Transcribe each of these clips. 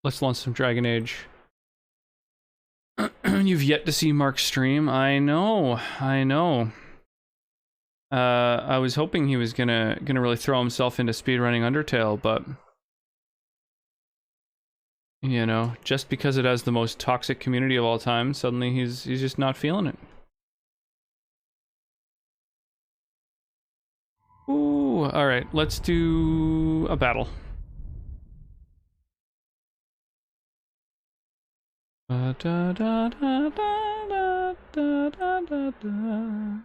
Let's launch some Dragon Age. You've yet to see Mark's stream. I know. I was hoping he was gonna really throw himself into speedrunning Undertale, but you know, just because it has the most toxic community of all time, suddenly he's just not feeling it. Ooh, all right, let's do a battle. Da, da, da, da, da, da, da, da, da.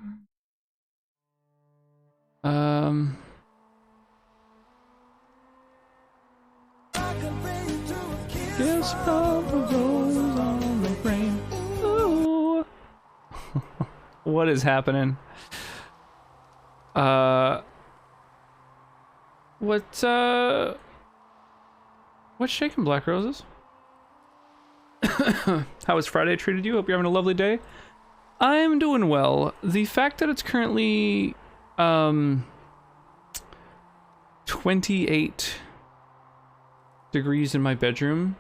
Yes, Papa goes on the brain. Ooh. What is happening? What's shaking, Black Roses? How has Friday treated you? Hope you're having a lovely day. I'm doing well. The fact that it's currently 28 degrees in my bedroom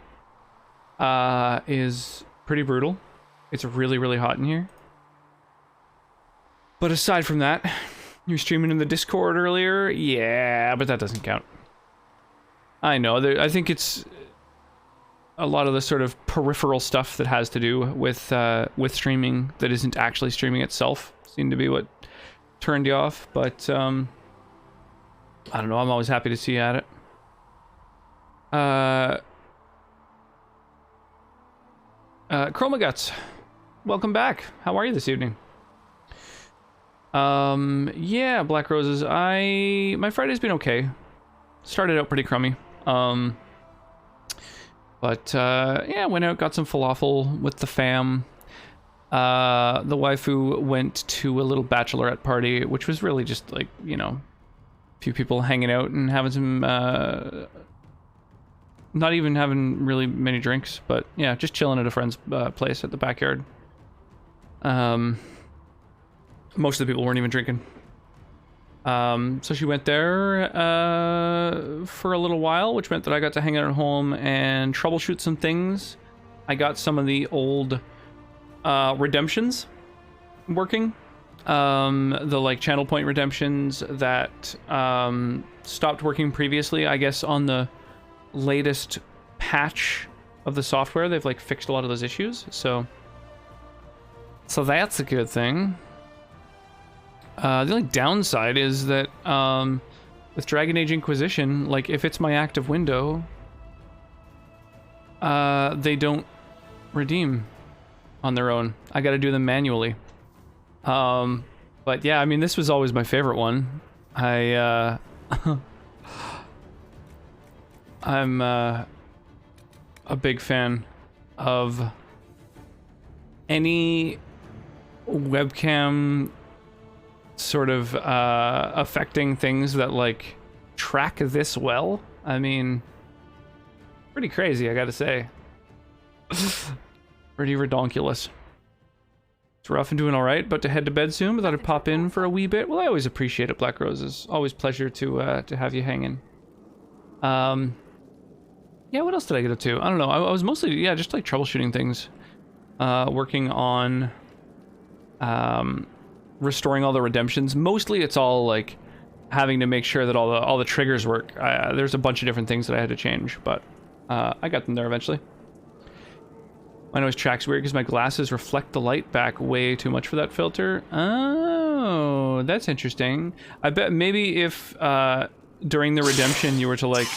is pretty brutal. It's really, really hot in here. But aside from that, you were streaming in the Discord earlier? Yeah, but that doesn't count. I know, I think it's a lot of the sort of peripheral stuff that has to do with streaming that isn't actually streaming itself seem to be what turned you off, but I don't know, I'm always happy to see you at it. Chroma Guts, welcome back. How are you this evening? Yeah, Black Roses, my Friday's been okay. Started out pretty crummy. But yeah, went out, got some falafel with the fam. The waifu went to a little bachelorette party, which was really just like, you know, a few people hanging out and having some, not even having really many drinks, but yeah, just chilling at a friend's place at the backyard. Most of the people weren't even drinking. So she went there for a little while, which meant that I got to hang out at home and troubleshoot some things. I got some of the old redemptions working. The like channel point redemptions that stopped working previously. I guess on the latest patch of the software, they've like fixed a lot of those issues. So that's a good thing. The only downside is that with Dragon Age Inquisition, like if it's my active window, they don't redeem on their own. I got to do them manually. But yeah, I mean, this was always my favorite one. I'm a big fan of any webcam sort of affecting things that like track this well. I mean, pretty crazy, I gotta say. Pretty redonkulous. It's rough and doing all right, but to head to bed soon. But thought I'd pop in for a wee bit. Well, I always appreciate it, Black Roses. Always pleasure to have you hanging. Yeah, what else did I get up to? I don't know. I was mostly, yeah, just like troubleshooting things, working on restoring all the redemptions. Mostly it's all like having to make sure that all the triggers work. There's a bunch of different things that I had to change, but I got them there eventually. My nose tracks weird because my glasses reflect the light back way too much for that filter. Oh, that's interesting. I bet maybe if during the redemption you were to like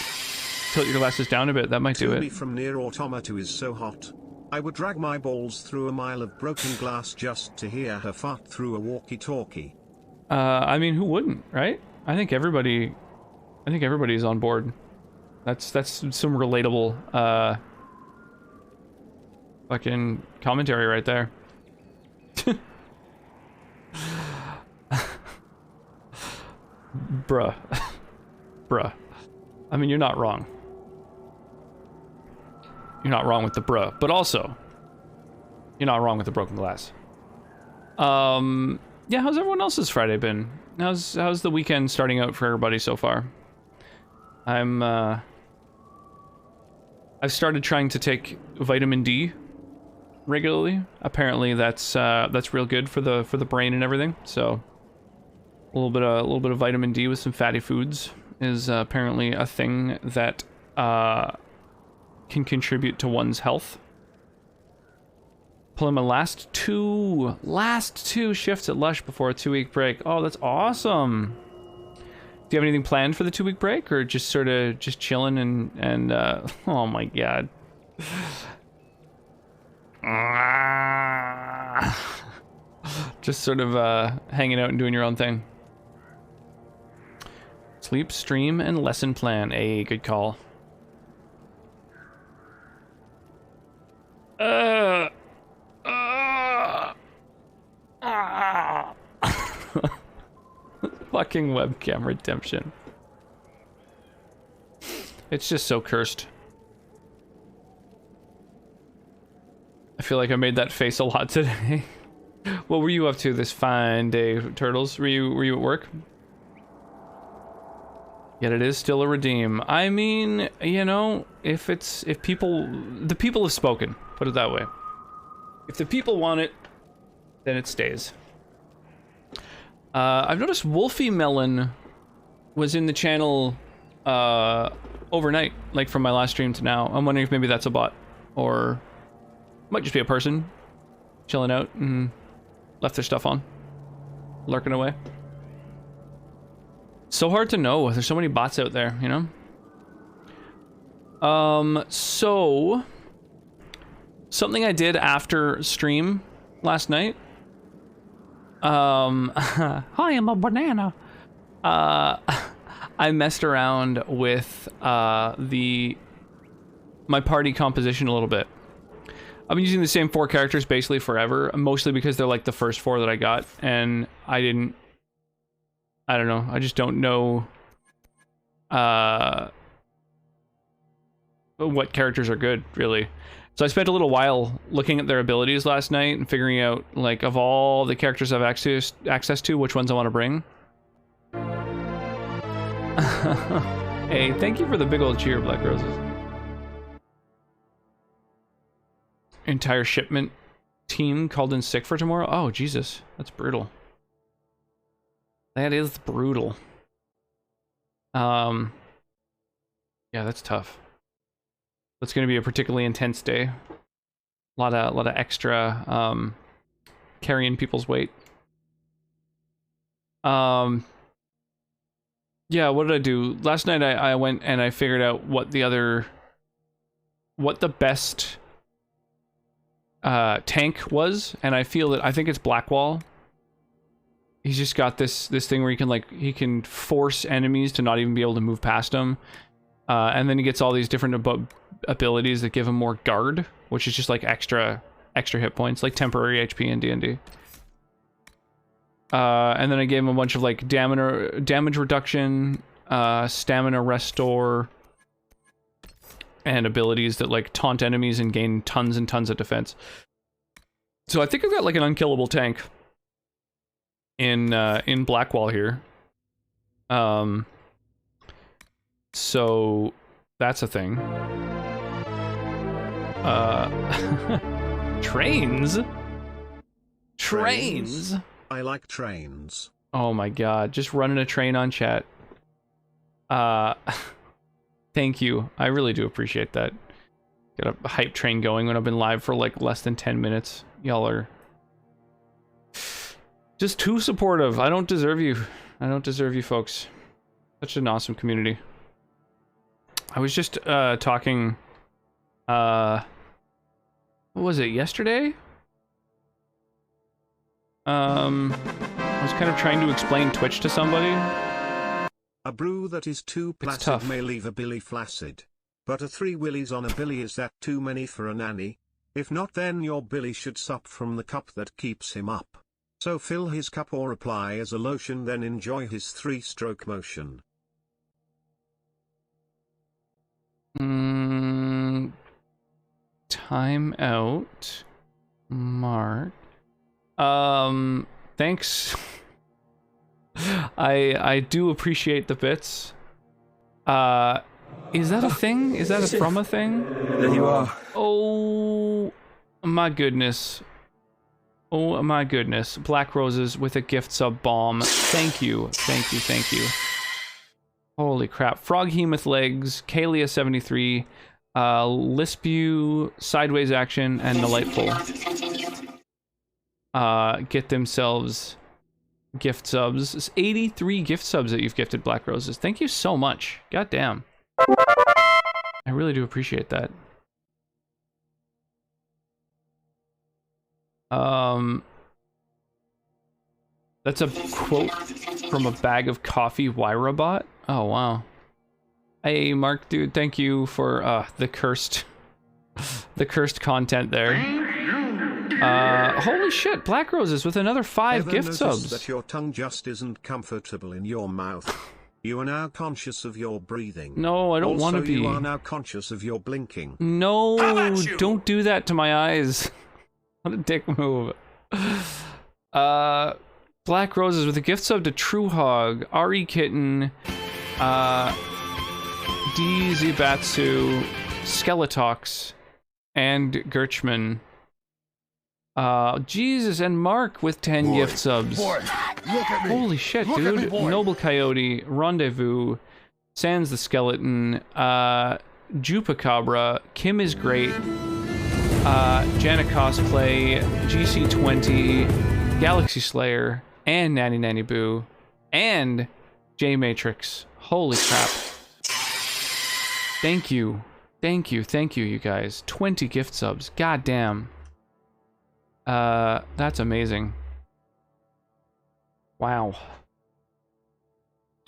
tilt your glasses down a bit, that might do it. From near Automata is so hot. I would drag my balls through a mile of broken glass just to hear her fart through a walkie-talkie. I mean, who wouldn't, right? I think everybody's on board. That's some relatable fucking commentary right there. Bruh. Bruh. I mean, you're not wrong. You're not wrong with the bruh, but also, you're not wrong with the broken glass. Yeah, how's everyone else's Friday been? How's the weekend starting out for everybody so far? I'm I've started trying to take vitamin D regularly. Apparently, that's real good for the brain and everything. So, a little bit of vitamin D with some fatty foods is apparently a thing that can contribute to one's health. Pulling my last two shifts at Lush before a 2-week break. Oh, that's awesome. Do you have anything planned for the 2-week break, or just sort of just chilling and oh my god. Just sort of hanging out and doing your own thing. Sleep, stream, and lesson plan. A good call. Fucking webcam redemption. It's just so cursed. I feel like I made that face a lot today. What were you up to this fine day, Turtles? Were you at work? Yet it is still a redeem. I mean, you know, the people have spoken, put it that way. If the people want it, then it stays. I've noticed Wolfie Melon was in the channel overnight, like from my last stream to now. I'm wondering if maybe that's a bot, or might just be a person chilling out and left their stuff on, lurking away. So hard to know. There's so many bots out there, you know? So something I did after stream last night. Hi, I'm a banana. I messed around with my party composition a little bit. I've been using the same 4 characters basically forever, mostly because they're like the first 4 that I got, and I don't know, I just don't know what characters are good, really. So I spent a little while looking at their abilities last night and figuring out, like, of all the characters I've access to, which ones I want to bring. Hey, thank you for the big old cheer, Black Roses. Entire shipment team called in sick for tomorrow? Oh, Jesus. That's brutal. That is brutal. Yeah, that's tough. It's going to be a particularly intense day. A lot of extra carrying people's weight. Yeah, what did I do? Last night I went and I figured out what the best tank was, and I think it's Blackwall. He's just got this thing where he can force enemies to not even be able to move past him, and then he gets all these different abilities that give him more guard, which is just like extra hit points, like temporary HP in D&D. And then I gave him a bunch of like damage reduction, stamina restore, and abilities that like taunt enemies and gain tons and tons of defense. So I think I've got like an unkillable tank in Blackwall here. So that's a thing. Trains? Trains? I like trains. Oh my god, just running a train on chat. Thank you. I really do appreciate that. Got a hype train going when I've been live for like less than 10 minutes. Y'all are just too supportive. I don't deserve you. I don't deserve you folks. Such an awesome community. I was just talking what was it, yesterday? I was kind of trying to explain Twitch to somebody. A brew that is too placid may leave a billy flaccid. But a 3 willies on a billy, is that too many for a nanny? If not, then your billy should sup from the cup that keeps him up. So fill his cup or apply as a lotion, then enjoy his 3-stroke motion. Time out. Mark. Thanks. I do appreciate the bits. Is that a thing? Is that from a thing? There you are. Oh my goodness. Oh my goodness. Black Roses with a gift sub bomb. Thank you. Thank you. Thank you. Holy crap. Froghemoth Legs, Kalia73, Lispew, Sideways Action, and Delightful. Get themselves gift subs. It's 83 gift subs that you've gifted, Black Roses. Thank you so much. God damn. I really do appreciate that. That's a quote from a bag of coffee Wyrabot. Oh wow. Hey Mark, dude, thank you for the cursed content there. Holy shit, Black Roses with another 5 Ever gift subs. That your tongue just isn't comfortable in your mouth. You are now conscious of your breathing. No, I don't want to be. You are now conscious of your blinking. No, don't do that to my eyes. What a dick move. Black Roses with a gift sub to True Hog, Ari Kitten, DZ Batsu, Skeletox, and Gerchman. Jesus, and Mark with 10 gift subs. Boy, look at me. Holy shit, Look dude. at me, boy. Noble Coyote, Rendezvous, Sans the Skeleton, Jupacabra, Kim is Great, Janet Cosplay, GC20, Galaxy Slayer, and Nanny Nanny Boo, and J Matrix. Holy crap. Thank you. Thank you, you guys. 20 gift subs. God damn. That's amazing. Wow.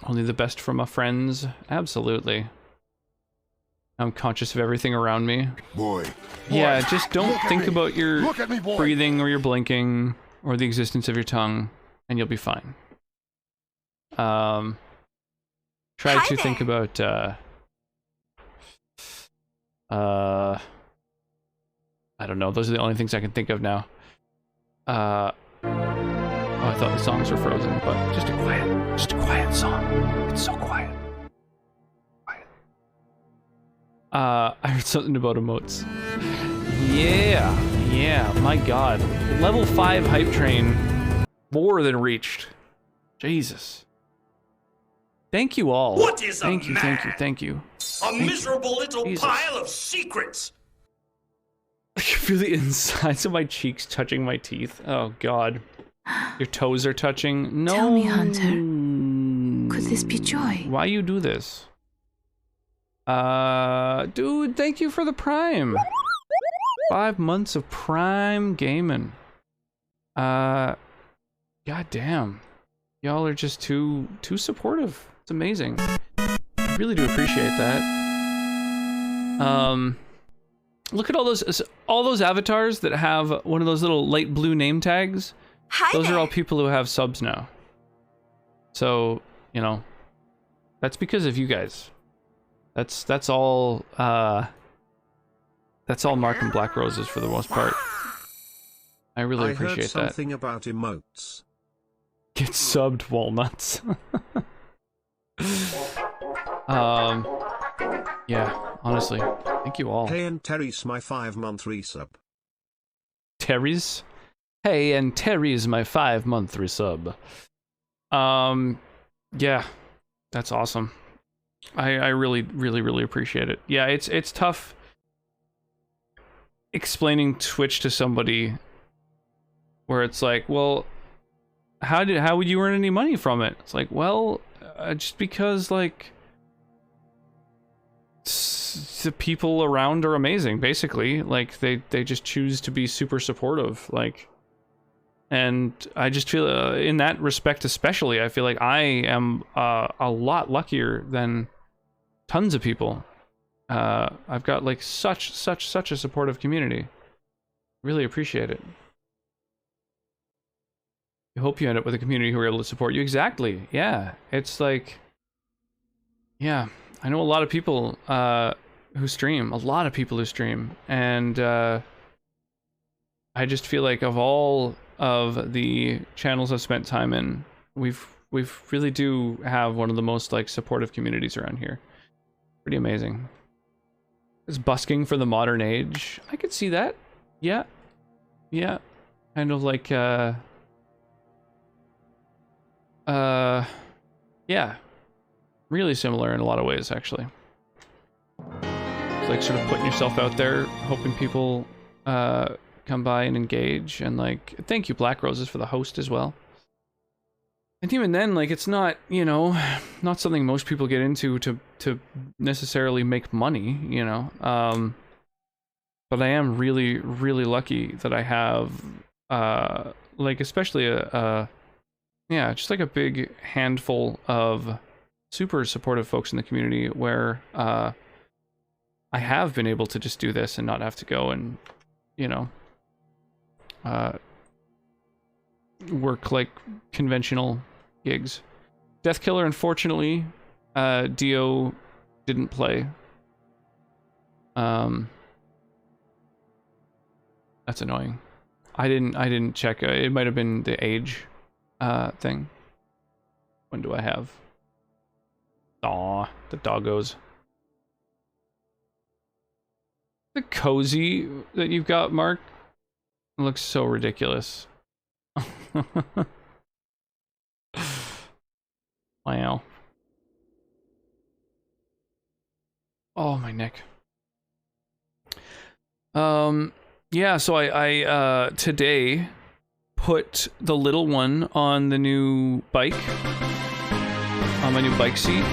Only the best from my friends. Absolutely. I'm conscious of everything around me. Boy. Yeah, just don't think about your Boy. breathing or your blinking or the existence of your tongue, and you'll be fine. Try to think about, I don't know, those are the only things I can think of now. Oh, I thought the songs were frozen, but just a quiet song. It's so quiet. I heard something about emotes. Yeah, my god. Level 5 hype train, more than reached. Jesus. Thank you all. What is thank you. A miserable little pile of secrets. I can feel the insides of my cheeks touching my teeth. Oh god. Your toes are touching. No. Tell me, Hunter. Could this be joy? Why you do this? Dude, thank you for the Prime. 5 months of Prime gaming. God damn. Y'all are just too supportive. It's amazing. I really do appreciate that. Look at all those avatars that have one of those little light blue name tags. Those are all people who have subs now. So, you know, that's because of you guys. That's all Mark and Black Roses for the most part. I really appreciate that. I heard something about emotes. Get subbed, walnuts. Yeah, honestly, thank you all. Hey, and Terry's my 5-month resub. Terry's? Hey, and Terry's my 5-month resub. Yeah, that's awesome. I really appreciate it. Yeah, it's tough explaining Twitch to somebody where it's like, well, how would you earn any money from it? It's like, well, just because like the people around are amazing, basically. Like they just choose to be super supportive, like, and I just feel in that respect especially, I feel like I am a lot luckier than tons of people. I've got like such a supportive community. Really appreciate it. I hope you end up with a community who are able to support you. Exactly. Yeah. It's like, yeah, I know a lot of people who stream. And I just feel like of all of the channels I've spent time in, we've really do have one of the most like supportive communities around here. Pretty amazing. It's busking for the modern age. I could see that. Yeah. Yeah. Kind of like, yeah. Really similar in a lot of ways, actually. It's like sort of putting yourself out there, hoping people come by and engage, and like, thank you, Black Roses, for the host as well. And even then, like, it's not, you know, not something most people get into to necessarily make money, you know. But I am really, really lucky that I have, like, especially yeah, just like a big handful of super supportive folks in the community where I have been able to just do this and not have to go and, you know, work like conventional gigs. Deathkiller, unfortunately, Dio didn't play. That's annoying. I didn't check. It might have been the age thing. When do I have? Aw, the doggos. The cozy that you've got, Mark, looks so ridiculous. Wow. Oh, my neck. Yeah, so I today put the little one on the new bike, on my new bike seat,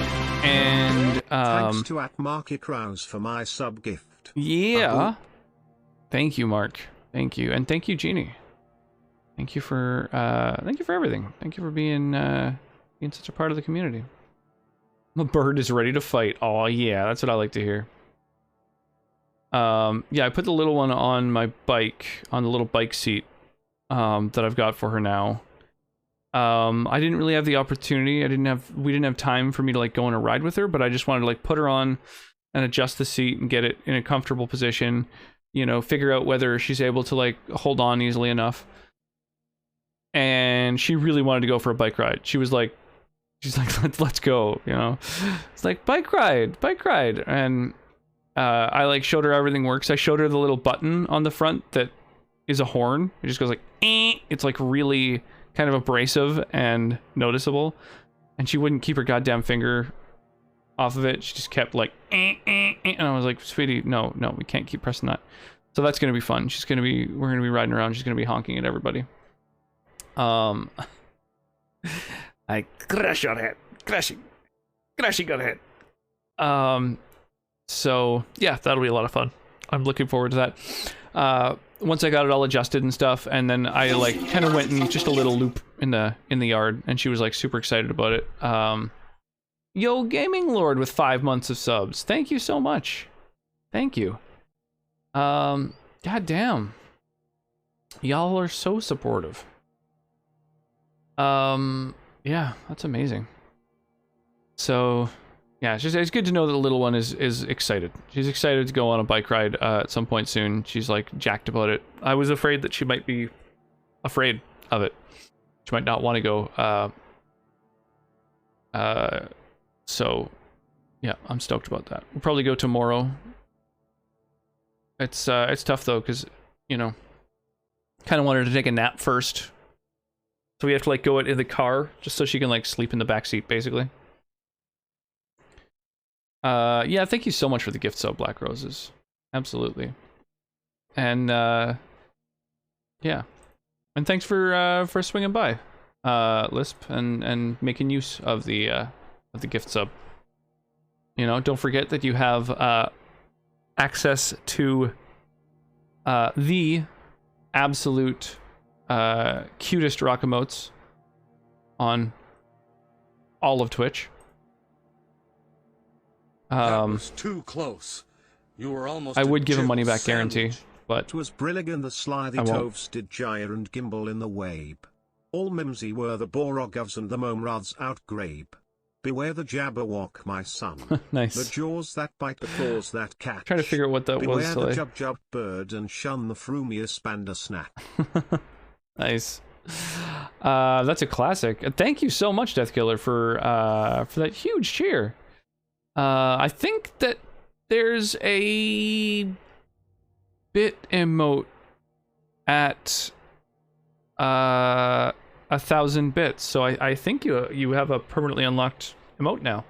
and thanks to @MarketRouse for my sub gift. Yeah. Thank you, Mark. Thank you, and thank you, Jeannie. Thank you for everything. Thank you for being such a part of the community. The bird is ready to fight. Oh yeah, that's what I like to hear. Yeah, I put the little one on my bike, on the little bike seat that I've got for her now. I didn't really have the opportunity. We didn't have time for me to like go on a ride with her, but I just wanted to like put her on and adjust the seat and get it in a comfortable position, you know, figure out whether she's able to like hold on easily enough. And she really wanted to go for a bike ride. She's like, let's go, you know. It's like bike ride. And I like showed her everything works. I showed her the little button on the front that is a horn. It just goes like, eh. It's like really kind of abrasive and noticeable. And she wouldn't keep her goddamn finger off of it. She just kept like, eh. And I was like, sweetie, no, we can't keep pressing that. So that's gonna be fun. We're gonna be riding around. She's gonna be honking at everybody. I crash your head. Crashing your head. So yeah, that'll be a lot of fun. I'm looking forward to that. Once I got it all adjusted and stuff, and then I like kind of went in just a little loop in the yard, and she was like super excited about it. Yo, Gaming Lord with 5 months of subs. Thank you so much. Thank you. God damn. Y'all are so supportive. Yeah, that's amazing. So, yeah, it's good to know that the little one is excited. She's excited to go on a bike ride at some point soon. She's like jacked about it. I was afraid that she might be afraid of it. She might not want to go. So, yeah, I'm stoked about that. We'll probably go tomorrow. It's tough though, because, you know, kind of wanted to take a nap first. So we have to like go in the car just so she can like sleep in the back seat, basically. Yeah, thank you so much for the gift sub, Black Roses. Absolutely. And yeah. And thanks for swinging by, Lisp, and making use of the gift sub. You know, don't forget that you have access to the absolute cutest rock emotes on all of Twitch. That was too close. You were almost. I would give a money back guarantee, but 'twas Brilligan the Slithy Toves did gyre and gimble in the wabe. All mimsy were the Borogovs and the Momraths outgrabe. Beware the Jabberwock, my son. Nice. The jaws that bite, the claws that catch. Trying to figure out what that Beware was. the Jub bird and shun the frumious Bandersnatch. Nice. That's a classic. Thank you so much, Deathkiller, for that huge cheer. I think that there's a bit emote at 1,000 bits, so I think you have a permanently unlocked emote now.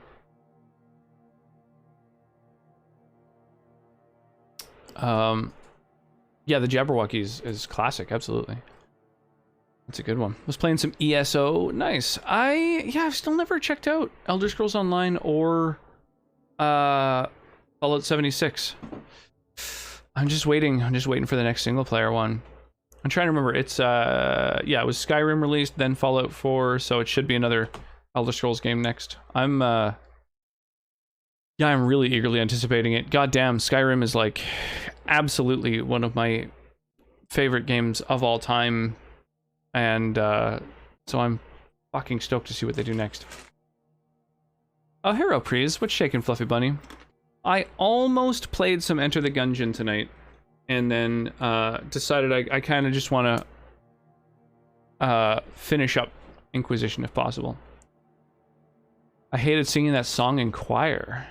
Yeah, the Jabberwocky is classic, absolutely. That's a good one. Was playing some ESO, nice. I've still never checked out Elder Scrolls Online or Fallout 76. I'm just waiting for the next single player one. I'm trying to remember. It's yeah, it was Skyrim released, then Fallout 4, so it should be another Elder Scrolls game next. I'm really eagerly anticipating it. Goddamn, Skyrim is like absolutely one of my favorite games of all time, and so I'm fucking stoked to see what they do next. Oh, Hero Prees, what's shaking, Fluffy Bunny? I almost played some Enter the Gungeon tonight, and then decided I kind of just want to finish up Inquisition if possible. I hated singing that song in choir.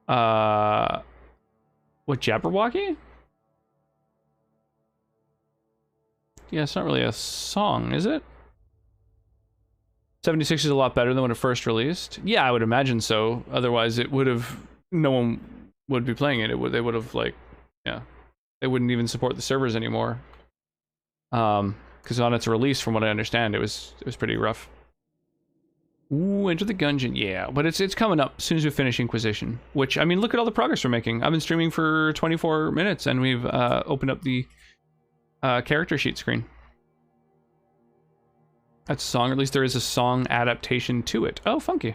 What, Jabberwocky? Yeah, it's not really a song, is it? 76 is a lot better than when it first released. Yeah, I would imagine so. Otherwise, it would have... no one would be playing it. They would have, like... yeah. They wouldn't even support the servers anymore. Because on its release, from what I understand, it was pretty rough. Ooh, Enter the Gungeon. Yeah, but it's coming up as soon as we finish Inquisition. Which, I mean, look at all the progress we're making. I've been streaming for 24 minutes, and we've opened up the character sheet screen. That's a song, or at least there is a song adaptation to it. Oh, funky.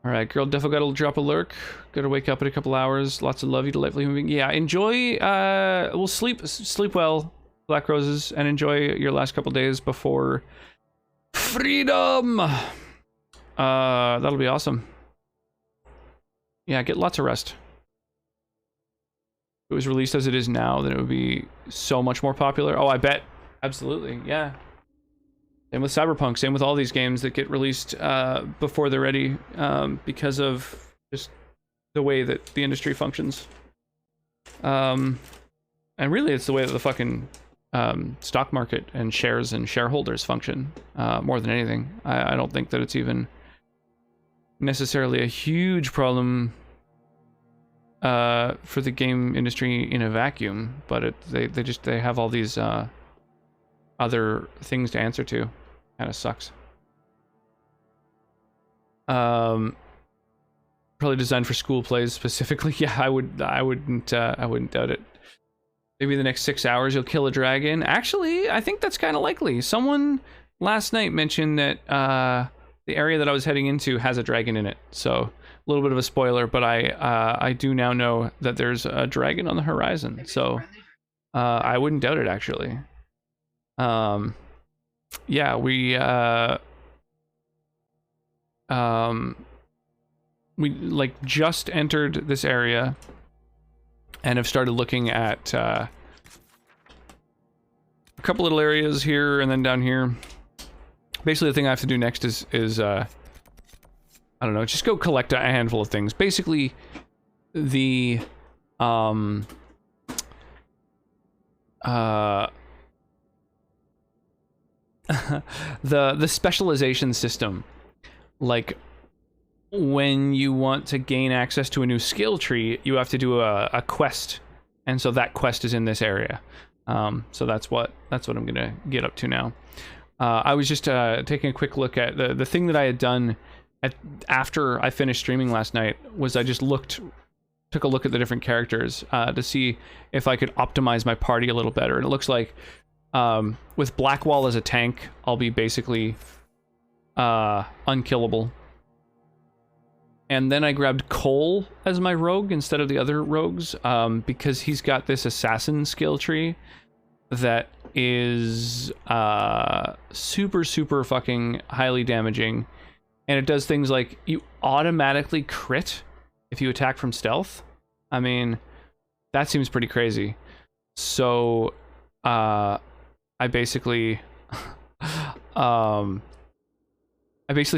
Alright, girl defo gotta drop a lurk. Gotta wake up in a couple hours. Lots of love, you delightful human being. Yeah, enjoy, well, sleep well, Black Roses, and enjoy your last couple days before freedom! That'll be awesome. Yeah, get lots of rest. If it was released as it is now, then it would be so much more popular. Oh, I bet. Absolutely, yeah. Same with Cyberpunk, same with all these games that get released before they're ready, because of just the way that the industry functions. And really, it's the way that the fucking stock market and shares and shareholders function, more than anything. I don't think that it's even necessarily a huge problem for the game industry in a vacuum, but they have all these other things to answer to. Kind of sucks. Probably designed for school plays specifically. Yeah, I wouldn't doubt it. Maybe the next 6 hours you'll kill a dragon. Actually, I think that's kind of likely. Someone last night mentioned that the area that I was heading into has a dragon in it. So a little bit of a spoiler, but I do now know that there's a dragon on the horizon. So I wouldn't doubt it, actually. Yeah, we like just entered this area and have started looking at a couple little areas here and then down here. Basically, the thing I have to do next is I don't know, just go collect a handful of things. Basically, the the specialization system, like when you want to gain access to a new skill tree, you have to do a quest, and so that quest is in this area. So that's what I'm gonna get up to now. I was just taking a quick look at the thing that I had done after I finished streaming last night. Was I just took a look at the different characters to see if I could optimize my party a little better, and it looks like with Blackwall as a tank, I'll be basically unkillable. And then I grabbed Cole as my rogue instead of the other rogues, because he's got this assassin skill tree that is super fucking highly damaging, and it does things like you automatically crit if you attack from stealth. I mean, that seems pretty crazy. So I basically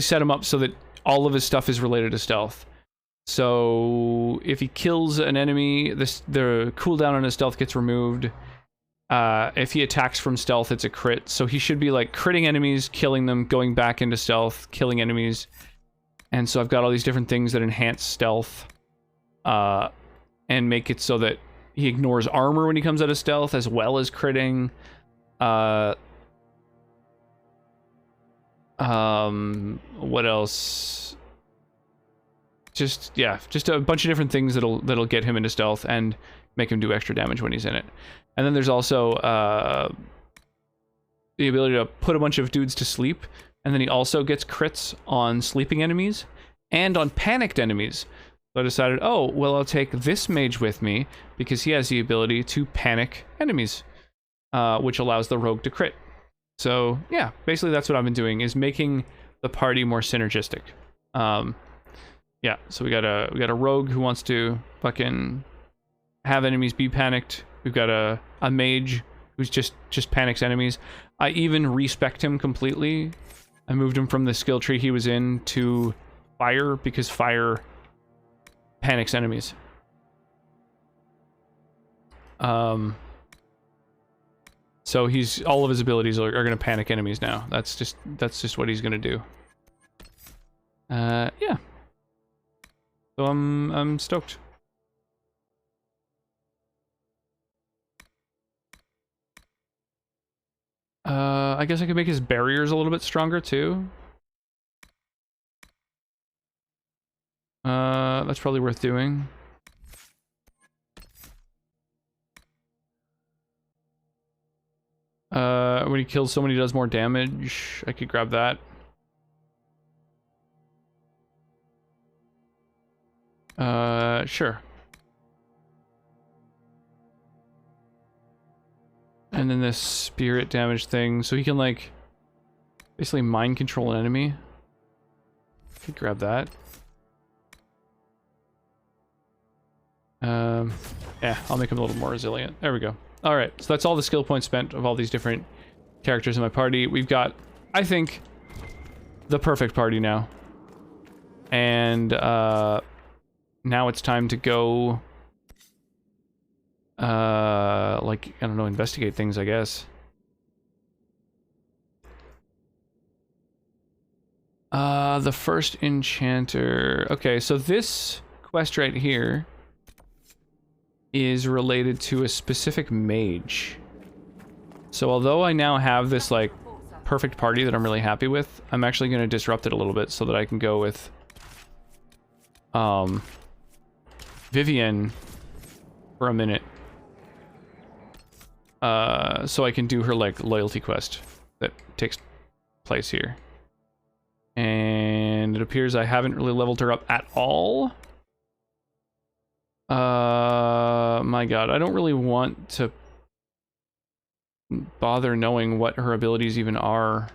set him up so that all of his stuff is related to stealth. So if he kills an enemy, the cooldown on his stealth gets removed. If he attacks from stealth, it's a crit. So he should be like critting enemies, killing them, going back into stealth, killing enemies. And so I've got all these different things that enhance stealth and make it so that he ignores armor when he comes out of stealth, as well as critting. What else? Just a bunch of different things that'll get him into stealth and make him do extra damage when he's in it. And then there's also the ability to put a bunch of dudes to sleep, and then he also gets crits on sleeping enemies and on panicked enemies. So I decided, oh, well, I'll take this mage with me because he has the ability to panic enemies, which allows the rogue to crit. So yeah, basically that's what I've been doing, is making the party more synergistic. Yeah, so we got a rogue who wants to fucking have enemies be panicked. We've got a mage who's just panics enemies. I even respect him completely. I moved him from the skill tree he was in to fire because fire panics enemies. So all of his abilities are going to panic enemies now. That's just what he's going to do. Yeah. So I'm stoked. I guess I could make his barriers a little bit stronger too. That's probably worth doing. When he kills someone, he does more damage. I could grab that. Sure. And then this spirit damage thing, so he can like basically mind control an enemy. Could grab that. Yeah, I'll make him a little more resilient. There we go. Alright, so that's all the skill points spent of all these different characters in my party. We've got, I think, the perfect party now. And now it's time to go like, I don't know, investigate things, I guess. The first enchanter. Okay, so this quest right here is related to a specific mage. So although I now have this like perfect party that I'm really happy with, I'm actually going to disrupt it a little bit so that I can go with Vivienne for a minute. So I can do her like loyalty quest that takes place here. And it appears I haven't really leveled her up at all. My god, I don't really want to bother knowing what her abilities even are.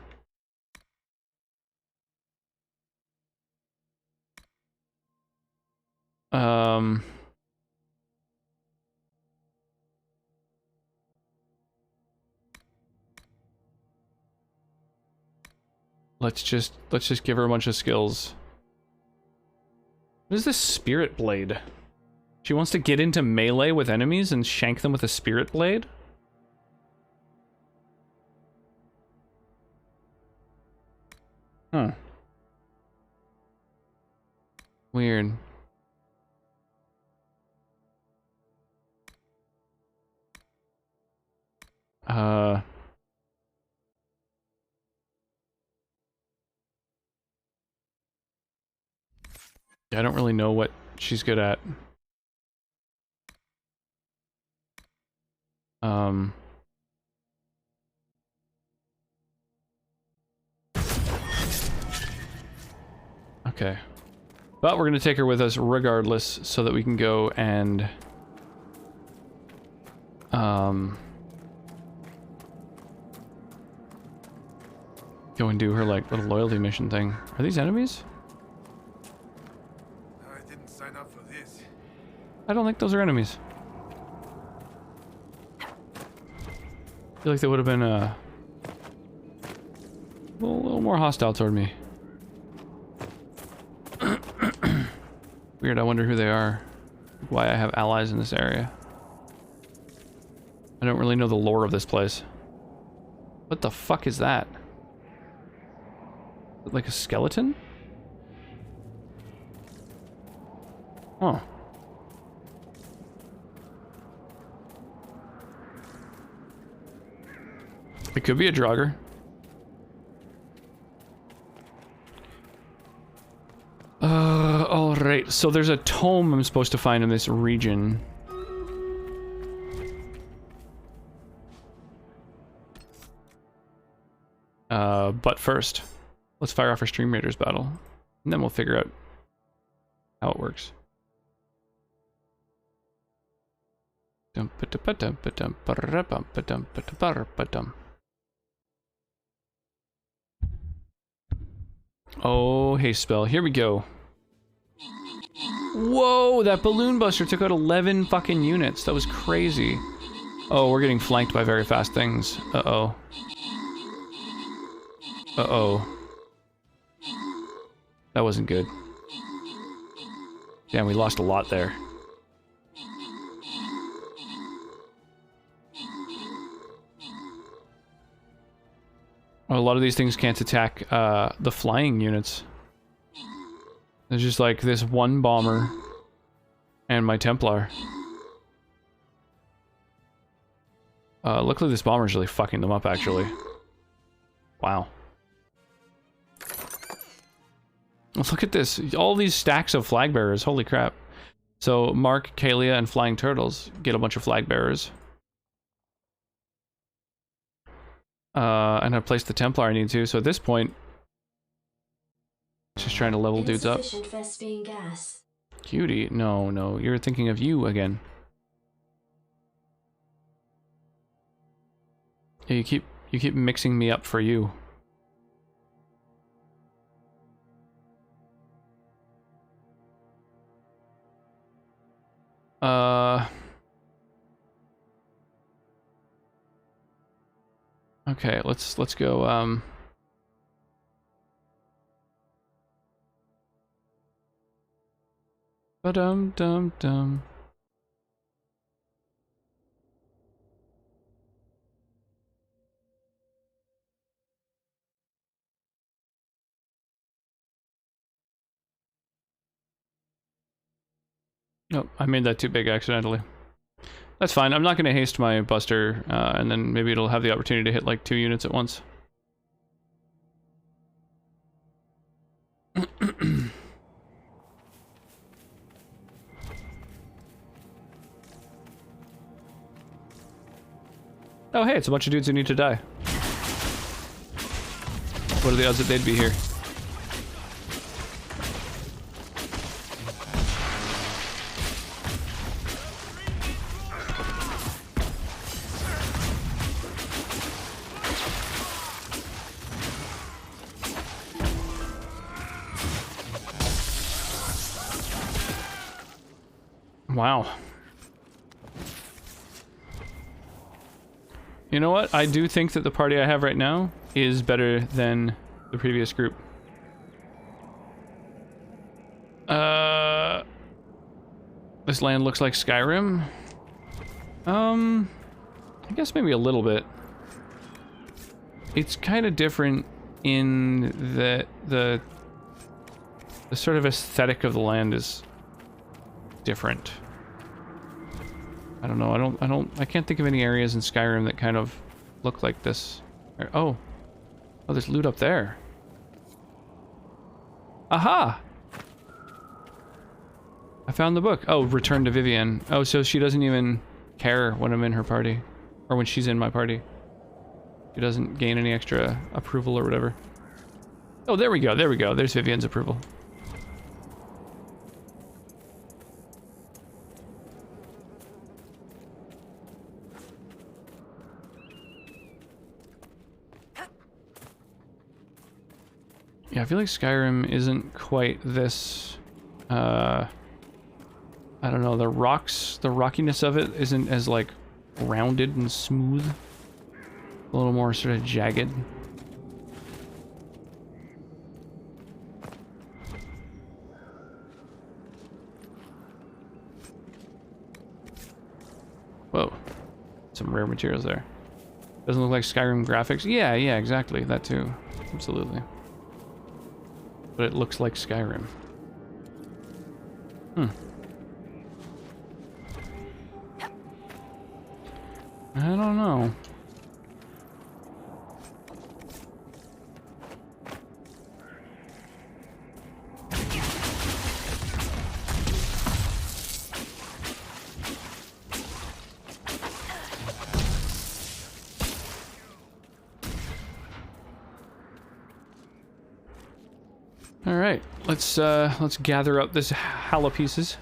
Let's just give her a bunch of skills. What is this spirit blade? She wants to get into melee with enemies and shank them with a spirit blade? Huh. Weird. I don't really know what she's good at. Okay. But we're gonna take her with us regardless so that we can go and go and do her like little loyalty mission thing. Are these enemies? I didn't sign up for this. I don't think those are enemies. I feel like they would have been a little more hostile toward me. Weird, I wonder who they are. Why I have allies in this area. I don't really know the lore of this place. What the fuck is that? Is it like a skeleton? Huh. It could be a Draugr. Alright, so there's a tome I'm supposed to find in this region. But first, let's fire off our Stream Raiders battle, and then we'll figure out how it works. Oh, haste spell. Here we go. Whoa, that balloon buster took out 11 fucking units. That was crazy. Oh, we're getting flanked by very fast things. Uh-oh. Uh-oh. That wasn't good. Damn, we lost a lot there. A lot of these things can't attack the flying units. There's just like this one bomber and my Templar. Luckily this bomber's really fucking them up, actually. Wow. Look at this. All these stacks of flag bearers. Holy crap. So Mark, Kalia, and Flying Turtles get a bunch of flag bearers. And I placed the Templar I need to, so at this point, just trying to level dudes up. Cutie, no, no, you're thinking of you again. Yeah, you keep mixing me up for you. Okay, let's go, Ba-dum-dum-dum. Nope, I made that too big accidentally. That's fine, I'm not going to haste my buster, and then maybe it'll have the opportunity to hit like 2 units at once. Oh hey, it's a bunch of dudes who need to die. What are the odds that they'd be here? Wow. You know what? I do think that the party I have right now is better than the previous group. This land looks like Skyrim. I guess maybe a little bit. It's kind of different in that the sort of aesthetic of the land is different. I don't know. I can't think of any areas in Skyrim that kind of look like this. Oh, there's loot up there. Aha! I found the book. Oh, Return to Vivienne. Oh, so she doesn't even care when I'm in her party, or when she's in my party. She doesn't gain any extra approval or whatever. Oh, there we go. There we go. There's Vivienne's approval. Yeah, I feel like Skyrim isn't quite this, I don't know, the rockiness of it isn't as, like, rounded and smooth. A little more sort of jagged. Whoa. Some rare materials there. Doesn't look like Skyrim graphics. Yeah, yeah, exactly. That too. Absolutely. But it looks like Skyrim. Hmm. I don't know. All right, let's gather up this Hala pieces.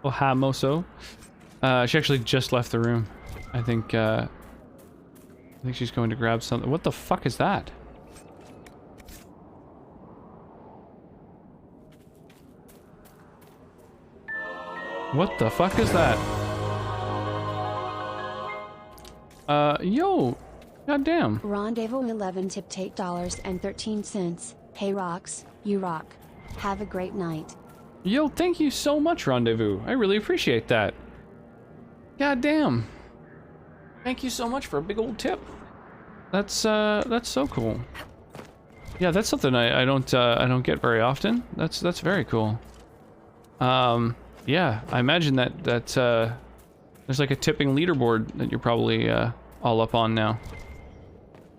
Oh, Hamoso. She actually just left the room. I think she's going to grab something. What the fuck is that? What the fuck is that? Yo, goddamn. Rendezvous 11 tipped $8.13. Hey rocks, you rock. Have a great night. Yo, thank you so much, Rendezvous. I really appreciate that. God damn. Thank you so much for a big old tip. That's so cool. Yeah, that's something I don't get very often. That's very cool. Yeah, I imagine that there's like a tipping leaderboard that you're probably all up on now.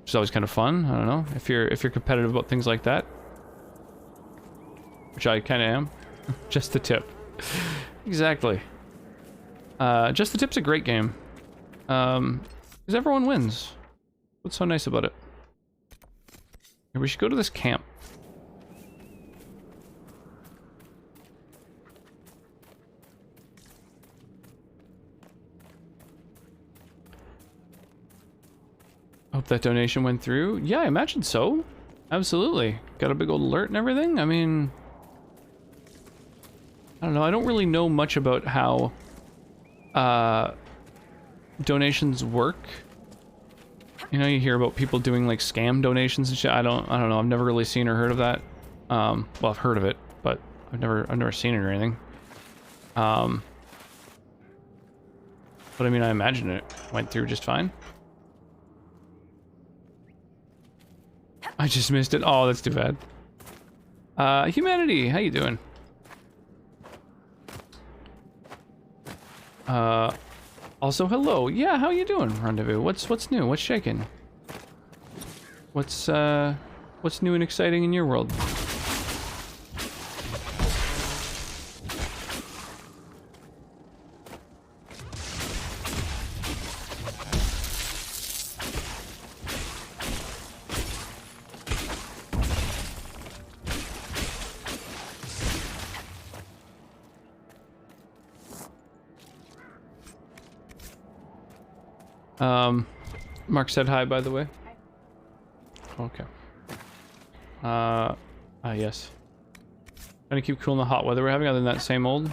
Which is always kind of fun. I don't know if you're competitive about things like that, which I kind of am. Just the Tip. Exactly. Just the Tip's a great game. Because everyone wins. What's so nice about it? Here, we should go to this camp. Hope that donation went through. Yeah, I imagine so. Absolutely. Got a big old alert and everything. I mean, I don't know. I don't really know much about how donations work. You know, you hear about people doing like scam donations and shit. I don't know. I've never really seen or heard of that. Well, I've heard of it, but I've never seen it or anything. But I mean, I imagine it went through just fine. I just missed it. Oh, that's too bad. Humanity, how you doing? Also, hello. Yeah, how you doing, Rendezvous? What's new? What's shaking? What's new and exciting in your world? Mark said hi, by the way. Okay. Yes. Trying to keep cool in the hot weather we're having, other than that same old.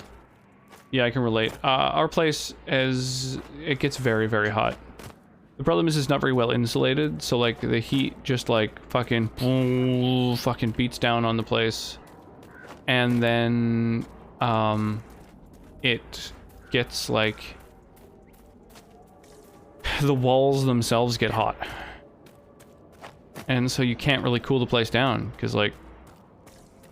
Yeah, I can relate. Our place it gets very, very hot. The problem is it's not very well insulated, so like the heat just like fucking beats down on the place. And then it gets like the walls themselves get hot, and so you can't really cool the place down because like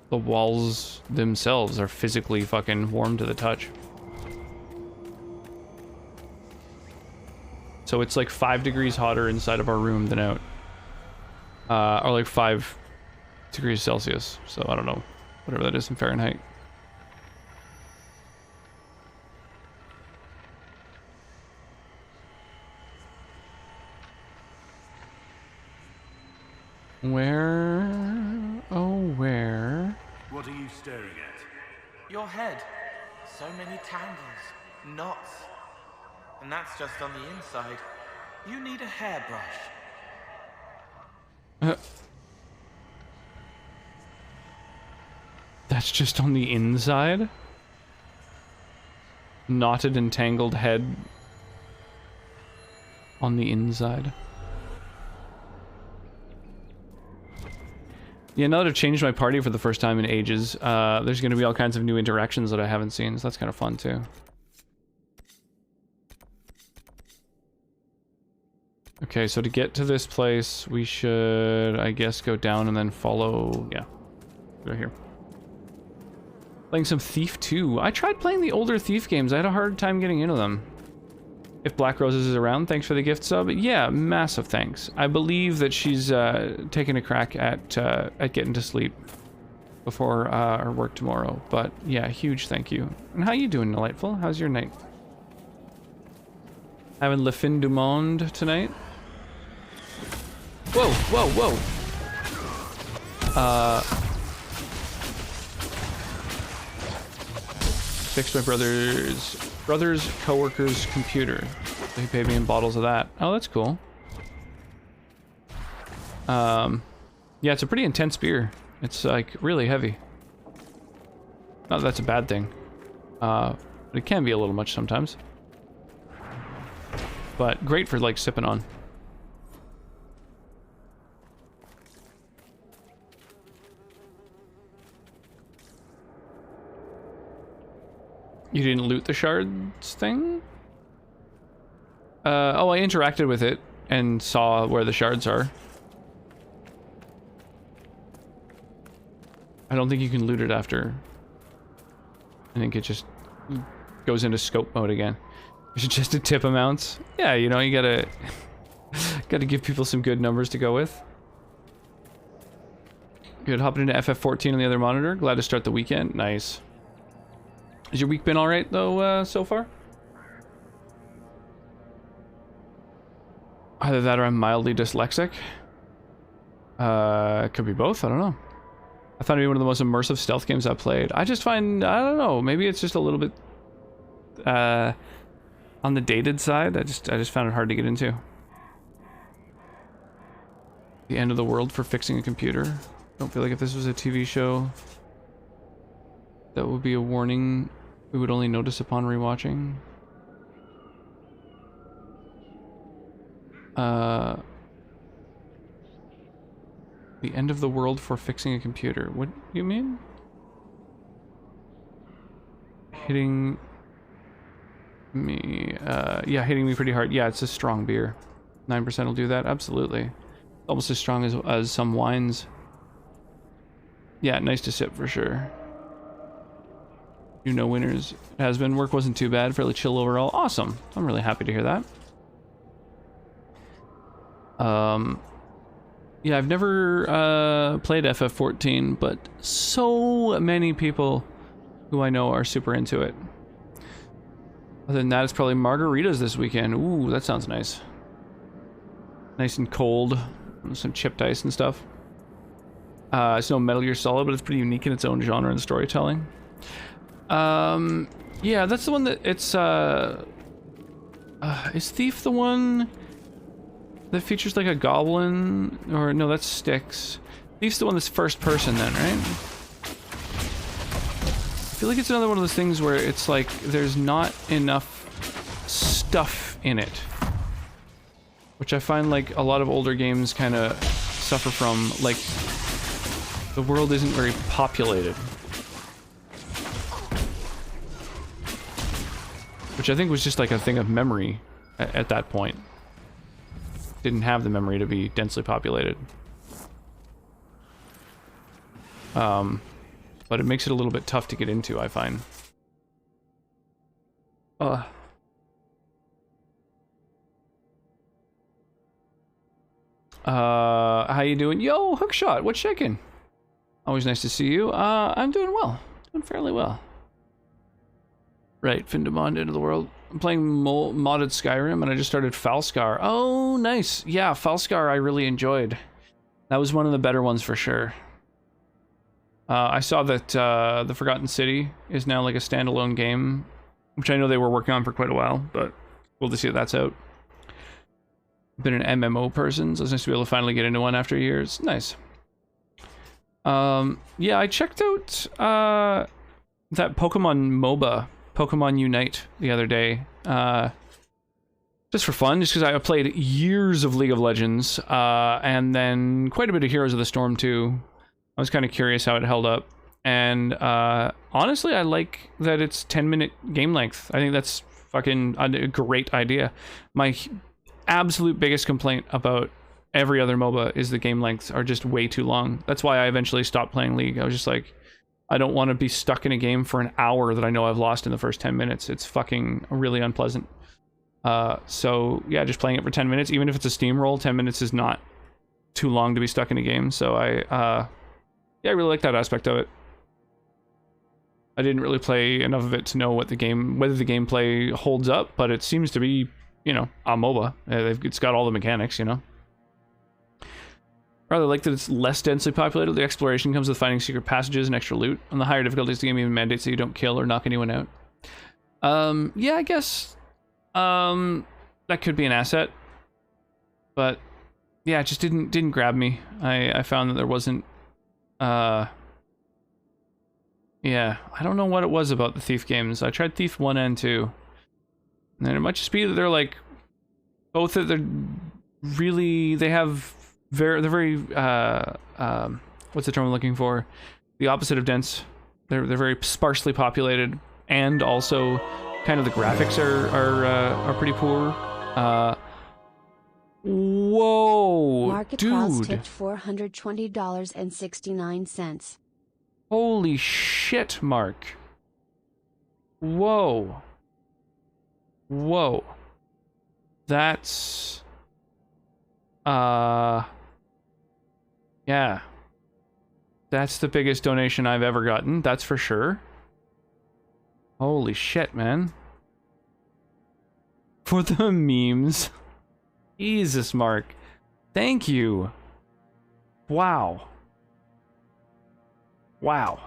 the walls themselves are physically fucking warm to the touch. So it's like 5 degrees hotter inside of our room than out, or like 5 degrees Celsius. So I don't know, whatever that is in Fahrenheit. Where? Oh, where? What are you staring at? Your head. So many tangles, knots. And that's just on the inside. You need a hairbrush. That's just on the inside? Knotted and tangled head on the inside. Yeah, now that I've changed my party for the first time in ages, there's going to be all kinds of new interactions that I haven't seen, so that's kind of fun too. Okay, so to get to this place, we should, I guess, go down and then follow... Yeah, go here. Playing some Thief 2. I tried playing the older Thief games. I had a hard time getting into them. If Black Roses is around, thanks for the gift sub. Yeah, massive thanks. I believe that she's taking a crack at getting to sleep before her work tomorrow. But yeah, huge thank you. And how you doing, Delightful? How's your night? Having Le Fin du Monde tonight? Whoa, whoa, whoa! Fixed my brother's coworker's computer. So he paid me in bottles of that. Oh, that's cool. Yeah, it's a pretty intense beer. It's like really heavy. Not that that's a bad thing. But it can be a little much sometimes. But great for like sipping on. You didn't loot the shards thing? Oh, I interacted with it and saw where the shards are. I don't think you can loot it after. I think it just goes into scope mode again. Suggested tip amounts. Yeah, you know, you gotta gotta give people some good numbers to go with. Good, hopping into FF14 on the other monitor. Glad to start the weekend. Nice. Has your week been alright, though, so far? Either that or I'm mildly dyslexic. Could be both, I don't know. I thought it'd be one of the most immersive stealth games I've played. I just find, I don't know, maybe it's just a little bit, on the dated side. I just found it hard to get into. The end of the world for fixing a computer. Don't feel like if this was a TV show, that would be a warning we would only notice upon rewatching. The end of the world for fixing a computer. What do you mean? Hitting me, yeah, hitting me pretty hard. Yeah, it's a strong beer. 9% will do that, absolutely. Almost as strong as some wines. Yeah, nice to sip for sure. You know, winners. Has been. Work wasn't too bad. Fairly chill overall. Awesome. I'm really happy to hear that. Yeah, I've never played FF14, but so many people who I know are super into it. Other than that, it's probably margaritas this weekend. Ooh, that sounds nice. Nice and cold. Some chipped ice and stuff. It's no Metal Gear Solid, but it's pretty unique in its own genre and storytelling. Yeah, that's the one that it's, is Thief the one that features like a goblin? Or no, that's Styx. Thief's the one that's first person then, right? I feel like it's another one of those things where it's like there's not enough stuff in it. Which I find like a lot of older games kind of suffer from, like the world isn't very populated. Which I think was just like a thing of memory at that point. Didn't have the memory to be densely populated. But it makes it a little bit tough to get into, I find. How you doing? Yo, Hookshot, what's shaking? Always nice to see you. I'm doing well. Doing fairly well. Right, Findamond, End of the World. I'm playing modded Skyrim, and I just started Falskar. Oh, nice. Yeah, Falskar I really enjoyed. That was one of the better ones for sure. I saw that The Forgotten City is now like a standalone game, which I know they were working on for quite a while, but cool to see that that's out. Been an MMO person, so it's nice to be able to finally get into one after years. Nice. Yeah, I checked out that Pokemon MOBA, Pokemon Unite, the other day. Just for fun, just because I played years of League of Legends, and then quite a bit of Heroes of the Storm too. I was kind of curious how it held up. And honestly, I like that it's 10-minute game length. I think that's fucking a great idea. My absolute biggest complaint about every other MOBA is the game lengths are just way too long. That's why I eventually stopped playing League. I was just like, I don't want to be stuck in a game for an hour that I know I've lost in the first 10 minutes. It's fucking really unpleasant. So yeah, just playing it for 10 minutes, even if it's a steamroll, 10 minutes is not too long to be stuck in a game. So I really like that aspect of it. I didn't really play enough of it to know whether the gameplay holds up, but it seems to be, you know, a MOBA. It's got all the mechanics, you know. Rather like that it's less densely populated. The exploration comes with finding secret passages and extra loot. On the higher difficulties, the game even mandates that you don't kill or knock anyone out. Yeah, I guess that could be an asset, but yeah, it just didn't grab me. I found that there wasn't. Yeah, I don't know what it was about the Thief games. I tried Thief 1 and 2. And it might just be that they're like, both that they're really, they're very, what's the term I'm looking for? The opposite of dense. They're very sparsely populated, and also kind of the graphics are pretty poor. Whoa, Market dude. Cross tipped $420.69. Holy shit, Mark. Whoa. Whoa. That's... yeah. That's the biggest donation I've ever gotten, that's for sure. Holy shit, man. For the memes. Jesus, Mark. Thank you. Wow. Wow.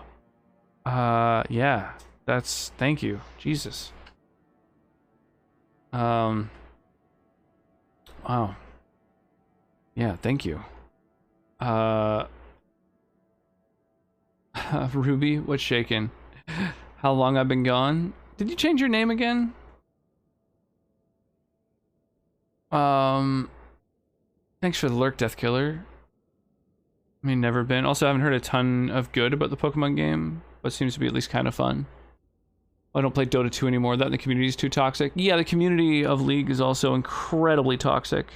Yeah. That's... Thank you. Jesus. Wow. Yeah, thank you. Ruby, what's shaking? How long I've been gone? Did you change your name again? Thanks for the lurk, Death Killer. I mean, never been. Also, I haven't heard a ton of good about the Pokemon game, but it seems to be at least kind of fun. I don't play Dota 2 anymore. That the community is too toxic. Yeah, the community of League is also incredibly toxic.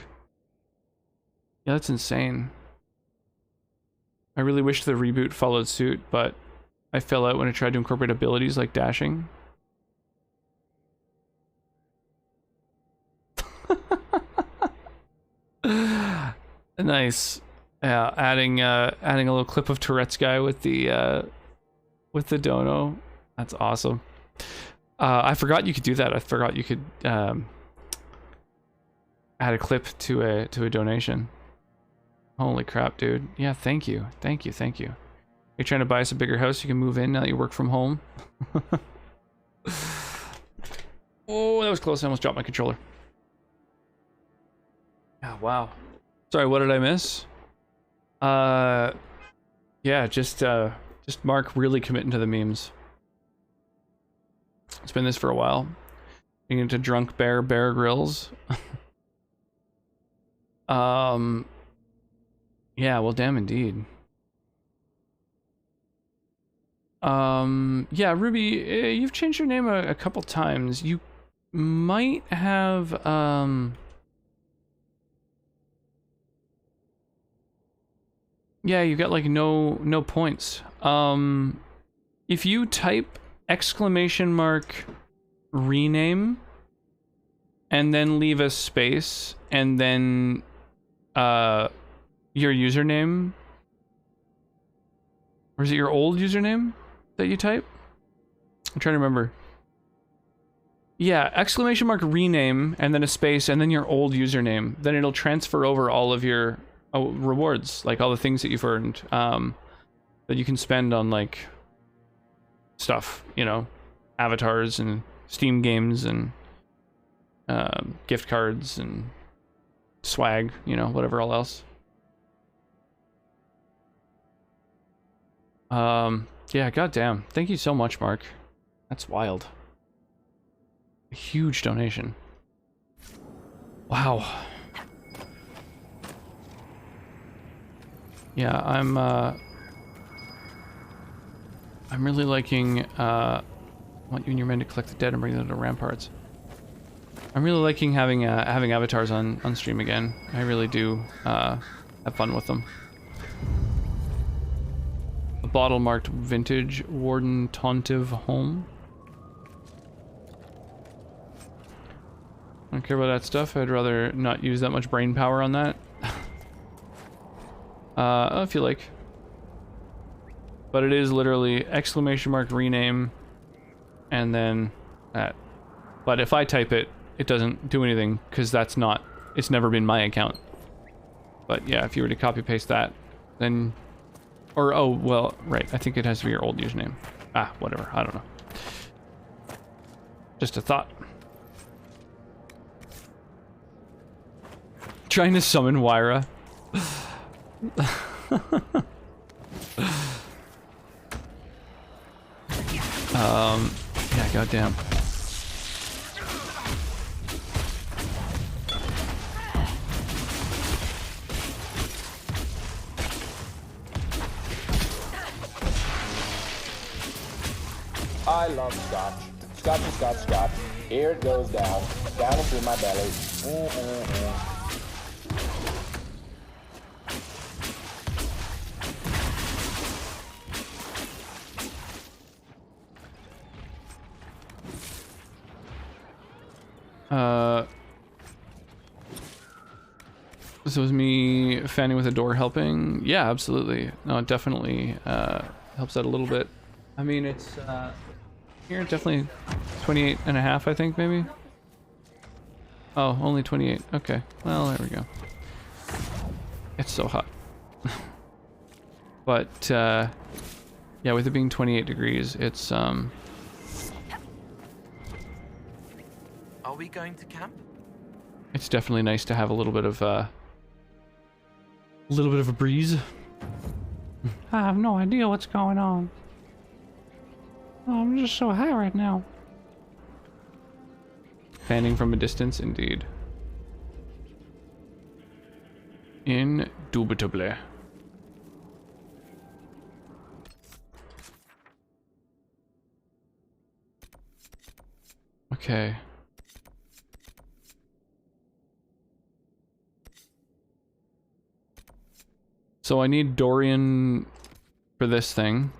Yeah, that's insane. I really wish the reboot followed suit, but I fell out when I tried to incorporate abilities like dashing. Nice. Yeah, adding a little clip of Tourette's guy with the dono. That's awesome. I forgot you could do that. I forgot you could add a clip to a donation. Holy crap, dude. Yeah, thank you. Thank you, thank you. You're trying to buy us a bigger house you can move in now that you work from home? Oh, that was close. I almost dropped my controller. Oh, wow. Sorry, what did I miss? Yeah, just Mark really committing to the memes. It's been this for a while. Being into drunk Bear Grylls. Yeah, well, damn indeed. Yeah, Ruby, you've changed your name a couple times. You might have, yeah, you got like no points. If you type !rename and then leave a space and then your username, or is it your old username that you type? I'm trying to remember. Yeah, !rename and then a space and then your old username. Then it'll transfer over all of your rewards, like all the things that you've earned, that you can spend on like stuff, you know, avatars and Steam games and gift cards and swag, you know, whatever all else. Yeah, goddamn. Thank you so much, Mark. That's wild. A huge donation. Wow. Yeah, I'm I'm really liking, want you and your men to collect the dead and bring them to ramparts. I'm really liking having avatars on stream again. I really do have fun with them. A bottle marked vintage Warden Tontive home. I don't care about that stuff. I'd rather not use that much brain power on that. If you like. But it is literally exclamation mark rename and then that. But if I type it, it doesn't do anything because it's never been my account. But yeah, if you were to copy paste that, then, or oh, well, right, I think it has to be your old username. Ah, whatever, I don't know. Just a thought. Trying to summon Wyra. Yeah, goddamn. I love scotch. Scotch and scotch, scotch. Here it goes down and through my belly. So was me fanning with a door helping? Yeah, absolutely. No, it definitely helps out a little bit. I mean, it's here definitely 28 and a half, I think, maybe. Oh, only 28. Okay, well, there we go. It's so hot. But yeah, with it being 28 degrees, it's Are we going to camp? it's definitely nice to have a little bit of a breeze. I have no idea what's going on. I'm just so high right now. Fanning from a distance, indeed. Indubitably. Okay. So I need Dorian for this thing.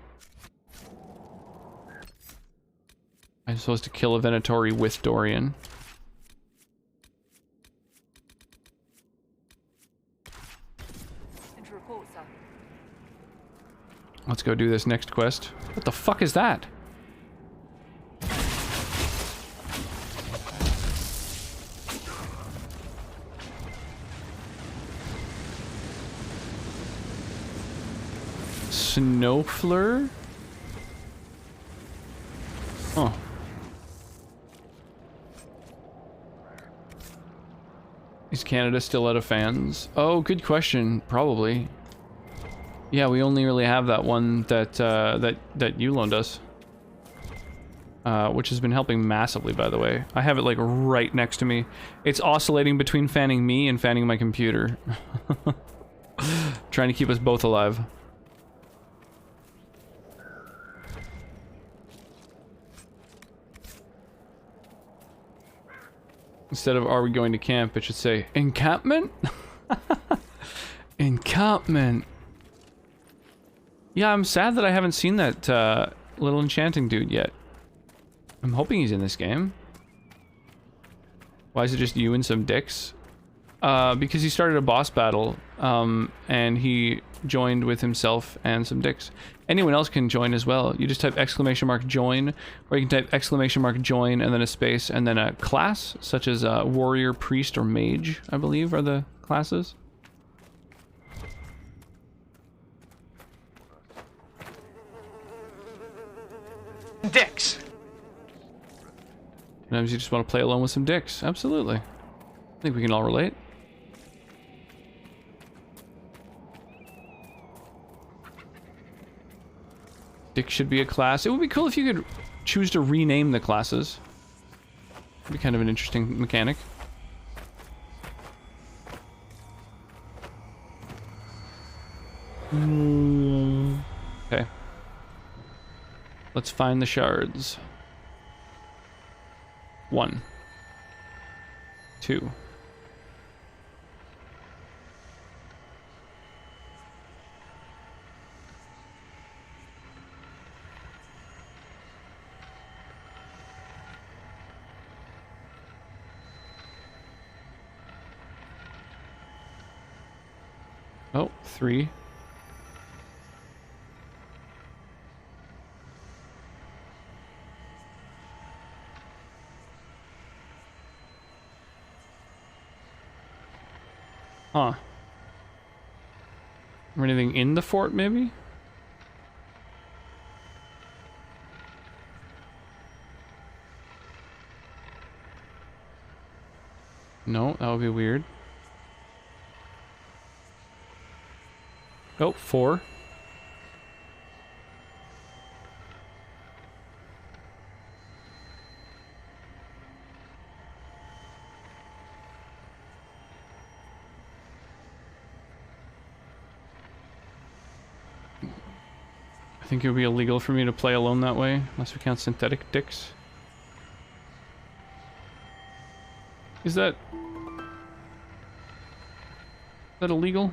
I'm supposed to kill a Venatori with Dorian. Let's go do this next quest. What the fuck is that? Snowfleur? Oh. Is Canada still out of fans? Oh, good question. Probably. Yeah, we only really have that one that that you loaned us. Which has been helping massively, by the way. I have it like right next to me. It's oscillating between fanning me and fanning my computer. Trying to keep us both alive. Instead of "Are we going to camp?" it should say "Encampment." Encampment. Yeah, I'm sad that I haven't seen that little enchanting dude yet. I'm hoping he's in this game. Why is it just you and some dicks? Because he started a boss battle, and he joined with himself and some dicks. Anyone else can join as well. You just type !join, or you can type !join and then a space and then a class, such as warrior, priest, or mage, I believe are the classes. Dicks. Sometimes you just want to play alone with some dicks. Absolutely. I think we can all relate. Dick should be a class. It would be cool if you could choose to rename the classes. It'd be kind of an interesting mechanic. Okay. Let's find the shards. 1, 2. Oh, 3. Huh. Or anything in the fort, maybe? No, that would be weird. Oh, 4. I think it would be illegal for me to play alone that way, unless we count synthetic dicks. Is that illegal?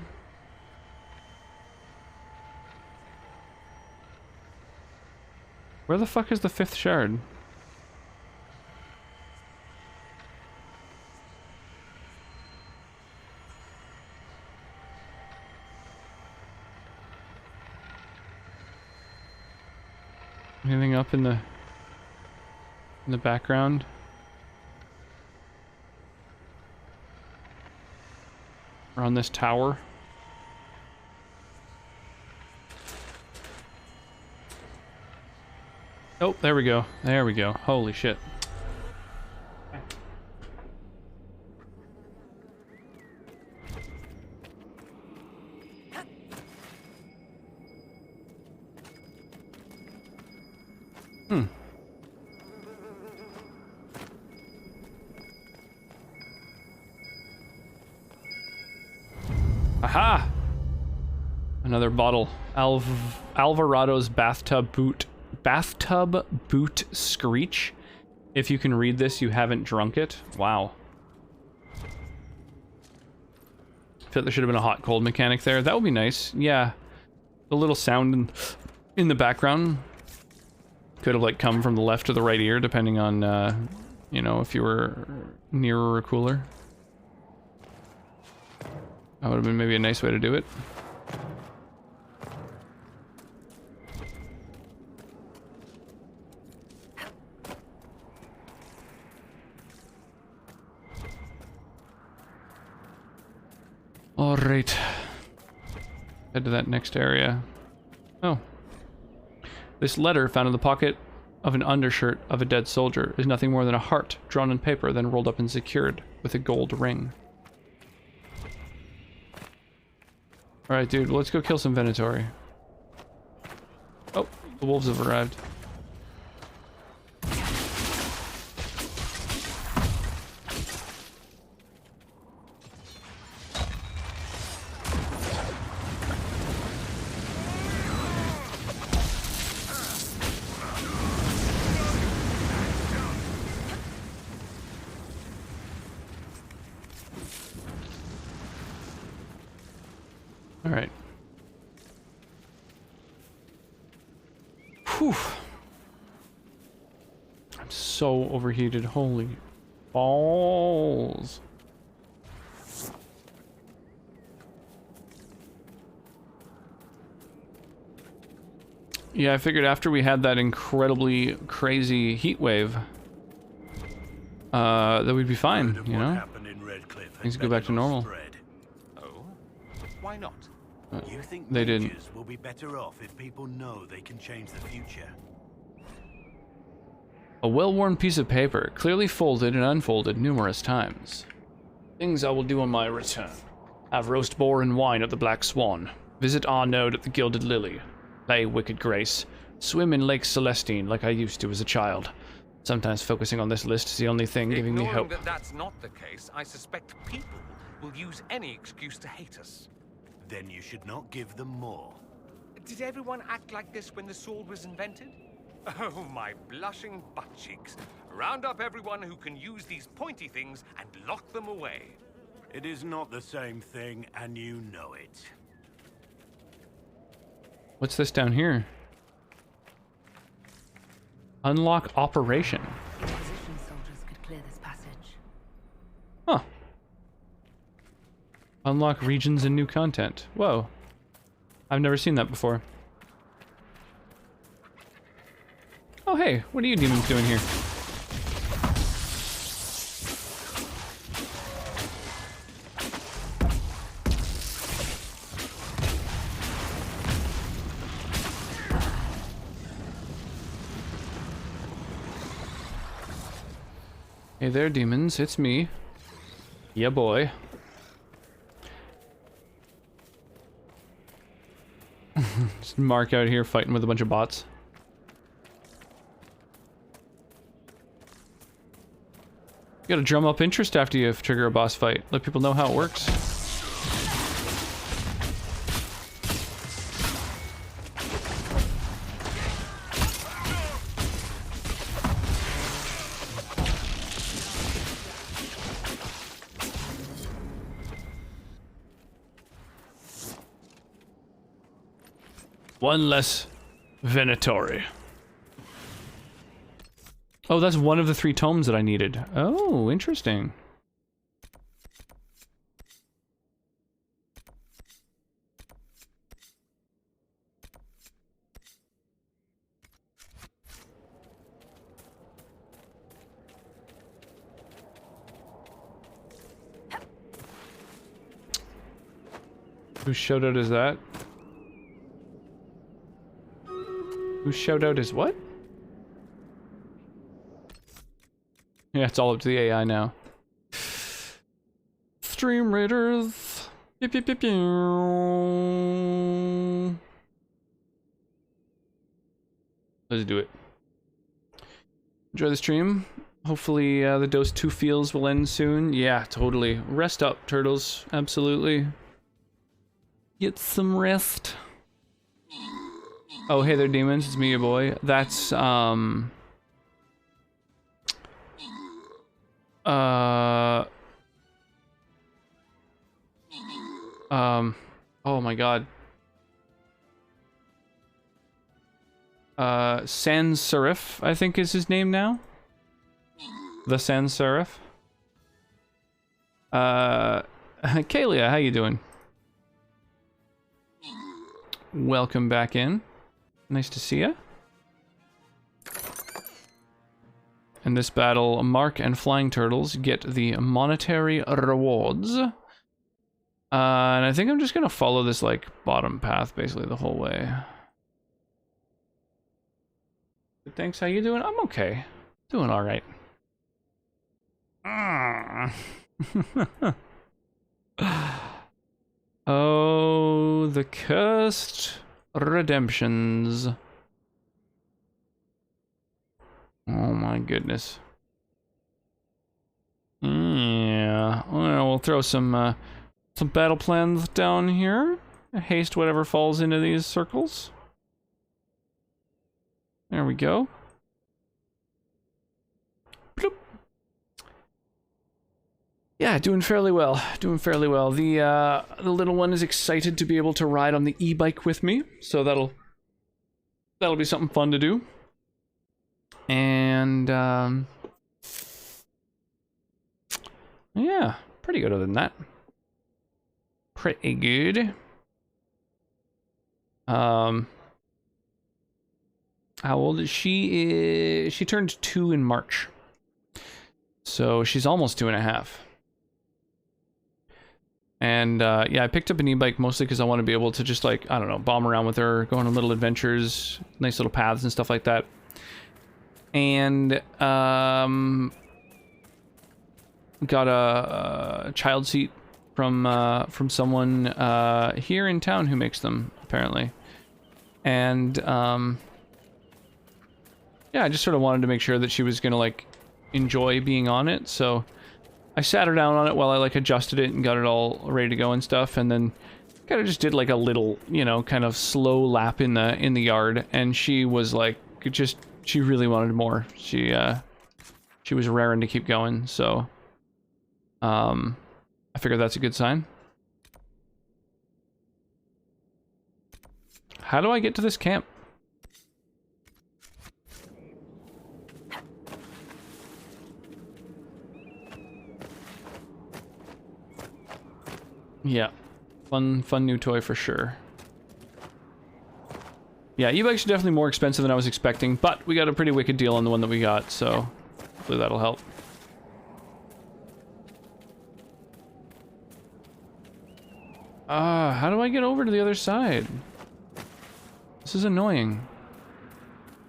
Where the fuck is the 5th shard? Anything up in the background? Or on this tower? Oh, there we go. There we go. Holy shit. Aha! Another bottle. Alvarado's bathtub boot screech. If you can read this, you haven't drunk it. Wow. I feel like there should have been a hot cold mechanic there. That would be nice. Yeah. The little sound in the background could have like come from the left or the right ear, depending on you know, if you were nearer a cooler. That would have been maybe a nice way to do it. All right. Head to that next area. Oh. This letter found in the pocket of an undershirt of a dead soldier is nothing more than a heart drawn in paper, then rolled up and secured with a gold ring. Alright, dude, let's go kill some Venatori. Oh, the wolves have arrived. Alright. Whew. I'm so overheated. Holy balls. Yeah, I figured after we had that incredibly crazy heat wave, that we'd be fine, you know? Things go back to normal. Oh? Why not? You think they didn't. mages will be better off if people know they can change the future? A well-worn piece of paper, clearly folded and unfolded numerous times. Things I will do on my return. Have roast boar and wine at the Black Swan. Visit our node at the Gilded Lily. Play Wicked Grace. Swim in Lake Celestine like I used to as a child. Sometimes focusing on this list is the only thing giving me hope. That that's not the case, I suspect people will use any excuse to hate us. Then you should not give them more. Did everyone act like this when the sword was invented? Oh, my blushing butt cheeks. Round up everyone who can use these pointy things and lock them away. It is not the same thing, and you know it. What's this down here? Unlock operation. Inquisition soldiers could clear this passage. Huh. Unlock regions and new content. Whoa. I've never seen that before. Oh hey, what are you demons doing here? Hey there, demons. It's me. Yeah, boy. Just Mark out here fighting with a bunch of bots. You gotta drum up interest after you trigger a boss fight. Let people know how it works. One less Venatori. Oh, that's one of the 3 tomes that I needed. Oh, interesting. Whose shoutout is that? Whose shoutout is what? Yeah, it's all up to the AI now. Stream Raiders. Pew, pew, pew, pew. Let's do it. Enjoy the stream. Hopefully the Dose 2 feels will end soon. Yeah, totally. Rest up, turtles. Absolutely. Get some rest. Oh, hey there, demons. It's me, your boy. That's, oh my god. Sans Serif, I think is his name now. The Sans Serif. Kalia, how you doing? Welcome back in. Nice to see ya. In this battle, Mark and Flying Turtles get the monetary rewards. And I think I'm just gonna follow this, like, bottom path, basically, the whole way. But thanks, how you doing? I'm okay. Doing alright. Oh, the cursed redemptions. Oh my goodness. Yeah, well, we'll throw some battle plans down here. Haste whatever falls into these circles. There we go. Bloop. Yeah, doing fairly well. Doing fairly well. The little one is excited to be able to ride on the e-bike with me, so that'll be something fun to do. And yeah, pretty good other than that. Pretty good. How old is she? She turned 2 in March. So she's almost 2.5. And yeah, I picked up an e-bike mostly because I want to be able to just, like, I don't know, bomb around with her, go on little adventures, nice little paths and stuff like that. And got a child seat from someone here in town who makes them, apparently. And yeah, I just sort of wanted to make sure that she was gonna, like, enjoy being on it, so I sat her down on it while I, like, adjusted it and got it all ready to go and stuff, and then kind of just did, like, a little, you know, kind of slow lap in the yard, and she was, like, just she really wanted more. She was raring to keep going, so I figured that's a good sign. How do I get to this camp? Yeah. Fun new toy for sure. Yeah, e-bikes are definitely more expensive than I was expecting, but we got a pretty wicked deal on the one that we got, so hopefully that'll help. How do I get over to the other side? This is annoying.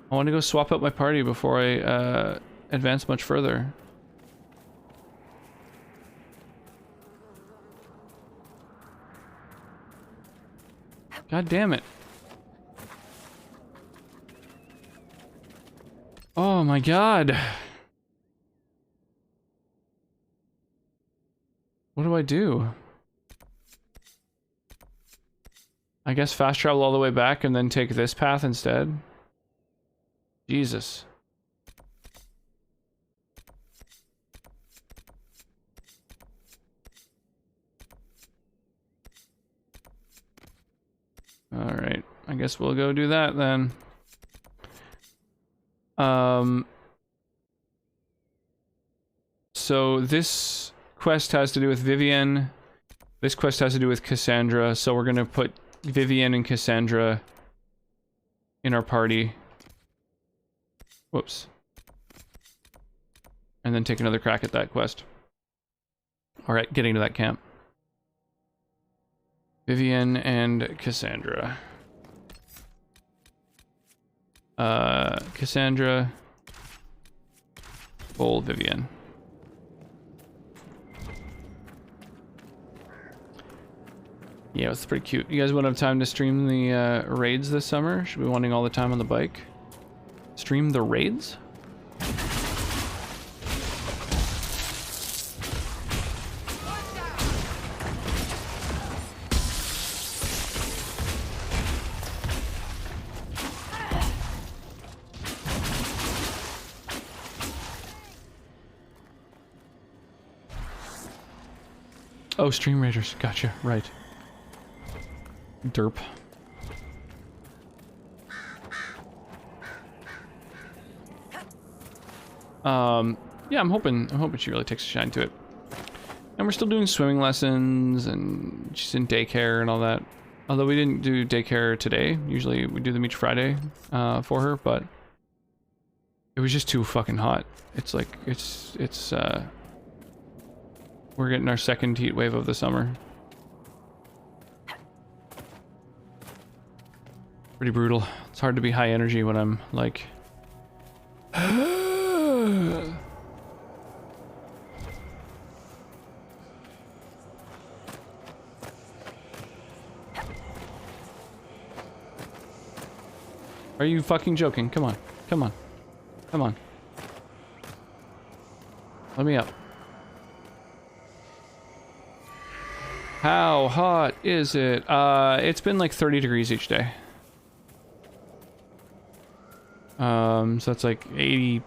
I want to go swap out my party before I advance much further. God damn it. Oh my god. What do I do? I guess fast travel all the way back and then take this path instead? Jesus. Alright, I guess we'll go do that then. So this quest has to do with Vivienne. This quest has to do with Cassandra, so we're gonna put Vivienne and Cassandra in our party. Whoops. And then take another crack at that quest. Alright, getting to that camp. Vivienne and Cassandra. Cassandra. Old Vivienne. Yeah, it's pretty cute. You guys want to have time to stream the raids this summer? Should be wanting all the time on the bike. Stream the raids? Oh, Stream Raiders. Gotcha. Right. Derp. Yeah, I'm hoping she really takes a shine to it. And we're still doing swimming lessons, and she's in daycare and all that. Although we didn't do daycare today. Usually we do them each Friday for her, but it was just too fucking hot. It's like, we're getting our second heat wave of the summer. Pretty brutal. It's hard to be high energy when I'm like... Are you fucking joking? Come on. Come on. Come on. Let me up. How hot is it? It's been like 30 degrees each day. So that's like 80,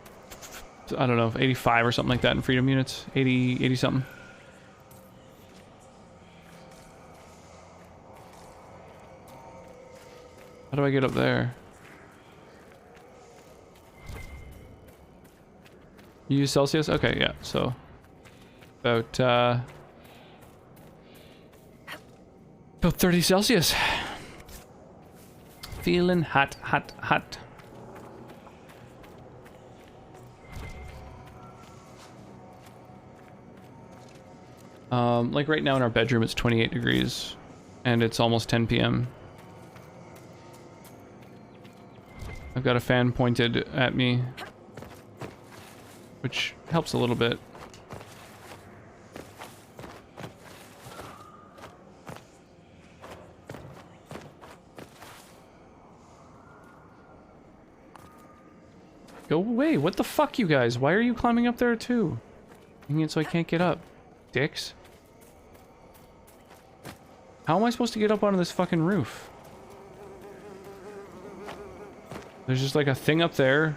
I don't know, 85 or something like that in freedom units. 80 something. How do I get up there? You use Celsius? Okay, yeah, so about 30 Celsius. Feeling hot, hot, hot. Like right now in our bedroom it's 28 degrees and it's almost 10 p.m. I've got a fan pointed at me, which helps a little bit. Go away. What the fuck, you guys? Why are you climbing up there too? Making it so I can't get up. Dicks. How am I supposed to get up onto this fucking roof? There's just like a thing up there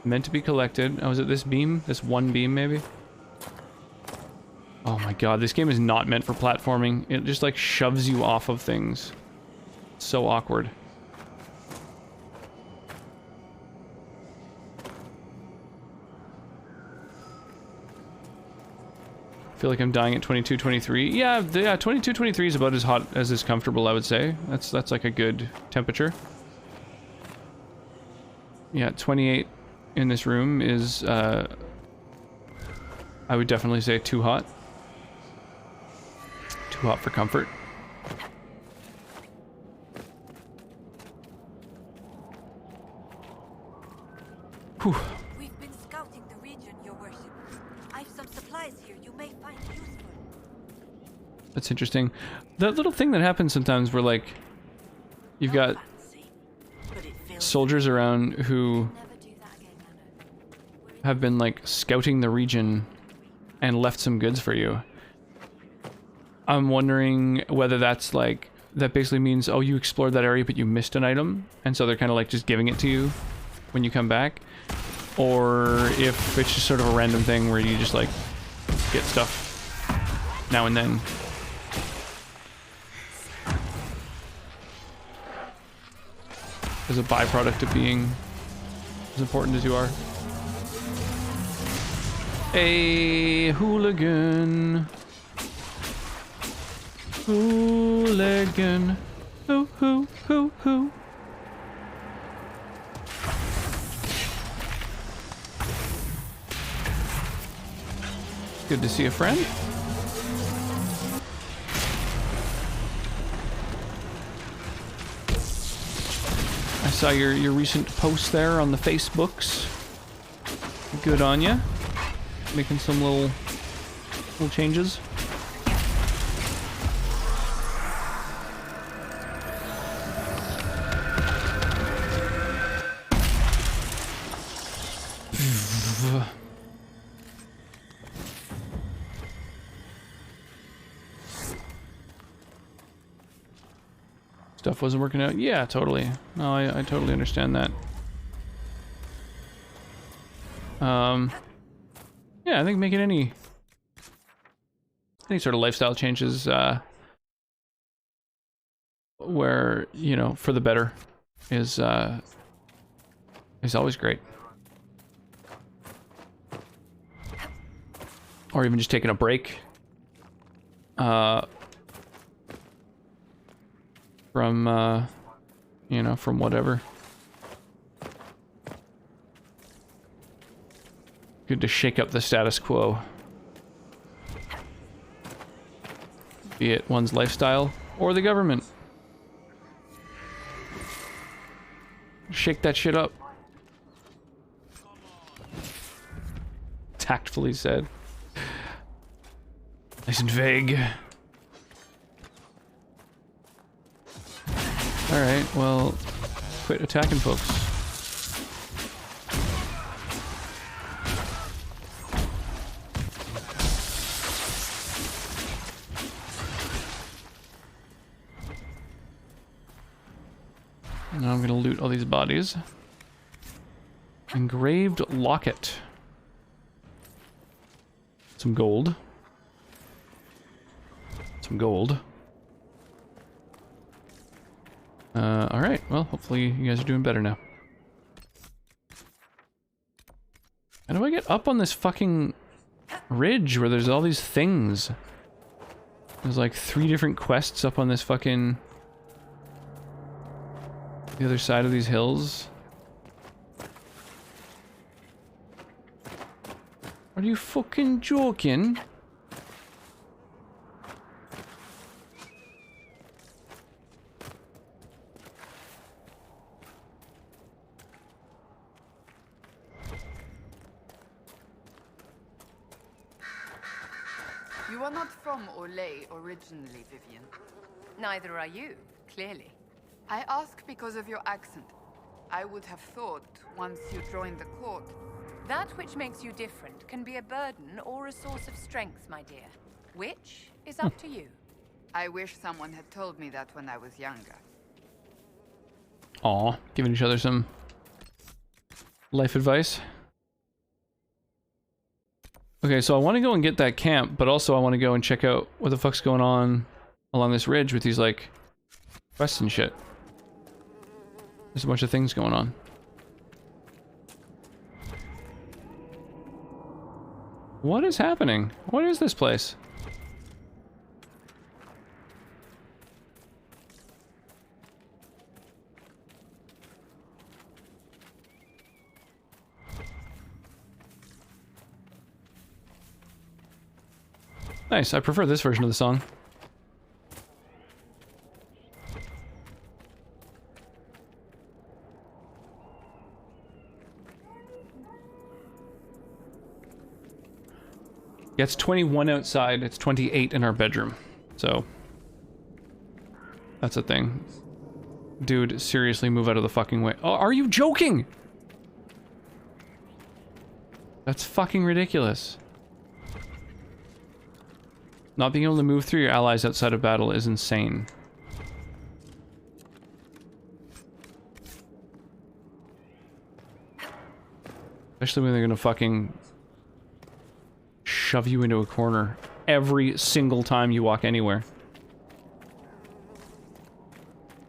Meant to be collected. Oh, is it this beam? This one beam, maybe? Oh my god, this game is not meant for platforming. It just, like, shoves you off of things. So awkward. I feel like I'm dying at 22, 23. Yeah, 22, 23 is about as hot as is comfortable, I would say. That's like a good temperature. Yeah, 28 in this room is, I would definitely say too hot. Too hot for comfort. Whew. We've been scouting the region, Your Worship. I've some supplies here you may find useful. That's interesting. That little thing that happens sometimes where, like, you've got soldiers around who have been, like, scouting the region and left some goods for you. I'm wondering whether that's, like, that basically means, oh, you explored that area but you missed an item, and so they're kind of, like, just giving it to you when you come back. Or if it's just sort of a random thing where you just, like, get stuff now and then. As a byproduct of being as important as you are. A hooligan. Hooligan. Hoo, hoo, hoo, hoo. Good to see a friend. I saw your recent post there on the Facebooks. Good on ya. Making some little changes. Stuff wasn't working out. Yeah, totally. No, I totally understand that. Yeah, I think making any sort of lifestyle changes, where, you know, for the better is always great. Or even just taking a break. From, you know, from whatever. Good to shake up the status quo. Be it one's lifestyle or the government. Shake that shit up. Tactfully said. Nice and vague. Alright, well, quit attacking folks. Now I'm gonna loot all these bodies. Engraved locket. Some gold. Some gold. Alright, well, hopefully you guys are doing better now. How do I get up on this fucking ridge where there's all these things? There's like 3 different quests up on this fucking... the other side of these hills. Are you fucking joking? You are not from Olay originally, Vivian. Neither are you, clearly. I ask because of your accent. I would have thought, once you joined the court... That which makes you different can be a burden or a source of strength, my dear. Which is up to you. I wish someone had told me that when I was younger. Aw, giving each other some Life advice. Okay, so I want to go and get that camp, but also I want to go and check out what the fuck's going on along this ridge with these, like, quests and shit. There's a bunch of things going on. What is happening? What is this place? Nice, I prefer this version of the song. Yeah, it's 21 outside, it's 28 in our bedroom. So, that's a thing. Dude, seriously, move out of the fucking way. Oh, are you joking? That's fucking ridiculous. Not being able to move through your allies outside of battle is insane. Especially when they're gonna fucking shove you into a corner every single time you walk anywhere.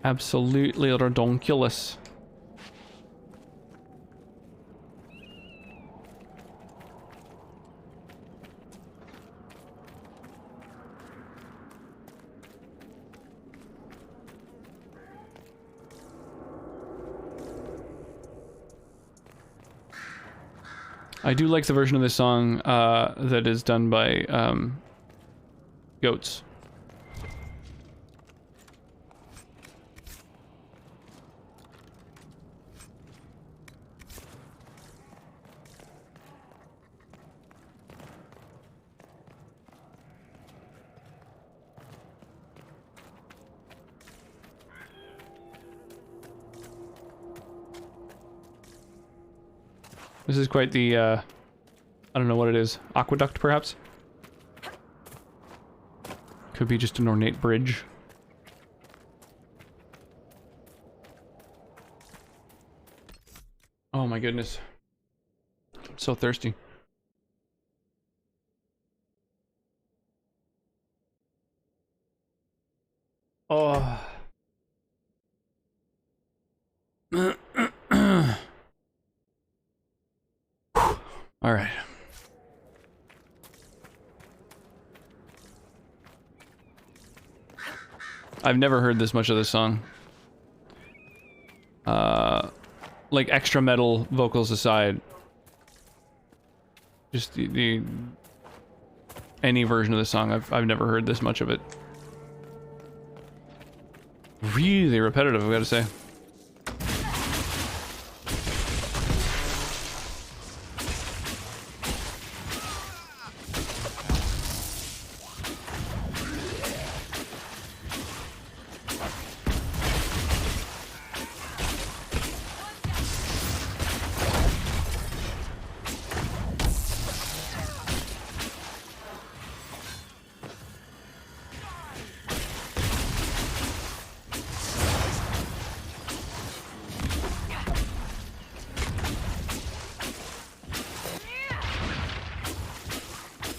Absolutely redonkulous. I do like the version of this song that is done by goats. This is quite the, I don't know what it is. Aqueduct, perhaps? Could be just an ornate bridge. Oh my goodness. I'm so thirsty. Oh. All right. I've never heard this much of this song. Like extra metal vocals aside, just the any version of the song, I've never heard this much of it. Really repetitive, I've got to say.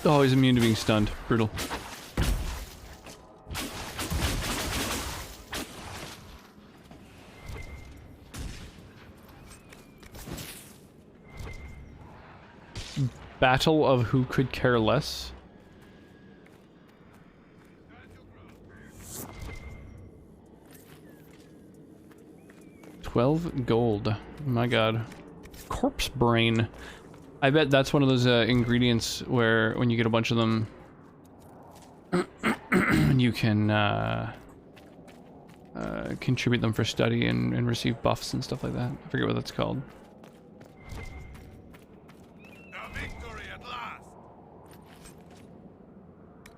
Oh, he's immune to being stunned. Brutal. Battle of who could care less? $12 gold. My god. Corpse brain. I bet that's one of those ingredients where when you get a bunch of them, you can contribute them for study and receive buffs and stuff like that. I forget what that's called.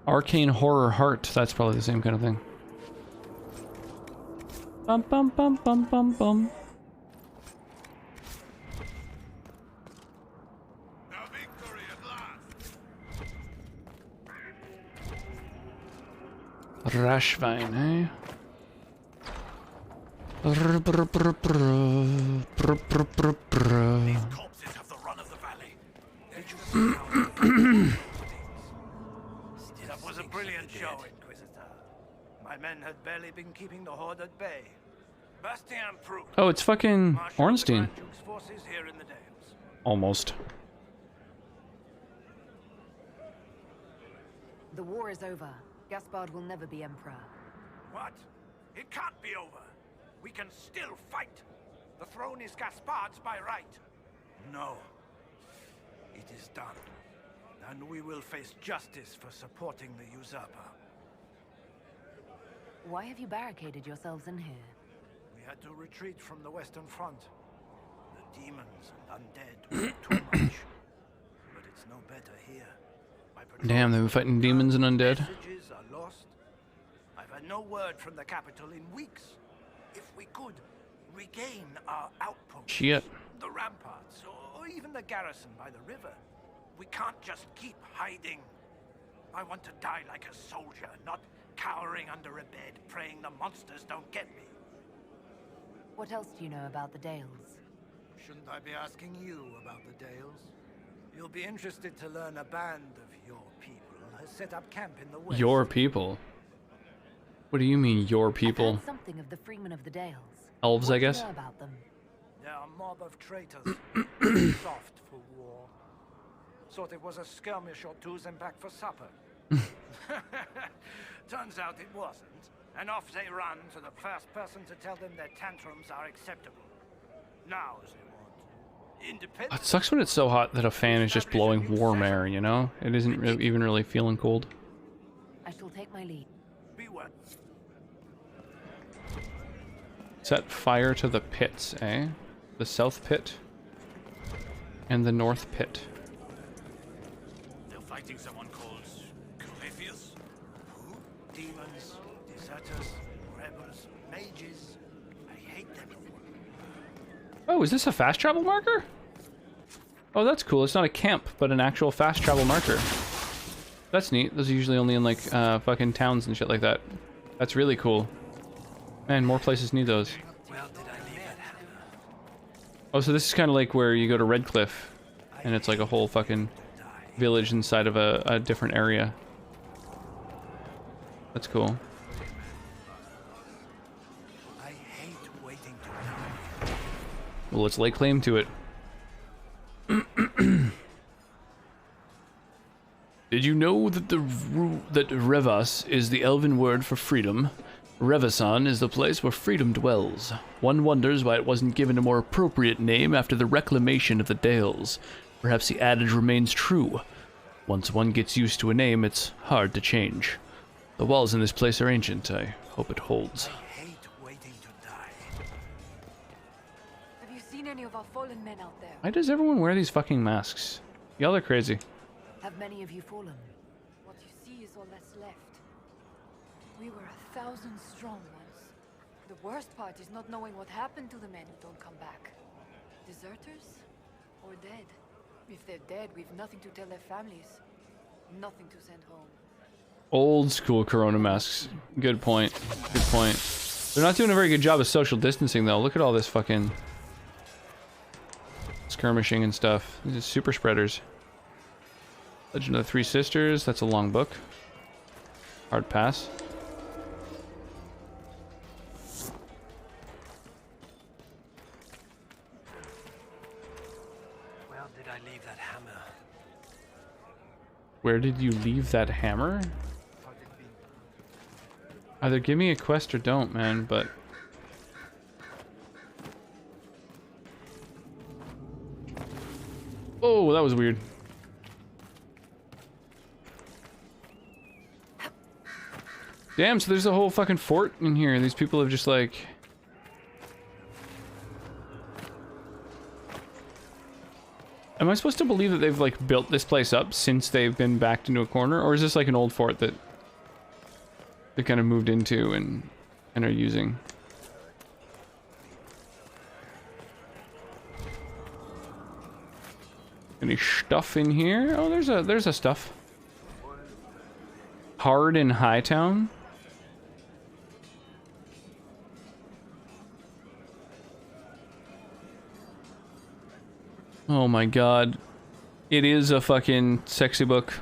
Arcane Horror Heart. That's probably the same kind of thing. Bum bum bum bum bum bum. Rashvine, eh? Brr, brr, brr, brr. Brr, brr, brr, brr. These corpses have the run of the valley. They just that was a brilliant show, Inquisitor. My men had barely been keeping the Horde at bay. Bastien proved. Oh, it's fucking Marshal Ornstein. the Grand Duke's forces here in the Dales. Almost. The war is over. Gaspard will never be Emperor. What? It can't be over. We can still fight. The throne is Gaspard's by right. No. It is done. And we will face justice for supporting the usurper. Why have you barricaded yourselves in here? We had to retreat from the Western Front. The demons and undead were too much. But it's no better here. My Damn, they've been fighting demons and undead. messages are lost. I've had no word from the capital in weeks. If we could regain our outpost, Shit. the ramparts, or even the garrison by the river, we can't just keep hiding. I want to die like a soldier, not cowering under a bed, praying the monsters don't get me. What else do you know about the Dales? Shouldn't I be asking you about the Dales? You'll be interested to learn a band of your people has set up camp in the west. Your people? What do you mean, your people? I've heard something of the Freemen of the Dales. Elves, What I do you guess? know about them? They're a mob of traitors, soft for war. Thought it was a skirmish or two and back for supper. Turns out it wasn't, and off they run to the first person to tell them their tantrums are acceptable. Now they want independence. It sucks when it's so hot that a fan is just blowing warm air, you know? It isn't even really feeling cold. I shall take my lead. Be what? Set fire to the pits, eh? The south pit and the north pit. They're fighting someone called Corypheus? Who? Demons, deserters, rebels, mages. I hate them. Oh, is this a fast travel marker? Oh, that's cool. It's not a camp, but an actual fast travel marker. That's neat. Those are usually only in, like, fucking towns and shit like that. That's really cool. Man, more places need those. Oh, so this is kind of like where you go to Redcliffe, and it's like a whole fucking village inside of a different area. That's cool. I hate waiting to die. Well, let's lay claim to it. Did you know that that Revas is the elven word for freedom? Revasan is the place where freedom dwells. One wonders why it wasn't given a more appropriate name after the reclamation of the Dales. Perhaps the adage remains true. Once one gets used to a name, it's hard to change. The walls in this place are ancient. I hope it holds. I hate waiting to die. Have you seen any of our fallen men out there? Why does everyone wear these fucking masks? Y'all are crazy. Have many of you fallen? What you see is all that's left. We were 1,000 strong once. The worst part is not knowing what happened to the men who don't come back. Deserters? Or dead? If they're dead, we've nothing to tell their families. Nothing to send home. Old school Corona masks. Good point. Good point. They're not doing a very good job of social distancing, though. Look at all this fucking skirmishing and stuff. These are super spreaders. Legend of the Three Sisters. That's a long book. Hard pass. Where did I leave that hammer? Where did you leave that hammer? Either give me a quest or don't, man, but... Oh, that was weird. Damn, so there's a whole fucking fort in here. These people have just, like... Am I supposed to believe that they've, like, built this place up since they've been backed into a corner? Or is this, like, an old fort that they kind of moved into and are using? Any stuff in here? Oh, there's a stuff. Hadden-Paton. Oh my god. It is a fucking sexy book.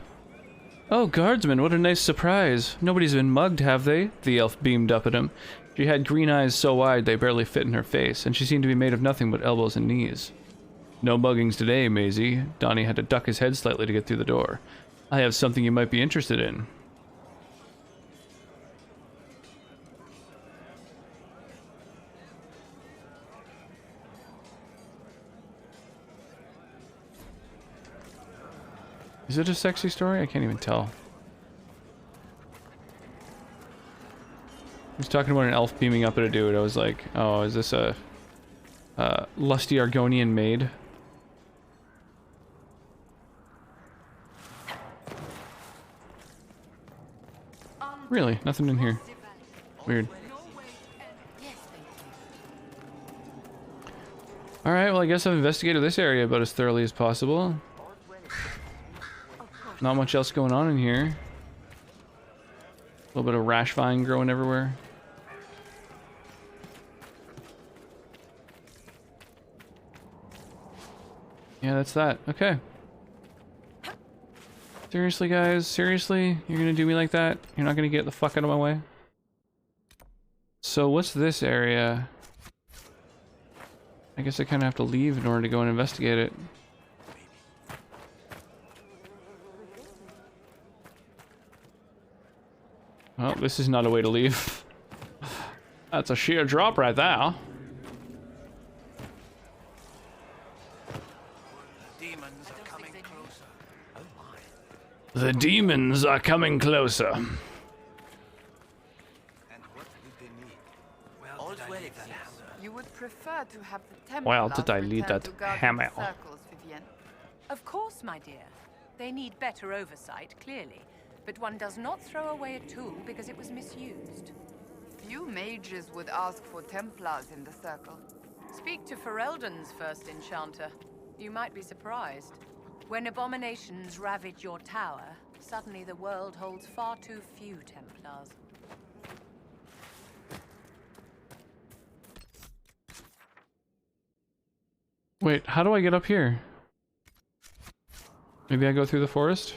Oh, guardsman, what a nice surprise. Nobody's been mugged, have they? The elf beamed up at him. She had green eyes so wide they barely fit in her face, and she seemed to be made of nothing but elbows and knees. No muggings today, Maisie. Donnie had to duck his head slightly to get through the door. I have something you might be interested in. Is it a sexy story? I can't even tell. I was talking about an elf beaming up at a dude. I was like, oh, is this a lusty Argonian maid? Really? Nothing in here. Weird. Alright, well I guess I've investigated this area about as thoroughly as possible. Not much else going on in here. A little bit of rash vine growing everywhere. Yeah, that's that. Okay. Seriously, guys? Seriously? You're gonna do me like that? You're not gonna get the fuck out of my way? So what's this area? I guess I kind of have to leave in order to go and investigate it. Well, this is not a way to leave. That's a sheer drop right there. The demons are coming closer. You would prefer to have the Templars Well, did I lead return that to guard hammer? the circles, Vivienne? Of course, my dear. They need better oversight, clearly. But one does not throw away a tool because it was misused. Few mages would ask for Templars in the circle. Speak to Ferelden's first enchanter. You might be surprised. When abominations ravage your tower, suddenly the world holds far too few Templars. Wait, how do I get up here? Maybe I go through the forest?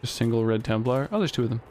A single red Templar? Oh, there's two of them.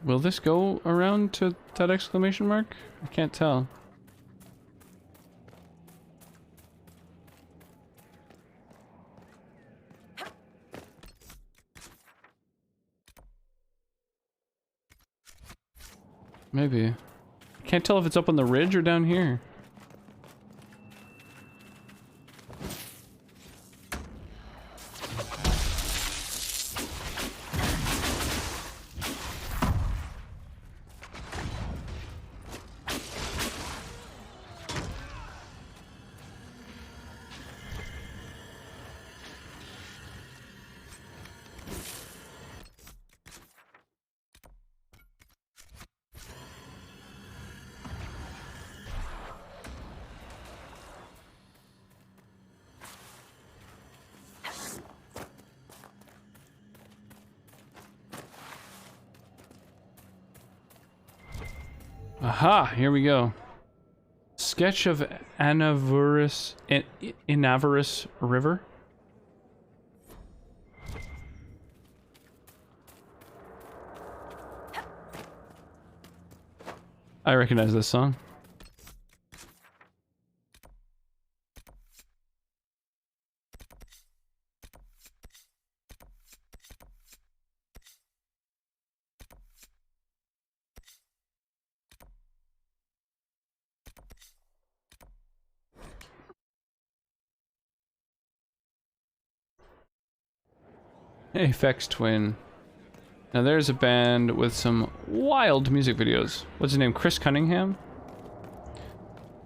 Will this go around to that exclamation mark? I can't tell. Maybe. I can't tell if it's up on the ridge or down here. Aha, here we go. Sketch of Inavarus River. I recognize this song. Aphex Twin. Now there's a band with some wild music videos. What's his name? Chris Cunningham?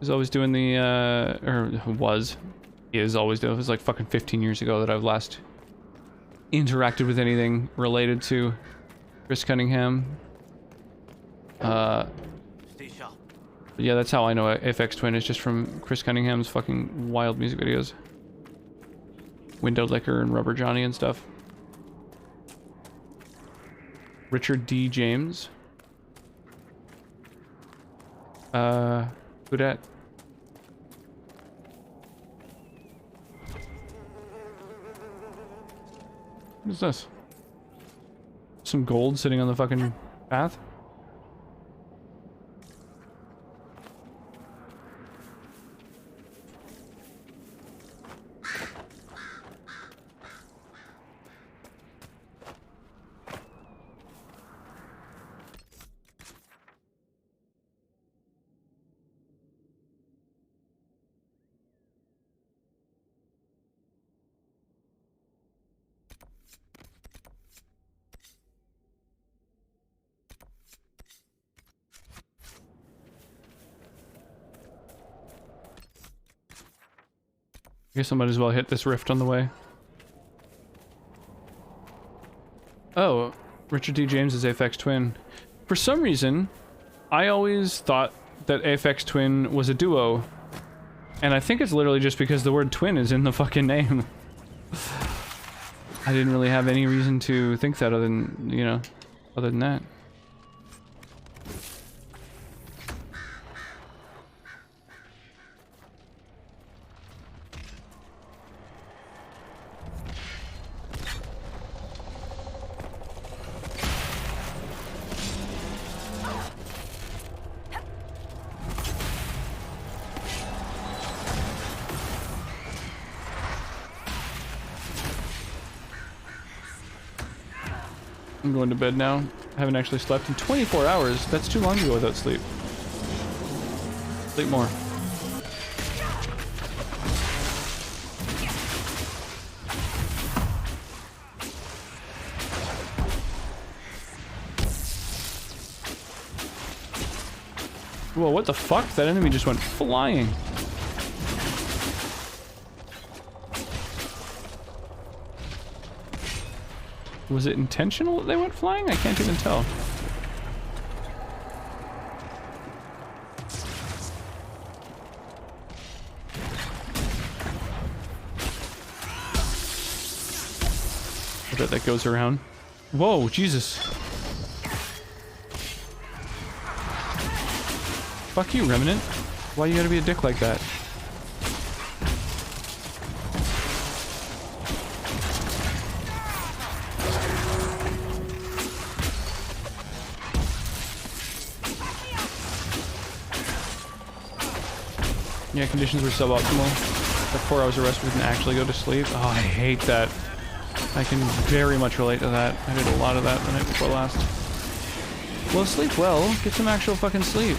He's always doing the, or was. He is always doing. It was like fucking 15 years ago that I've last interacted with anything related to Chris Cunningham. Yeah, that's how I know Aphex Twin is just from Chris Cunningham's fucking wild music videos. Window Licker and Rubber Johnny and stuff. Richard D. James. Who dat? What is this? Some gold sitting on the fucking path? I guess I might as well hit this rift on the way. Oh, Richard D. James is Aphex Twin. For some reason, I always thought that Aphex Twin was a duo. And I think it's literally just because the word twin is in the fucking name. I didn't really have any reason to think that other than, you know, other than that. I'm going to bed now. I haven't actually slept in 24 hours. That's too long to go without sleep. Sleep more. Whoa, what the fuck? That enemy just went flying. Was it intentional that they went flying? I can't even tell. I bet that goes around. Whoa, Jesus. Fuck you, Remnant. Why you gotta be a dick like that? Yeah, conditions were suboptimal. The 4 hours of rest we didn't actually go to sleep. Oh, I hate that. I can very much relate to that. I did a lot of that the night before last. Well, sleep well. Get some actual fucking sleep.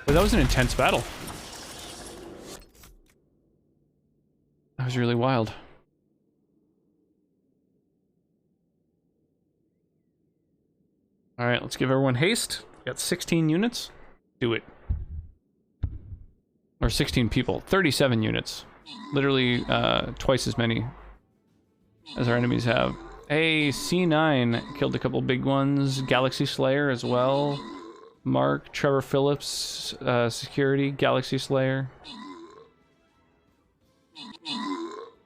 But that was an intense battle. That was really wild. Alright, let's give everyone haste. Got 16 units. Do it. Or 16 people. 37 units. Literally twice as many as our enemies have. Hey, C9 killed a couple big ones. Galaxy Slayer as well. Mark, Trevor Phillips, Security, Galaxy Slayer.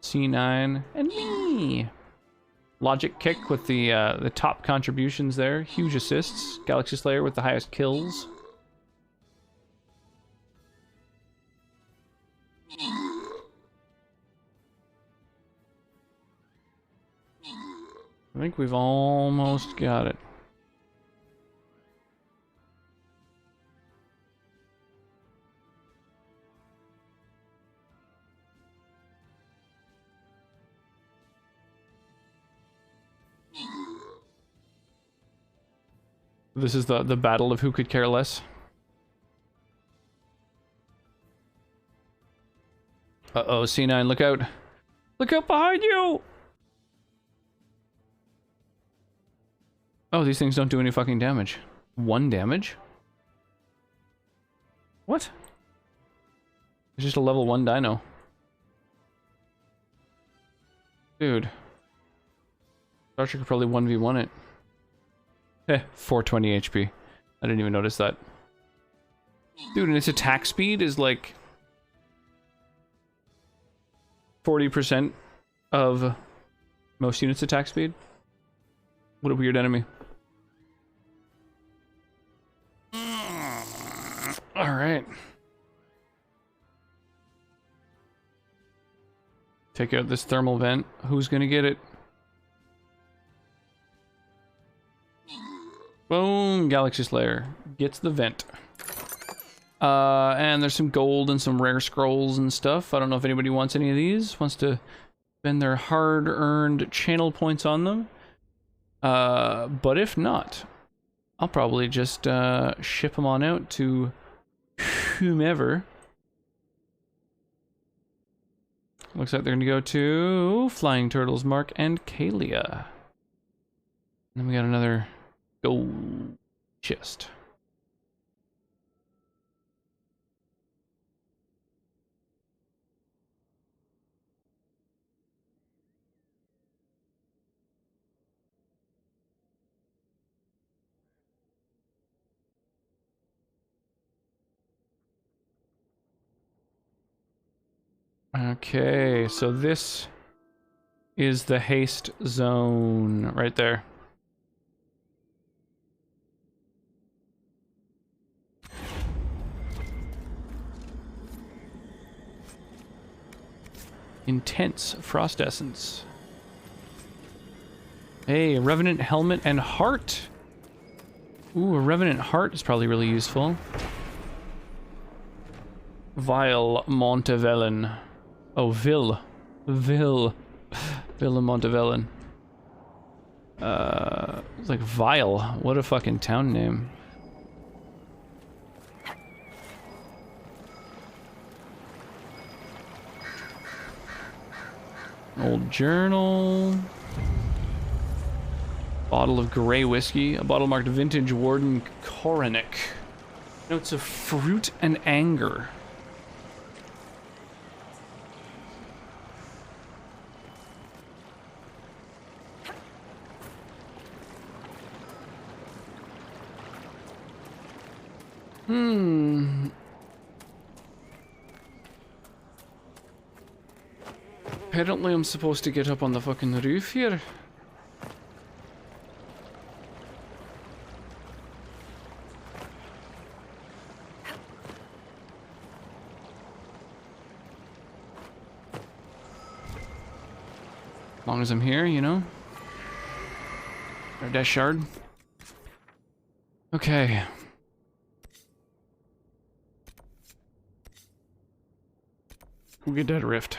C9, and me. Logic Kick with the top contributions there. Huge assists. Galaxy Slayer with the highest kills. I think we've almost got it. This is the battle of who could care less. Uh-oh, C9, look out. Look out behind you! Oh, these things don't do any fucking damage. 1 damage? What? It's just a level 1 dino. Dude. Archer could probably 1v1 it. Eh, 420 HP. I didn't even notice that. Dude, and its attack speed is like 40% of most units' attack speed. What a weird enemy. Alright. Take out this thermal vent. Who's gonna get it? Boom! Galaxy Slayer gets the vent. And there's some gold and some rare scrolls and stuff. I don't know if anybody wants any of these. Wants to spend their hard-earned channel points on them. But if not, I'll probably just ship them on out to whomever. Looks like they're going to go to Flying Turtles, Mark and Kalia. And then we got another gold chest. Okay, so this is the haste zone right there. Intense frost essence. Hey, a revenant helmet and heart. Ooh, a revenant heart is probably really useful. Vile Montevellin. Oh, Villa Montevellin. It's like Vile. What a fucking town name. Old journal. Bottle of gray whiskey. A bottle marked Vintage Warden Koronic. Notes of fruit and anger. Apparently I'm supposed to get up on the fucking roof here. As long as I'm here, you know. Or dash shard. Okay. We'll get that rift.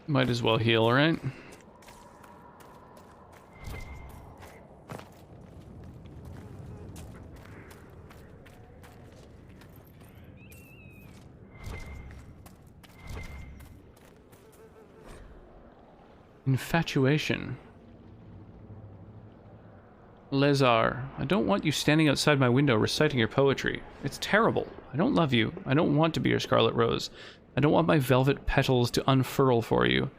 Might as well heal, right? Infatuation. Lezar, I don't want you standing outside my window reciting your poetry. It's terrible. I don't love you. I don't want to be your scarlet rose. I don't want my velvet petals to unfurl for you.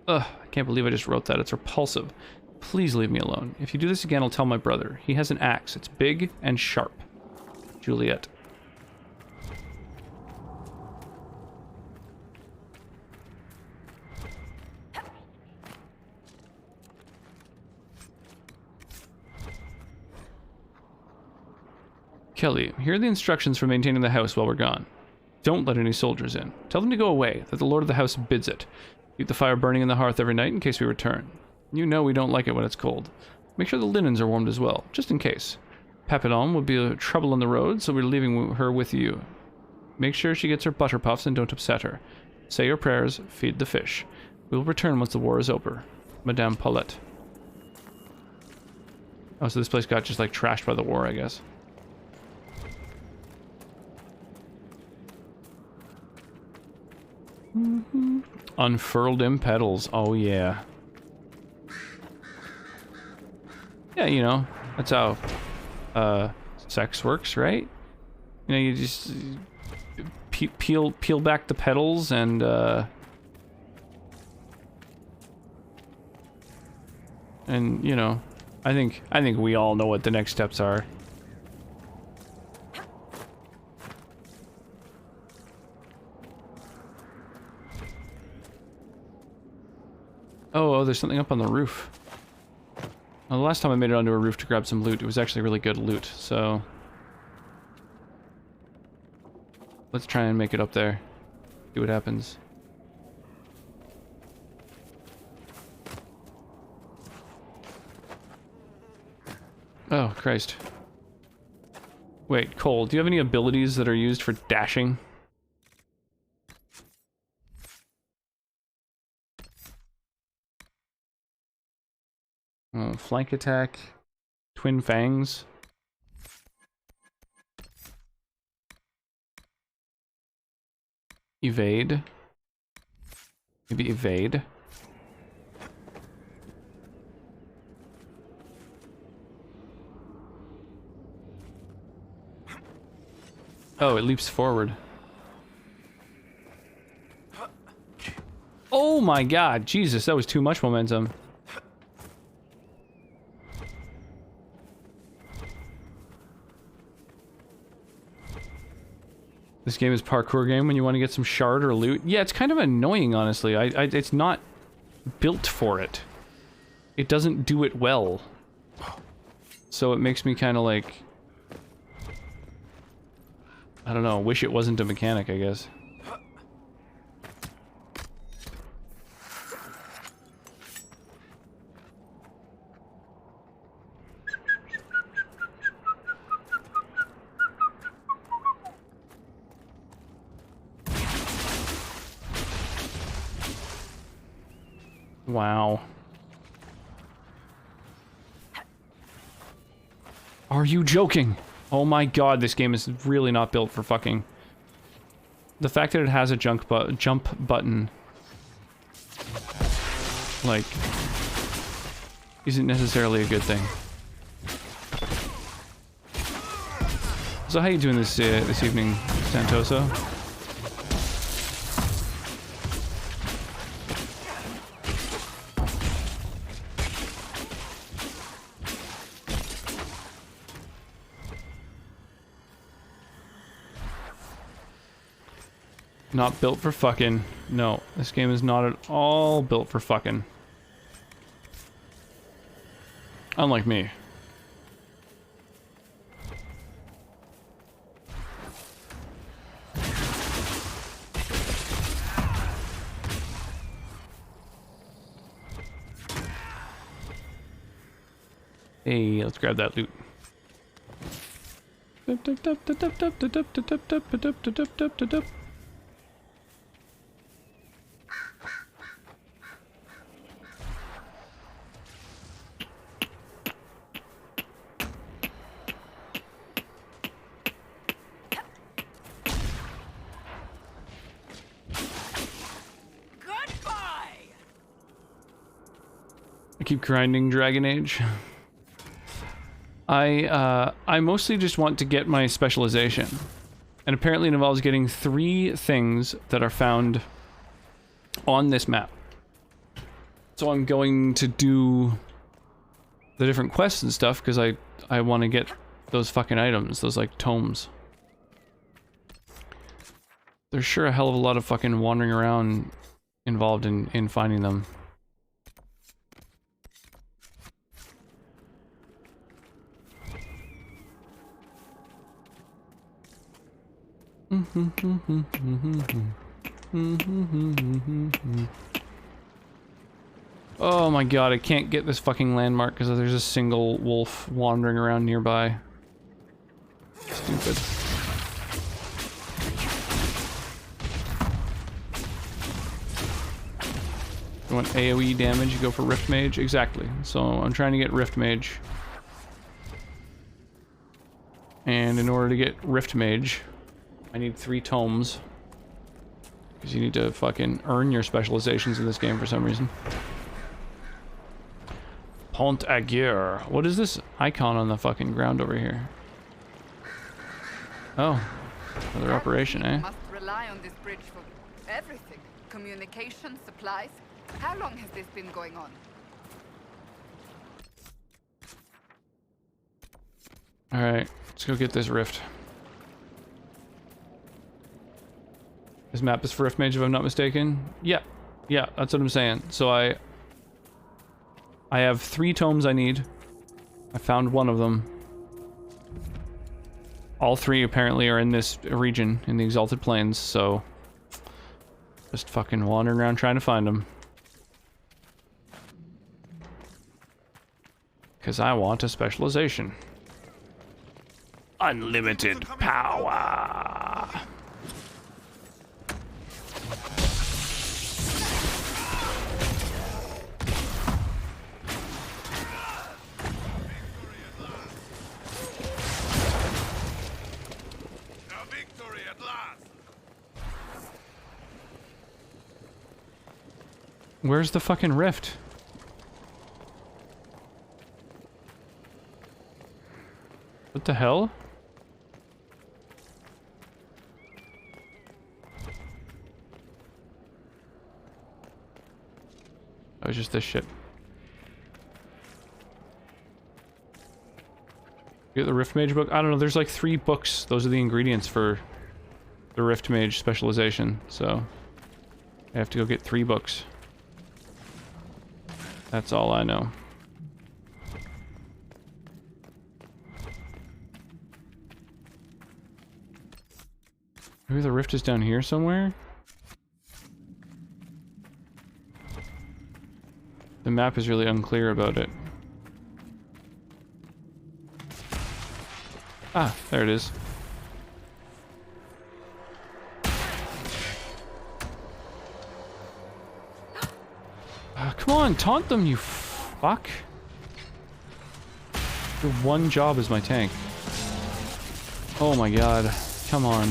Ugh, I can't believe I just wrote that. It's repulsive. Please leave me alone. If you do this again, I'll tell my brother. He has an axe. It's big and sharp. Juliet. Kelly, here are the instructions for maintaining the house while we're gone. Don't let any soldiers in. Tell them to go away, that the lord of the house bids it. Keep the fire burning in the hearth every night in case we return. You know we don't like it when it's cold. Make sure the linens are warmed as well, just in case. Papadon would be a trouble on the road, so we're leaving her with you. Make sure she gets her butter puffs and don't upset her. Say your prayers, feed the fish. We will return once the war is over. Madame Paulette. Oh, so this place got just like trashed by the war, I guess. Unfurled in petals. Oh yeah. Yeah, you know, that's how sex works, right? You know, you just peel back the petals and you know, I think we all know what the next steps are. Oh, there's something up on the roof. Well, the last time I made it onto a roof to grab some loot, it was actually really good loot, so... let's try and make it up there. See what happens. Oh, Christ. Wait, Cole, do you have any abilities that are used for dashing? Flank attack, twin fangs. Evade. Maybe evade. Oh, it leaps forward. Oh my god, Jesus, that was too much momentum. This game is parkour game when you want to get some shard or loot. Yeah, it's kind of annoying, honestly. It's not built for it. It doesn't do it well. So it makes me kind of like... I don't know, wish it wasn't a mechanic, I guess. Wow. Are you joking? Oh my god, this game is really not built for fucking... The fact that it has a jump button... like... isn't necessarily a good thing. So how you doing this evening, Santoso? Not built for fucking. No, this game is not at all built for fucking. Unlike me. Hey, let's grab that loot. I keep grinding Dragon Age. I mostly just want to get my specialization. And apparently it involves getting 3 things that are found on this map. So I'm going to do the different quests and stuff because I want to get those fucking items, those like tomes. There's sure a hell of a lot of fucking wandering around involved in finding them. Oh my god, I can't get this fucking landmark because there's a single wolf wandering around nearby. Stupid. You want AoE damage, you go for Rift Mage. Exactly. So I'm trying to get Rift Mage. And in order to get Rift Mage, I need 3 tomes. Because you need to fucking earn your specializations in this game for some reason. Pont Aguirre. What is this icon on the fucking ground over here? Oh. Another operation, eh? Must rely on this bridge for everything. Communication, supplies. How long has this been going on? Alright, let's go get this rift. This map is for Rift Mage if I'm not mistaken. Yeah, that's what I'm saying. So I have 3 tomes I need. I found one of them. All 3 apparently are in this region, in the Exalted Plains, so just fucking wandering around trying to find them. Because I want a specialization. Unlimited power. Where's the fucking rift? What the hell? Oh, it's just this shit. Get the Rift Mage book? I don't know, there's like 3 books. Those are the ingredients for the Rift Mage specialization, so I have to go get 3 books. That's all I know. Maybe the rift is down here somewhere? The map is really unclear about it. Ah, there it is. Come on, taunt them, you fuck. Your one job is my tank. Oh my god. Come on.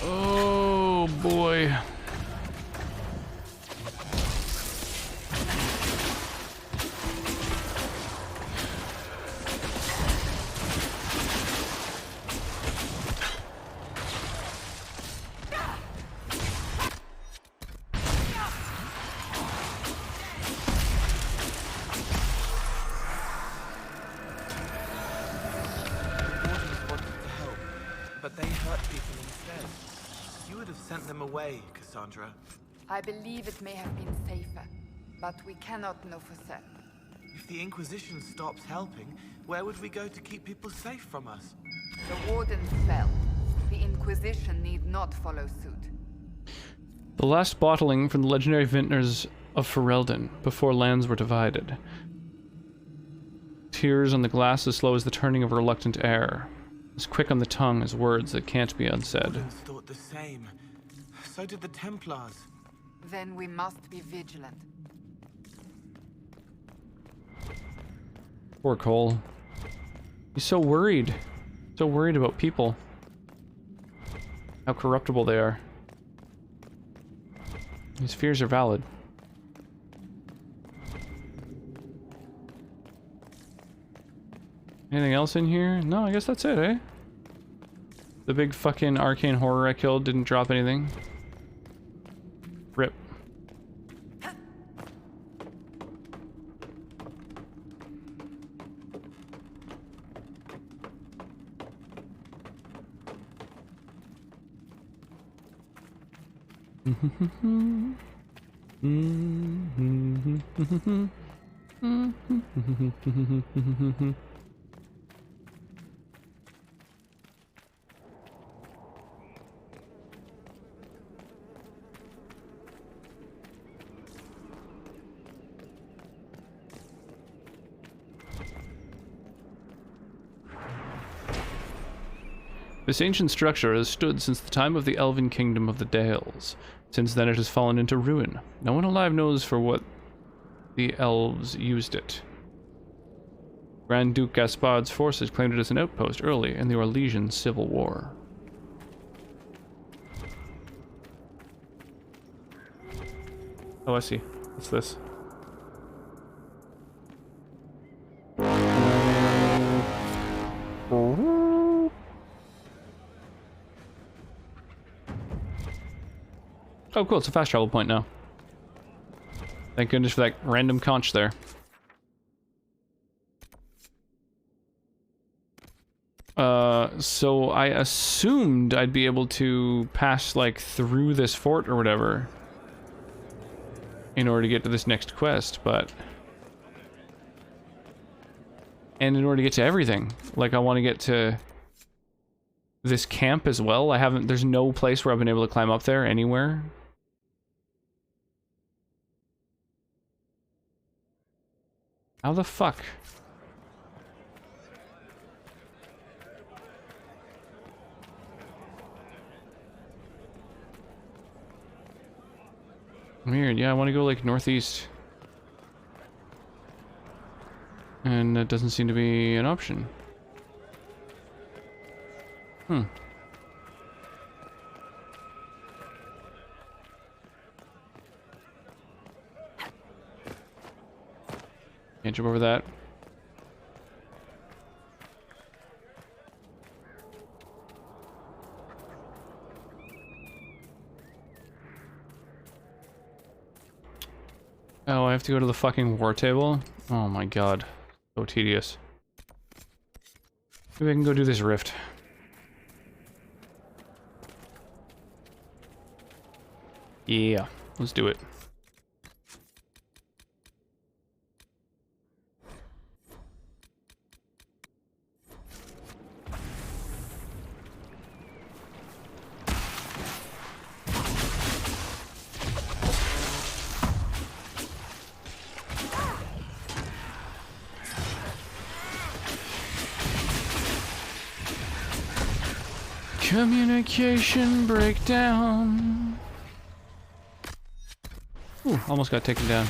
Oh boy. But they hurt people instead. You would have sent them away, Cassandra. I believe it may have been safer, but we cannot know for certain. If the Inquisition stops helping, where would we go to keep people safe from us? The Wardens fell. The Inquisition need not follow suit. The last bottling from the legendary vintners of Ferelden, before lands were divided. Tears on the glass as slow as the turning of a reluctant air. As quick on the tongue as words that can't be unsaid. Wardens thought the same. So did the Templars. Then we must be vigilant. Poor Cole. He's so worried. So worried about people. How corruptible they are. His fears are valid. Anything else in here? No, I guess that's it, eh? The big fucking arcane horror I killed didn't drop anything. Rip. This ancient structure has stood since the time of the elven kingdom of the Dales. Since then it has fallen into ruin. No one alive knows for what the elves used it. Grand Duke Gaspard's forces claimed it as an outpost early in the Orlesian Civil War. Oh, I see. What's this? Oh, cool. It's a fast travel point now. Thank goodness for that random conch there. So I assumed I'd be able to pass, like, through this fort or whatever in order to get to this next quest, but... And in order to get to everything. Like, I want to get to this camp as well. I haven't... There's no place where I've been able to climb up there anywhere. How the fuck? Weird, yeah, I want to go like northeast. And that doesn't seem to be an option. Hmm. Can't jump over that. Oh, I have to go to the fucking war table? Oh my god. So tedious. Maybe I can go do this rift. Yeah, let's do it. Communication breakdown. Ooh, almost got taken down.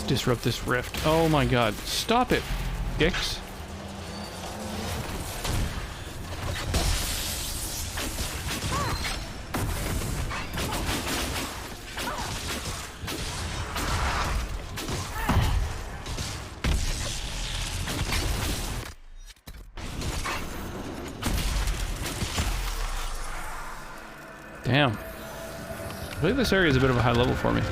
Disrupt this rift. Oh my god. Stop it, dicks. Damn. I believe this area is a bit of a high level for me.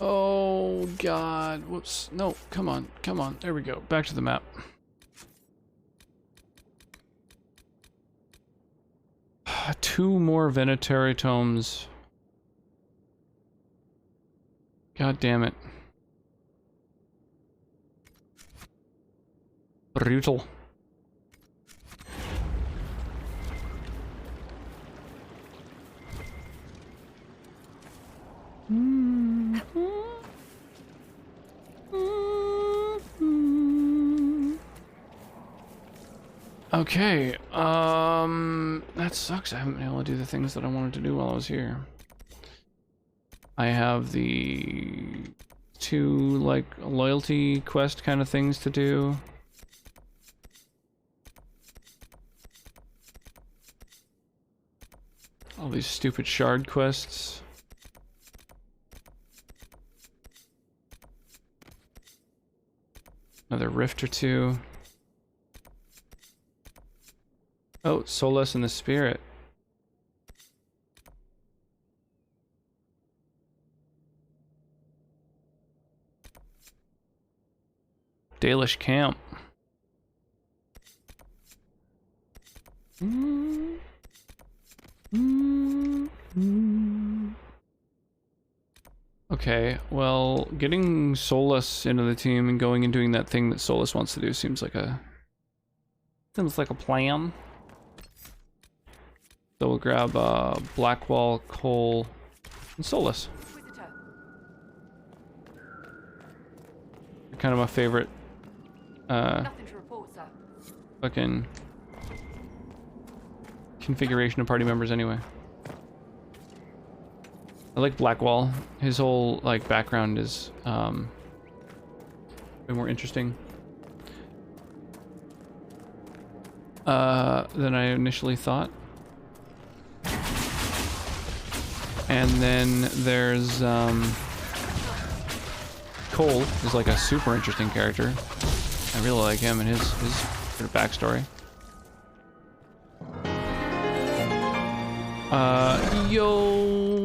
Oh god, whoops. No, come on, come on. There we go. Back to the map. Two more Venetary tomes. God damn it. Brutal. Okay, that sucks. I haven't been able to do the things that I wanted to do while I was here. I have the two, like, loyalty quest kind of things to do. All these stupid shard quests. Another rift or two. Oh, Solace in the Spirit. Dalish Camp. Okay, well, getting Solus into the team and going and doing that thing that Solus wants to do seems like a plan. So we'll grab Blackwall, Cole, and Solus. They're kind of my favorite Nothing to report, sir. fucking configuration of party members anyway. I like Blackwall. His whole like background is way more interesting than I initially thought. And then there's Cole is like a super interesting character. I really like him and his sort of backstory. Yo.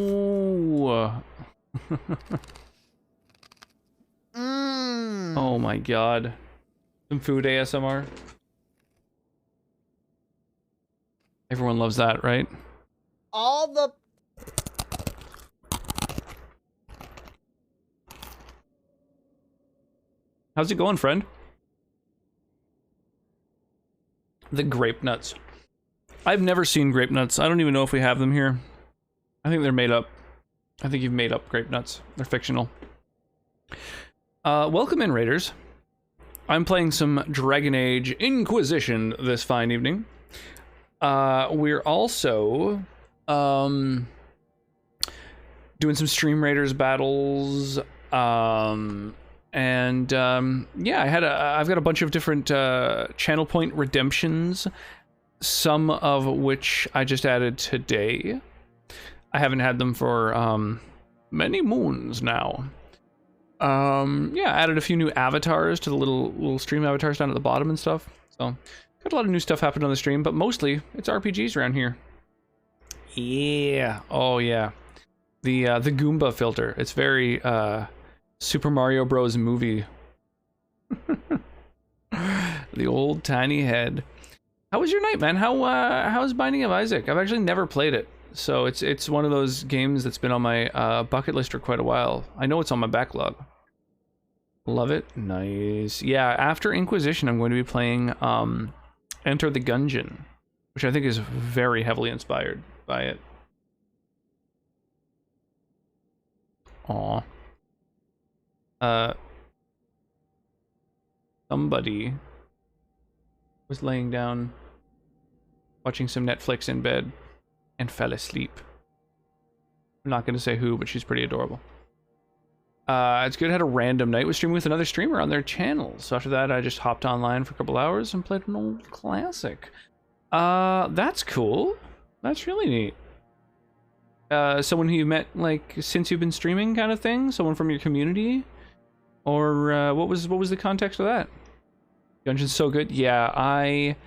Oh my god. Some food ASMR. Everyone loves that, right? All the... How's it going, friend? The grape nuts. I've never seen grape nuts. I don't even know if we have them here. I think they're made up. I think you've made up grape nuts. They're fictional. Welcome in, Raiders. I'm playing some Dragon Age Inquisition this fine evening. We're also doing some Stream Raiders battles. Yeah, I've got a bunch of different channel point redemptions, some of which I just added today. I haven't had them for many moons now. Yeah, added a few new avatars to the little stream avatars down at the bottom and stuff. So got a lot of new stuff happening on the stream, but mostly it's RPGs around here. Yeah. Oh yeah. The Goomba filter. It's very Super Mario Bros. Movie. The old tiny head. How was your night, man? How's Binding of Isaac? I've actually never played it, so it's one of those games that's been on my bucket list for quite a while. I know it's on my backlog. Love it. Nice. Yeah, after Inquisition, I'm going to be playing Enter the Gungeon, which I think is very heavily inspired by it. Aw. Somebody was laying down watching some Netflix in bed and fell asleep. I'm not going to say who, but she's pretty adorable. It's good. I had a random night. Was streaming with another streamer on their channel. So after that, I just hopped online for a couple hours and played an old classic. That's cool. That's really neat. Someone who you met, like, since you've been streaming kind of thing? Someone from your community? Or, what was the context of that? Gungeon's so good. Yeah, I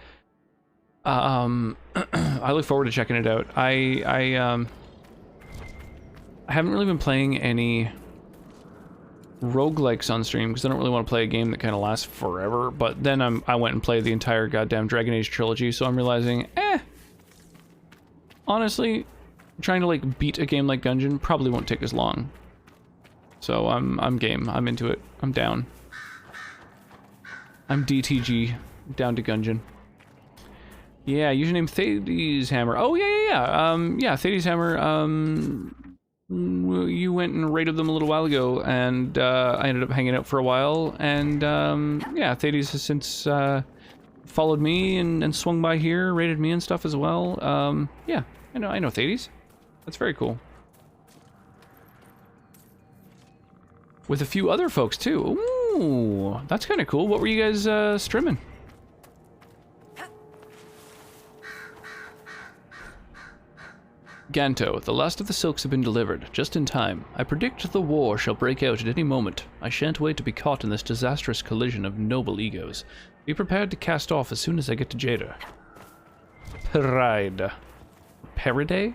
look forward to checking it out. I haven't really been playing any roguelikes on stream because I don't really want to play a game that kind of lasts forever. But then I went and played the entire goddamn Dragon Age trilogy, so I'm realizing, honestly, trying to like beat a game like Gungeon probably won't take as long. So I'm game. I'm into it. I'm down. I'm DTG, down to Gungeon. Yeah, username Thades Hammer. Oh yeah. Yeah, Thades Hammer. You went and raided them a little while ago, and I ended up hanging out for a while. And yeah, Thades has since followed me and swung by here, raided me and stuff as well. Yeah, I know Thades. That's very cool. With a few other folks too. Ooh, that's kind of cool. What were you guys streaming? Ganto, the last of the silks have been delivered, just in time. I predict the war shall break out at any moment. I shan't wait to be caught in this disastrous collision of noble egos. Be prepared to cast off as soon as I get to Jada. Pride. Peridae?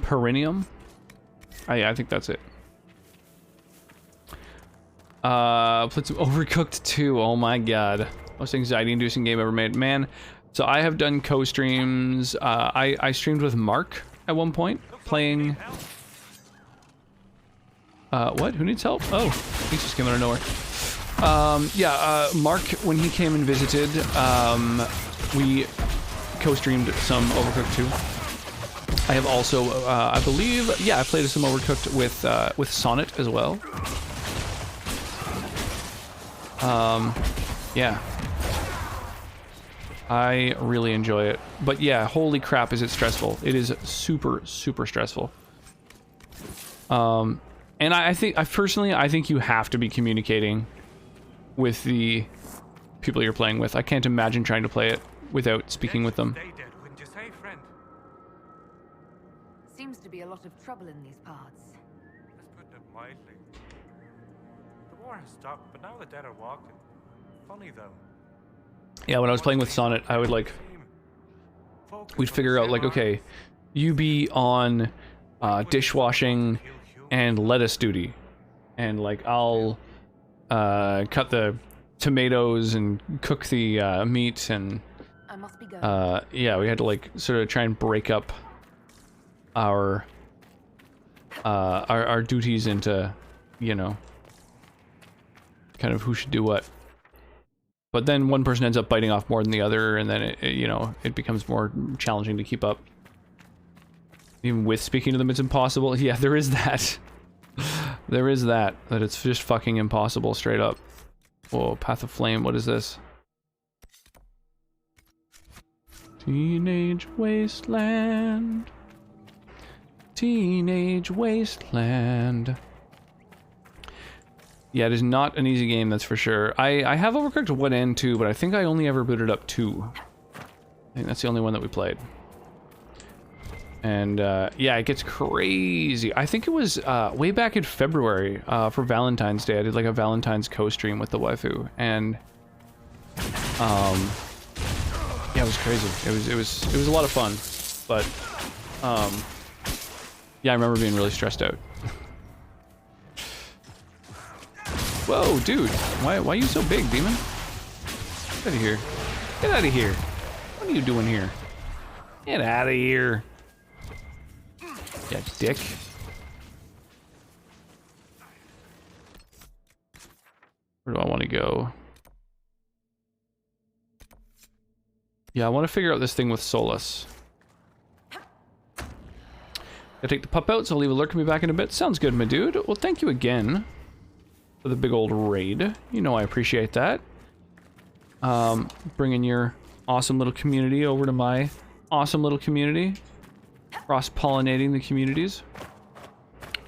Perineum? I think that's it. Played some Overcooked 2. Oh my god. Most anxiety-inducing game ever made. Man, So I have done co-streams. I streamed with Mark at one point, playing... what? Who needs help? Oh, he's just came out of nowhere. Mark, when he came and visited, we co-streamed some Overcooked 2. I have also, I believe, I played some Overcooked with Sonnet as well. Yeah. I really enjoy it. But yeah, holy crap, is it stressful. It is super, super stressful. And I think you have to be communicating with the people you're playing with. I can't imagine trying to play it without speaking with them. Seems to be a lot of trouble in these parts. Let's put it mildly. The war has stopped, but now the dead are walking. Funny though. Yeah, when I was playing with Sonnet, I would like... We'd figure out, like, okay, you be on dishwashing and lettuce duty. And, like, I'll cut the tomatoes and cook the meat and... I must be going. yeah, we had to, like, sort of try and break up our duties into, you know, kind of who should do what. But then one person ends up biting off more than the other, and then it becomes more challenging to keep up. Even with speaking to them, it's impossible. Yeah, there is that. There is that it's just fucking impossible, straight up. Whoa, Path of Flame, what is this? Teenage Wasteland. Teenage Wasteland. Yeah, it is not an easy game, that's for sure. I have Overcooked 1 and 2, but I think I only ever booted up 2. I think that's the only one that we played. And, yeah, it gets crazy. I think it was way back in February for Valentine's Day. I did, like, a Valentine's co-stream with the waifu, and... yeah, it was crazy. It was a lot of fun, but... yeah, I remember being really stressed out. Whoa, dude. Why are you so big, demon? Get out of here. Get out of here. What are you doing here? Get out of here. Yeah, dick. Where do I want to go? Yeah, I want to figure out this thing with Solus. Gotta take the pup out, so I'll leave a lurk and be back in a bit. Sounds good, my dude. Well, thank you again for the big old raid. You know I appreciate that. Bringing your awesome little community over to my awesome little community. Cross-pollinating the communities.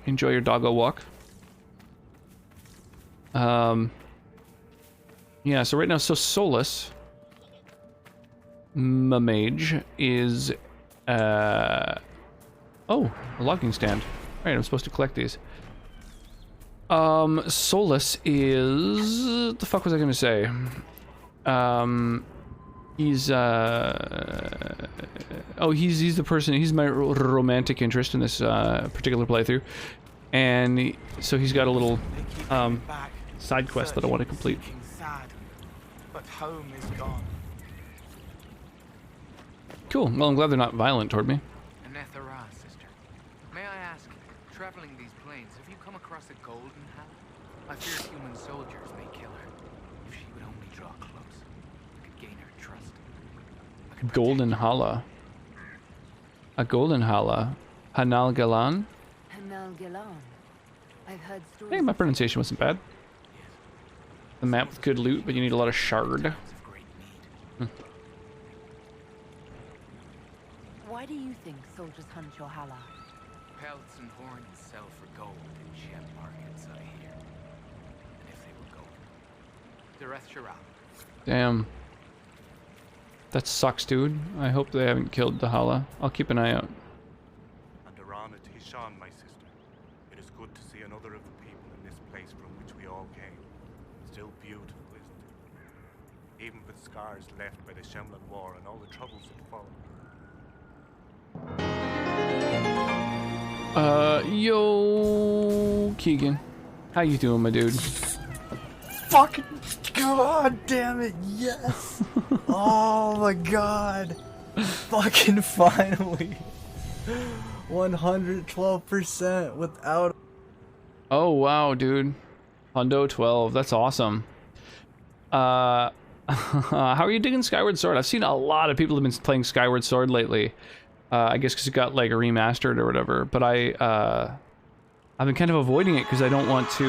Enjoy your doggo walk. Yeah, so right now, so Solus, my mage, is, oh, a logging stand. Right, I'm supposed to collect these. Solus is... What the fuck was I gonna say? He's, oh, he's the person, he's my romantic interest in this, particular playthrough. And so he's got a little, side quest that I want to complete. But home is gone. Cool, well, I'm glad they're not violent toward me. Anethera, sister. May I ask, traveling these plains, have you come across a golden hat? I fear human soldiers may kill her. If she would only draw close, I could gain her trust. Golden Hala. A Golden Hala. Hanal Galan? Hanal Galan. I've heard stories. Hey, my pronunciation wasn't bad. The map with good loot, but you need a lot of shard. Why do you think soldiers hunt your Hala? Pelts and horns sell for gold in gem markets, I hear. And if they were gold, Dereth Shirah. Damn. That sucks, dude. I hope they haven't killed the Hala. I'll keep an eye out. And Aran at Hishan, my sister. It is good to see another of the people in this place from which we all came. Still beautiful, isn't it? Even with scars left by the Shemlan War and all the troubles that followed. Yo, Keegan. How you doing, my dude? Fucking God damn it, yes! Oh my god! Fucking finally! 112% without... Oh wow, dude. Hundo 12, that's awesome. How are you digging Skyward Sword? I've seen a lot of people have been playing Skyward Sword lately. I guess because it got like remastered or whatever, but I've been kind of avoiding it because I don't want to,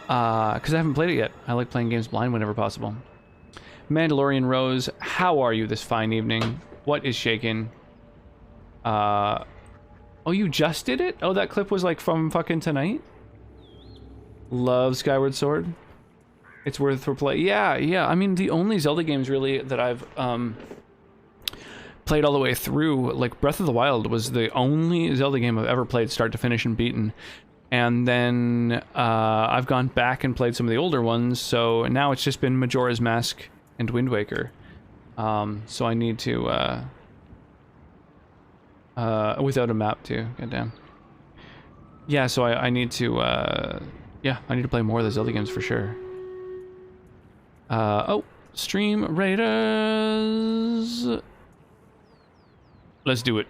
because I haven't played it yet. I like playing games blind whenever possible. Mandalorian Rose, how are you this fine evening? What is shaking? Oh, you just did it? Oh, that clip was like from fucking tonight? Love Skyward Sword. It's worth replay. Yeah. I mean, the only Zelda games really that I've played all the way through, like Breath of the Wild was the only Zelda game I've ever played start to finish and beaten. And then I've gone back and played some of the older ones, so now it's just been Majora's Mask and Wind Waker. So I need to without a map too, goddamn. Yeah, so I need to yeah, I need to play more of the Zelda games for sure. Oh, Stream Raiders. Let's do it.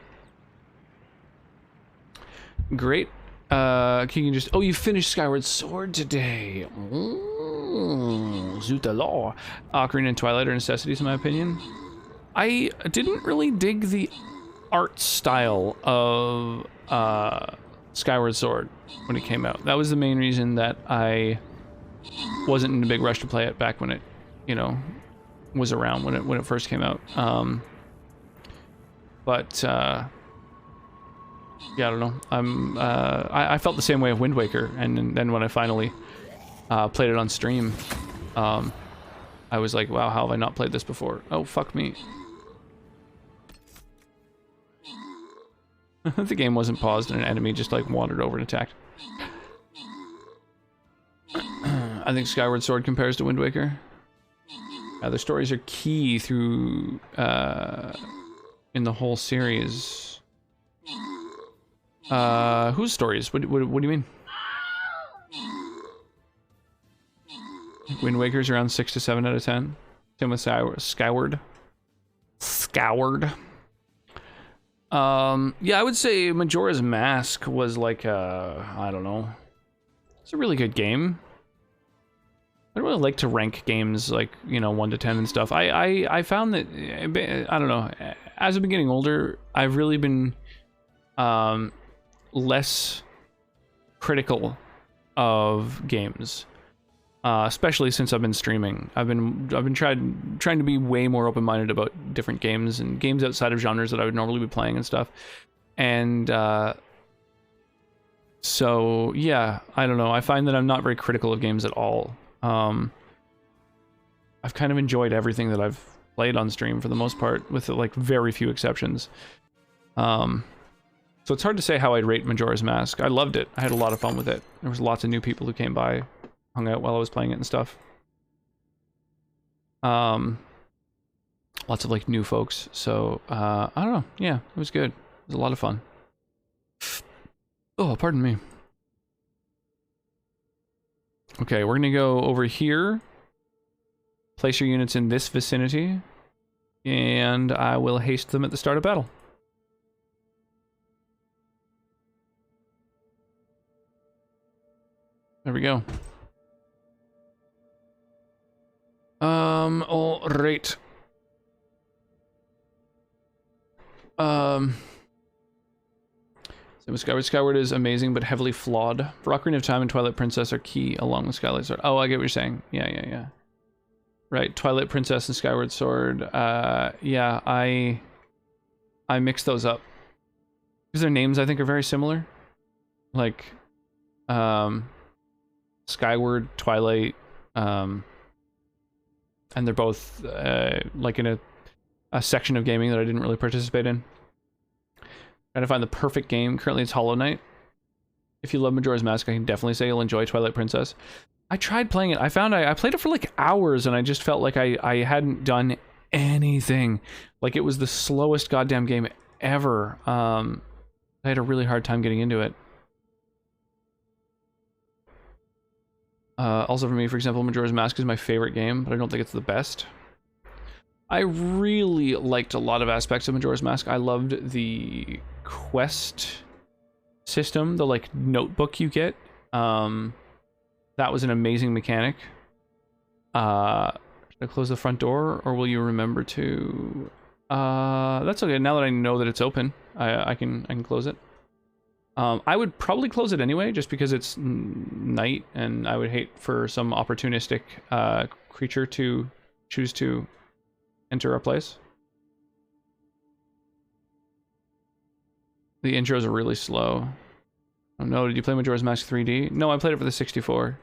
Great. Can you just... Oh, you finished Skyward Sword today. Zoot law. Ocarina and Twilight are necessities, in my opinion. I didn't really dig the art style of Skyward Sword when it came out. That was the main reason that I wasn't in a big rush to play it back when it, you know, was around when it first came out. But yeah, I don't know. I felt the same way of Wind Waker, and then when I finally played it on stream, I was like, wow, how have I not played this before? Oh, fuck me. The game wasn't paused and an enemy just like wandered over and attacked. I think Skyward Sword compares to Wind Waker. The stories are key through in the whole series. Whose stories? What do you mean? Wind Waker's around 6 to 7 out of 10. Same with Skyward. Yeah, I would say Majora's Mask was like I don't know. It's a really good game. I don't really like to rank games like, you know, 1 to 10 and stuff. I found that, I don't know, as I've been getting older, I've really been less critical of games, especially since I've been streaming. I've been trying to be way more open-minded about different games and games outside of genres that I would normally be playing and stuff. And so yeah, I don't know. I find that I'm not very critical of games at all. I've kind of enjoyed everything that I've played on stream for the most part, with like very few exceptions. So it's hard to say how I'd rate Majora's Mask. I loved it. I had a lot of fun with it. There was lots of new people who came by, hung out while I was playing it and stuff. Lots of like new folks. So I don't know. Yeah, it was good. It was a lot of fun. Oh, pardon me. Okay, we're gonna go over here. Place your units in this vicinity, and I will haste them at the start of battle. There we go. All right. Skyward is amazing, but heavily flawed. For Ocarina of Time and Twilight Princess are key, along with Skyward Sword. Oh, I get what you're saying. Yeah. Right, Twilight Princess and Skyward Sword. Yeah, I mixed those up. Because their names, I think, are very similar. Like, Skyward, Twilight, and they're both, like, in a section of gaming that I didn't really participate in. Trying to find the perfect game. Currently it's Hollow Knight. If you love Majora's Mask, I can definitely say you'll enjoy Twilight Princess. I tried playing it. I found I played it for like hours and I just felt like I hadn't done anything. Like it was the slowest goddamn game ever. I had a really hard time getting into it. Also for me, for example, Majora's Mask is my favorite game, but I don't think it's the best. I really liked a lot of aspects of Majora's Mask. I loved the quest system, the like notebook you get. That was an amazing mechanic. Should I close the front door, or will you remember to? That's okay. Now that I know that it's open, I can close it. I would probably close it anyway, just because it's night, and I would hate for some opportunistic creature to choose to enter our place. The intros are really slow. Oh no, did you play Majora's Mask 3D? No, I played it for the 64.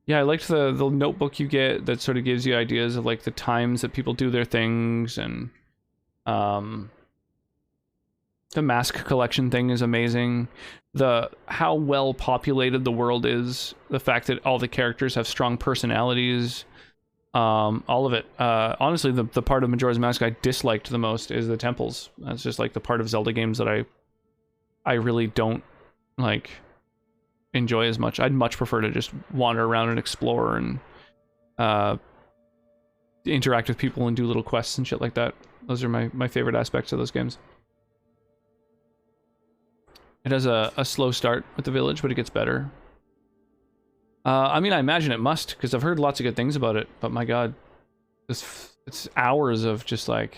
Yeah, I liked the notebook you get that sort of gives you ideas of like the times that people do their things, and the mask collection thing is amazing. How well populated the world is, the fact that all the characters have strong personalities, all of it. Honestly, the part of Majora's Mask I disliked the most is the temples. That's just like the part of Zelda games that I really don't like enjoy as much. I'd much prefer to just wander around and explore and interact with people and do little quests and shit like that. Those are my favorite aspects of those games. It has a slow start with the village, but it gets better. I mean, I imagine it must, because I've heard lots of good things about it, but my god, it's hours of just like...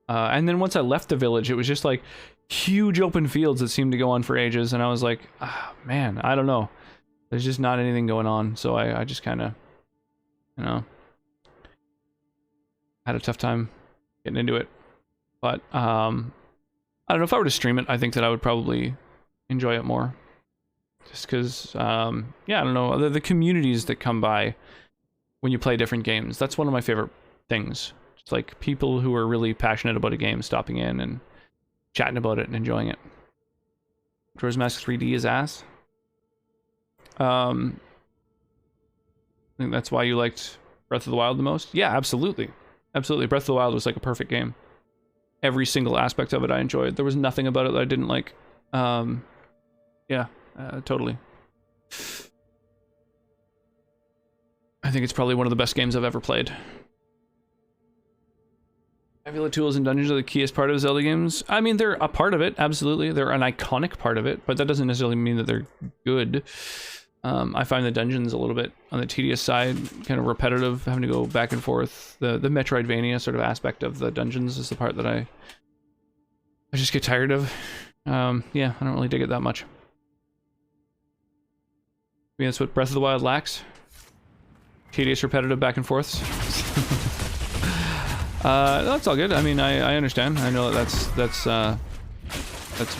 and then once I left the village, it was just like huge open fields that seemed to go on for ages, and I was like, man, I don't know. There's just not anything going on, so I just kind of, you know, had a tough time getting into it. But, I don't know, if I were to stream it, I think that I would probably enjoy it more. Just because, yeah, I don't know, the communities that come by when you play different games, that's one of my favorite things. It's like people who are really passionate about a game stopping in and chatting about it and enjoying it. Majora's Mask 3D is ass. I think that's why you liked Breath of the Wild the most? Yeah, absolutely. Absolutely. Breath of the Wild was like a perfect game. Every single aspect of it I enjoyed. There was nothing about it that I didn't like. Yeah, totally. I think it's probably one of the best games I've ever played. I feel the tools and dungeons are the keyest part of Zelda games. I mean, they're a part of it, absolutely. They're an iconic part of it, but that doesn't necessarily mean that they're good. I find the dungeons a little bit on the tedious side, kind of repetitive, having to go back and forth. The Metroidvania sort of aspect of the dungeons is the part that I just get tired of. Yeah, I don't really dig it that much. I mean, that's what Breath of the Wild lacks. Tedious, repetitive back and forths. That's all good. I mean, I understand. I know that's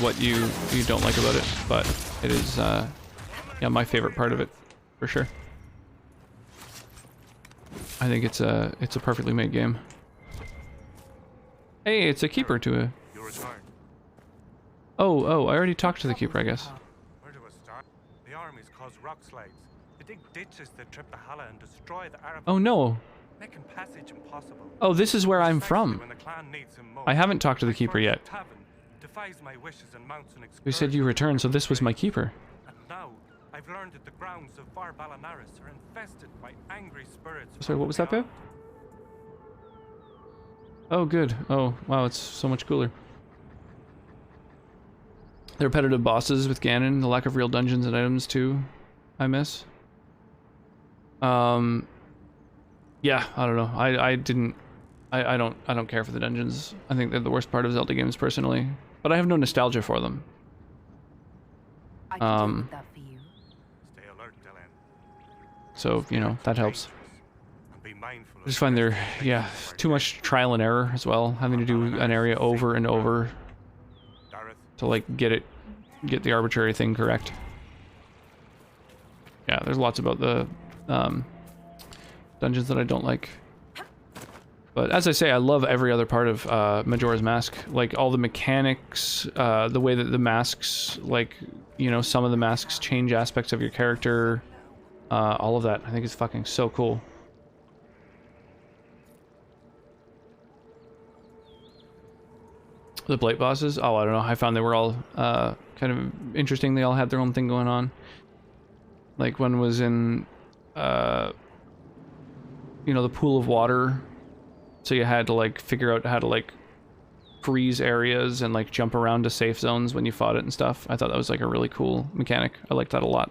what you don't like about it, but it is yeah, my favorite part of it for sure. I think it's a perfectly made game. Hey, it's a keeper to a... Oh, I already talked to the keeper, I guess. Where do I start? The armies cause rock slides. They dig ditches that trip the Hala and destroy the Arab. Oh no. Making passage impossible. Oh, this is where I'm from. When the clan needs him most. I haven't talked to the keeper yet. Defies my wishes and mounts an excursion. We said you returned, so this was my keeper. And now I've learned that the grounds of Var Balanaris are infested by angry spirits. Sorry, what was that, babe? Oh, good. Oh, wow, it's so much cooler. The repetitive bosses with Ganon, the lack of real dungeons and items too, I miss. Yeah, I don't know. I don't care for the dungeons. I think they're the worst part of Zelda games personally, but I have no nostalgia for them. So, you know, that helps. I just find there, yeah, too much trial and error as well, having to do an area over and over to like get the arbitrary thing correct. Yeah, there's lots about the dungeons that I don't like. But as I say, I love every other part of Majora's Mask. Like all the mechanics, the way that the masks, like, you know, some of the masks change aspects of your character. All of that, I think is fucking so cool. The Blight bosses? Oh, I don't know. I found they were all kind of interesting. They all had their own thing going on. Like one was in, you know, the pool of water. So you had to like figure out how to like freeze areas and like jump around to safe zones when you fought it and stuff. I thought that was like a really cool mechanic. I liked that a lot.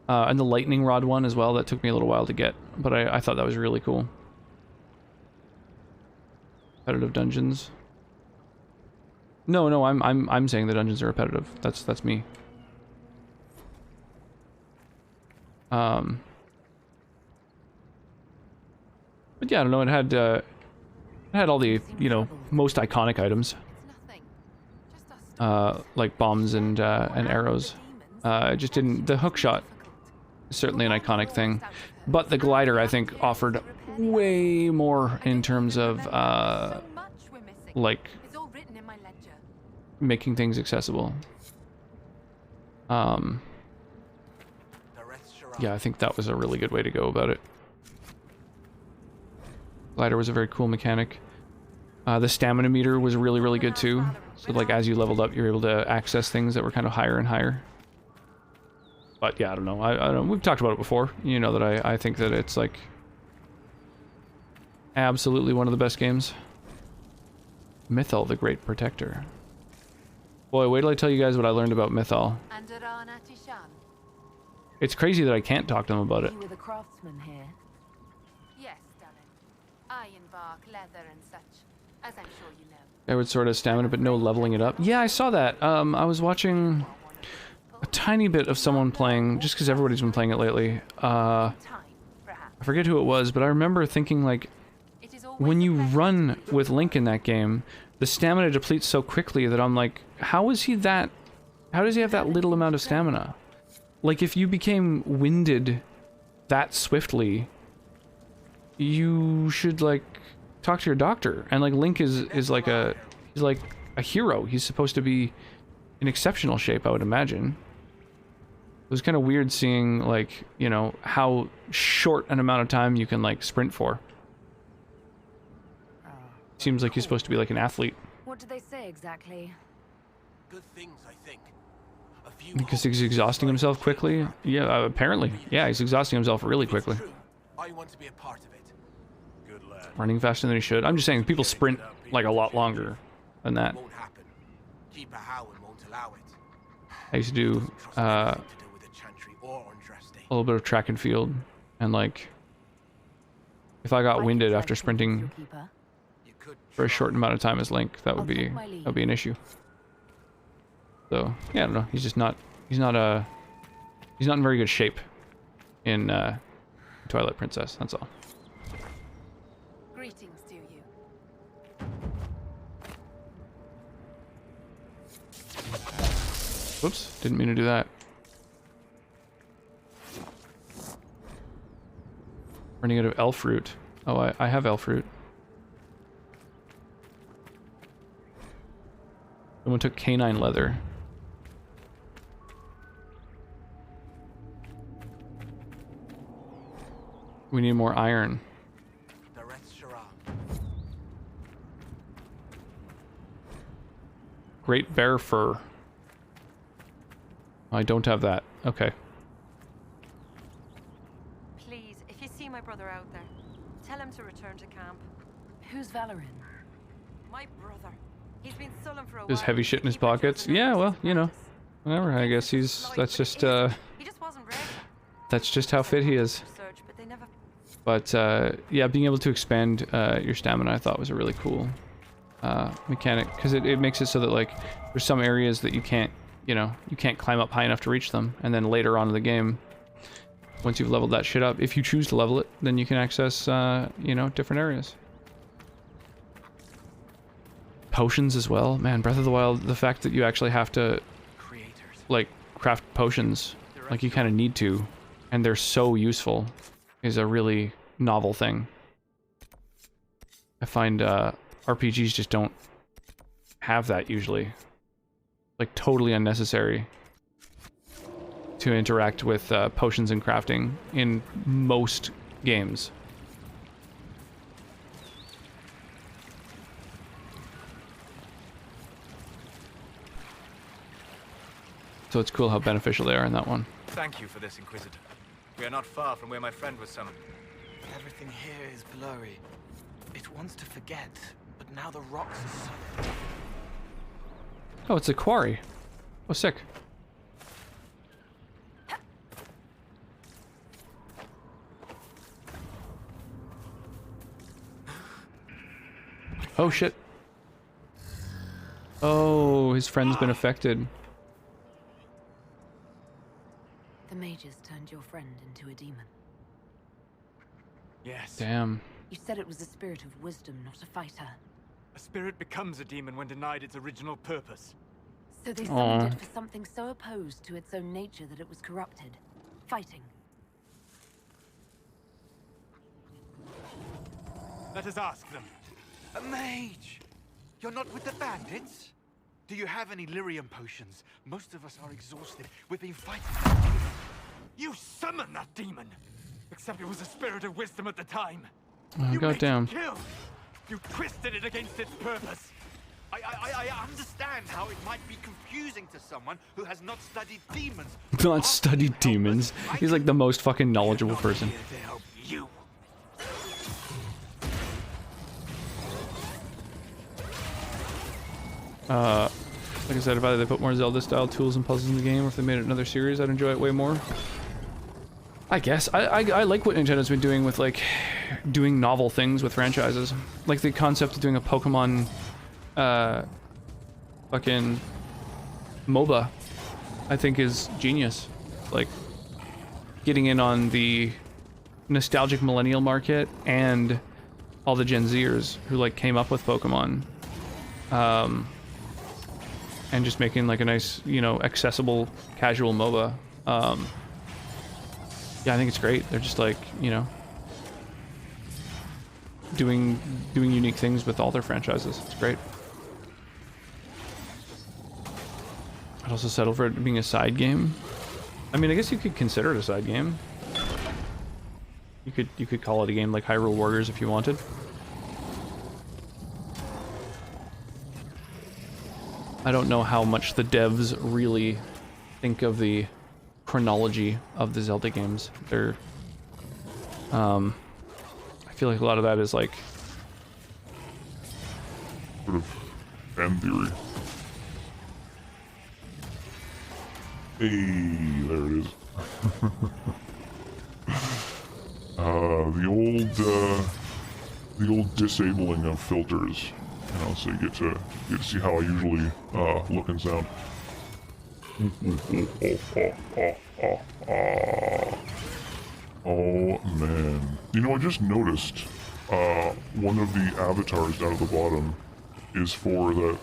And the lightning rod one as well, that took me a little while to get, but I thought that was really cool. Repetitive dungeons. No, I'm saying the dungeons are repetitive. That's me. But yeah, I don't know. It had all the, you know, most iconic items, like bombs and arrows. It just didn't. The hook shot is certainly an iconic thing, but the glider I think offered way more in terms of like making things accessible. Yeah, I think that was a really good way to go about it. Glider was a very cool mechanic. The stamina meter was really good too. So like as you leveled up, you're able to access things that were kind of higher and higher. But yeah, I don't know. I don't know. We've talked about it before. You know that I think that it's like absolutely one of the best games. Mythal, the Great Protector. Boy, wait till I tell you guys what I learned about Mythal. It's crazy that I can't talk to them about it. You were the craftsman here. Yes, darling. Ironbark, leather, and such, as I'm sure you know. I would sort of stamina, but no leveling it up. Yeah, I saw that. I was watching a tiny bit of someone playing, just because everybody's been playing it lately. I forget who it was, but I remember thinking, like, when you run with Link in that game, the stamina depletes so quickly that I'm like, how does he have that little amount of stamina? Like, if you became winded that swiftly, you should, like, talk to your doctor. And, like, Link is like he's like a hero. He's supposed to be in exceptional shape, I would imagine. It was kind of weird seeing, like, you know, how short an amount of time you can, like, sprint for. Seems like he's supposed to be like an athlete. What do they say exactly? Good things, I think. Because he's exhausting himself quickly? Yeah, apparently. Yeah, he's exhausting himself really quickly. I want to be a part of it. Good lad. Running faster than he should. I'm just saying, people sprint like a lot longer than that. Keep a howl and won't allow it. I used to do a little bit of track and field, and like, if I got winded after sprinting for a short amount of time as Link, that would be an issue. So yeah, I don't know. He's not in very good shape in Twilight Princess. That's all. Greetings to you. Whoops, didn't mean to do that. Running out of elf root. Oh, I have elf root. Someone took canine leather. We need more iron. Great bear fur. I don't have that. Okay. Please, if you see my brother out there, tell him to return to camp. Who's Valorin? My brother. He's been sullen for a while. There's heavy shit in his pockets. Yeah, well, you know. Whatever, I guess that's just wasn't ready. that's just how fit he is. But yeah, being able to expand your stamina I thought was a really cool mechanic, because it makes it so that like there's some areas that you can't climb up high enough to reach them, and then later on in the game, once you've leveled that shit up, if you choose to level it, then you can access different areas. Potions as well. Man, Breath of the Wild, the fact that you actually have to like craft potions, like you kind of need to, and they're so useful, is a really novel thing. I find RPGs just don't have that usually. Like totally unnecessary to interact with potions and crafting in most games. So it's cool how beneficial they are in that one. Thank you for this, Inquisitor. We are not far from where my friend was summoned. Everything here is blurry. It wants to forget, but now the rocks are so... Oh, it's a quarry. Oh, sick. Oh, shit. Oh, his friend's been affected. The mages turned your friend into a demon. Yes. Damn. You said it was a spirit of wisdom, not a fighter. A spirit becomes a demon when denied its original purpose. So they summoned it for something so opposed to its own nature that it was corrupted. Fighting. Let us ask them. A mage! You're not with the bandits? Do you have any lyrium potions? Most of us are exhausted. We've been fighting that demon. You summoned that demon! Except it was a spirit of wisdom at the time. Oh, goddamn. Kill! You twisted it against its purpose. I understand how it might be confusing to someone who has not studied demons. Not studied demons. He's like the most fucking knowledgeable person. You. Like I said, if either they put more Zelda-style tools and puzzles in the game, or if they made it another series, I'd enjoy it way more. I guess. I like what Nintendo's been doing with, like, doing novel things with franchises. Like the concept of doing a Pokemon, fucking MOBA, I think is genius. Like, getting in on the nostalgic millennial market and all the Gen Zers who, like, came up with Pokemon. And just making, like, a nice, you know, accessible, casual MOBA. Yeah, I think it's great. They're just, like, you know, doing unique things with all their franchises. It's great. I'd also settle for it being a side game. I mean, I guess you could consider it a side game. You could call it a game like Hyrule Warriors if you wanted. I don't know how much the devs really think of the chronology of the Zelda games. They're, I feel like a lot of that is like sort of fan theory. Hey, there it is. The old disabling of filters. You know, so you get to see how I usually look and sound. Oh man. You know, I just noticed one of the avatars down at the bottom is for the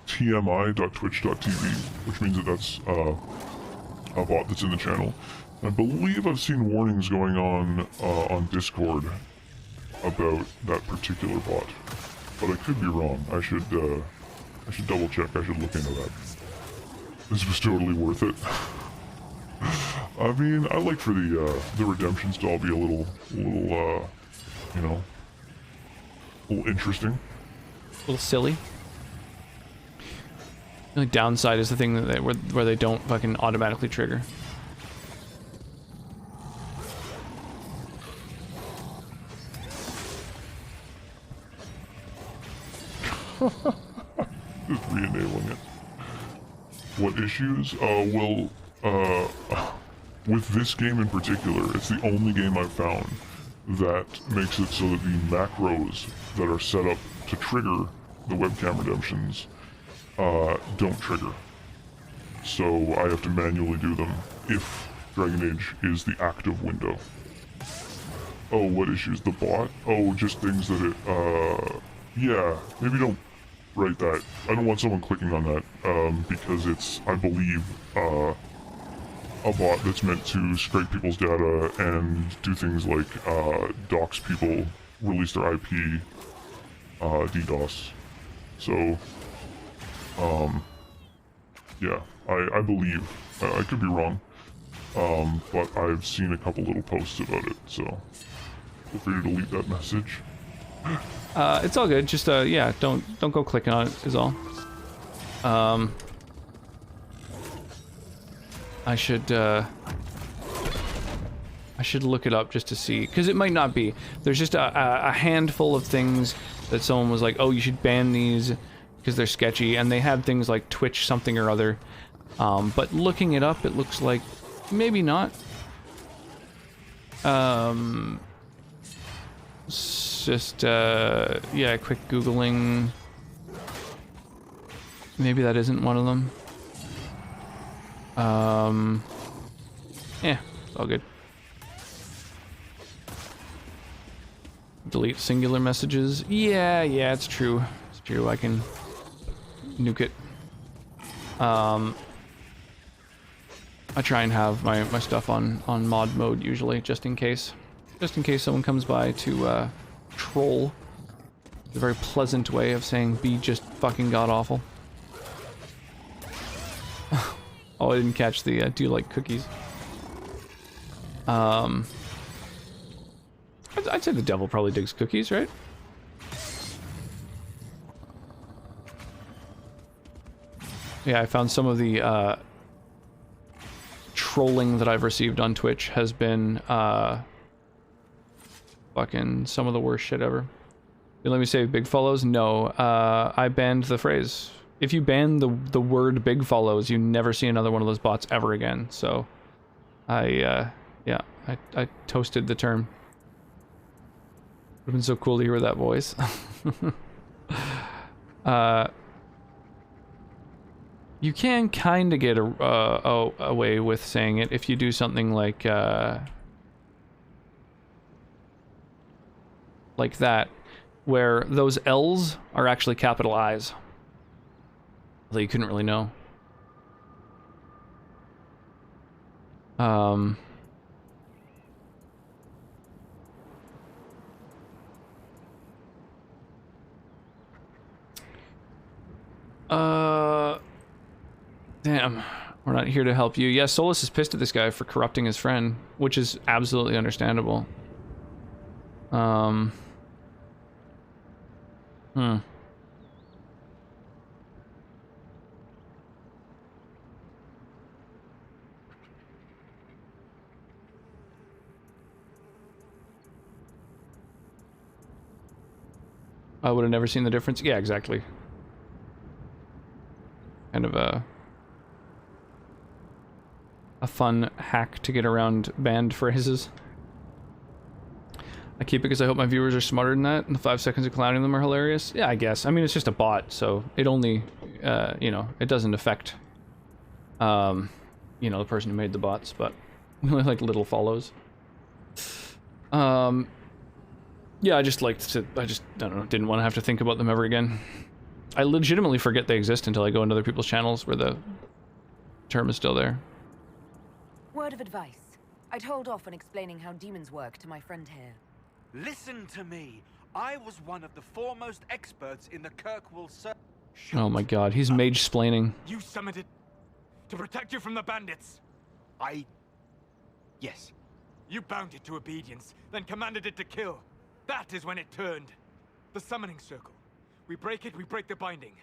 tmi.twitch.tv, which means that that's a bot that's in the channel. I believe I've seen warnings going on Discord about that particular bot. But I could be wrong. I should double check. I should look into that. This was totally worth it. I mean, I like for the redemptions to all be a little, you know, a little interesting. A little silly. The only downside is the thing that where they don't fucking automatically trigger. Just re-enabling it. What issues? Well, with this game in particular, it's the only game I've found that makes it so that the macros that are set up to trigger the webcam redemptions don't trigger. So I have to manually do them if Dragon Age is the active window. Oh, what issues? The bot? Oh, just things that it, yeah, maybe don't write that. I don't want someone clicking on that, because it's, I believe, a bot that's meant to scrape people's data and do things like, dox people, release their IP, DDoS. So, yeah, I believe, I could be wrong, but I've seen a couple little posts about it, so feel free to delete that message. It's all good. Just don't go clicking on it is all. I should look it up just to see, because it might not be. There's just a handful of things that someone was like, oh, you should ban these because they're sketchy, and they had things like Twitch something or other. But looking it up, it looks like maybe not. Just yeah, quick Googling. Maybe that isn't one of them. Yeah, it's all good. Delete singular messages. Yeah, it's true. It's true, I can nuke it. I try and have my stuff on mod mode usually, just in case. Just in case someone comes by to troll. It's a very pleasant way of saying be just fucking god-awful. Oh, I didn't catch the do you like cookies? I'd say the devil probably digs cookies, right? Yeah, I found some of the trolling that I've received on Twitch has been fucking some of the worst shit ever. You let me save big follows? No, I banned the phrase. If you ban the word big follows, you never see another one of those bots ever again. So I toasted the term. Would have been so cool to hear that voice. You can kind of get away with saying it if you do something like that, where those L's are actually capital I's. Although you couldn't really know. Damn, we're not here to help you. Yeah, Solus is pissed at this guy for corrupting his friend, which is absolutely understandable. I would have never seen the difference. Yeah, exactly. Kind of a fun hack to get around banned phrases. I keep it because I hope my viewers are smarter than that, and the 5 seconds of clowning them are hilarious. Yeah, I guess. I mean, it's just a bot, so it only, you know, it doesn't affect, you know, the person who made the bots, but only like little follows. Yeah, I just liked to, I don't know, didn't want to have to think about them ever again. I legitimately forget they exist until I go into other people's channels where the term is still there. Word of advice. I'd hold off on explaining how demons work to my friend here. Listen to me. I was one of the foremost experts in the Kirkwall Circle. Oh my god, he's mage-splaining. You summoned it to protect you from the bandits. Yes. You bound it to obedience, then commanded it to kill. That is when it turned. The summoning circle. We break it, we break the binding.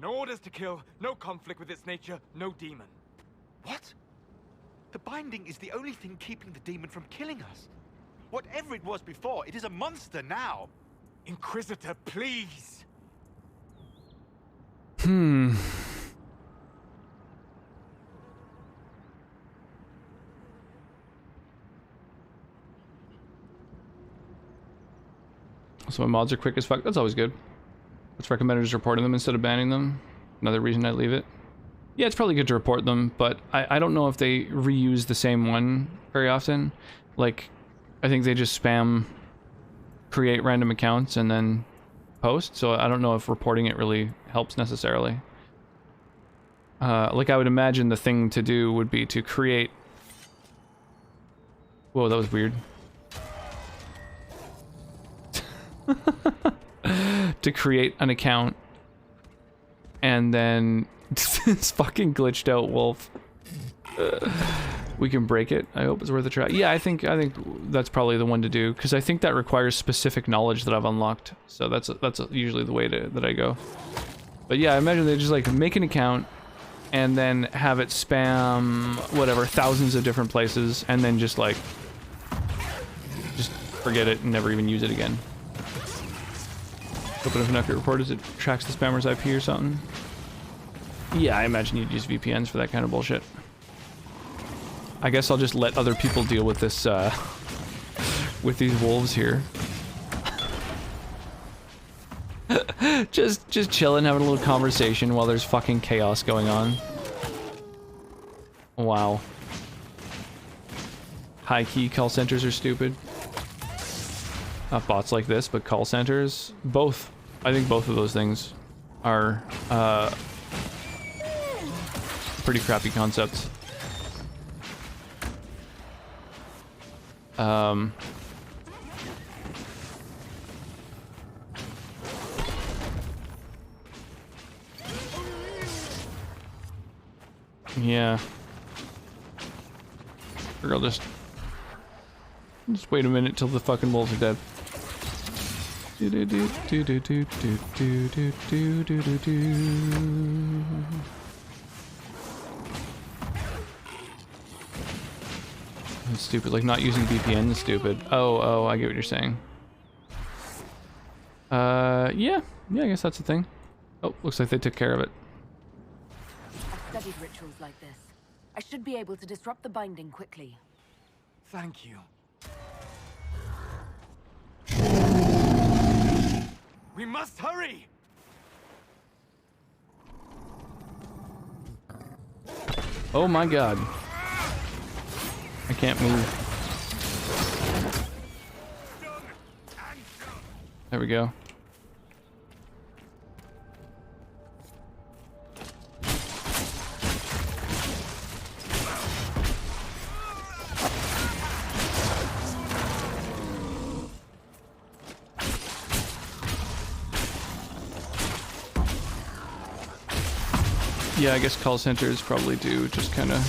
No orders to kill, no conflict with its nature, no demon. What? The binding is the only thing keeping the demon from killing us. Whatever it was before, it is a monster now. Inquisitor, please. So my mods are quick as fuck. That's always good. It's recommended just reporting them instead of banning them. Another reason I leave it. Yeah, it's probably good to report them, but I don't know if they reuse the same one very often. Like, I think they just spam create random accounts and then post, so I don't know if reporting it really helps necessarily. Like, I would imagine the thing to do would be to create... Whoa, that was weird. To create an account and then this fucking glitched out wolf. We can break it. I hope it's worth a try. Yeah, I think that's probably the one to do, because I think that requires specific knowledge that I've unlocked. So that's usually the way that I go. But yeah, I imagine they just like make an account and then have it spam whatever thousands of different places, and then just like just forget it and never even use it again. Open up an accurate report as it tracks the spammer's IP or something. Yeah, I imagine you'd use VPNs for that kind of bullshit. I guess I'll just let other people deal with this, with these wolves here. just chilling, having a little conversation while there's fucking chaos going on. Wow. High-key call centers are stupid. Not bots like this, but call centers. Both. I think both of those things are, pretty crappy concepts. Yeah. Or I'll just wait a minute till the fucking wolves are dead. It's stupid, like not using VPN is stupid. Oh, I get what you're saying. Yeah, I guess that's the thing. Oh, looks like they took care of it. I've studied rituals like this. I should be able to disrupt the binding quickly. Thank you. We must hurry! Oh my god. I can't move. There we go. Yeah, I guess call centers probably do just kind of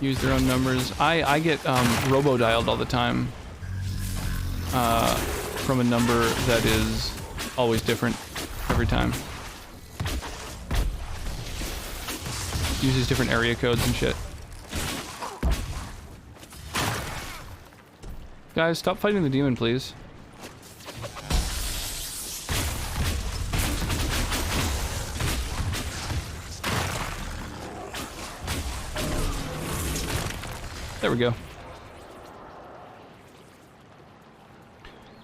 use their own numbers. I get robo-dialed all the time from a number that is always different every time. Uses different area codes and shit. Guys, stop fighting the demon, please. There we go.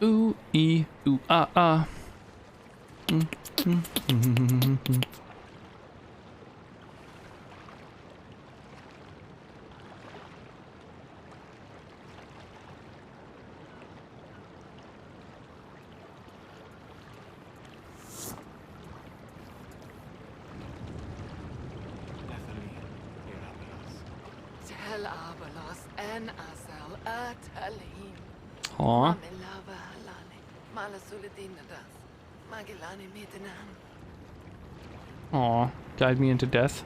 Ooh, ee, ooh, ah, ah. Aw. Aw, guide me into death.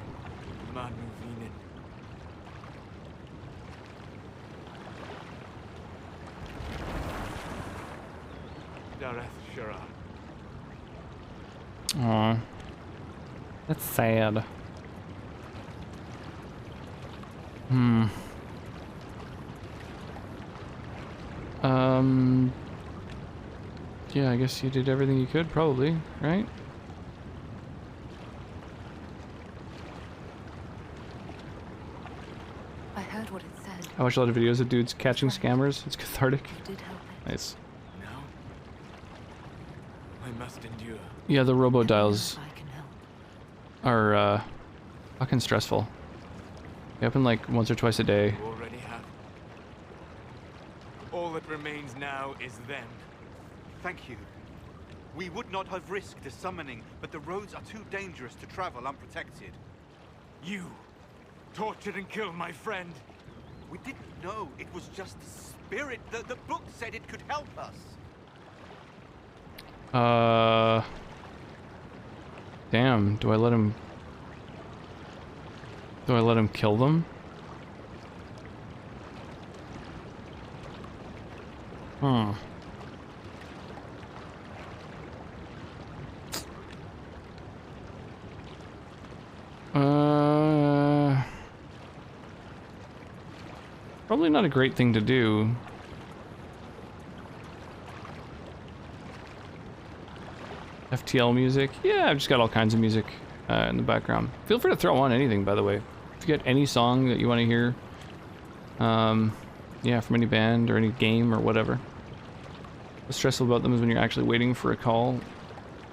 Aw. That's sad. Yeah, I guess you did everything you could, probably, right? I heard what it said. I watch a lot of videos of dudes catching scammers. It's cathartic. Did help it. Nice. No. I must endure. Yeah, the robo-dials are, fucking stressful. They happen like once or twice a day. You already have. All that remains now is them. Thank you. We would not have risked a summoning, but the roads are too dangerous to travel unprotected. You tortured and killed my friend. We didn't know it was just a spirit. The book said it could help us. Damn, do I let him kill them? Huh. Probably not a great thing to do. FTL music. Yeah, I've just got all kinds of music in the background. Feel free to throw on anything, by the way. If you get any song that you want to hear, yeah, from any band or any game or whatever. What's stressful about them is when you're actually waiting for a call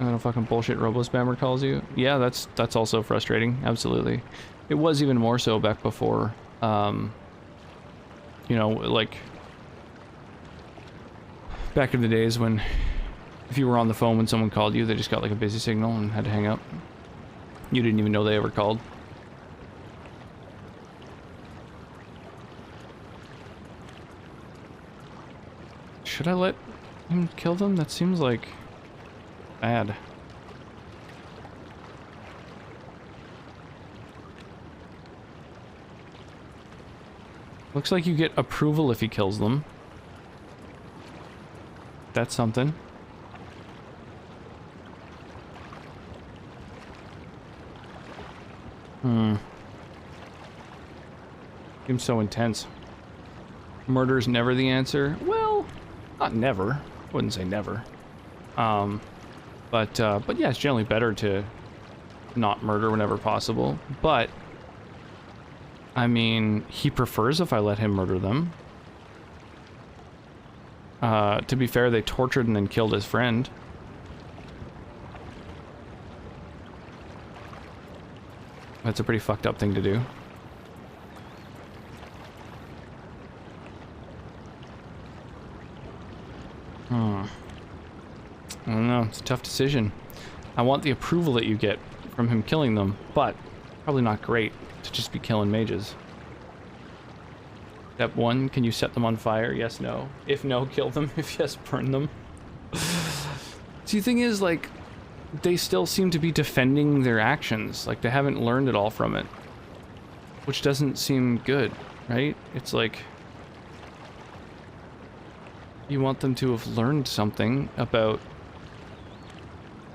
and a fucking bullshit robo-spammer calls you. Yeah, that's also frustrating. Absolutely. It was even more so back before, you know, like back in the days when if you were on the phone when someone called you, they just got like a busy signal and had to hang up. You didn't even know they ever called. Should I let him kill them? That seems like bad. Looks like you get approval if he kills them. That's something. Seems so intense. Murder's never the answer. Well, not never. Wouldn't say never. But yeah, it's generally better to not murder whenever possible. But I mean, he prefers if I let him murder them. To be fair, they tortured and then killed his friend. That's a pretty fucked up thing to do. I don't know, it's a tough decision. I want the approval that you get from him killing them, but probably not great to just be killing mages. Step 1, can you set them on fire? Yes, no. If no, kill them. If yes, burn them. See, the thing is, like, they still seem to be defending their actions. Like, they haven't learned it all from it. Which doesn't seem good, right? It's like, you want them to have learned something about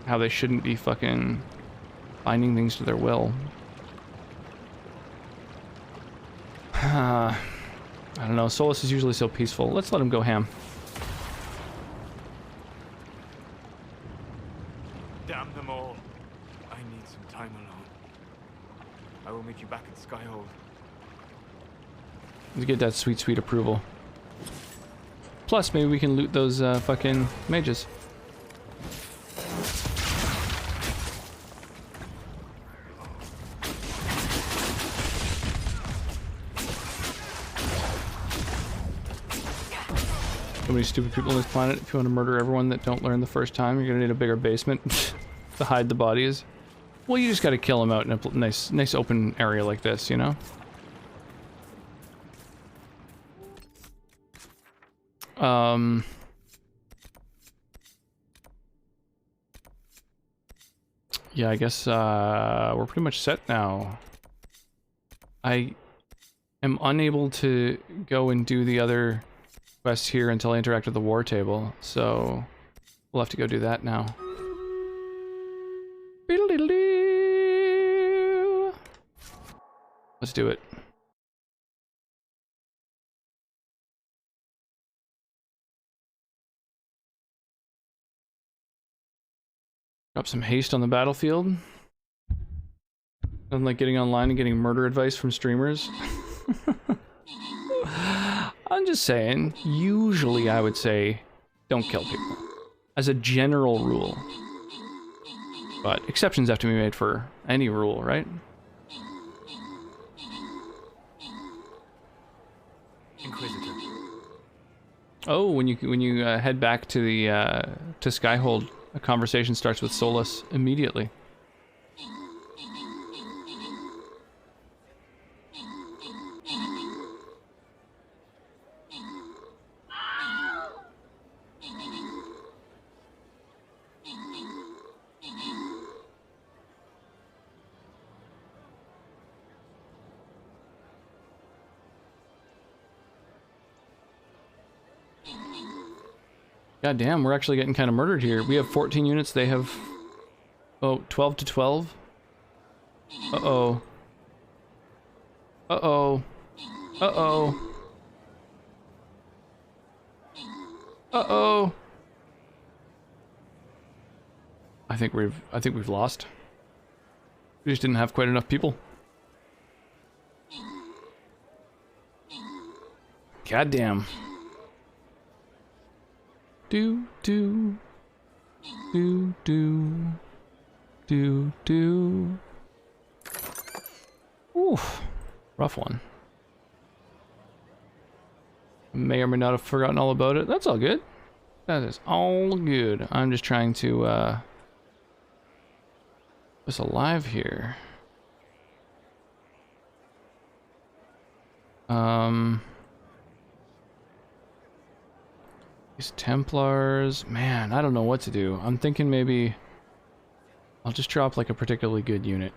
how they shouldn't be fucking binding things to their will. I don't know, Solus is usually so peaceful. Let's let him go ham. Damn them all. I need some time alone. I will meet you back at Skyhold. Let's get that sweet, sweet approval. Plus, maybe we can loot those fucking mages. So many stupid people on this planet. If you want to murder everyone that don't learn the first time, you're gonna need a bigger basement to hide the bodies. Well, you just gotta kill them out in a nice open area like this, you know? Yeah, I guess we're pretty much set now. I am unable to go and do the other quests here until I interact with the war table, so we'll have to go do that now. Let's do it. Drop some haste on the battlefield. Nothing like getting online and getting murder advice from streamers. I'm just saying, usually I would say, don't kill people. As a general rule. But exceptions have to be made for any rule, right? Inquisitor. Oh, when you head back to the to Skyhold, a conversation starts with Solus immediately. God damn, we're actually getting kind of murdered here. We have 14 units, they have... Oh, 12 to 12? Uh-oh. Uh-oh. Uh-oh. Uh-oh. I think we've lost. We just didn't have quite enough people. Goddamn. Do. Oof. Rough one. May or may not have forgotten all about it. That's all good. That is all good. I'm just trying to, what's alive here? These Templars, man, I don't know what to do. I'm thinking maybe I'll just drop like a particularly good unit.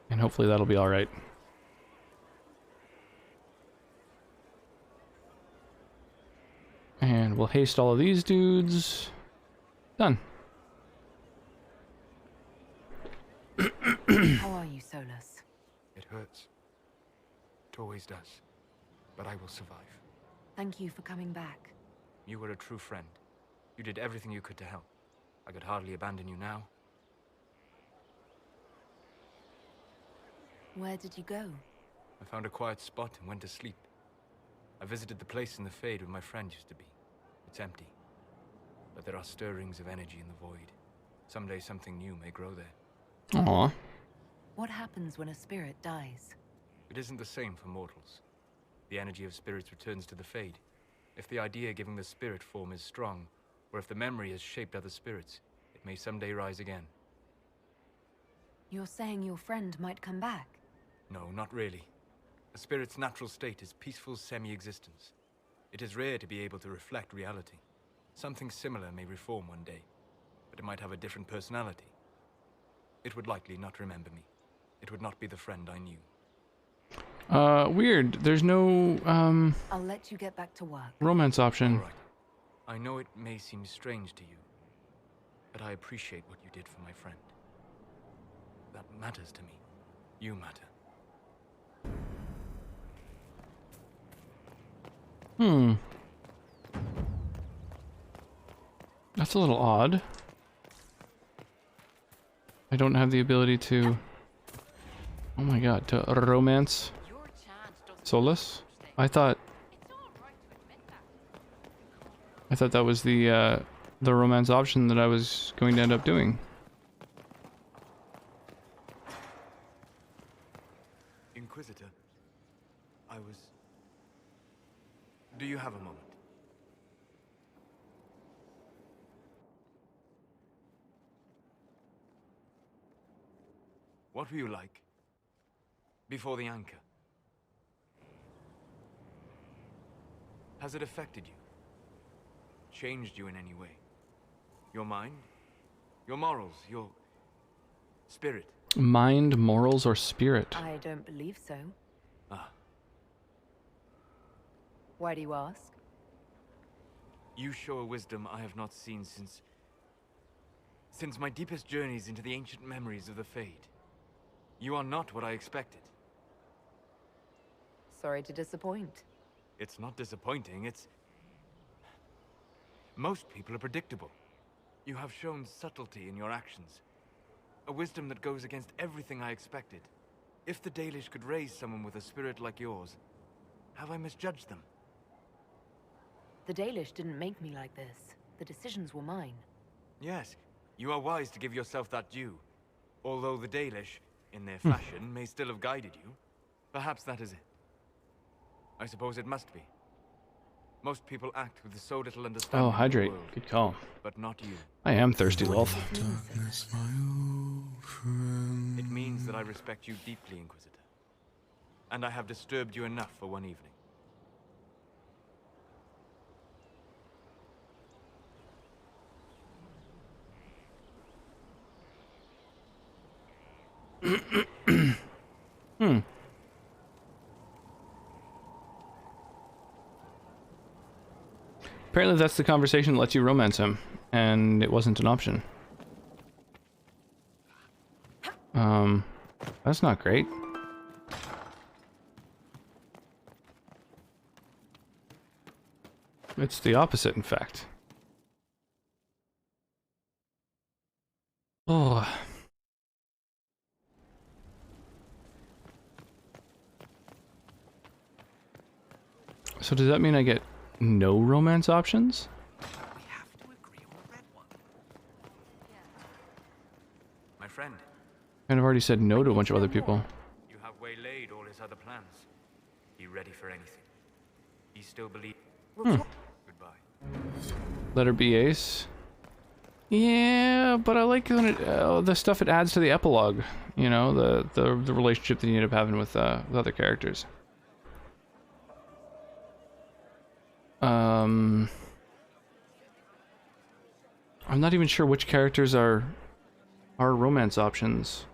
And hopefully that'll be alright. And we'll haste all of these dudes. Done. How are you, Solus? It hurts. It always does. But I will survive. Thank you for coming back. You were a true friend. You did everything you could to help. I could hardly abandon you now. Where did you go? I found a quiet spot and went to sleep. I visited the place in the Fade where my friend used to be. It's empty. But there are stirrings of energy in the void. Someday something new may grow there. Aww. What happens when a spirit dies? It isn't the same for mortals. The energy of spirits returns to the Fade. If the idea giving the spirit form is strong, or if the memory has shaped other spirits, it may someday rise again. You're saying your friend might come back? No, not really. A spirit's natural state is peaceful semi-existence. It is rare to be able to reflect reality. Something similar may reform one day, but it might have a different personality. It would likely not remember me. It would not be the friend I knew. Weird. There's no, I'll let you get back to work. romance option. All right. I know it may seem strange to you, but I appreciate what you did for my friend. That matters to me. You matter. That's a little odd. I don't have the ability to... Oh my god, to romance Solus? I thought that was the romance option that I was going to end up doing. Inquisitor, do you have a moment? What were you like before the anchor? Has it affected you? Changed you in any way? Your mind? Your morals? Your spirit? Mind, morals, or spirit? I don't believe so. Ah. Why do you ask? You show a wisdom I have not seen since my deepest journeys into the ancient memories of the Fade. You are not what I expected. Sorry to disappoint. It's not disappointing, it's... Most people are predictable. You have shown subtlety in your actions. A wisdom that goes against everything I expected. If the Dalish could raise someone with a spirit like yours, have I misjudged them? The Dalish didn't make me like this. The decisions were mine. Yes, you are wise to give yourself that due. Although the Dalish, in their fashion, may still have guided you. Perhaps that is it. I suppose it must be. Most people act with so little understanding. Oh, of the hydrate. world, Good call. but not you. I am thirsty, Wolf. It means that I respect you deeply, Inquisitor. And I have disturbed you enough for one evening. Apparently that's the conversation that lets you romance him, and it wasn't an option. That's not great. It's the opposite, in fact. Oh. So does that mean I get no romance options? My friend. Kind of already said no to a bunch of other people. You have waylaid all his other plans. Be ready for anything. He still believes. Goodbye. Letter B ace. Yeah, but I like when it, the stuff it adds to the epilogue. You know, the relationship that you end up having with other characters. I'm not even sure which characters are romance options.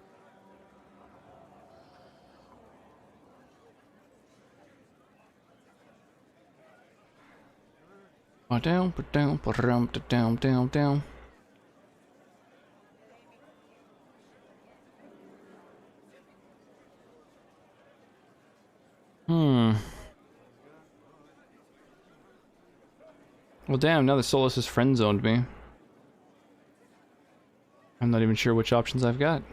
Down. Well, damn, now the Solus has friend-zoned me. I'm not even sure which options I've got.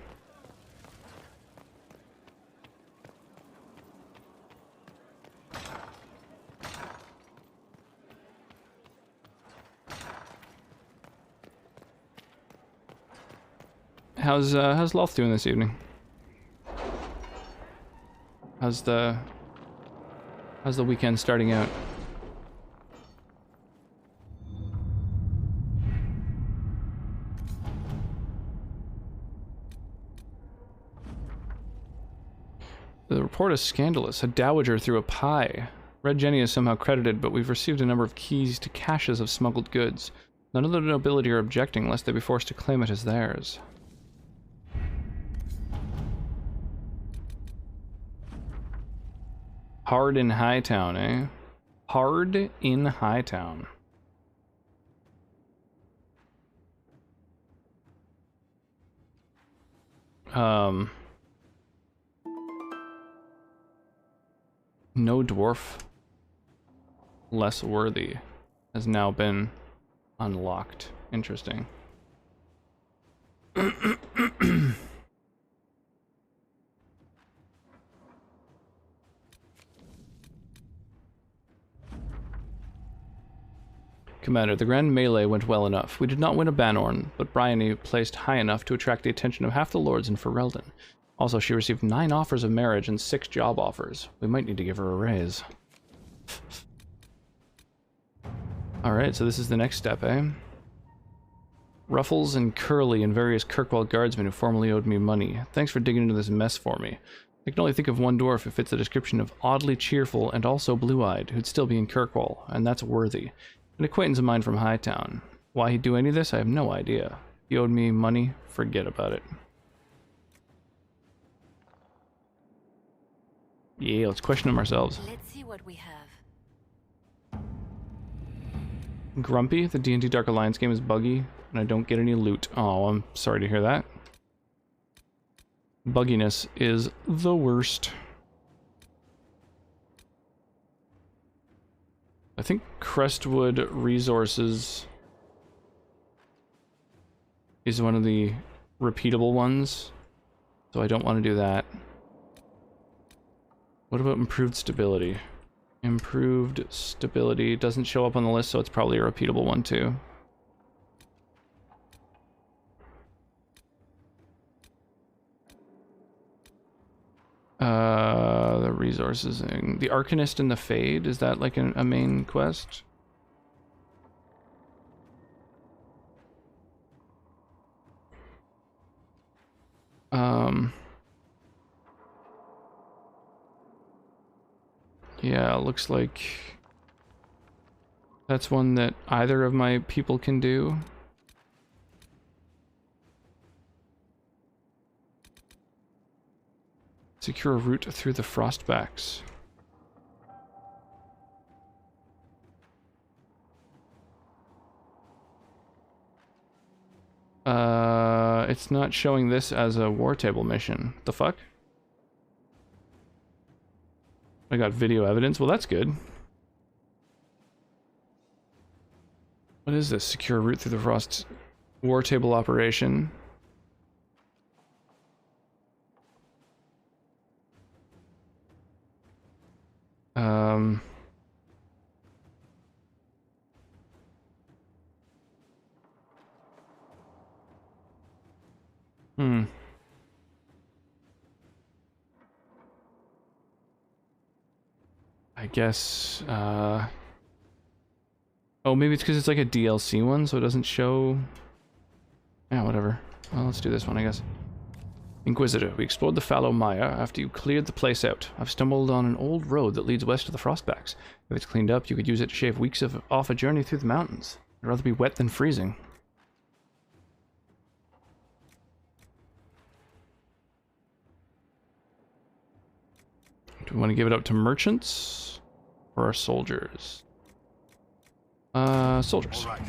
How's Loth doing this evening? How's the weekend starting out? The report is scandalous. A dowager threw a pie. Red Jenny is somehow credited, but we've received a number of keys to caches of smuggled goods. None of the nobility are objecting, lest they be forced to claim it as theirs. Hard in Hightown, eh? Hard in Hightown. No dwarf less worthy has now been unlocked. Interesting. Commander, the grand melee went well enough. We did not win a Banorn, but Bryony placed high enough to attract the attention of half the lords in Ferelden. Also, she received 9 offers of marriage and 6 job offers. We might need to give her a raise. Alright, so this is the next step, eh? Ruffles and Curly and various Kirkwall guardsmen who formerly owed me money. Thanks for digging into this mess for me. I can only think of one dwarf who fits the description of oddly cheerful and also blue-eyed, who'd still be in Kirkwall, and that's worthy. An acquaintance of mine from Hightown. Why he'd do any of this, I have no idea. He owed me money, forget about it. Yeah, let's question him ourselves. Let's see what we have. Grumpy, the D&D Dark Alliance game is buggy, and I don't get any loot. Oh, I'm sorry to hear that. Bugginess is the worst. I think Crestwood Resources is one of the repeatable ones, so I don't want to do that. What about improved stability? Improved stability doesn't show up on the list, so it's probably a repeatable one too. The resources thing. The Arcanist and the Fade, is that like a main quest? Yeah, looks like that's one that either of my people can do. Secure a route through the Frostbacks. It's not showing this as a war table mission. The fuck? I got video evidence. Well, that's good. What is this? Secure route through the Frost war table operation. I guess, oh, maybe it's because it's like a DLC one, so it doesn't show... Yeah, whatever. Well, let's do this one, I guess. Inquisitor, we explored the fallow mire after you cleared the place out. I've stumbled on an old road that leads west of the Frostbacks. If it's cleaned up, you could use it to shave weeks off a journey through the mountains. I'd rather be wet than freezing. Do we want to give it out to merchants or our soldiers? Soldiers. All right.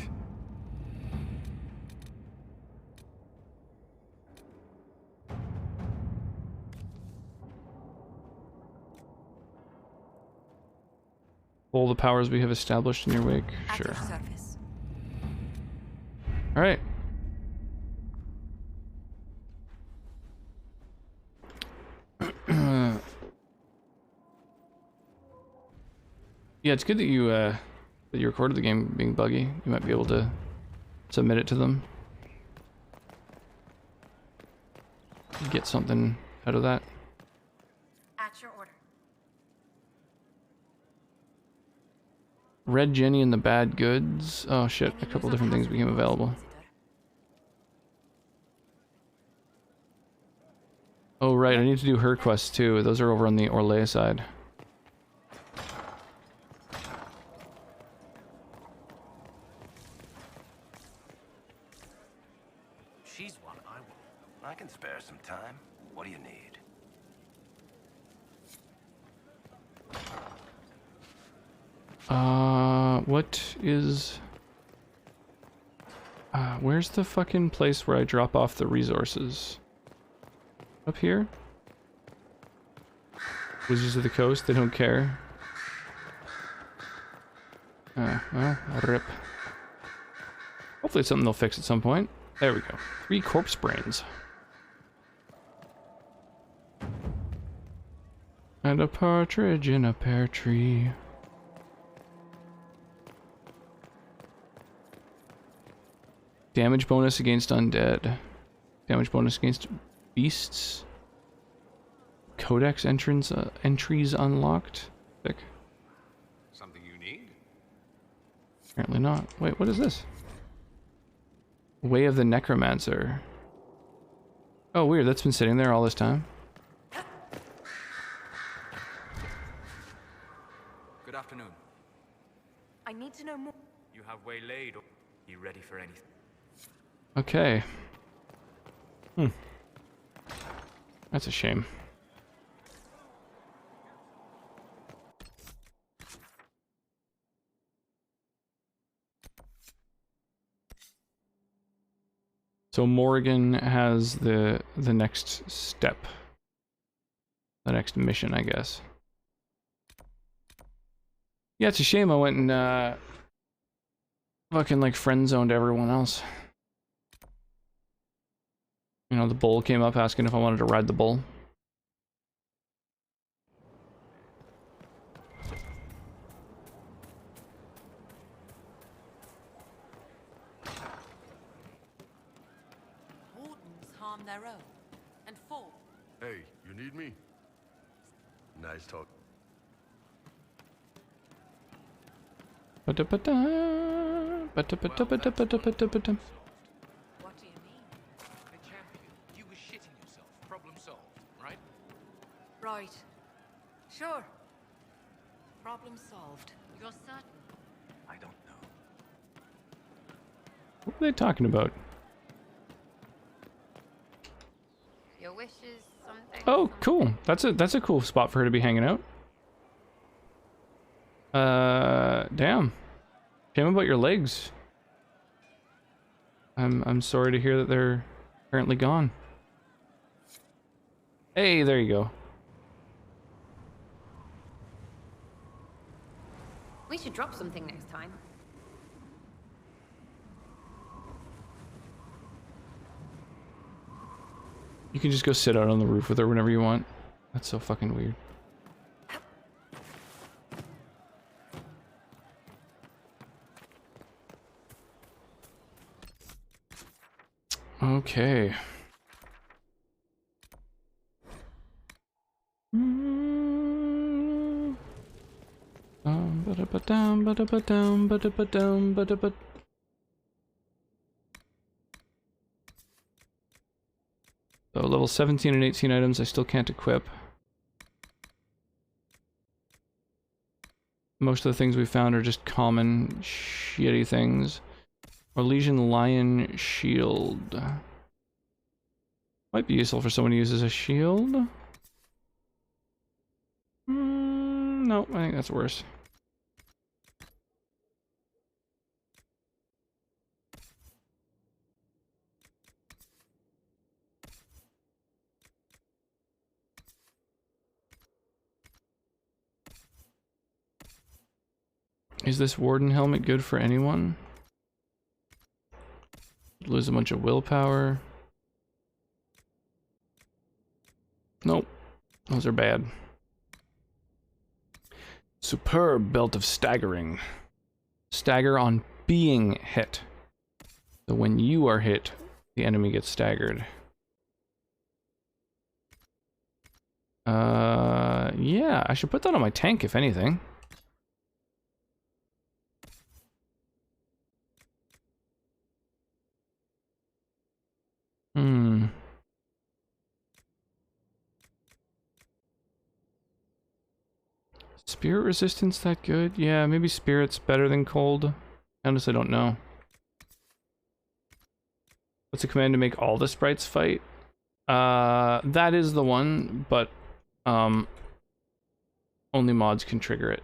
All the powers we have established in your wake. Sure. All right. Yeah, it's good that you recorded the game being buggy. You might be able to submit it to them. Get something out of that. At your order. Red Jenny and the Bad Goods. Oh shit, a couple different things became available. Oh right, I need to do her quests too. Those are over on the Orlais side. She's one I want. I can spare some time. What do you need? What is... where's the fucking place where I drop off the resources? Up here? Wizards of the Coast, they don't care. Well, rip. Hopefully it's something they'll fix at some point. There we go. 3 corpse brains. And a partridge in a pear tree. Damage bonus against undead. Damage bonus against beasts. Codex entries unlocked. Sick. Something you need? Apparently not. Wait, what is this? Way of the Necromancer. Oh, weird. That's been sitting there all this time. Good afternoon. I need to know more. You have waylaid or you ready for anything? Okay. That's a shame. So Morrigan has the next step. The next mission, I guess. Yeah, it's a shame I went and fucking like friend zoned everyone else. You know, the bull came up asking if I wanted to ride the bull. Wardens harm their own and fall. Hey, you need me? Nice talk. Ba-da-ba-da, ba-da-ba-da-ba-da-ba-da-ba-da. What do you mean? The champion, you were shitting yourself. Problem solved, right? Right. Sure. Problem solved. You're certain? I don't know. What are they talking about? Your wish is something. Oh, cool. That's a cool spot for her to be hanging out. Damn. Shame about your legs. I'm sorry to hear that they're currently gone. Hey, there you go. We should drop something next time. You can just go sit out on the roof with her whenever you want. That's so fucking weird. Okay. So level 17 and 18 items I still can't equip. Most of the things we found are just common shitty things. Orlesian Lion Shield. Might be useful for someone who uses a shield. No, I think that's worse. Is this Warden helmet good for anyone? Lose a bunch of willpower. Nope. Those are bad. Superb Belt of Staggering. Stagger on being hit. So when you are hit, the enemy gets staggered. Yeah, I should put that on my tank if anything. Spirit resistance that good? Yeah, maybe spirit's better than cold. I honestly don't know. What's a command to make all the sprites fight? That is the one, but only mods can trigger it.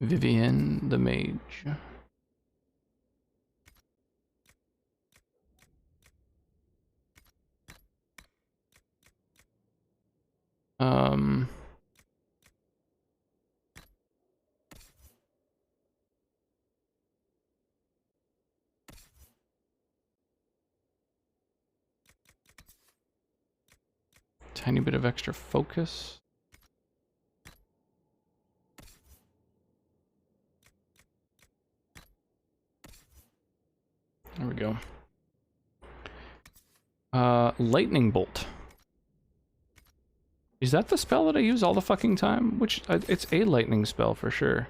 Vivian the Mage. Tiny bit of extra focus. There we go. Lightning Bolt. Is that the spell that I use all the fucking time? Which, it's a lightning spell for sure.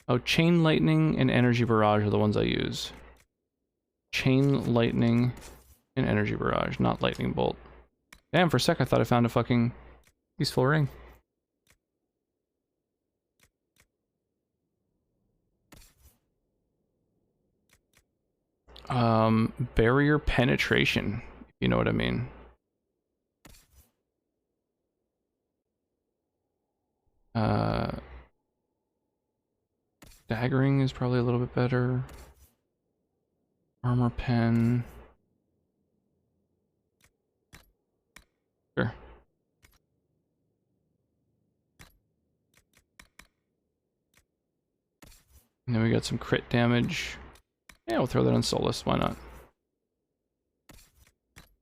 Oh, Chain Lightning and Energy Barrage are the ones I use. Chain Lightning and Energy Barrage, not Lightning Bolt. Damn, for a sec I thought I found a fucking useful ring. Barrier penetration, if you know what I mean. Daggering is probably a little bit better. Armor pen. Sure. And then we got some crit damage. Yeah, we'll throw that on Solus, why not?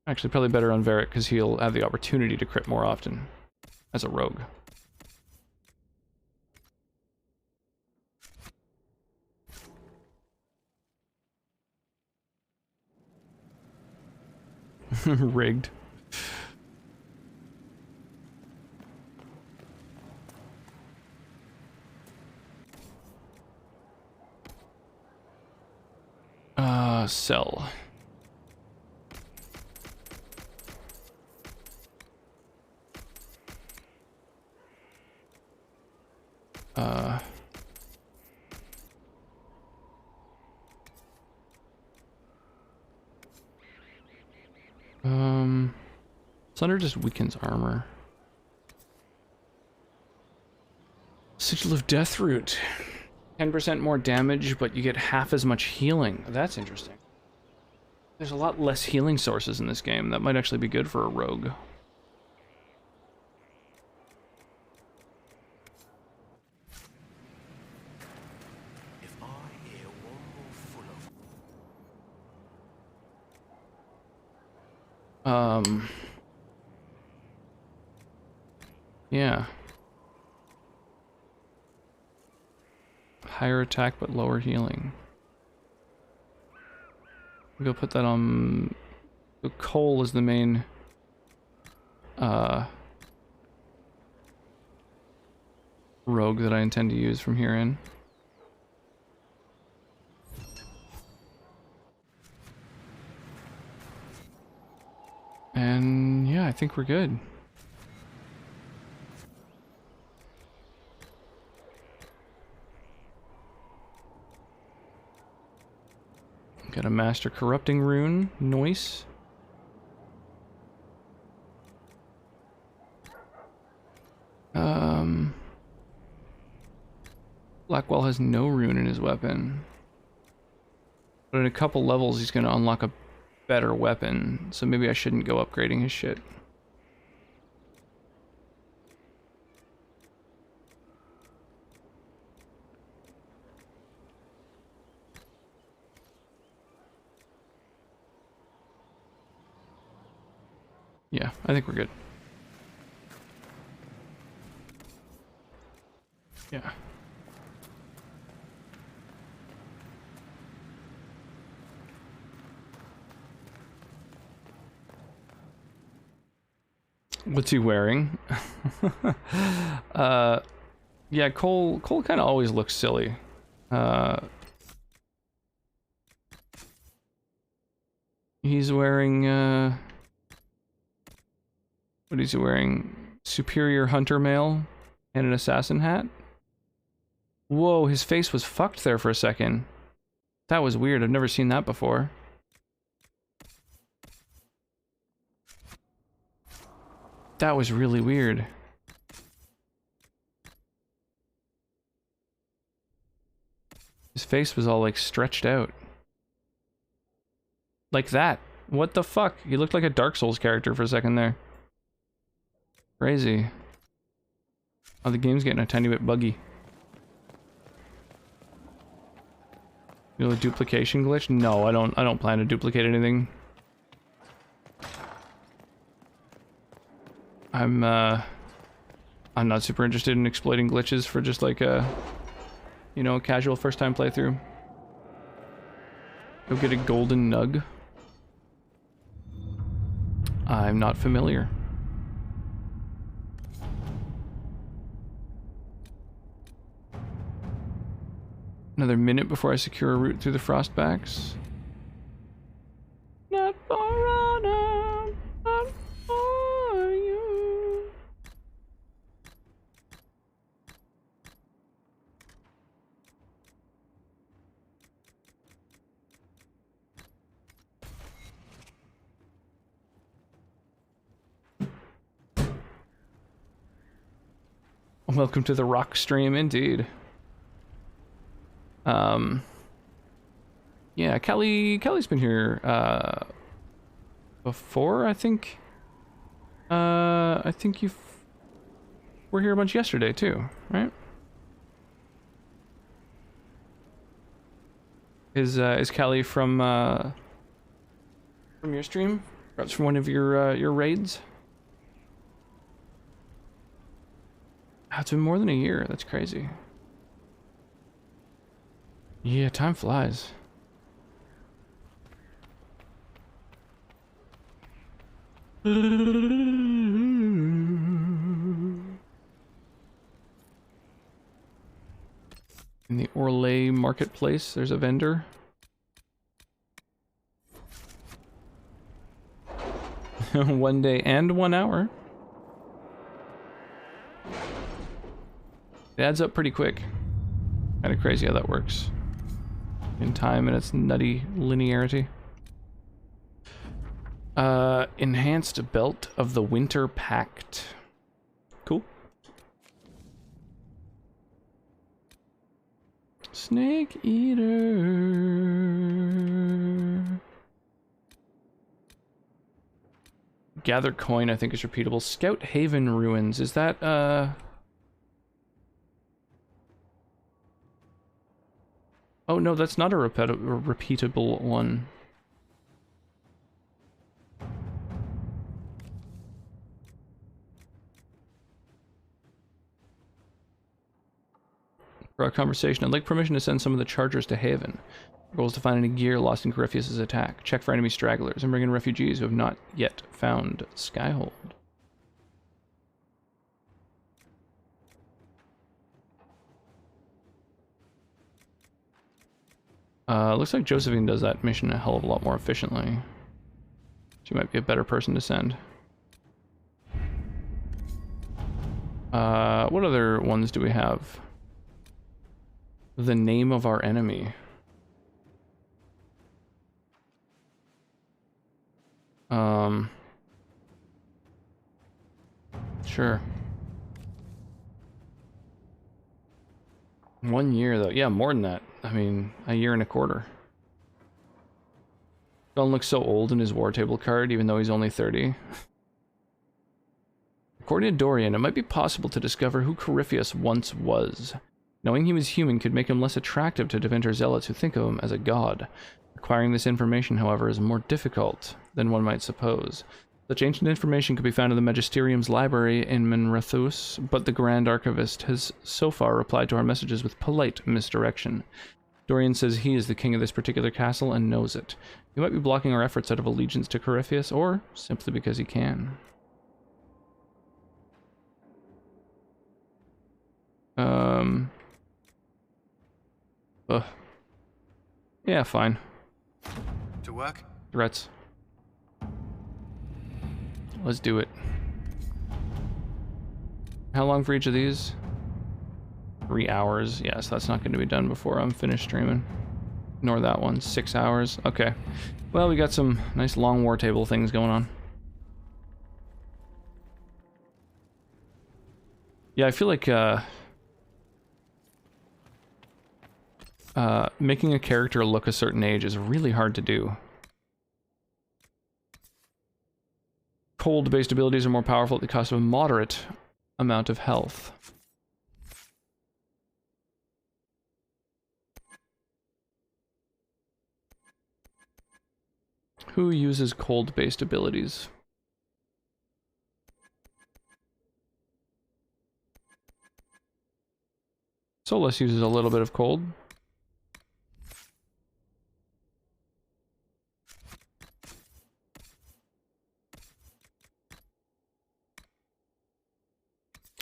Actually, probably better on Varric, because he'll have the opportunity to crit more often as a rogue. Rigged. Sell. Thunder just weakens armor. Sigil of Deathroot. 10% more damage, but you get half as much healing. That's interesting. There's a lot less healing sources in this game. That might actually be good for a rogue. Yeah. Higher attack but lower healing. We'll put that on... The coal is the main... rogue that I intend to use from here in. And yeah, I think we're good. Got a Master Corrupting Rune. Nice. Blackwell has no rune in his weapon. But in a couple levels he's going to unlock a better weapon. So maybe I shouldn't go upgrading his shit. Yeah, I think we're good. Yeah. What's he wearing? Yeah, Cole kind of always looks silly. He's wearing, what is he wearing? Superior Hunter Mail and an assassin hat? Whoa, his face was fucked there for a second. That was weird, I've never seen that before. That was really weird. His face was all like stretched out. Like that. What the fuck? He looked like a Dark Souls character for a second there. Crazy. Oh, the game's getting a tiny bit buggy. You know, the duplication glitch? No, I don't plan to duplicate anything. I'm not super interested in exploiting glitches for just like a, you know, casual first time playthrough. Go get a golden nug. I'm not familiar. Another minute before I secure a route through the frostbacks. Not for honor, not for you. Welcome to the rock stream, indeed. Yeah, Kelly's been here, before, I think. I think you were here a bunch yesterday, too, right? Is Kelly from your stream? Perhaps from one of your raids? Oh, it's been more than a year, that's crazy. Yeah, time flies. In the Orlais marketplace, there's a vendor. One day and 1 hour. It adds up pretty quick. Kind of crazy how that works. In time and its nutty linearity. Enhanced Belt of the Winter Pact. Cool. Snake Eater. Gather coin, I think, is repeatable. Scout Haven ruins. Is that, Oh, no, that's not a repeatable one. For our conversation, I'd like permission to send some of the chargers to Haven. Our goal is to find any gear lost in Corypheus' attack, check for enemy stragglers, and bring in refugees who have not yet found Skyhold. Looks like Josephine does that mission a hell of a lot more efficiently. She might be a better person to send. What other ones do we have? The name of our enemy. Sure. 1 year though. Yeah, more than that. I mean, a year and a quarter. Don looks so old in his war table card, even though he's only 30. According to Dorian, it might be possible to discover who Corypheus once was. Knowing he was human could make him less attractive to Devinter zealots who think of him as a god. Acquiring this information, however, is more difficult than one might suppose. Such ancient information could be found in the Magisterium's library in Menrathus, but the Grand Archivist has so far replied to our messages with polite misdirection. Dorian says he is the king of this particular castle and knows it. He might be blocking our efforts out of allegiance to Corypheus, or simply because he can. Yeah, fine. To work? Threats. Let's do it. How long for each of these? 3 hours. Yes, that's not going to be done before I'm finished streaming. Ignore that one. 6 hours. Okay. Well, we got some nice long war table things going on. Yeah, I feel like making a character look a certain age is really hard to do. Cold-based abilities are more powerful at the cost of a moderate amount of health. Who uses cold-based abilities? Solus uses a little bit of cold.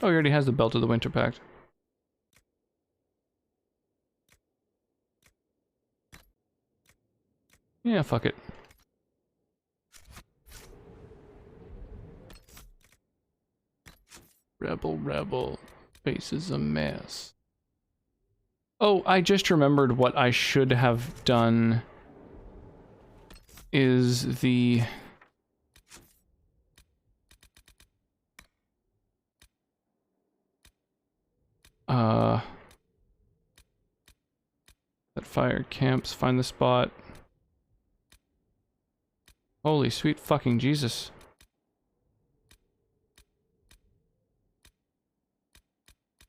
Oh, he already has the Belt of the Winter Pact. Yeah, fuck it. Rebel, face is a mess. Oh, I just remembered what I should have done is the... That fire camps, find the spot. Holy sweet fucking Jesus.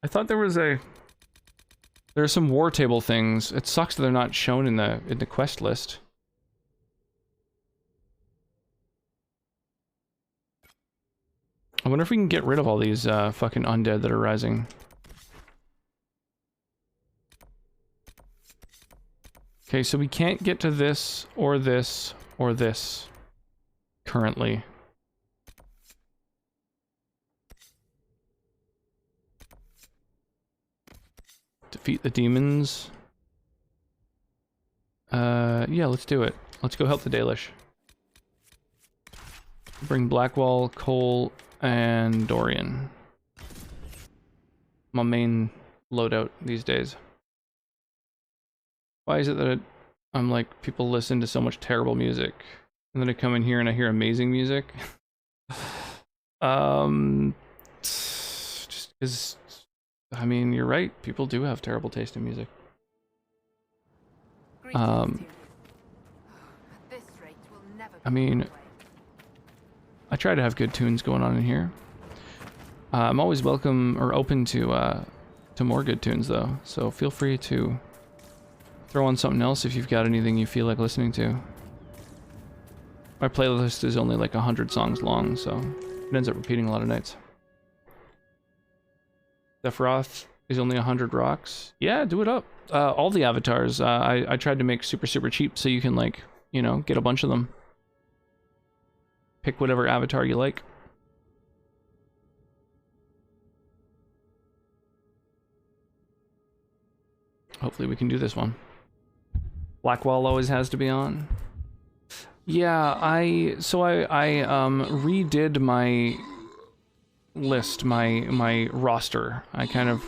I thought there was a... There are some war table things. It sucks that they're not shown in the quest list. I wonder if we can get rid of all these fucking undead that are rising. Okay, so we can't get to this, or this, or this, currently. Defeat the demons. Yeah, let's do it. Let's go help the Dalish. Bring Blackwall, Cole, and Dorian. My main loadout these days. Why is it that I'm like, people listen to so much terrible music, and then I come in here and I hear amazing music? Just because, I mean, you're right, people do have terrible taste in music. I mean, I try to have good tunes going on in here. I'm always welcome or open to more good tunes though, so feel free to throw on something else if you've got anything you feel like listening to. My playlist is only like 100 songs long, so it ends up repeating a lot of nights. Sephiroth is only 100 rocks. Yeah, do it up. All the avatars, I tried to make super cheap so you can, like, you know, get a bunch of them. Pick whatever avatar you like. Hopefully we can do this one. Blackwall always has to be on. Yeah, I redid my list, my roster. I kind of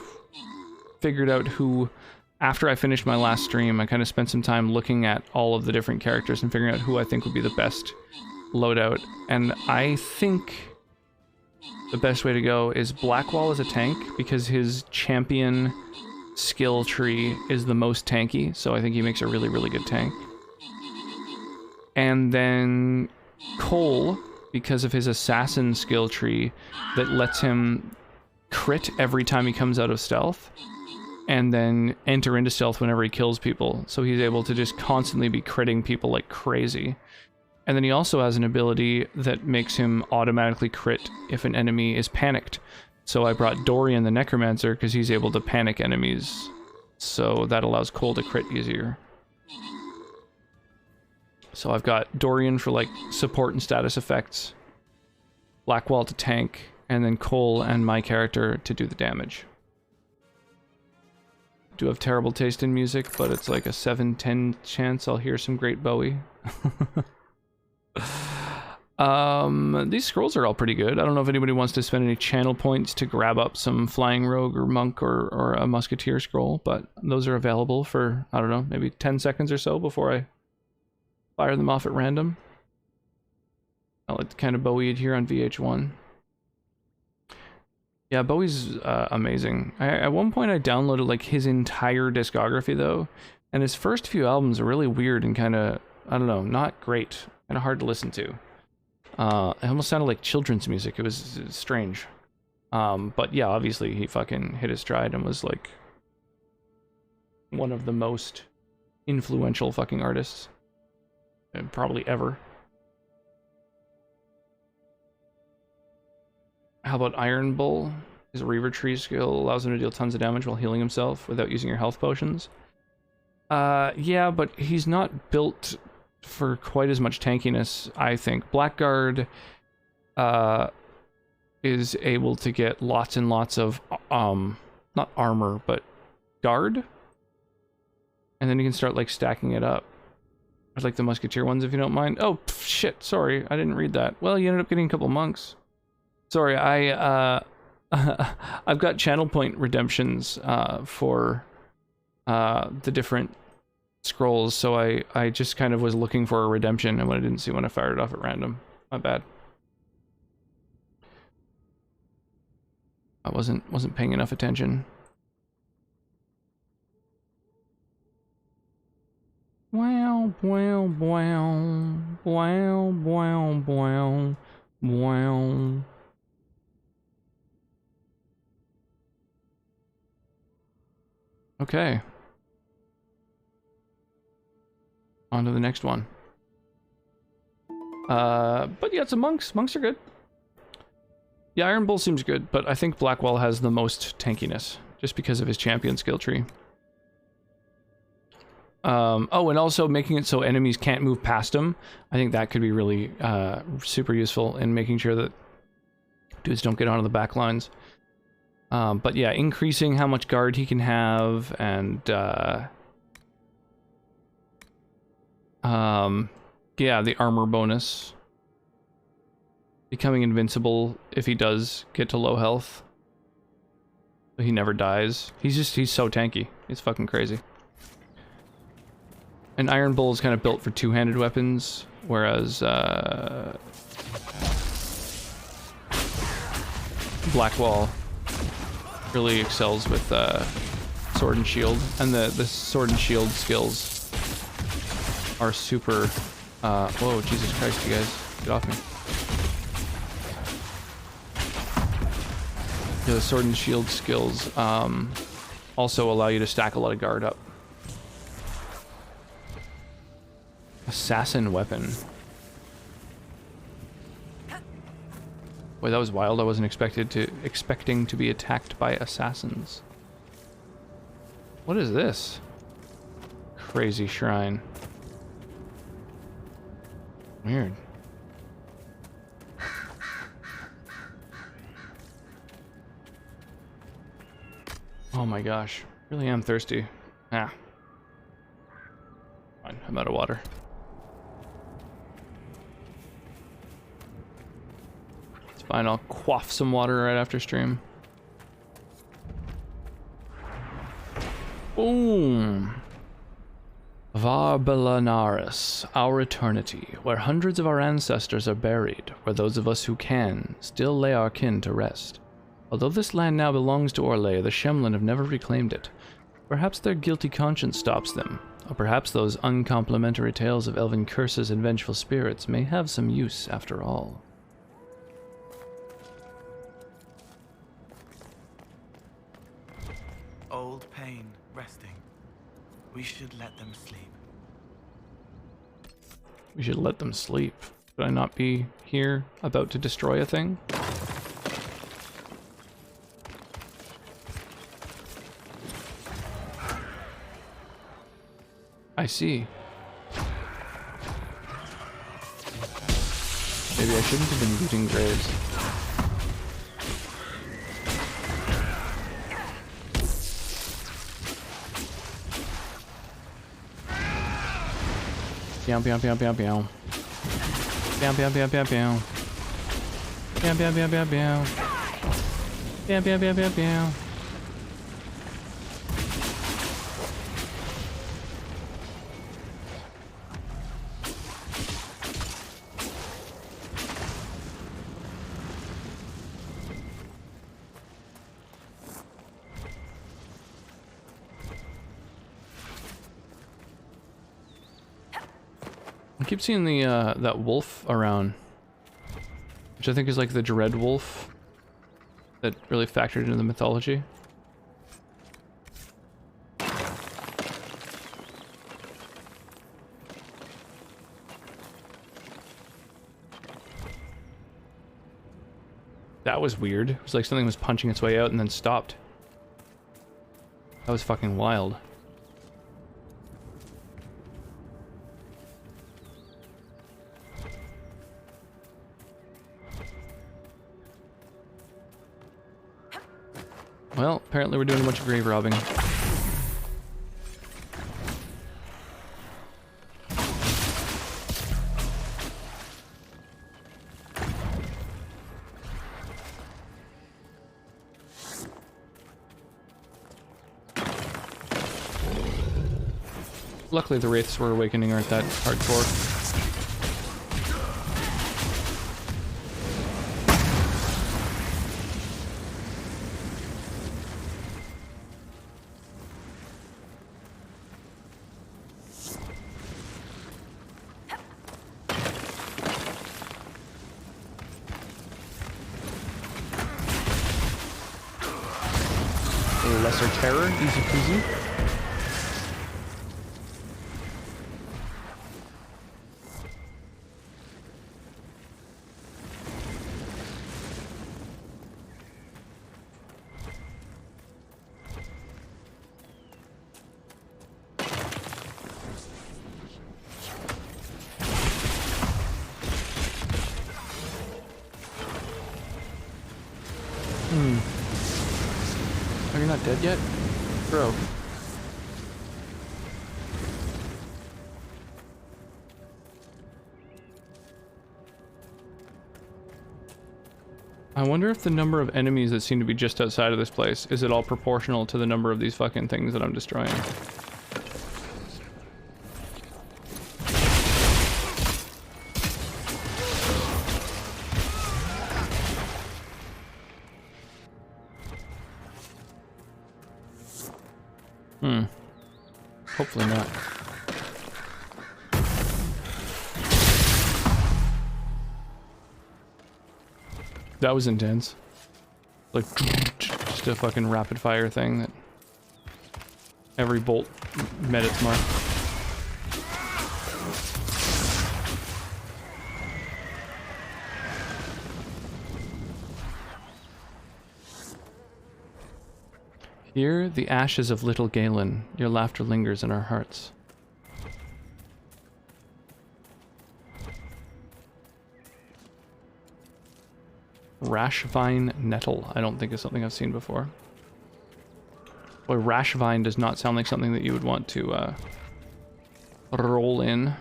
figured out who, after I finished my last stream, I kind of spent some time looking at all of the different characters and figuring out who I think would be the best loadout. And I think the best way to go is Blackwall as a tank, because his champion skill tree is the most tanky, so I think he makes a really good tank. And then Cole, because of his assassin skill tree that lets him crit every time he comes out of stealth, and then enter into stealth whenever he kills people, so he's able to just constantly be critting people like crazy. And then he also has an ability that makes him automatically crit if an enemy is panicked. So I brought Dorian the Necromancer because he's able to panic enemies, so that allows Cole to crit easier. So I've got Dorian for like support and status effects, Blackwall to tank, and then Cole and my character to do the damage. I do have terrible taste in music, but it's like a 7-10 chance I'll hear some great Bowie. These scrolls are all pretty good. I don't know if anybody wants to spend any channel points to grab up some Flying Rogue or Monk or a Musketeer scroll, but those are available for, I don't know, maybe 10 seconds or so before I fire them off at random. I like the kind of Bowie you'd hear on VH1. Yeah, Bowie's amazing. At one point I downloaded like his entire discography though, and his first few albums are really weird and kind of, I don't know, not great, kind of hard to listen to. It almost sounded like children's music. It was strange. But yeah, obviously he fucking hit his stride and was like one of the most influential fucking artists probably ever. How about Iron Bull? His Reaver Tree skill allows him to deal tons of damage while healing himself without using your health potions. Yeah, but he's not built for quite as much tankiness, I think. Blackguard is able to get lots and lots of not armor, but guard, and then you can start like stacking it up. I'd like the Musketeer ones if you don't mind. Oh shit, sorry, I didn't read that. Well, you ended up getting a couple monks. Sorry, I've got channel point redemptions for the different scrolls, so I just kind of was looking for a redemption, and when I didn't see one, I fired it off at random. My bad. I wasn't paying enough attention. Wow, wow, wow, wow, wow, wow, wow. Okay. On to the next one. But yeah, it's a monks. Monks are good. Yeah, Iron Bull seems good, but I think Blackwall has the most tankiness, just because of his champion skill tree. Oh, and also making it so enemies can't move past him. I think that could be really super useful in making sure that dudes don't get onto the back lines. But yeah, increasing how much guard he can have, and yeah, the armor bonus. Becoming invincible if he does get to low health. But he never dies. He's so tanky. It's fucking crazy. And Iron Bull is kind of built for two-handed weapons, whereas Blackwall really excels with sword and shield, and the sword and shield skills are super... whoa, Jesus Christ, you guys. Get off me. Yeah, the sword and shield skills also allow you to stack a lot of guard up. Assassin weapon. Boy, that was wild. I wasn't expecting to be attacked by assassins. What is this? Crazy shrine. Weird. Oh my gosh. Really am thirsty. Ah. Fine, I'm out of water. It's fine, I'll quaff some water right after stream. Boom! Varbelanaris, our eternity, where hundreds of our ancestors are buried, where those of us who can still lay our kin to rest. Although this land now belongs to Orlais, the Shemlin have never reclaimed it. Perhaps their guilty conscience stops them, or perhaps those uncomplimentary tales of elven curses and vengeful spirits may have some use after all. Old pain, resting. We should let them sleep. We should let them sleep. Should I not be here about to destroy a thing? I see. Maybe I shouldn't have been looting graves. Pew pew pew pew pew. Pew pew pew pew pew. Pew pew pew pew pew. Pew pew pew pew pew. I keep seeing the that wolf around, which I think is like the dread wolf that really factored into the mythology. That was weird. It was like something was punching its way out and then stopped. That was fucking wild. Well, apparently we're doing a bunch of grave robbing. Luckily the wraiths we're awakening aren't that hardcore. Lesser terror, easy peasy. Are you not dead yet? Bro. I wonder if the number of enemies that seem to be just outside of this place is at all proportional to the number of these fucking things that I'm destroying. Hopefully not. That was intense. Like, just a fucking rapid fire thing that every bolt met its mark. Here, the ashes of little Galen, your laughter lingers in our hearts. Rashvine nettle. I don't think it's something I've seen before. Boy, Rashvine does not sound like something that you would want to roll in.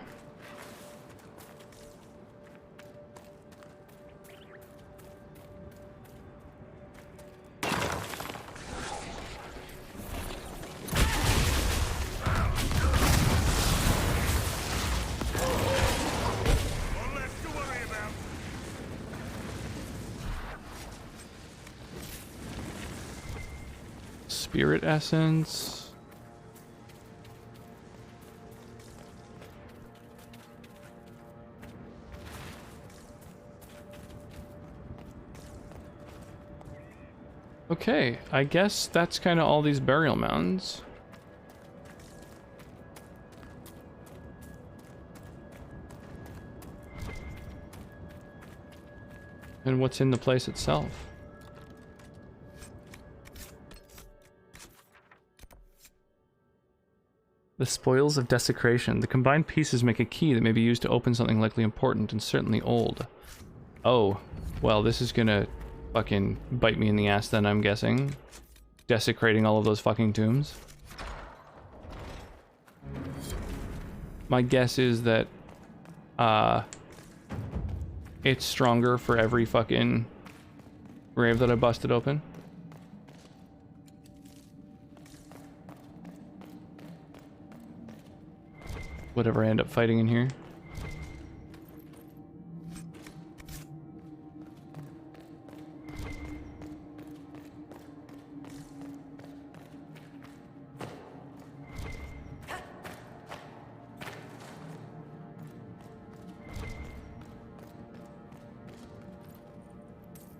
Spirit essence. Okay, I guess that's kind of all these burial mounds. And what's in the place itself? The spoils of desecration. The combined pieces make a key that may be used to open something likely important and certainly old. Oh, well, this is gonna fucking bite me in the ass then, I'm guessing. Desecrating all of those fucking tombs. My guess is that, it's stronger for every fucking grave that I busted open. Whatever I end up fighting in here.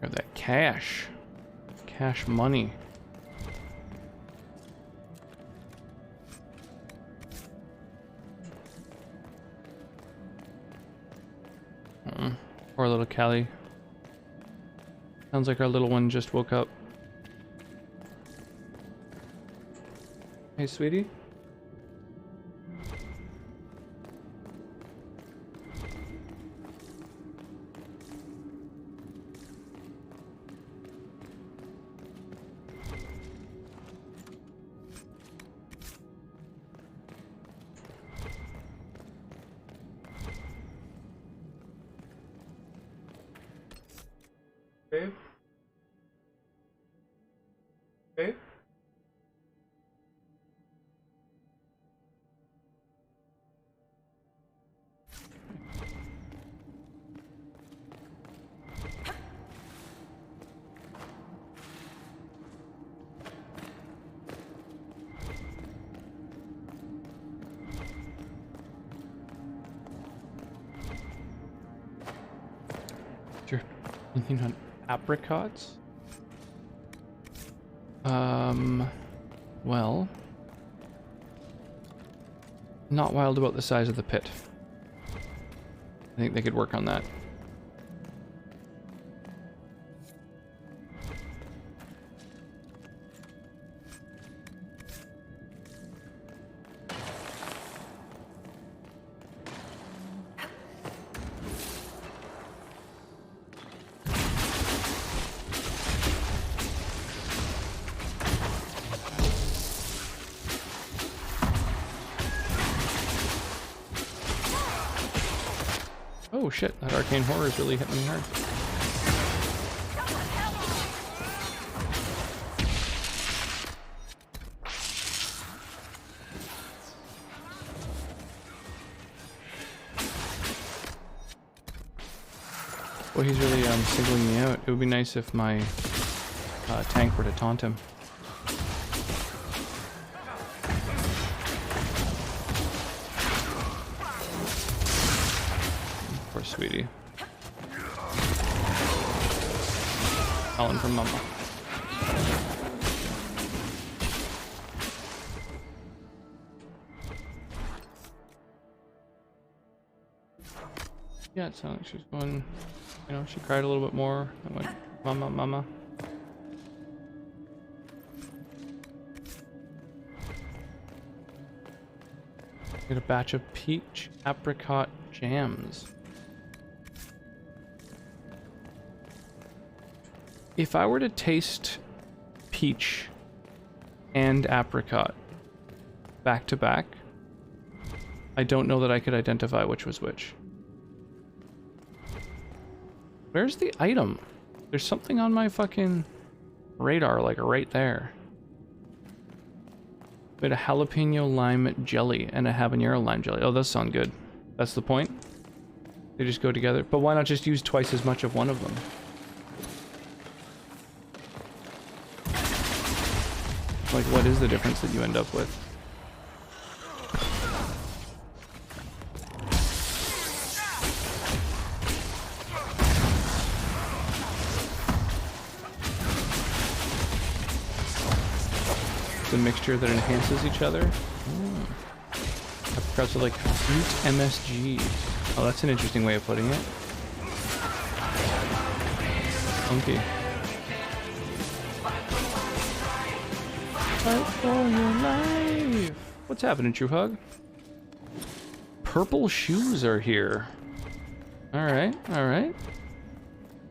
Grab that cash. Cash money. Poor little Callie. Sounds like our little one just woke up. Hey, sweetie. Babe? Babe? Sure. Anything on apricots? Well, not wild about the size of the pit. I think they could work on that. Oh shit, that arcane horror is really hitting me hard. Well, he's really singling me out. It would be nice if my tank were to taunt him. Poor sweetie. Calling from Mama. Yeah, it sounds like she's going, you know, she cried a little bit more. I went, Mama, Mama. Get a batch of peach apricot jams. If I were to taste peach and apricot back to back, I don't know that I could identify which was which. Where's the item? There's something on my fucking radar, like right there. We had a jalapeno lime jelly and a habanero lime jelly. Oh, those sound good. That's the point? They just go together. But why not just use twice as much of one of them? Like, what is the difference that you end up with? A mixture that enhances each other. Apricots are like fruit MSG. Oh, that's an interesting way of putting it. Funky. Fight for your life. What's happening, True Hug? Purple shoes are here. Alright, alright.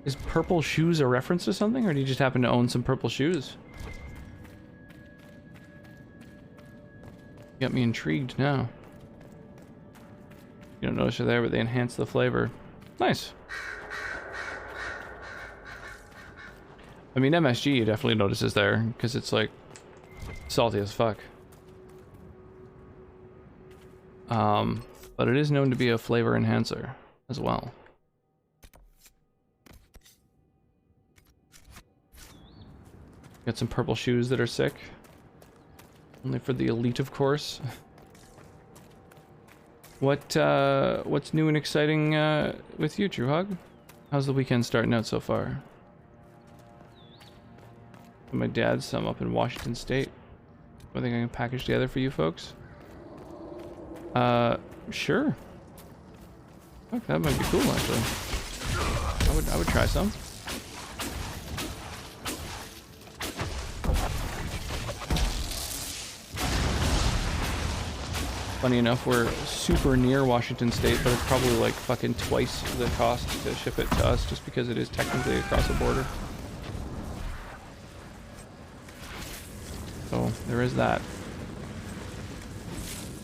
Is purple shoes a reference to something, or do you just happen to own some purple shoes? Got me intrigued now. You don't notice they're there, but they enhance the flavor. Nice. I mean, MSG you definitely notices there, because it's like salty as fuck. But it is known to be a flavor enhancer as well. Got some purple shoes that are sick. Only for the elite, of course. What's new and exciting with you, True Hug? How's the weekend starting out so far? My dad's some up in Washington State. I think I can package together for you folks. Sure. Fuck, that might be cool actually. I would try some. Funny enough, we're super near Washington State, but it's probably like fucking twice the cost to ship it to us just because it is technically across the border. So there is that.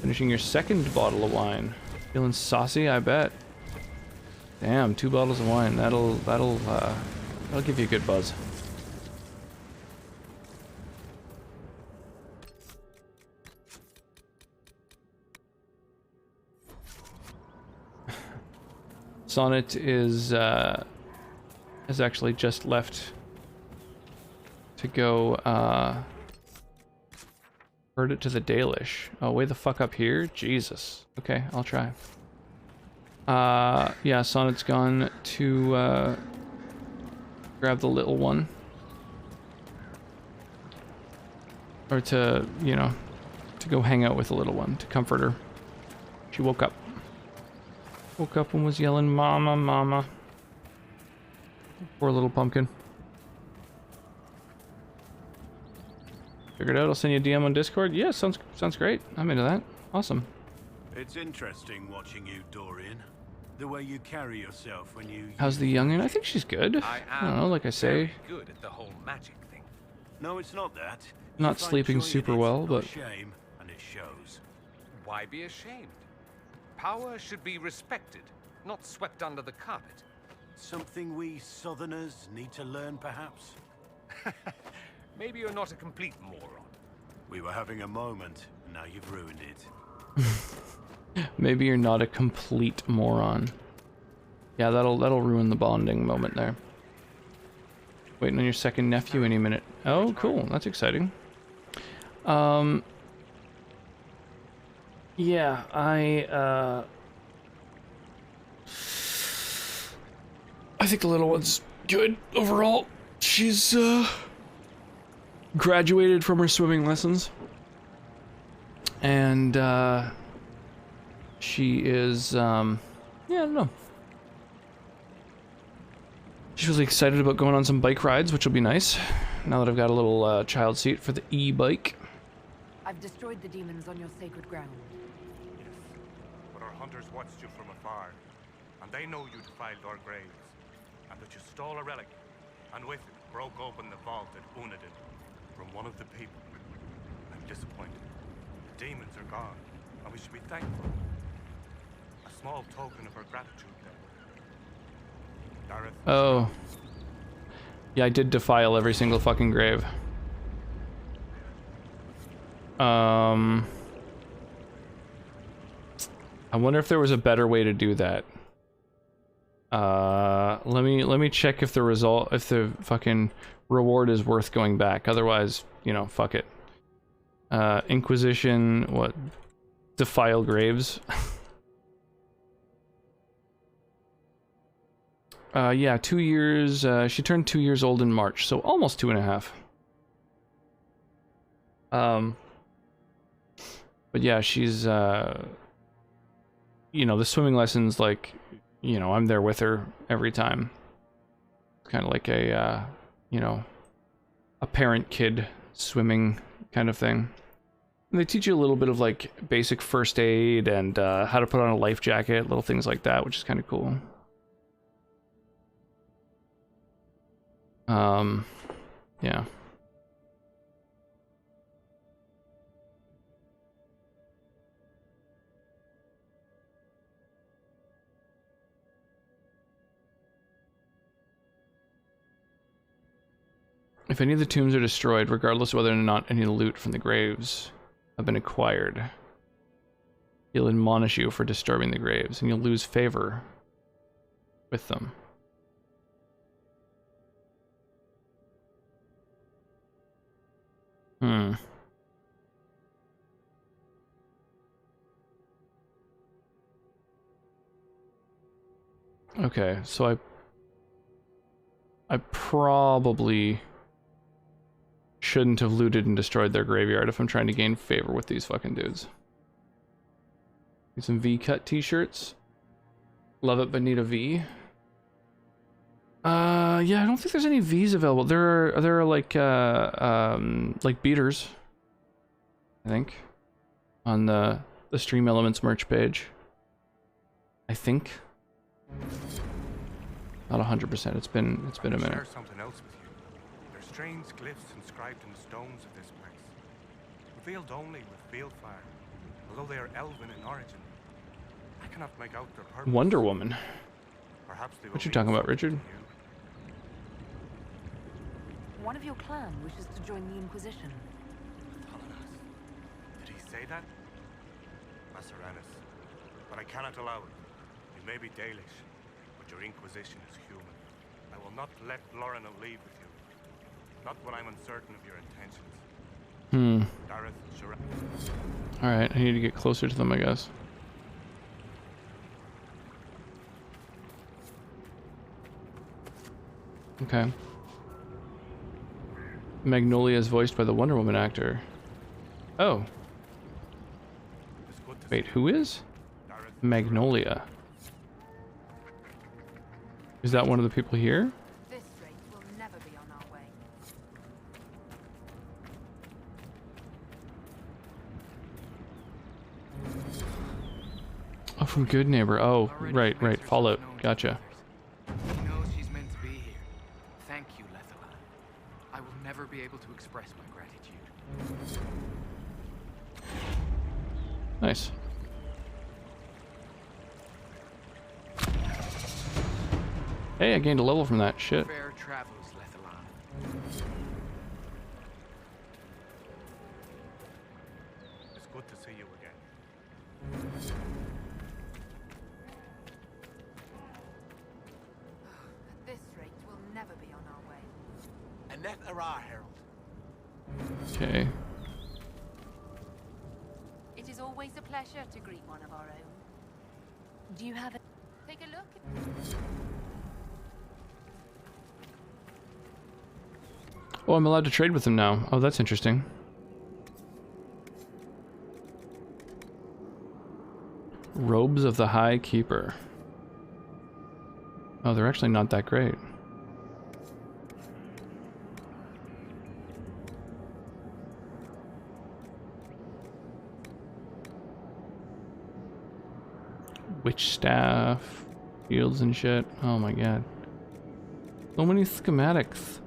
Finishing your second bottle of wine. Feeling saucy, I bet. Damn, 2 bottles of wine. That'll give you a good buzz. Sonnet is has actually just left to go herd it to the Dalish. Oh, way the fuck up here? Jesus. Okay, I'll try. Yeah, Sonnet's gone to grab the little one. Or to, you know, to go hang out with the little one, to comfort her. She woke up. Woke up and was yelling, "Mama, Mama." Poor little pumpkin. Figured out. I'll send you a DM on Discord. Yeah, sounds great. I'm into that. Awesome. It's interesting watching you, Dorian. The way you carry yourself when you... How's the youngin'? I think she's good. I don't know, like I say. Good at the whole magic thing. No, it's not that. Not sleeping super well, but... Shame, and it shows. Why be ashamed? Power should be respected, not swept under the carpet. Something we Southerners need to learn, perhaps? Maybe you're not a complete moron. We were having a moment, and now you've ruined it. Maybe you're not a complete moron. Yeah, that'll ruin the bonding moment there. Waiting on your second nephew any minute. Oh, cool. That's exciting. Yeah, I think the little one's good overall. She's graduated from her swimming lessons, and she is yeah, I don't know. She's really excited about going on some bike rides, which will be nice now that I've got a little child seat for the e-bike. I've destroyed the demons on your sacred ground. Yes, but our hunters watched you from afar, and they know you defiled our graves, and that you stole a relic, and with it broke open the vault at Unadin from one of the people. I'm disappointed. The demons are gone, and we should be thankful. A small token of our gratitude then. Dareth. Oh. Yeah, I did defile every single fucking grave. I wonder if there was a better way to do that. Let me check if the fucking reward is worth going back. Otherwise, you know, fuck it. Inquisition, what? Defile graves. Yeah, 2 years, she turned 2 years old in March, so almost 2.5. But yeah, she's, you know, the swimming lessons, like, you know, I'm there with her every time. It's kind of like a, you know, a parent-kid swimming kind of thing. And they teach you a little bit of, like, basic first aid and how to put on a life jacket, little things like that, which is kind of cool. Yeah. If any of the tombs are destroyed, regardless of whether or not any loot from the graves have been acquired, he'll admonish you for disturbing the graves, and you'll lose favor with them. Hmm. Okay, so I probably shouldn't have looted and destroyed their graveyard if I'm trying to gain favor with these fucking dudes. Get some V-cut t-shirts. Love it, but need a V. Yeah, I don't think there's any V's available. There are like beaters, I think, on the Stream Elements merch page. I think. Not 100%. It's been a minute. Share something else with you. There's strange glyphs inscribed in the stones of this place, revealed only with field fire, although they are elven in origin. I cannot make out their purpose. Wonder Woman. Perhaps they What you talking about, Richard? One of your clan wishes to join the Inquisition. Did he say that? Masseranus. But I cannot allow it. You may be Dalish, but your Inquisition is human. I will not let Lorna leave with you. Not when I'm uncertain of your intentions. Alright, I need to get closer to them, I guess. Okay. Magnolia is voiced by the Wonder Woman actor. Oh. Wait, who is? Magnolia. Is that one of the people here? This rate will never be on our way. Oh, from Good Neighbor. Oh, right. Fallout. Gotcha. She knows she's meant to be here. Thank you, Lethalan. I will never be able to express my gratitude. Nice. Hey, I gained a level from that shit. Fair travels, Lethalan. It's good to see you again. At this rate, we'll never be on our way. Aneth Ara, Herald. Okay. It is always a pleasure to greet one of our own. Do you have a... Take a look. Oh, I'm allowed to trade with him now. Oh, that's interesting. Robes of the High Keeper. Oh, they're actually not that great. Witch staff, shields and shit. Oh my god. So many schematics.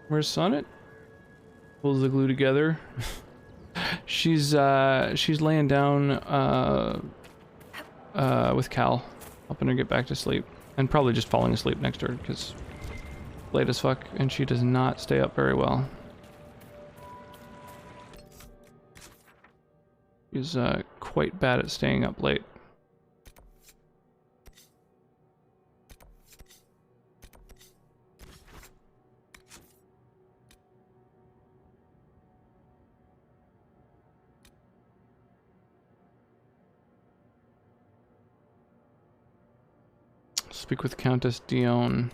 Where's Sonnet? Pulls the glue together. she's laying down with Cal, helping her get back to sleep, and probably just falling asleep next to her because late as fuck, and she does not stay up very well. She's quite bad at staying up late. Speak with Countess Dion.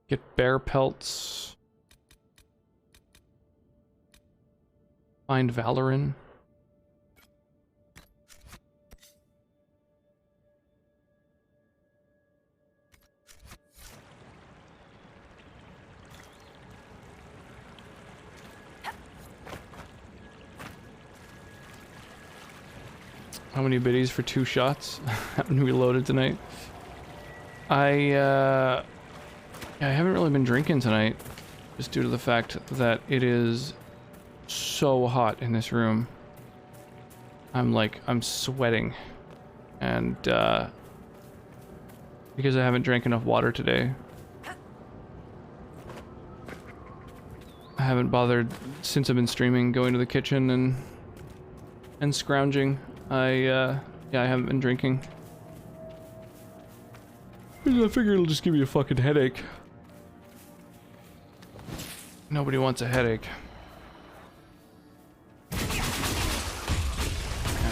Get bear pelts. Find Valorin. How many biddies for 2 shots? Haven't reloaded tonight. I haven't really been drinking tonight, just due to the fact that it is so hot in this room. I'm sweating, and because I haven't drank enough water today, I haven't bothered since I've been streaming going to the kitchen and scrounging. I haven't been drinking. I figure it'll just give you a fucking headache. Nobody wants a headache. I'm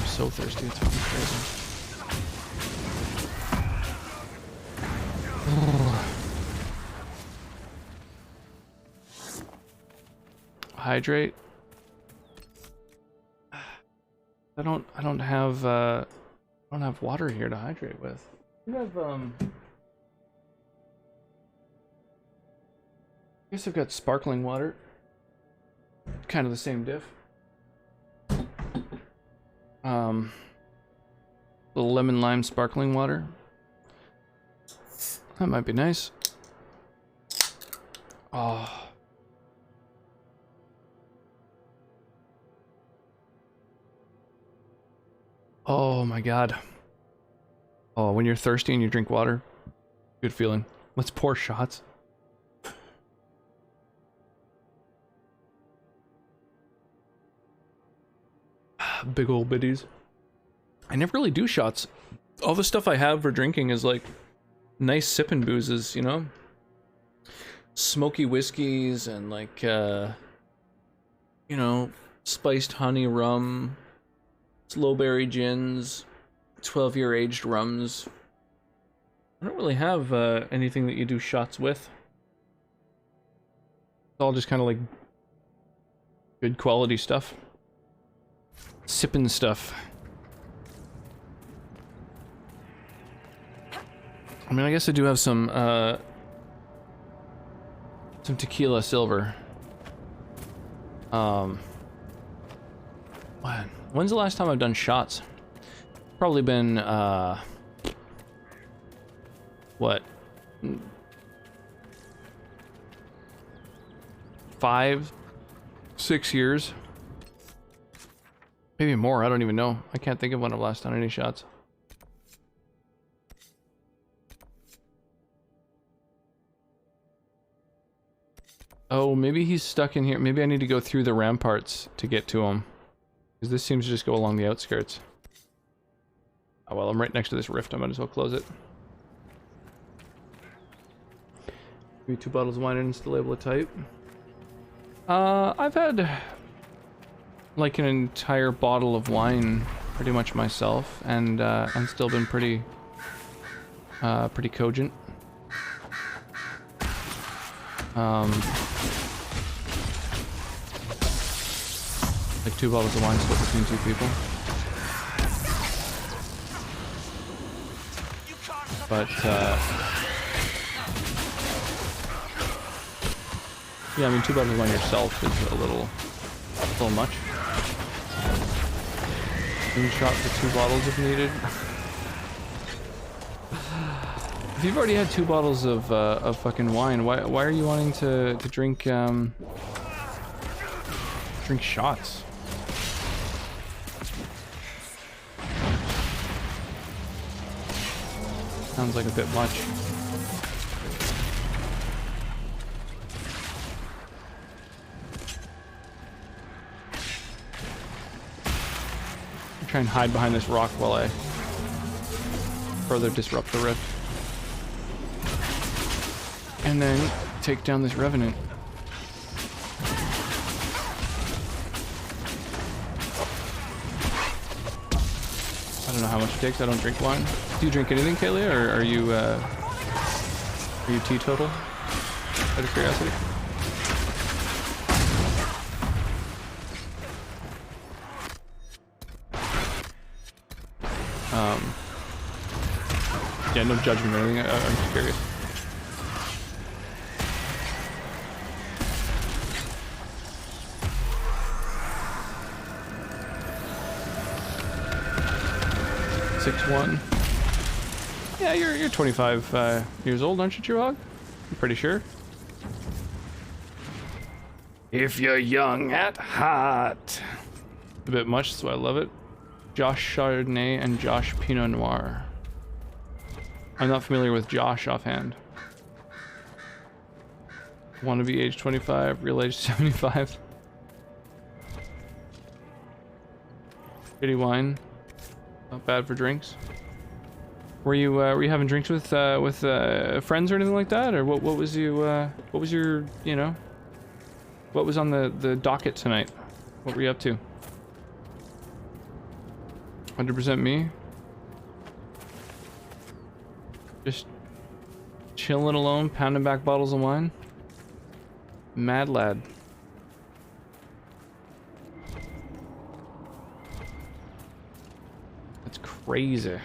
so thirsty, it's fucking crazy. Hydrate. I don't have water here to hydrate with. I have I guess I've got sparkling water. Kind of the same diff. The lemon lime sparkling water. That might be nice. Oh. Oh my god. Oh, when you're thirsty and you drink water, good feeling. Let's pour shots. Big old biddies. I never really do shots. All the stuff I have for drinking is like nice sipping boozes, you know? Smoky whiskeys and like, you know, spiced honey rum, slow berry gins, 12-year aged rums. I don't really have anything that you do shots with. It's all just kind of like good quality stuff. Sipping stuff. I mean, I guess I do have some tequila silver. When's the last time I've done shots? Probably been, what? 5, 6 years? Maybe more, I don't even know. I can't think of when I've last done any shots. Oh, maybe he's stuck in here. Maybe I need to go through the ramparts to get to him. Because this seems to just go along the outskirts. Oh well, I'm right next to this rift. I might as well close it. Maybe 2 bottles of wine and still able to type. I've had like an entire bottle of wine pretty much myself, and still been pretty cogent. Like 2 bottles of wine split between 2 people. But yeah, I mean 2 bottles of wine yourself is a little much. 1 shot for 2 bottles if needed. If you've already had 2 bottles of fucking wine, why are you wanting to drink drink shots? Sounds like a bit much. I'll try and hide behind this rock while I further disrupt the rift. And then take down this revenant. I don't know how much it takes. I don't drink wine. Do you drink anything, Kaylee, or are you teetotal? Out of curiosity. Yeah, no judgment or anything. I'm just curious. Yeah, you're 25 years old, aren't you, Truhog? I'm pretty sure. If you're young at heart. A bit much, so I love it. Josh Chardonnay and Josh Pinot Noir. I'm not familiar with Josh offhand. Want to be age 25, real age 75. Shitty wine. Not bad for drinks. Were you having drinks with friends or anything like that, or what was your you know, what was on the docket tonight? What were you up to? 100% me. Just chilling alone, pounding back bottles of wine. Mad lad. That's crazy.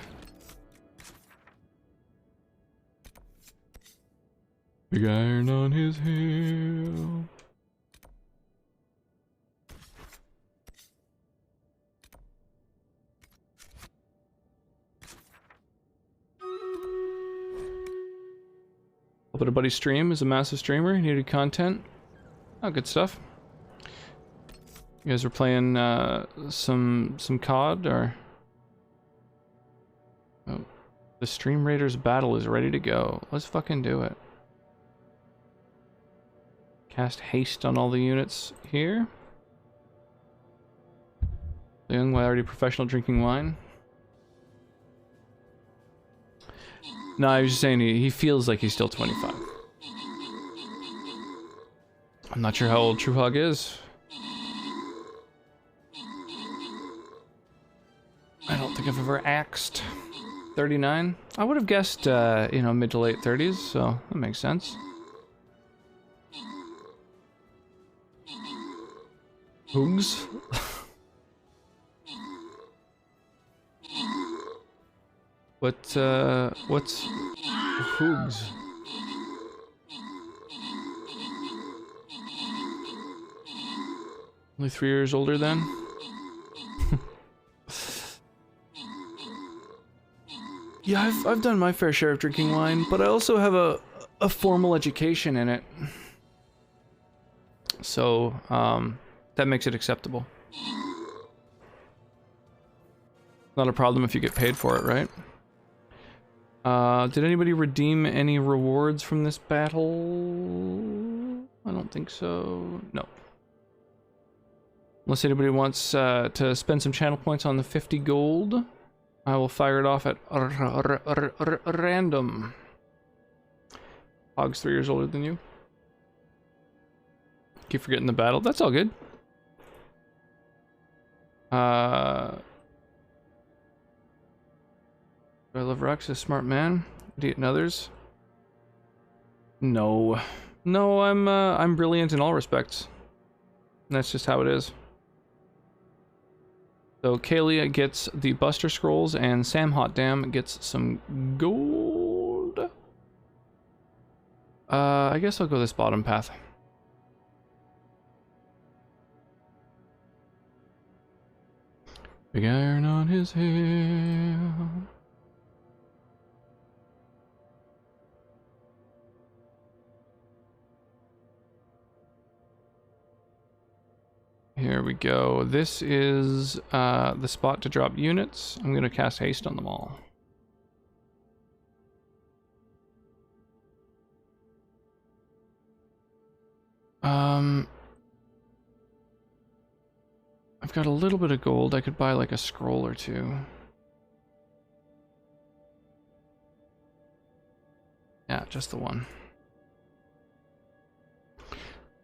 Big iron on his heel. But a buddy stream is a massive streamer. He needed content. Oh, good stuff. You guys were playing some COD, or? Oh, the Stream Raiders battle is ready to go. Let's fucking do it. Cast haste on all the units here. The young, already professional drinking wine. No, I was just saying he feels like he's still 25. I'm not sure how old Truhog is. I don't think I've ever axed. 39? I would have guessed, you know, mid to late 30s, so that makes sense. Hoogs? What's Hoogs? Only 3 years older then? Yeah, I've done my fair share of drinking wine, but I also have a formal education in it. So, that makes it acceptable. Not a problem if you get paid for it, right? Did anybody redeem any rewards from this battle? I don't think so. No. Unless anybody wants to spend some channel points on the 50 gold, I will fire it off at random. Hog's 3 years older than you. Keep forgetting the battle. That's all good. Do I love Rex, a smart man? Idiot and others? No. No, I'm brilliant in all respects. And that's just how it is. So Kalia gets the Buster Scrolls and Sam Hotdam gets some gold. I guess I'll go this bottom path. Big iron on his hair. Here we go. This is the spot to drop units. I'm going to cast haste on them all. I've got a little bit of gold. I could buy like a scroll or two. Yeah, just the one.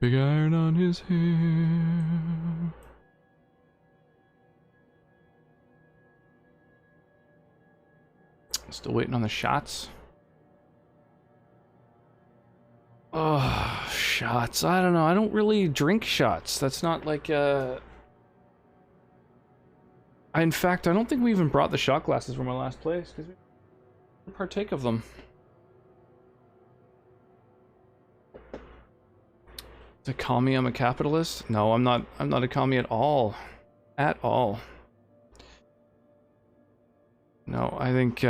Big iron on his hair. Still waiting on the shots. Oh, shots. I don't know. I don't really drink shots. That's not like in fact, I don't think we even brought the shot glasses from our last place because we didn't partake of them. To call me I'm a capitalist? No, I'm not a commie at all. At all. No, I think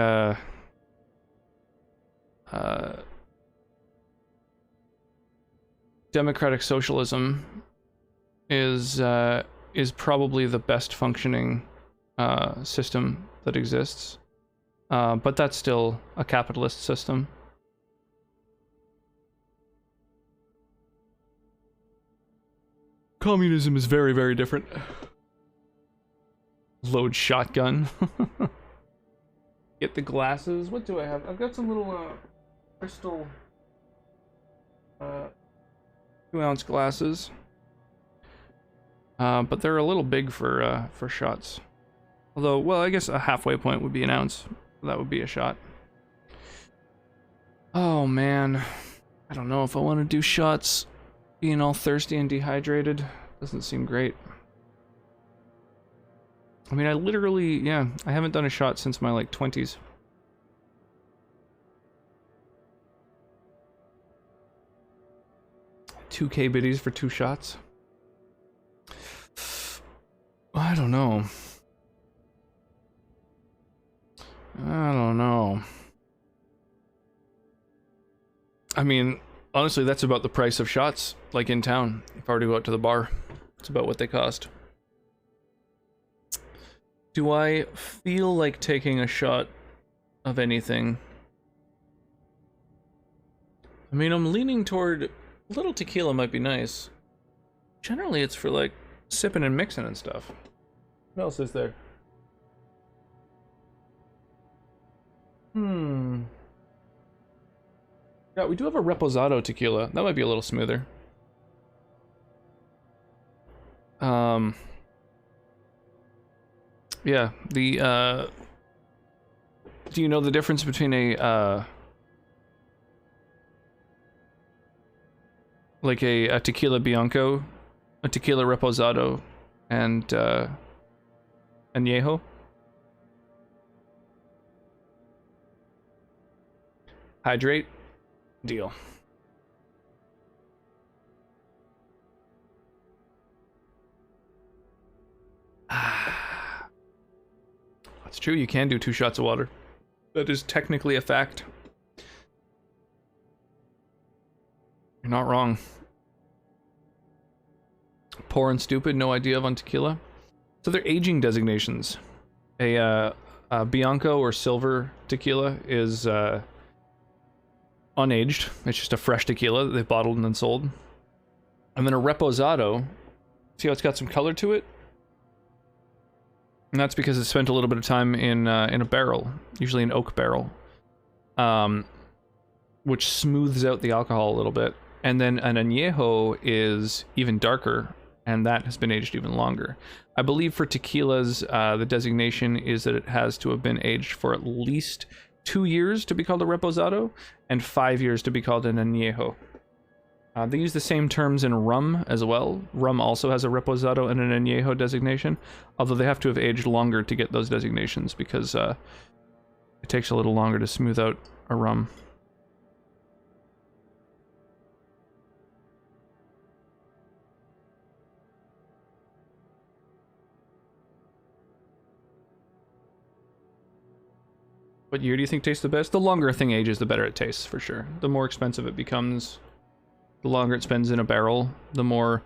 democratic socialism is probably the best functioning system that exists. But that's still a capitalist system. Communism is very, very different. Load shotgun. Get the glasses. What do I have? I've got some little crystal 2-ounce glasses. But they're a little big for shots. Although, well, I guess a halfway point would be an ounce. That would be a shot. Oh man, I don't know if I want to do shots. Being all thirsty and dehydrated doesn't seem great. I mean, I literally, yeah, I haven't done a shot since my, like, 20s. $2K biddies for 2 shots? I don't know. I don't know. I mean, honestly, that's about the price of shots, like in town. If I were to go out to the bar, it's about what they cost. Do I feel like taking a shot of anything? I mean, I'm leaning toward a little tequila might be nice. Generally, it's for like sipping and mixing and stuff. What else is there? Yeah, we do have a Reposado tequila. That might be a little smoother. Yeah, the, do you know the difference between a, like a tequila Bianco, a tequila Reposado, and añejo? Hydrate? Deal. That's true, you can do 2 shots of water. That is technically a fact. You're not wrong. Poor and stupid, no idea of on tequila. So they're aging designations. A Bianco or silver tequila is unaged. It's just a fresh tequila that they've bottled and then sold. And then a reposado. See how it's got some color to it? And that's because it spent a little bit of time in a barrel, usually an oak barrel, which smooths out the alcohol a little bit. And then an añejo is even darker, and that has been aged even longer. I believe for tequilas, the designation is that it has to have been aged for at least 2 years to be called a reposado, and 5 years to be called an añejo. They use the same terms in rum as well. Rum also has a reposado and an añejo designation, although they have to have aged longer to get those designations because it takes a little longer to smooth out a rum. What year do you think tastes the best? The longer a thing ages, the better it tastes, for sure. The more expensive it becomes, the longer it spends in a barrel, the more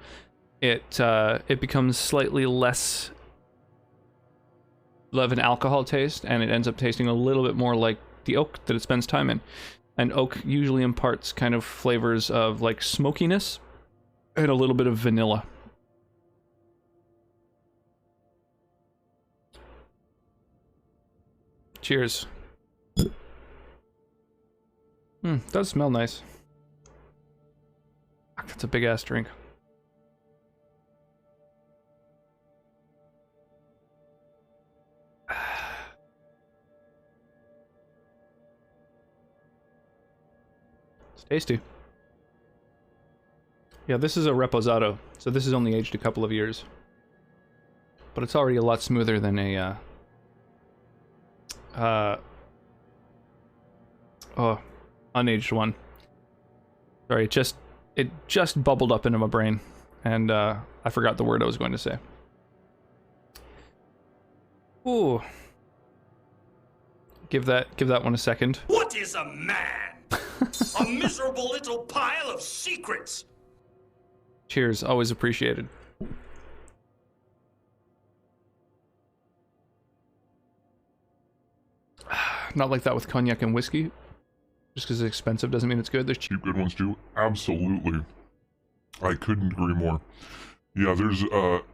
it becomes slightly less of an alcohol taste, and it ends up tasting a little bit more like the oak that it spends time in. And oak usually imparts kind of flavors of like smokiness and a little bit of vanilla. Cheers. Does smell nice. That's a big ass drink. It's tasty. Yeah, this is a reposado, so this is only aged a couple of years. But it's already a lot smoother than a unaged one. Sorry, it just bubbled up into my brain, and I forgot the word I was going to say. Ooh. Give that one a second. What is a man? A miserable little pile of secrets. Cheers, always appreciated. Not like that with cognac and whiskey. Just because it's expensive doesn't mean it's good. There's cheap good ones too. Absolutely. I couldn't agree more. Yeah, there's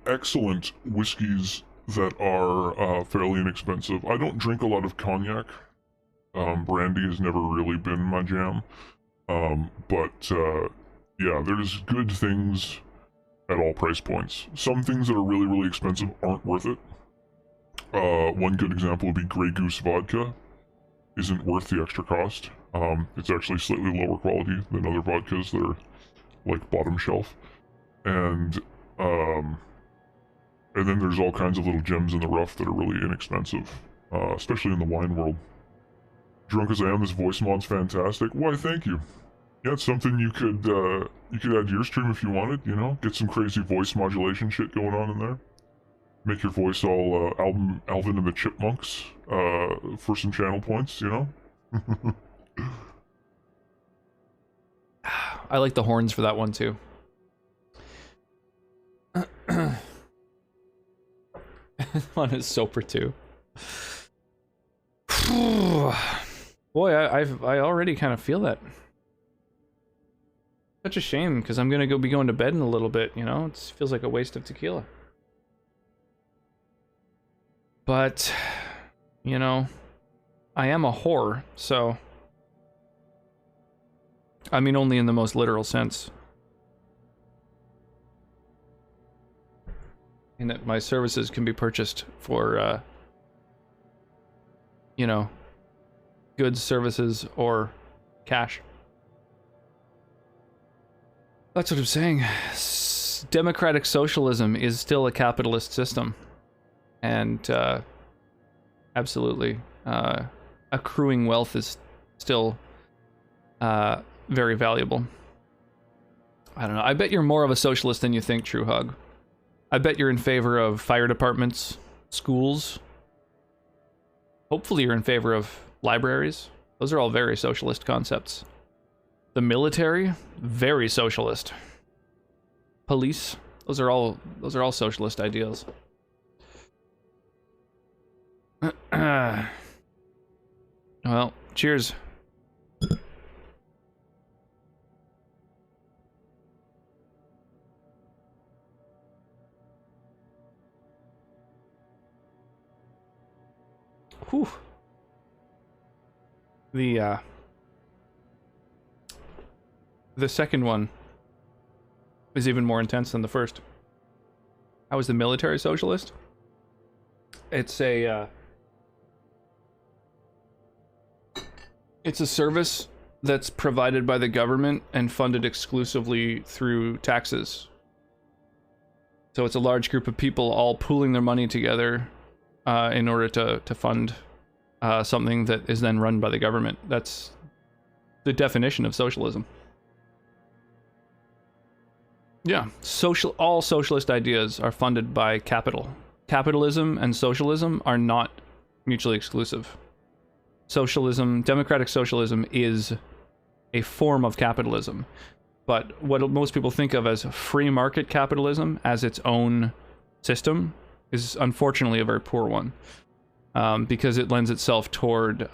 excellent whiskeys that are fairly inexpensive. I don't drink a lot of cognac. Brandy has never really been my jam. But yeah, there's good things at all price points. Some things that are really, really expensive aren't worth it. One good example would be Grey Goose vodka. Isn't worth the extra cost. It's actually slightly lower quality than other vodkas that are like bottom shelf. And then there's all kinds of little gems in the rough that are really inexpensive, especially in the wine world. Drunk as I am, this voice mod's fantastic. Why, thank you. Yeah, it's something you could add to your stream if you wanted, you know? Get some crazy voice modulation shit going on in there. Make your voice all Alvin and the Chipmunks for some channel points, you know? I like the horns for that one too. On his Soper too. Boy, I already kind of feel that. Such a shame, because I'm gonna be going to bed in a little bit, you know? It feels like a waste of tequila. But, you know, I am a whore, so... I mean, only in the most literal sense. In that my services can be purchased for, you know, goods, services, or cash. That's what I'm saying. Democratic socialism is still a capitalist system. And, absolutely, accruing wealth is still, very valuable. I don't know. I bet you're more of a socialist than you think, True Hug. I bet you're in favor of fire departments, schools. Hopefully you're in favor of libraries. Those are all very socialist concepts. The military, very socialist. Police, those are all socialist ideals. Well, cheers. I Whew. The second one is even more intense than the first. I was the military socialist. It's a service that's provided by the government and funded exclusively through taxes. So it's a large group of people all pooling their money together in order to fund something that is then run by the government. That's the definition of socialism. Yeah, all socialist ideas are funded by capital. Capitalism and socialism are not mutually exclusive. Socialism, democratic socialism, is a form of capitalism. But what most people think of as free market capitalism as its own system is unfortunately a very poor one. Because it lends itself toward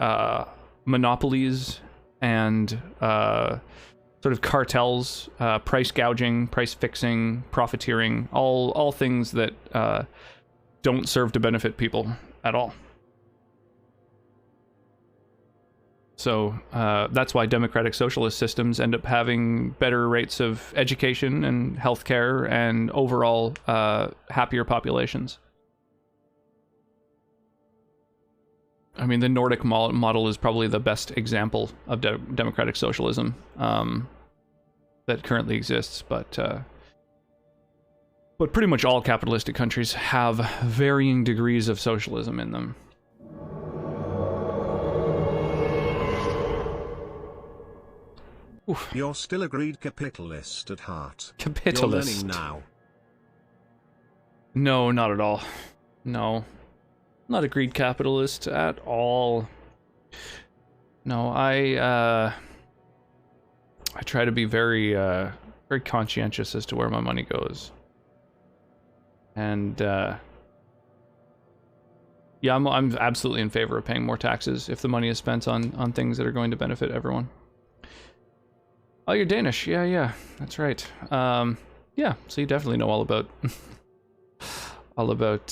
monopolies and sort of cartels, price gouging, price fixing, profiteering, all things that don't serve to benefit people at all. So that's why democratic socialist systems end up having better rates of education and healthcare and overall happier populations. I mean, the Nordic model is probably the best example of democratic socialism that currently exists, but pretty much all capitalistic countries have varying degrees of socialism in them. Oof. You're still a greed capitalist at heart. Capitalist. You're learning now. No, not at all. No. Not a greed capitalist at all. No, I try to be very very conscientious as to where my money goes. And yeah, I'm absolutely in favor of paying more taxes if the money is spent on things that are going to benefit everyone. Oh, you're Danish. Yeah, that's right. Yeah, so you definitely know all about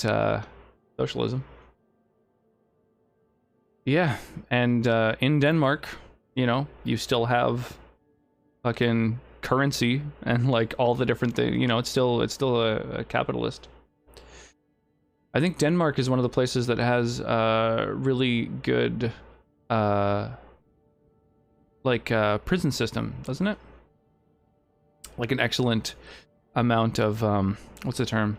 socialism. Yeah, and in Denmark, you know, you still have fucking currency and like all the different things. You know, it's still a capitalist. I think Denmark is one of the places that has really good prison system, doesn't it? Like an excellent amount of what's the term?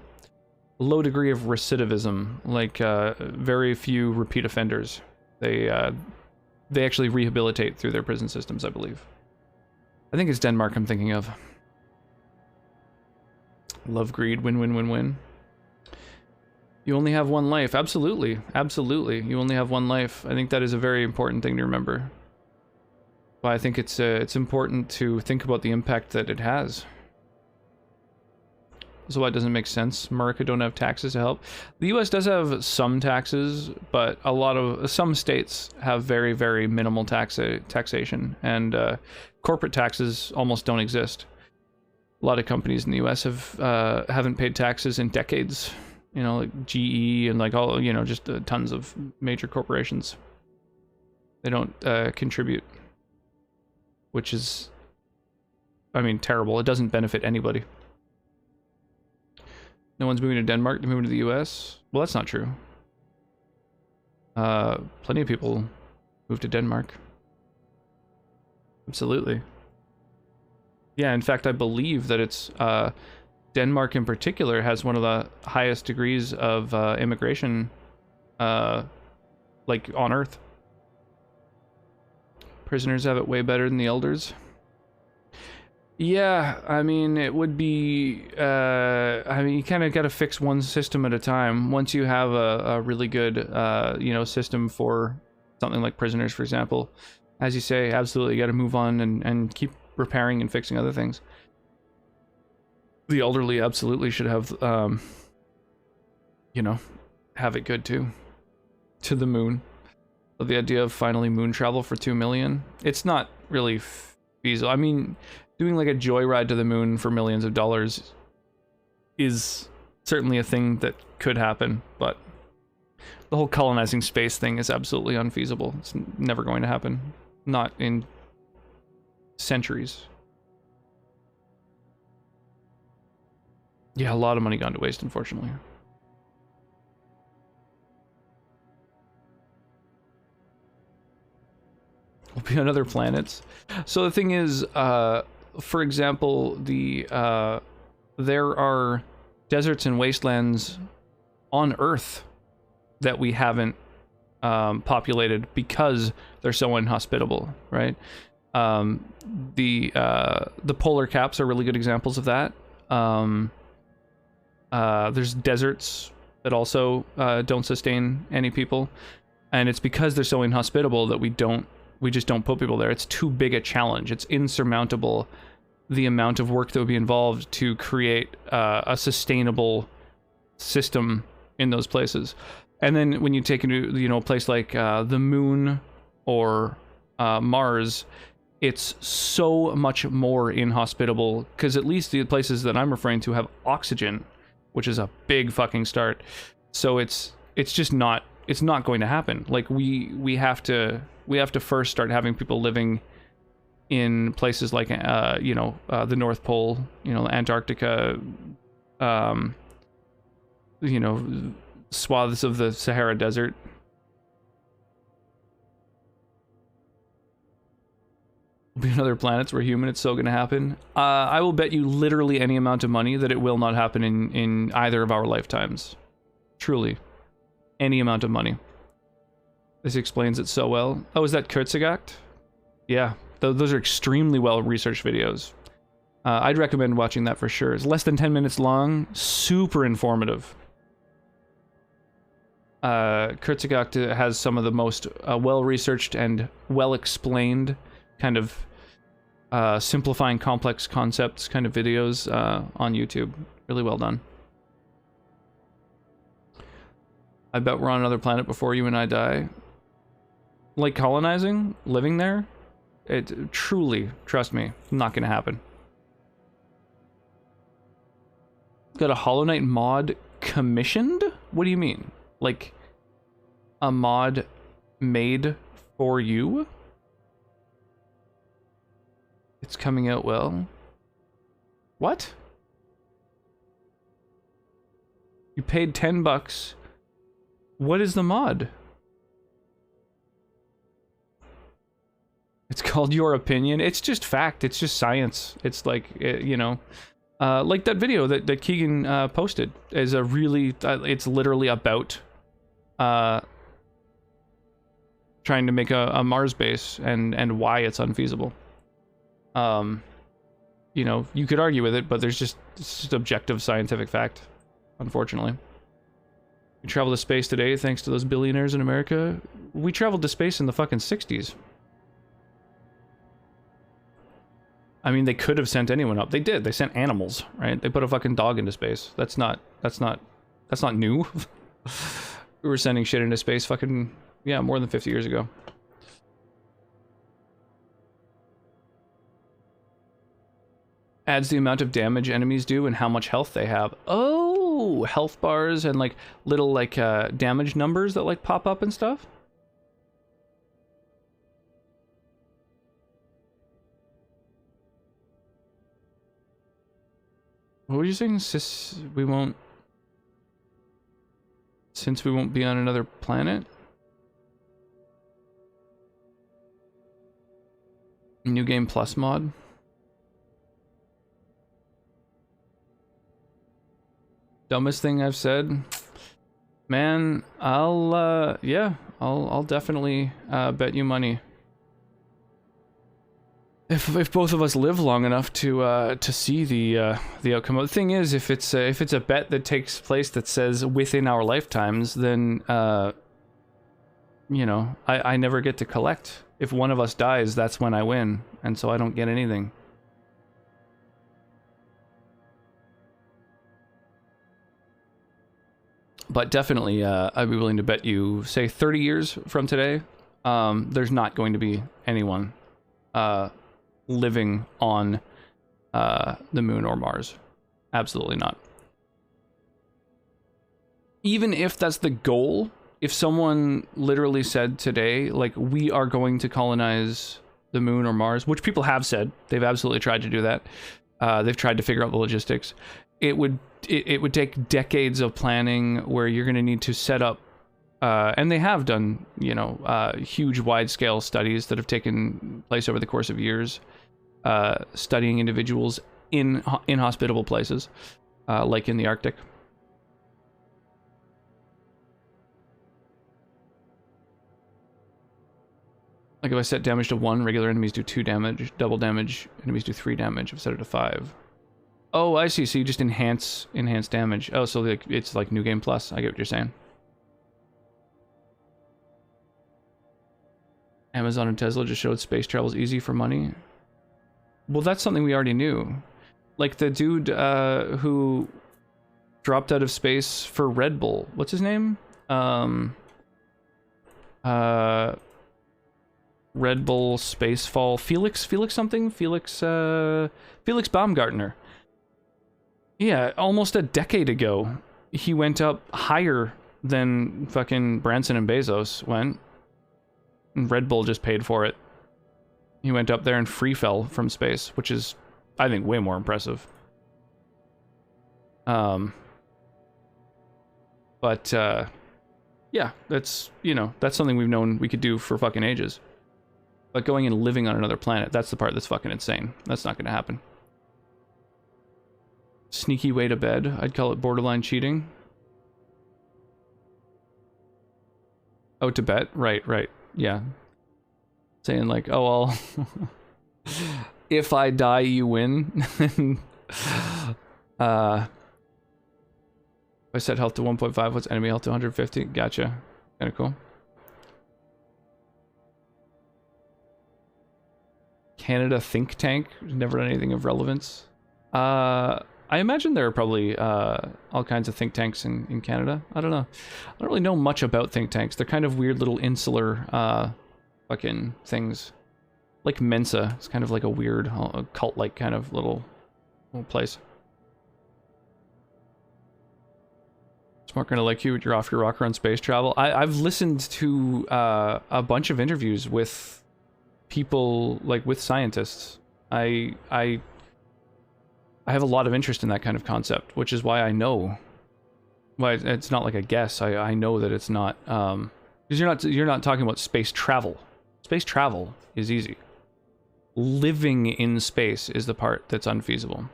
Low degree of recidivism, like very few repeat offenders. They actually rehabilitate through their prison systems, I believe. I think it's Denmark I'm thinking of. Love, greed, win, win, win, win. You only have one life. Absolutely, absolutely. You only have one life. I think that is a very important thing to remember. But I think it's important to think about the impact that it has. So why doesn't make sense? America don't have taxes to help. The U.S. does have some taxes, but some states have very, very minimal taxation, and corporate taxes almost don't exist. A lot of companies in the U.S. haven't paid taxes in decades. You know, like GE and like all, you know, just tons of major corporations. They don't contribute, which is, I mean, terrible. It doesn't benefit anybody. No one's moving to Denmark, they're moving to the US? Well, that's not true. Plenty of people move to Denmark. Absolutely. Yeah, in fact, I believe that it's Denmark in particular has one of the highest degrees of immigration like on Earth. Prisoners have it way better than the elders. Yeah, I mean, it would be, I mean, you kind of got to fix one system at a time. Once you have a really good, you know, system for something like prisoners, for example, as you say, absolutely, you got to move on and keep repairing and fixing other things. The elderly absolutely should have, you know, have it good too. To the moon. So the idea of finally moon travel for 2 million, it's not really feasible. I mean, doing like a joyride to the moon for millions of dollars is certainly a thing that could happen, but The whole colonizing space thing is absolutely unfeasible. It's never going to happen. Not in centuries. Yeah, a lot of money gone to waste, unfortunately. Will be on other planets. So the thing is, for example, there are deserts and wastelands on Earth that we haven't populated because they're so inhospitable, right? The polar caps are really good examples of that. There's deserts that also don't sustain any people, and it's because they're so inhospitable that we just don't put people there. It's too big a challenge. It's insurmountable, the amount of work that would be involved to create a sustainable system in those places. And then when you take into, you know, a place like the moon or Mars, it's so much more inhospitable, because at least the places that I'm referring to have oxygen, which is a big fucking start. So it's just not, it's not going to happen. Like we have to first start having people living in places like you know, the North Pole, you know, Antarctica, you know, swaths of the Sahara Desert. Will be on other planets where human, it's so going to happen. I will bet you literally any amount of money that it will not happen in either of our lifetimes. Truly. Any amount of money. This explains it so well. Oh, is that Kurzgesagt? Yeah, those are extremely well-researched videos. I'd recommend watching that for sure. It's less than 10 minutes long, super informative. Kurzgesagt has some of the most well-researched and well-explained kind of simplifying complex concepts kind of videos on YouTube. Really well done. I bet we're on another planet before you and I die. Like colonizing, living there, it truly, trust me, not gonna happen. Got a Hollow Knight mod commissioned? What do you mean? Like a mod made for you? It's coming out well. What? You paid $10. What is the mod? It's called Your Opinion. It's just fact. It's just science. It's like, you know, like that video that Keegan posted is a really, it's literally about trying to make a Mars base and why it's unfeasible. You know, you could argue with it, but it's just objective scientific fact, unfortunately. We traveled to space today thanks to those billionaires in America. We traveled to space in the fucking 60s. I mean, they could have sent anyone up. They did. They sent animals, right? They put a fucking dog into space. That's not new. We were sending shit into space fucking, yeah, more than 50 years ago. Adds the amount of damage enemies do and how much health they have. Oh, health bars and like little like damage numbers that like pop up and stuff. What were you saying? Since we won't be on another planet? New Game Plus mod? Dumbest thing I've said? Man, I'll definitely bet you money. If both of us live long enough to see the outcome. The thing is, if it's a bet that takes place that says within our lifetimes, then you know, I never get to collect. If one of us dies, that's when I win, and so I don't get anything. But definitely, I'd be willing to bet you, say 30 years from today, there's not going to be anyone living on the moon or Mars. Absolutely not. Even if that's the goal, if someone literally said today, like, we are going to colonize the moon or Mars, which people have said, they've absolutely tried to do that. They've tried to figure out the logistics. It would take decades of planning where you're going to need to set up, and they have done, you know, huge wide-scale studies that have taken place over the course of years, studying individuals in inhospitable places, like in the Arctic. Like if I set damage to 1, regular enemies do 2 damage, double damage, enemies do 3 damage. If I set it to 5. Oh, I see. So you just enhance damage. Oh, so like it's like New Game Plus. I get what you're saying. Amazon and Tesla just showed space travel's easy for money. Well, that's something we already knew. Like the dude who dropped out of space for Red Bull. What's his name? Red Bull Spacefall. Felix Baumgartner. Yeah, almost a decade ago, he went up higher than fucking Branson and Bezos went. And Red Bull just paid for it. He went up there and free fell from space, which is, I think, way more impressive. Yeah, that's, you know, that's something we've known we could do for fucking ages. But going and living on another planet, that's the part that's fucking insane. That's not gonna happen. Sneaky way to bed. I'd call it borderline cheating. Oh, to bet? Right. Yeah. Saying like, oh, well, if I die, you win. If I set health to 1.5, what's enemy health to 150? Gotcha. Kinda cool. Canada think tank. Never done anything of relevance. I imagine there are probably all kinds of think tanks in Canada. I don't know. I don't really know much about think tanks. They're kind of weird little insular fucking things. Like Mensa. It's kind of like a weird cult-like kind of little place. Smart gonna like you. You're off your rocker on space travel. I've listened to a bunch of interviews with people, like with scientists. I have a lot of interest in that kind of concept, which is why I know. Why it's not like a guess. I know that it's not, because you're not talking about space travel. Space travel is easy. Living in space is the part that's unfeasible.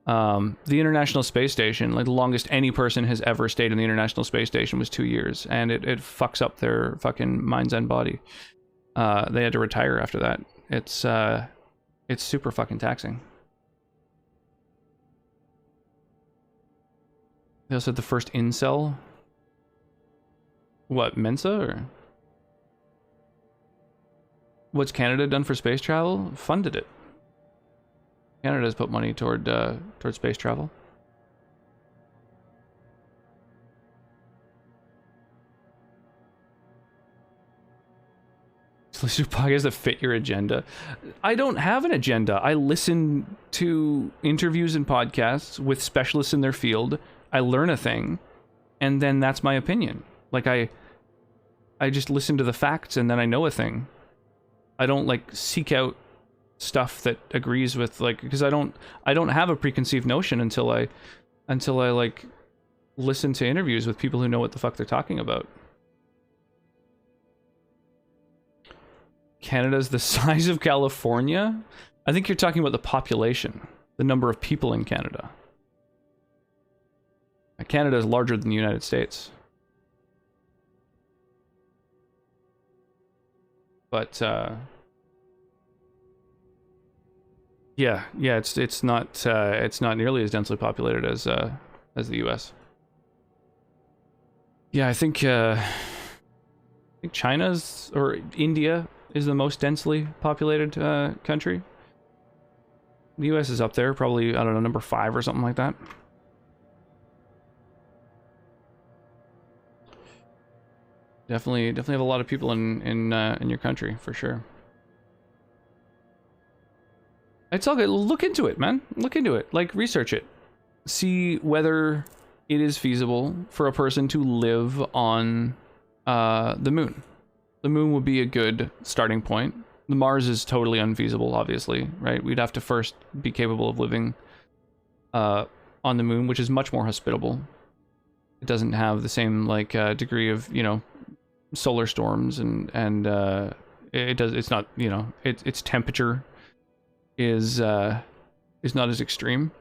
The International Space Station, like the longest any person has ever stayed in the International Space Station was 2 years, and it fucks up their fucking minds and body. They had to retire after that. It's super fucking taxing. They also had the first incel. What, Mensa, or? What's Canada done for space travel? Funded it. Canada's put money toward space travel. Listen to podcasts that fit your agenda. I don't have an agenda. I listen to interviews and podcasts with specialists in their field. I learn a thing, and then that's my opinion. Like I just listen to the facts, and then I know a thing. I don't like seek out stuff that agrees with, like, because I don't have a preconceived notion until I like listen to interviews with people who know what the fuck they're talking about. Canada's the size of California? I think you're talking about the population, the number of people in Canada. Canada is larger than the United States. But yeah, it's not nearly as densely populated as the US. Yeah, I think China's, or India is the most densely populated country. The US is up there, probably, I don't know, number 5 or something like that. Definitely have a lot of people in your country, for sure. It's all good. Look into it, man. Look into it. Like, research it. See whether it is feasible for a person to live on the moon. The moon would be a good starting point. The Mars is totally unfeasible, obviously, right? We'd have to first be capable of living on the moon, which is much more hospitable. It doesn't have the same like degree of, you know, solar storms and it's not, you know, its temperature is not as extreme.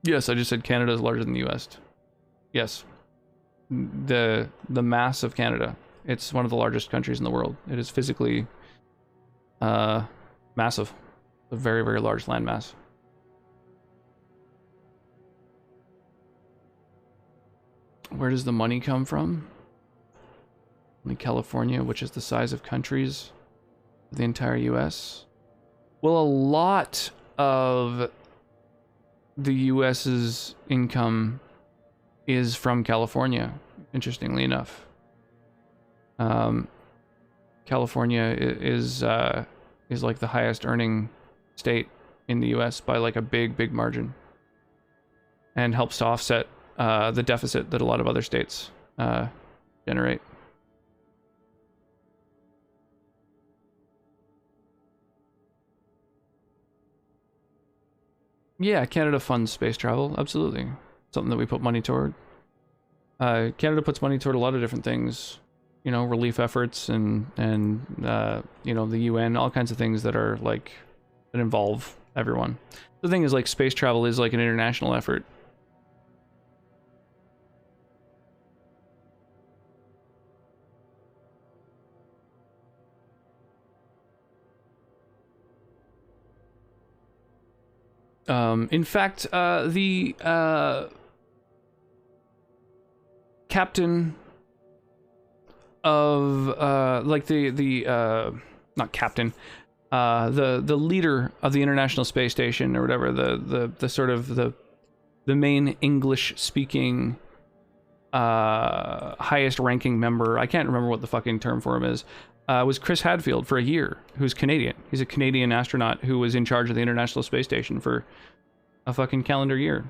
Yes, I just said Canada is larger than the US. Yes. The mass of Canada. It's one of the largest countries in the world. It is physically massive. A very, very large landmass. Where does the money come from? Only California, which is the size of countries of the entire US. Well, a lot of the US's income is from California, interestingly enough. California is like the highest earning state in the US by like a big margin, and helps to offset the deficit that a lot of other states generate. Yeah, Canada funds space travel, absolutely. Something that we put money toward. Canada puts money toward a lot of different things, you know, relief efforts and you know, the UN, all kinds of things that are like, that involve everyone. The thing is, like, space travel is like an international effort. In fact, the captain of like not captain, the leader of the International Space Station or whatever, the sort of the main English speaking highest ranking member, I can't remember what the fucking term for him is, was Chris Hadfield for a year, who's Canadian. He's a Canadian astronaut who was in charge of the International Space Station for a fucking calendar year.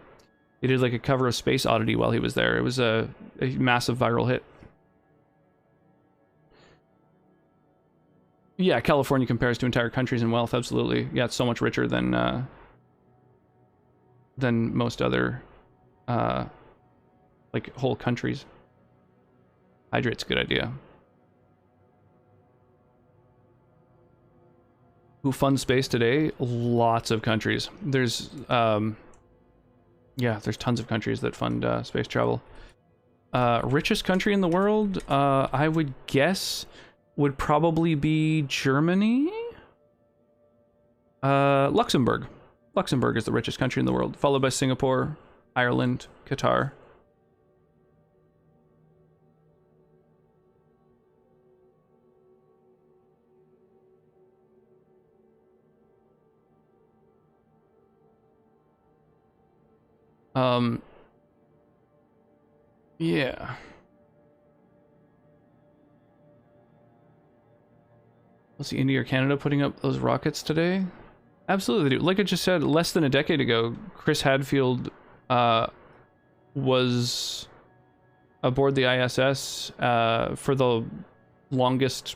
He did like a cover of Space Oddity while he was there. It was a massive viral hit. Yeah, California compares to entire countries in wealth, absolutely. Yeah, it's so much richer than most other like whole countries. Hydrate's a good idea. Who funds space today? Lots of countries. There's yeah, there's tons of countries that fund space travel. Richest country in the world, I would guess, would probably be Germany. Luxembourg. Luxembourg is the richest country in the world, followed by Singapore, Ireland, Qatar. Yeah. Let's see, India or Canada putting up those rockets today? Absolutely they do. Like I just said, less than a decade ago, Chris Hadfield was aboard the ISS for the longest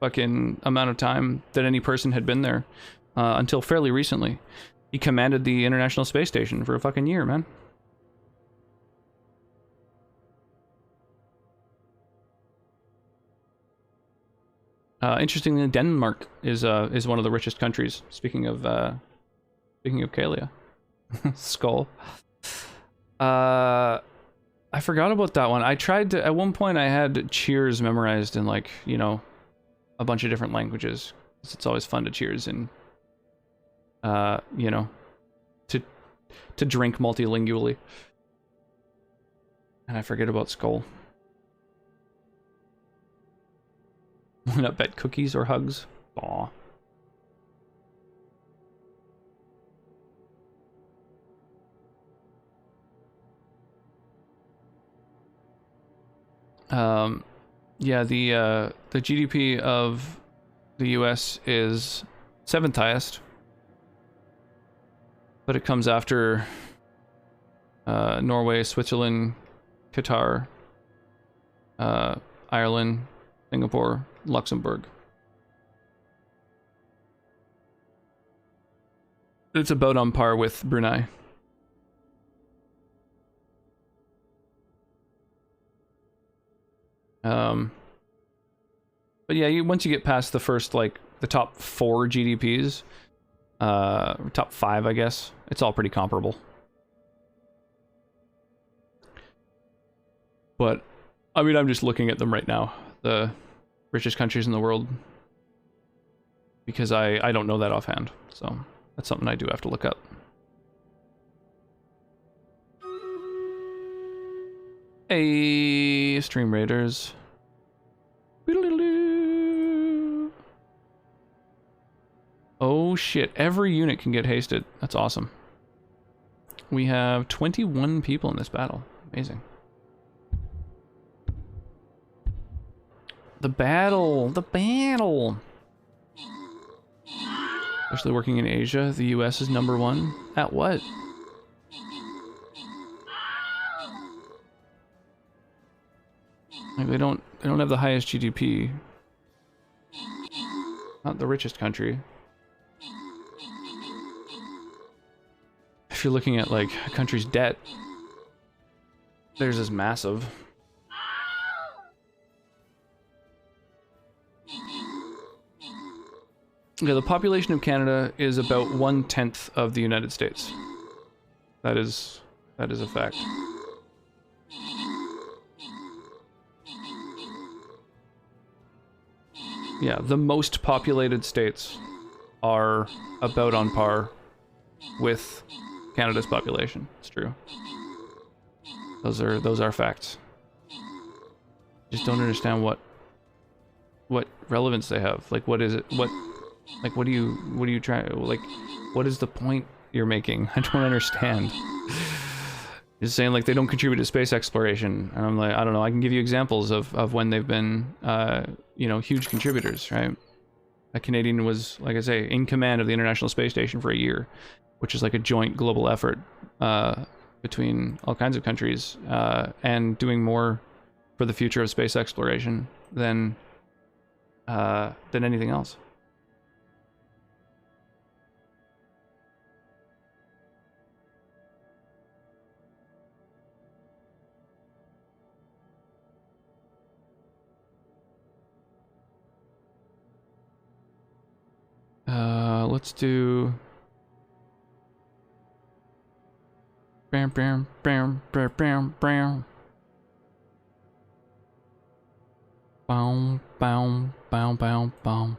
fucking amount of time that any person had been there, until fairly recently. He commanded the International Space Station for a fucking year, man. Interestingly, Denmark is one of the richest countries. Speaking of Kalia, Skull. I forgot about that one. I tried to, at one point I had cheers memorized in, like, you know, a bunch of different languages. It's always fun to cheers in, you know, to drink multilingually. And I forget about Skull. Why not bet cookies or hugs? Aw. Yeah, the GDP of the US is 7th highest, but it comes after Norway, Switzerland, Qatar, Ireland, Singapore, Luxembourg. It's about on par with Brunei. But yeah, once you get past the first, like, the top 4 GDPs, top 5, I guess, it's all pretty comparable. But, I mean, I'm just looking at them right now, the richest countries in the world, because I don't know that offhand, so that's something I do have to look up. Hey, Stream Raiders. Oh shit, every unit can get hasted. That's awesome. We have 21 people in this battle. Amazing. The battle! The battle! Especially working in Asia, the US is #1. At what? Like, they don't have the highest GDP. Not the richest country. If you're looking at, like, a country's debt, theirs is massive. Yeah, the population of Canada is about 1/10 of the United States. That is a fact. Yeah, the most populated states are about on par with Canada's population. It's true. Those are facts. Just don't understand what relevance they have. Like, what is it? What do you try? Like, what is the point you're making? I don't understand. You're saying, like, they don't contribute to space exploration, and I'm like, I don't know. I can give you examples of when they've been, you know, huge contributors, right? A Canadian was, like I say, in command of the International Space Station for a year, which is like a joint global effort between all kinds of countries, and doing more for the future of space exploration than anything else. Let's do bam bam bam bam bam bam boom boom boom boom boom.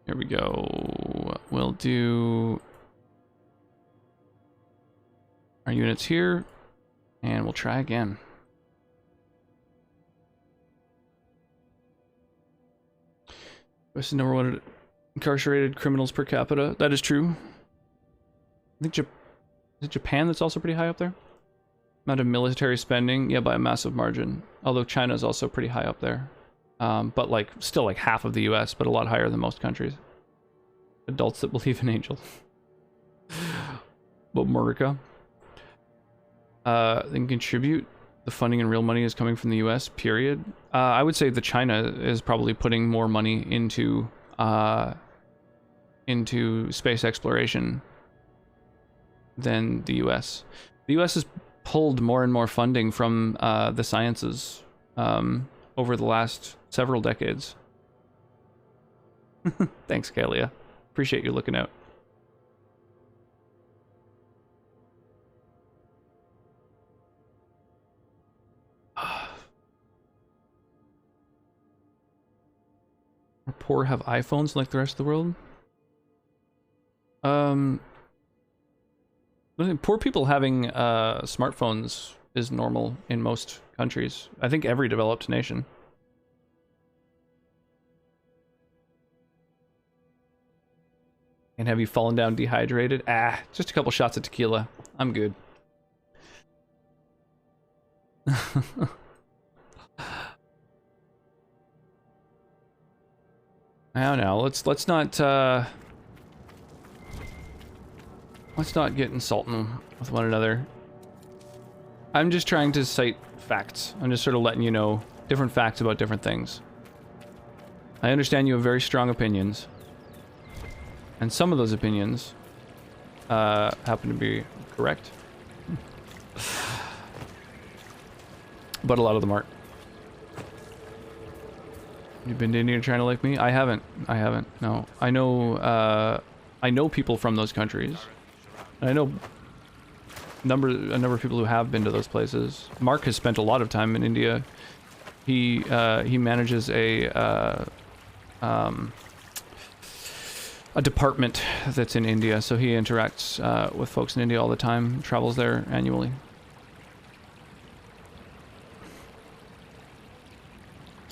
Here we go. We'll do our units here, and we'll try again. What's the #1 incarcerated criminals per capita? That is true. I think is it Japan that's also pretty high up there? Amount of military spending, yeah, by a massive margin. Although China is also pretty high up there. But like, still like half of the US, but a lot higher than most countries. Adults that believe in angels. But America. They can contribute. The funding and real money is coming from the US, period. I would say that China is probably putting more money into space exploration than the US. The US has pulled more and more funding from the sciences over the last several decades. Thanks, Kalia. Appreciate you looking out. Are poor have iPhones like the rest of the world? Poor people having smartphones is normal in most countries. I think every developed nation. And have you fallen down dehydrated? Just a couple shots of tequila. I'm good. I don't know. Let's not get insulting with one another. I'm just trying to cite facts. I'm just sort of letting you know different facts about different things. I understand you have very strong opinions. And some of those opinions happen to be correct. But a lot of them aren't. You've been to India trying to like me? I haven't. No. I know people from those countries. I know a number of people who have been to those places. Mark has spent a lot of time in India. He manages a department that's in India, so he interacts with folks in India all the time, travels there annually.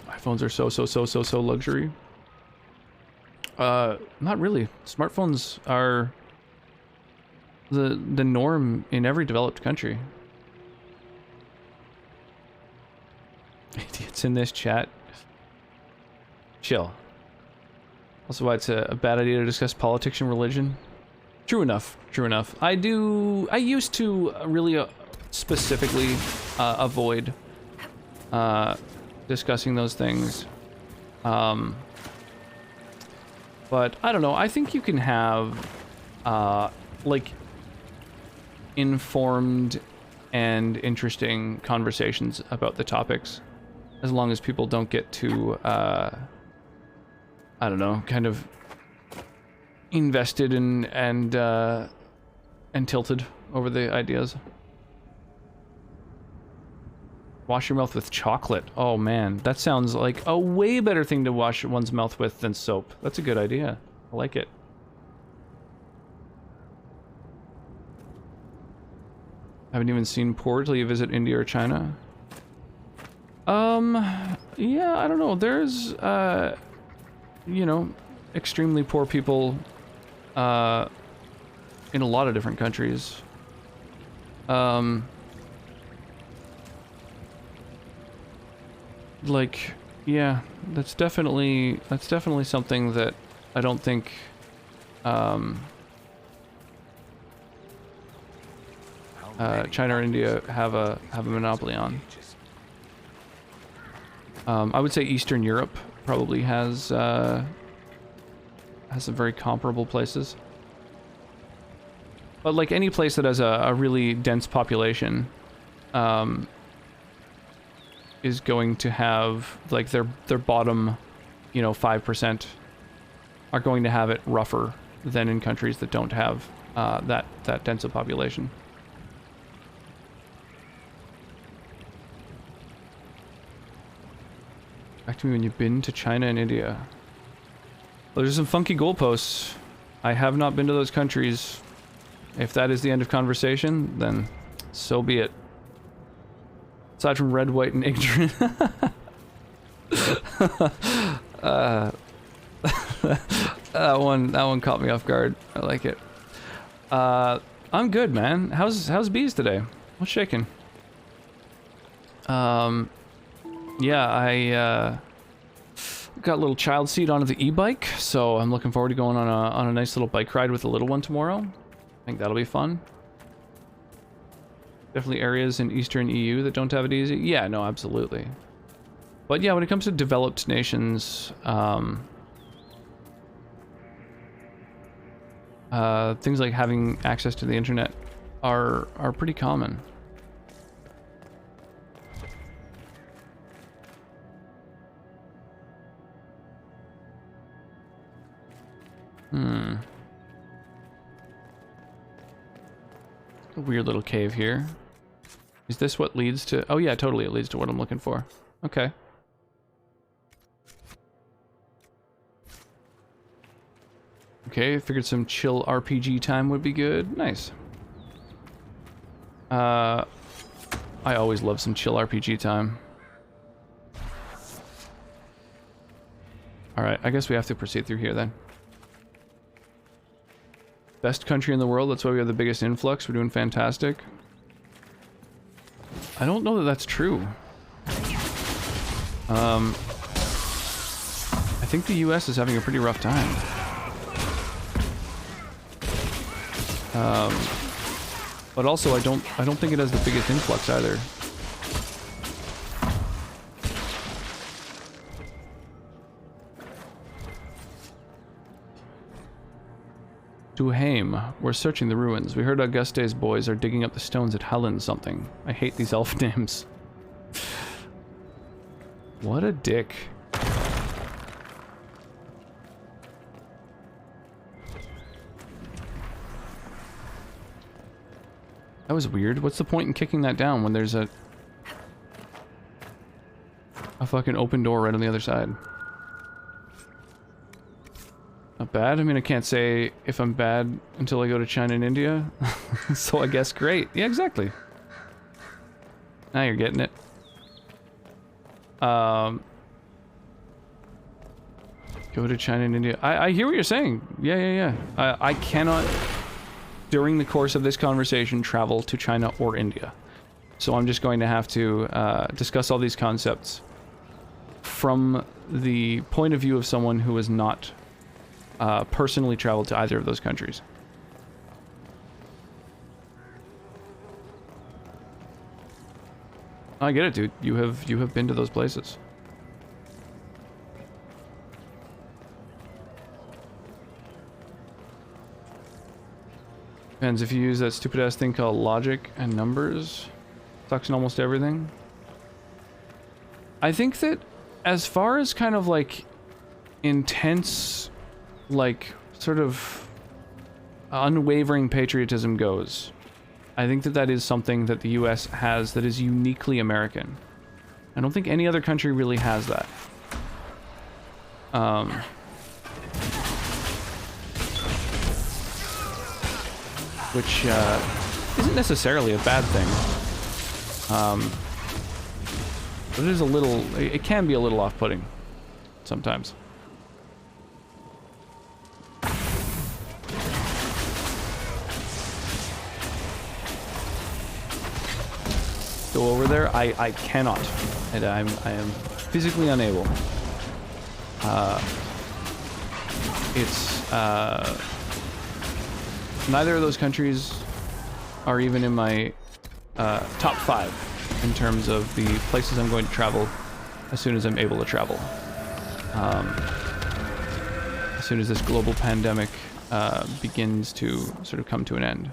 iPhones are so luxury. Not really. Smartphones are the norm in every developed country. Idiots in this chat. Chill. Also, why it's a bad idea to discuss politics and religion. True enough. I used to really specifically avoid discussing those things. But I don't know, I think you can have like informed and interesting conversations about the topics, as long as people don't get too I don't know, kind of invested and tilted over the ideas. Wash your mouth with chocolate. Oh man, that sounds like a way better thing to wash one's mouth with than soap. That's a good idea. I like it. Haven't even seen poor till you visit India or China. Yeah, I don't know. There's, you know, extremely poor people, in a lot of different countries. Like, yeah, that's definitely something that I don't think, China or India have a monopoly on. I would say Eastern Europe probably has some very comparable places. But like any place that has a really dense population, is going to have like their bottom, you know, 5% are going to have it rougher than in countries that don't have that dense a population. Back to me when you've been to China and India. Well, there's some funky goalposts. I have not been to those countries. If that is the end of conversation, then so be it. Aside from red, white, and ignorant. That one caught me off guard. I like it. I'm good, man. How's bees today? What's shaking? Yeah, I got a little child seat onto the e-bike, so I'm looking forward to going on a nice little bike ride with the little one tomorrow. I think that'll be fun. Definitely areas in Eastern EU that don't have it easy. Yeah, no, absolutely. But yeah, when it comes to developed nations, things like having access to the internet are pretty common. A weird little cave here. Is this what leads to... Oh yeah, totally, it leads to what I'm looking for. Okay. Okay, I figured some chill RPG time would be good. Nice. I always love some chill RPG time. Alright, I guess we have to proceed through here then. Best country in the world, that's why we have the biggest influx. We're doing fantastic. I don't know that that's true. I think the US is having a pretty rough time. But also I don't think it has the biggest influx either. Duhaim, we're searching the ruins. We heard Auguste's boys are digging up the stones at Helen something. I hate these elf names. What a dick. That was weird. What's the point in kicking that down when there's a fucking open door right on the other side? Not bad. I mean, I can't say if I'm bad until I go to China and India. So I guess great. Yeah, exactly. Now you're getting it. Go to China and India. I hear what you're saying. Yeah. I cannot, during the course of this conversation, travel to China or India. So I'm just going to have to discuss all these concepts from the point of view of someone who has not personally traveled to either of those countries. I get it, dude. You have been to those places. Depends if you use that stupid ass thing called logic and numbers. Sucks in almost everything. I think that as far as kind of like intense, like sort of unwavering patriotism goes, I think that that is something that the US has that is uniquely American. I don't think any other country really has that. Which isn't necessarily a bad thing. But it is a little, it can be a little off-putting sometimes. Go over there? I cannot. And I am physically unable. Neither of those countries are even in my top 5 in terms of the places I'm going to travel as soon as I'm able to travel. As soon as this global pandemic begins to sort of come to an end.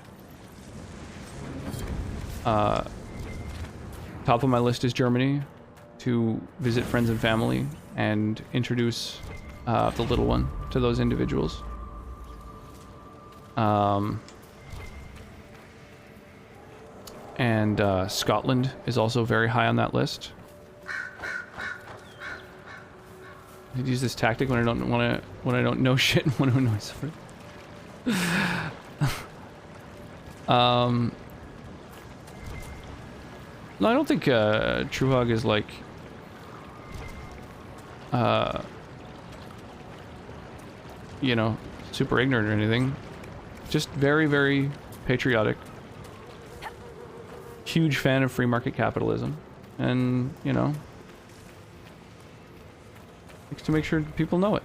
Top of my list is Germany, to visit friends and family and introduce the little one to those individuals. And Scotland is also very high on that list. I use this tactic when I don't know shit and want to annoy someone. No, I don't think Truhog is like you know, super ignorant or anything. Just very, very patriotic. Huge fan of free market capitalism. And, you know, likes to make sure people know it.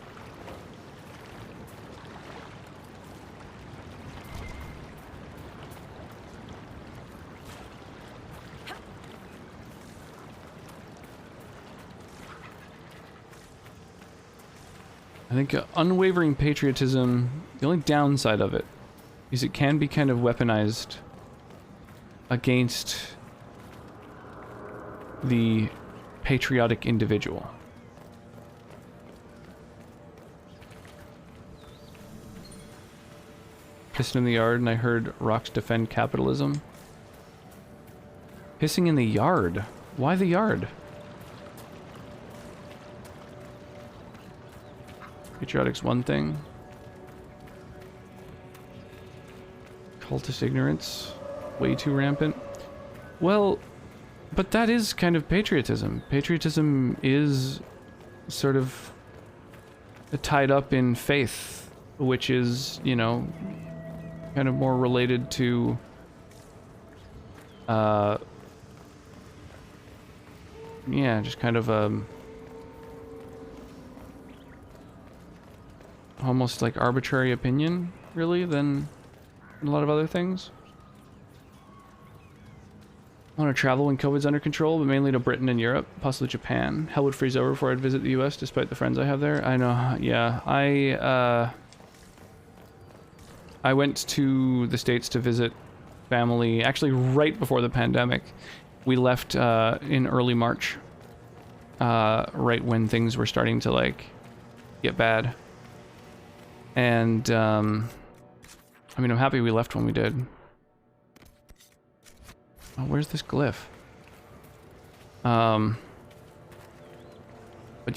I think unwavering patriotism, the only downside of it is it can be kind of weaponized against the patriotic individual. Pissing in the yard and I heard rocks defend capitalism. Pissing in the yard? Why the yard? Patriotic's one thing. Cultist ignorance. Way too rampant. Well, but that is kind of patriotism. Patriotism is sort of tied up in faith, which is, you know, kind of more related to yeah, just kind of almost like arbitrary opinion, really, than a lot of other things. I want to travel when COVID's under control, but mainly to Britain and Europe, possibly Japan. Hell would freeze over before I'd visit the US, despite the friends I have there. I know, yeah. I went to the States to visit family, actually right before the pandemic. We left in early March, right when things were starting to, like, get bad. And, I mean, I'm happy we left when we did. Oh, where's this glyph? But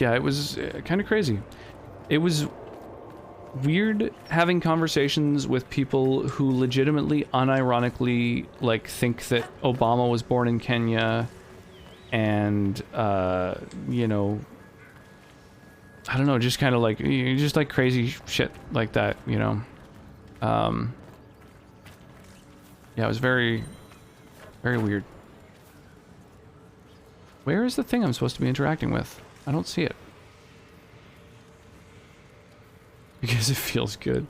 yeah, it was kind of crazy. It was weird having conversations with people who legitimately, unironically, like, think that Obama was born in Kenya and, you know, I don't know, just kind of like, just like crazy shit like that, you know. Yeah, it was very, very weird. Where is the thing I'm supposed to be interacting with? I don't see it. Because it feels good.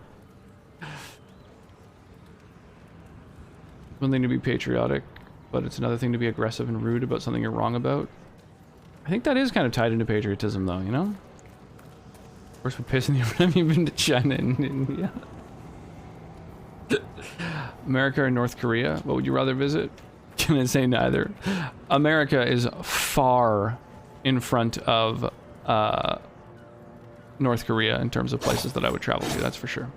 One thing to be patriotic, but it's another thing to be aggressive and rude about something you're wrong about. I think that is kind of tied into patriotism, though, you know? Of course, we're pissing you. Have you been to China and India? America or North Korea? What would you rather visit? Can I say neither? America is far in front of North Korea in terms of places that I would travel to, that's for sure.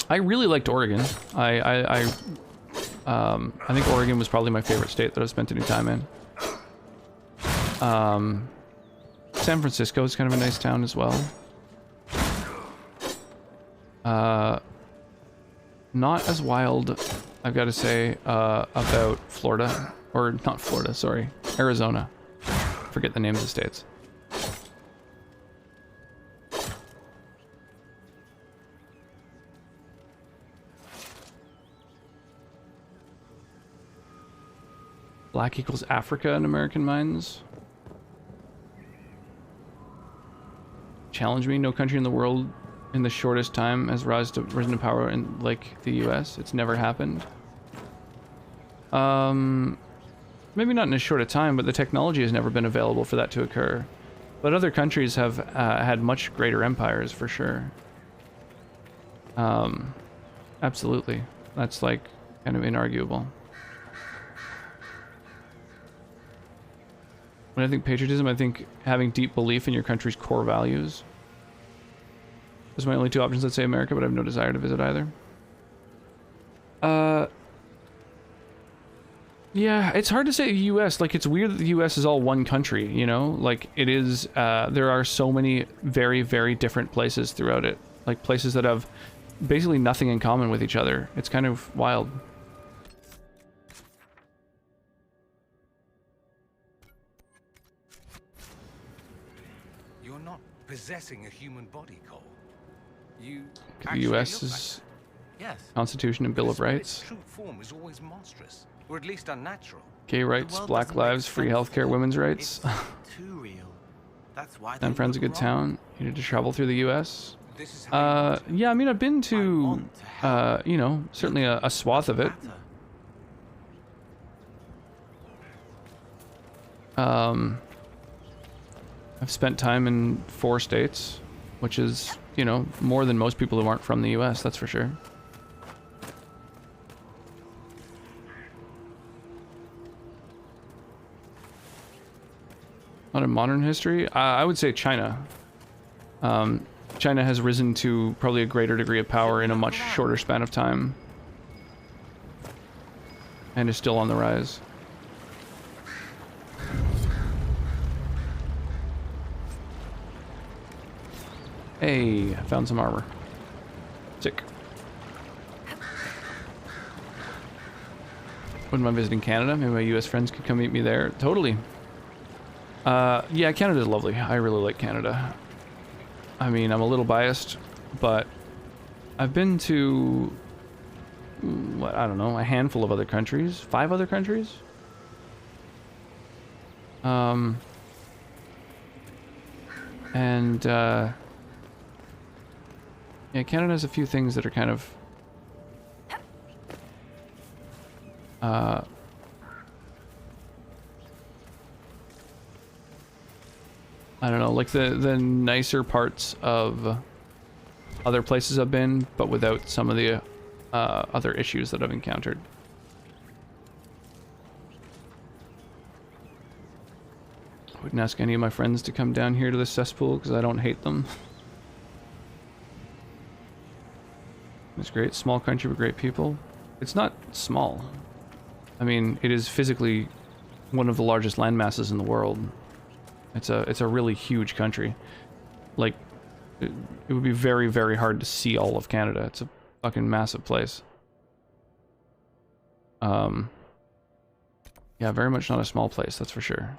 I really liked Oregon. I think Oregon was probably my favorite state that I've spent any time in. San Francisco is kind of a nice town as well. Not as wild, I've got to say, about Florida. Or not Florida, sorry. Arizona. Forget the names of states. Black equals Africa in American minds. Challenge me. No country in the world in the shortest time has risen to power in like the US. It's never happened. Maybe not in as short a time, but the technology has never been available for that to occur. But other countries have had much greater empires, for sure. Absolutely. That's, like, kind of inarguable. When I think patriotism, I think having deep belief in your country's core values. Those are my only two options. I'd say America, but I have no desire to visit either. Yeah, it's hard to say the US. Like, it's weird that the US is all one country, you know? Like, it is, there are so many very, very different places throughout it. Like, places that have basically nothing in common with each other. It's kind of wild. You're not possessing a human body, Cole. You The US's Constitution and Bill of Rights. True form is always monstrous, or at least unnatural. Gay rights, black lives, free healthcare, women's rights. Too real. That's why San Fran's a good town. You need to travel through the US. Yeah, I mean, I've been to, you know, certainly a swath of it. I've spent time in 4 states, which is, you know, more than most people who aren't from the US, that's for sure. Not in modern history, I would say China. China has risen to probably a greater degree of power in a much shorter span of time. And is still on the rise. Hey, I found some armor. Sick. Wouldn't mind visiting Canada. Maybe my US friends could come meet me there. Totally. Yeah, Canada's lovely. I really like Canada. I mean, I'm a little biased, but I've been to, what, I don't know, a handful of other countries. 5 other countries? And, yeah, Canada has a few things that are kind of, I don't know, like the nicer parts of other places I've been, but without some of the other issues that I've encountered. I wouldn't ask any of my friends to come down here to the cesspool because I don't hate them. It's great, small country with great people. It's not small. I mean, it is physically one of the largest land masses in the world. It's a really huge country. Like, it would be very, very hard to see all of Canada. It's a fucking massive place. Yeah, very much not a small place, that's for sure.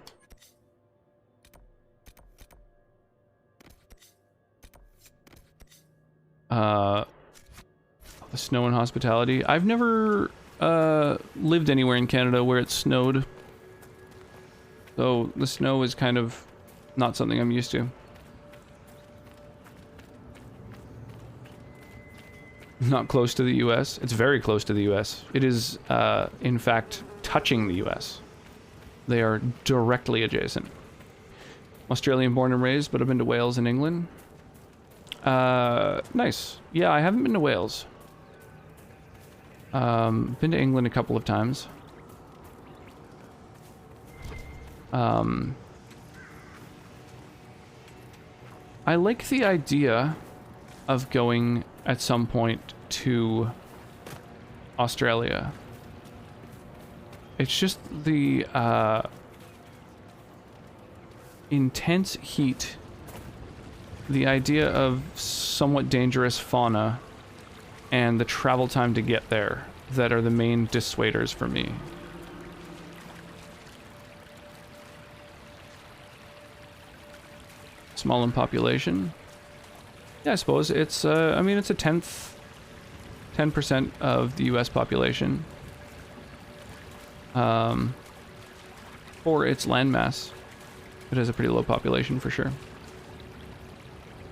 The snow and hospitality. I've never lived anywhere in Canada where it snowed. So the snow is kind of not something I'm used to. Not close to the US. It's very close to the US. It is, in fact, touching the US. They are directly adjacent. Australian born and raised, but I've been to Wales and England. Nice. Yeah, I haven't been to Wales. Been to England a couple of times. I like the idea of going at some point to Australia. It's just the intense heat, the idea of somewhat dangerous fauna, and the travel time to get there that are the main dissuaders for me. Small in population. Yeah, I suppose it's, I mean, it's a 10% of the US population. For its landmass, it has a pretty low population for sure. I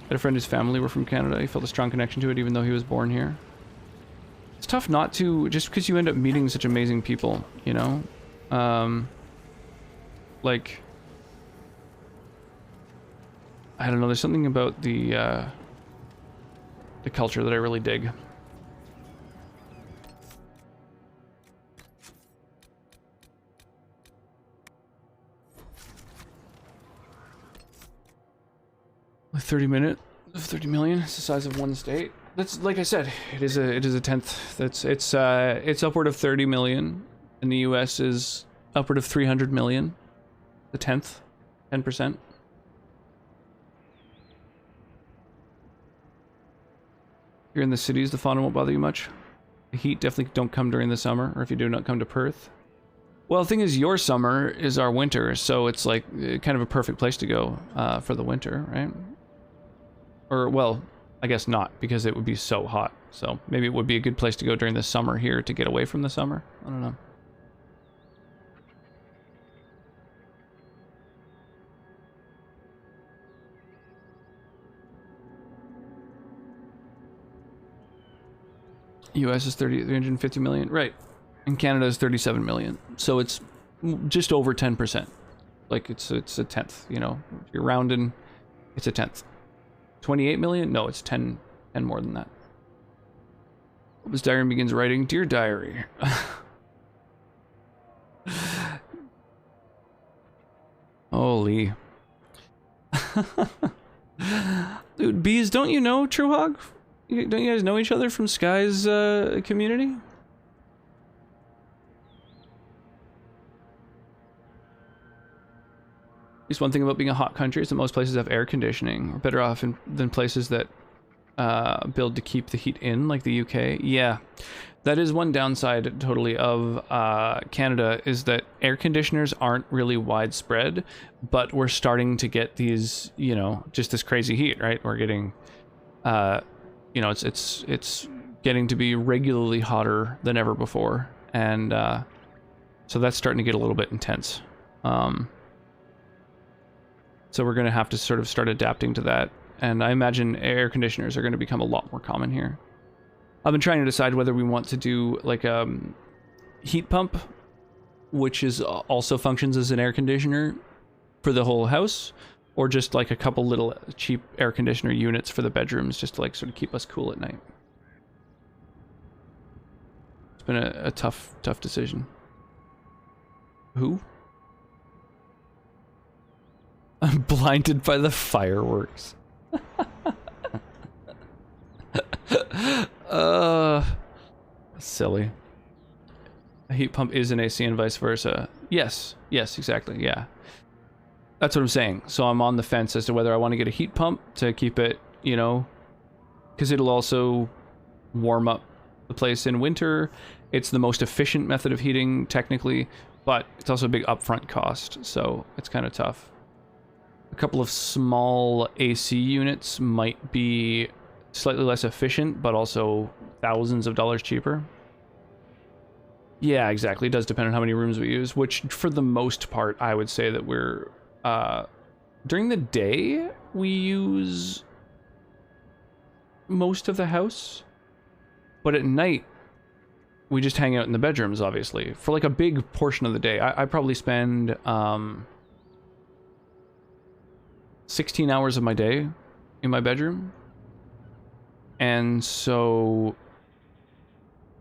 had a friend whose family were from Canada. He felt a strong connection to it even though he was born here. It's tough not to, just because you end up meeting such amazing people, you know? Like, I don't know, there's something about the culture that I really dig. A 30 million, it's the size of one state. That's, like I said, it is a tenth. It's upward of 30 million, and the US is upward of 300 million. The tenth, 10%. You're in the cities, the fauna won't bother you much. The heat definitely don't come during the summer, or if you do, not come to Perth. Well, the thing is, your summer is our winter, so it's like kind of a perfect place to go for the winter, right? Or, well, I guess not, because it would be so hot. So maybe it would be a good place to go during the summer here to get away from the summer. I don't know. US is 350 million, right? And Canada is 37 million. So it's just over 10%. Like it's a tenth, you know. If you're rounding, it's a tenth. 28 million? No, it's 10 more than that. Opus Diary begins writing, Dear Diary. Holy. Dude, bees, don't you know Truehog? Don't you guys know each other from Sky's community? At least one thing about being a hot country is that most places have air conditioning. We're better off than places that build to keep the heat in, like the UK. Yeah, that is one downside totally of Canada, is that air conditioners aren't really widespread, but we're starting to get these, you know, just this crazy heat, right? We're getting, you know, it's getting to be regularly hotter than ever before, and so that's starting to get a little bit intense. So we're going to have to sort of start adapting to that. And I imagine air conditioners are going to become a lot more common here. I've been trying to decide whether we want to do like a heat pump, which is also functions as an air conditioner for the whole house, or just like a couple little cheap air conditioner units for the bedrooms, just to like sort of keep us cool at night. It's been a tough decision. Who? I'm blinded by the fireworks. Silly. A heat pump is an AC and vice versa. Yes, exactly, yeah. That's what I'm saying. So I'm on the fence as to whether I want to get a heat pump to keep it, you know, because it'll also warm up the place in winter. It's the most efficient method of heating, technically, but it's also a big upfront cost, so it's kind of tough. A couple of small AC units might be slightly less efficient, but also thousands of dollars cheaper. Yeah, exactly. It does depend on how many rooms we use, which for the most part, I would say that we're... during the day, we use most of the house, but at night, we just hang out in the bedrooms, obviously. For like a big portion of the day, I probably spend 16 hours of my day in my bedroom. And so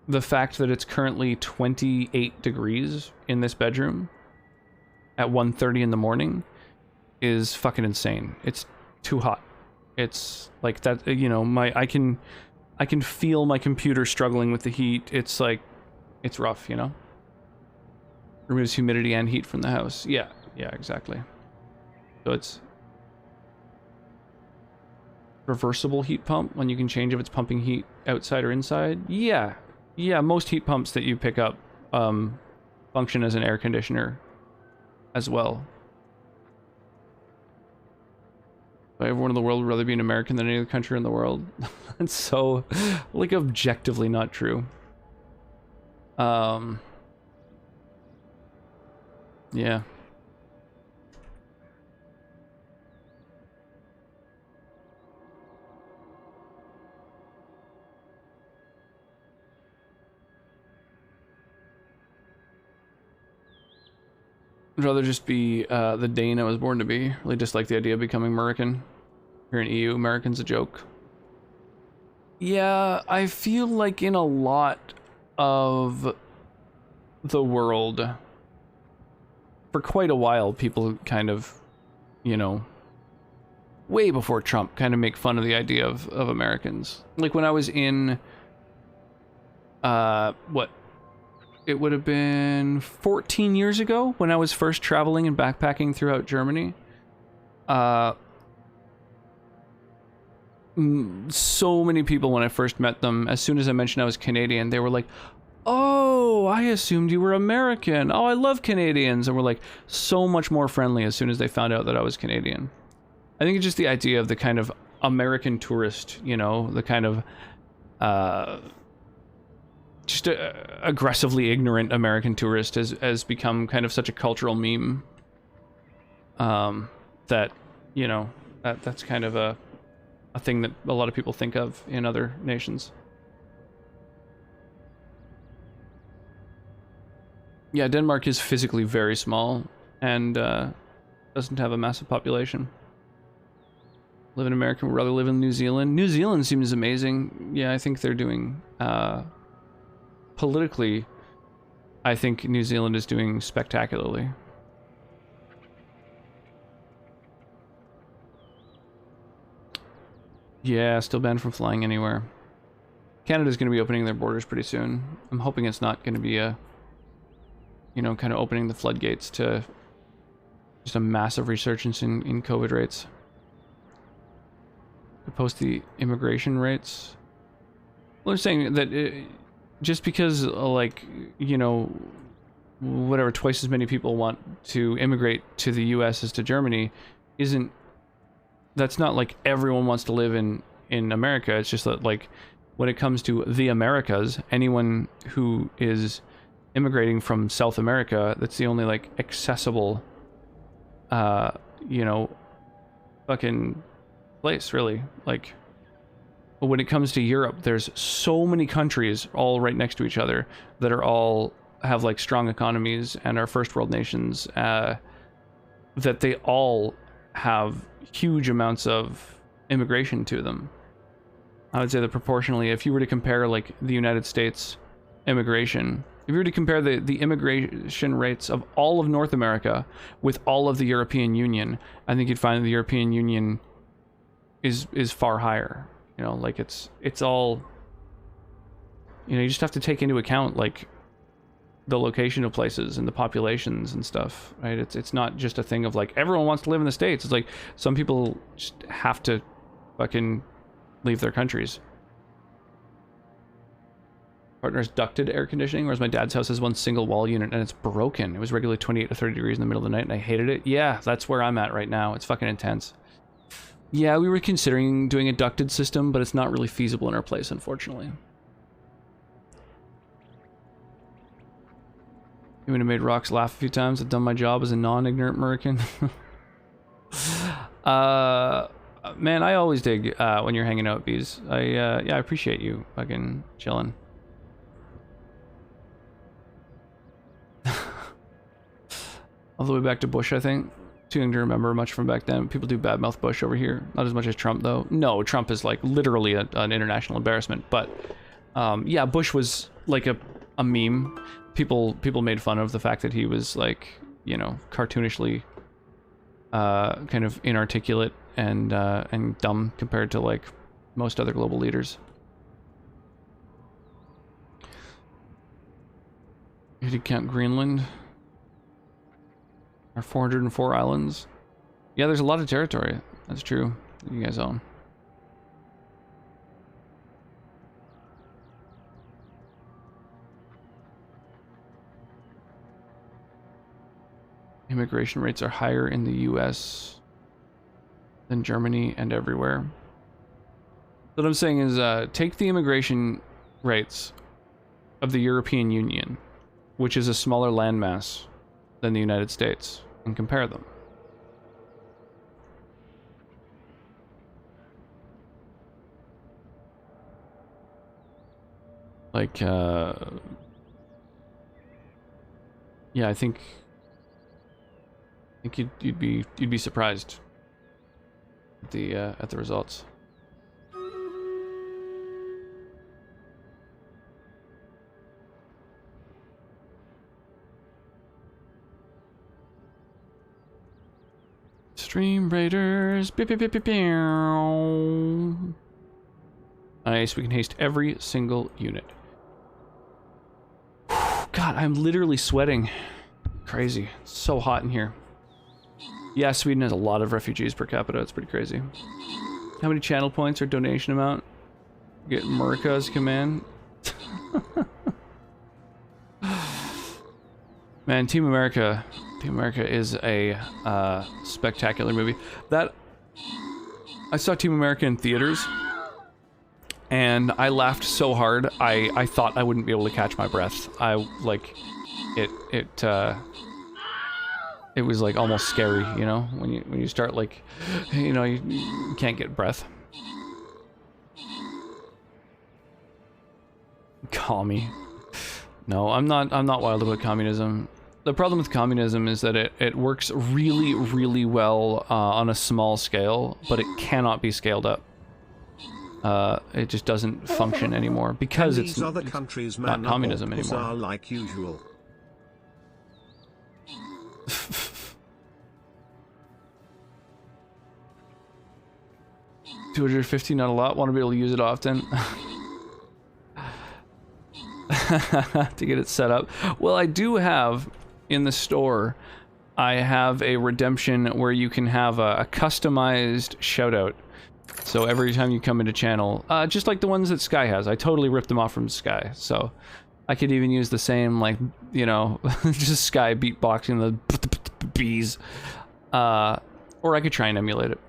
the fact that it's currently 28 degrees in this bedroom at 1:30 in the morning is fucking insane. It's too hot. It's like that, you know, I can feel my computer struggling with the heat. It's like, it's rough, you know? Removes humidity and heat from the house. Yeah, exactly. So it's reversible heat pump, when you can change if it's pumping heat outside or inside. Yeah, most heat pumps that you pick up function as an air conditioner as well. Everyone in the world would rather be an American than any other country in the world. That's so, like, objectively not true. Yeah. I'd rather just be the Dane I was born to be. Really dislike the idea of becoming American. Here in EU, American's a joke. Yeah, I feel like in a lot of the world, for quite a while, people kind of, you know, way before Trump, kind of make fun of the idea of Americans. Like when I was in, it would have been 14 years ago when I was first traveling and backpacking throughout Germany. So many people, when I first met them, as soon as I mentioned I was Canadian, they were like, "Oh, I assumed you were American. Oh, I love Canadians." And we're like so much more friendly as soon as they found out that I was Canadian. I think it's just the idea of the kind of American tourist, you know, the kind of just a aggressively ignorant American tourist has become kind of such a cultural meme that, you know, that's kind of a thing that a lot of people think of in other nations. Yeah, Denmark is physically very small and doesn't have a massive population. Live in America, would rather live in New Zealand. New Zealand seems amazing. Yeah, I think they're doing... politically, I think New Zealand is doing spectacularly. Yeah, still banned from flying anywhere. Canada's going to be opening their borders pretty soon. I'm hoping it's not going to be a, you know, kind of opening the floodgates to just a massive resurgence in COVID rates. Post the immigration rates. Well, I'm saying that just because, like, you know, whatever, twice as many people want to immigrate to the US as to Germany isn't, that's not like everyone wants to live in America. It's just that, like, when it comes to the Americas, anyone who is immigrating from South America, that's the only, like, accessible, you know, fucking place, really. Like, when it comes to Europe, there's so many countries all right next to each other that are all have, like, strong economies and are first world nations, that they all have huge amounts of immigration to them. I would say that proportionally, if you were to compare like the United States immigration, if you were to compare the immigration rates of all of North America with all of the European Union, I think you'd find that the European Union is far higher. You know, like it's all, you know, you just have to take into account like the location of places and the populations and stuff, right? It's not just a thing of like everyone wants to live in the States. It's like some people just have to fucking leave their countries. Partner's ducted air conditioning, whereas my dad's house has one single wall unit and it's broken. It was regularly 28 to 30 degrees in the middle of the night and I hated it. Yeah, that's where I'm at right now. It's fucking intense. Yeah, we were considering doing a ducted system, but it's not really feasible in our place, unfortunately. You would have made Rocks laugh a few times. I've done my job as a non-ignorant American. Man, I always dig when you're hanging out, Bees. Yeah, I appreciate you fucking chilling. All the way back to Bush, I think. Too young to remember much from back then. People do badmouth Bush over here. Not as much as Trump, though. No, Trump is like literally an international embarrassment. But yeah, Bush was like a meme. People made fun of the fact that he was like, you know, cartoonishly kind of inarticulate and dumb compared to like most other global leaders. You did count Greenland. Our 404 islands. Yeah, there's a lot of territory. That's true. You guys own. Immigration rates are higher in the US than Germany and everywhere. What I'm saying is take the immigration rates of the European Union, which is a smaller landmass than the United States, and compare them. Like, yeah, I think you'd be surprised at the results. Stream Raiders. Pew, pew, pew, pew, pew. Nice, we can haste every single unit. God, I'm literally sweating. Crazy. It's so hot in here. Yeah, Sweden has a lot of refugees per capita. It's pretty crazy. How many channel points or donation amount? Get Murica as command. Man, Team America is a spectacular movie. That I saw Team America in theaters, and I laughed so hard I thought I wouldn't be able to catch my breath. It was like almost scary, you know, when you start like, you know, you can't get breath. Commie. No, I'm not wild about communism. The problem with communism is that it works really, really well on a small scale, but it cannot be scaled up. It just doesn't function anymore because it's other countries not communism anymore. Are like usual. $250, not a lot. Want to be able to use it often. To get it set up. Well, I do have in the store, I have a redemption where you can have a customized shoutout. So every time you come into channel, just like the ones that Sky has, I totally ripped them off from Sky. So I could even use the same, like, you know, just Sky beatboxing the bees. Or I could try and emulate it.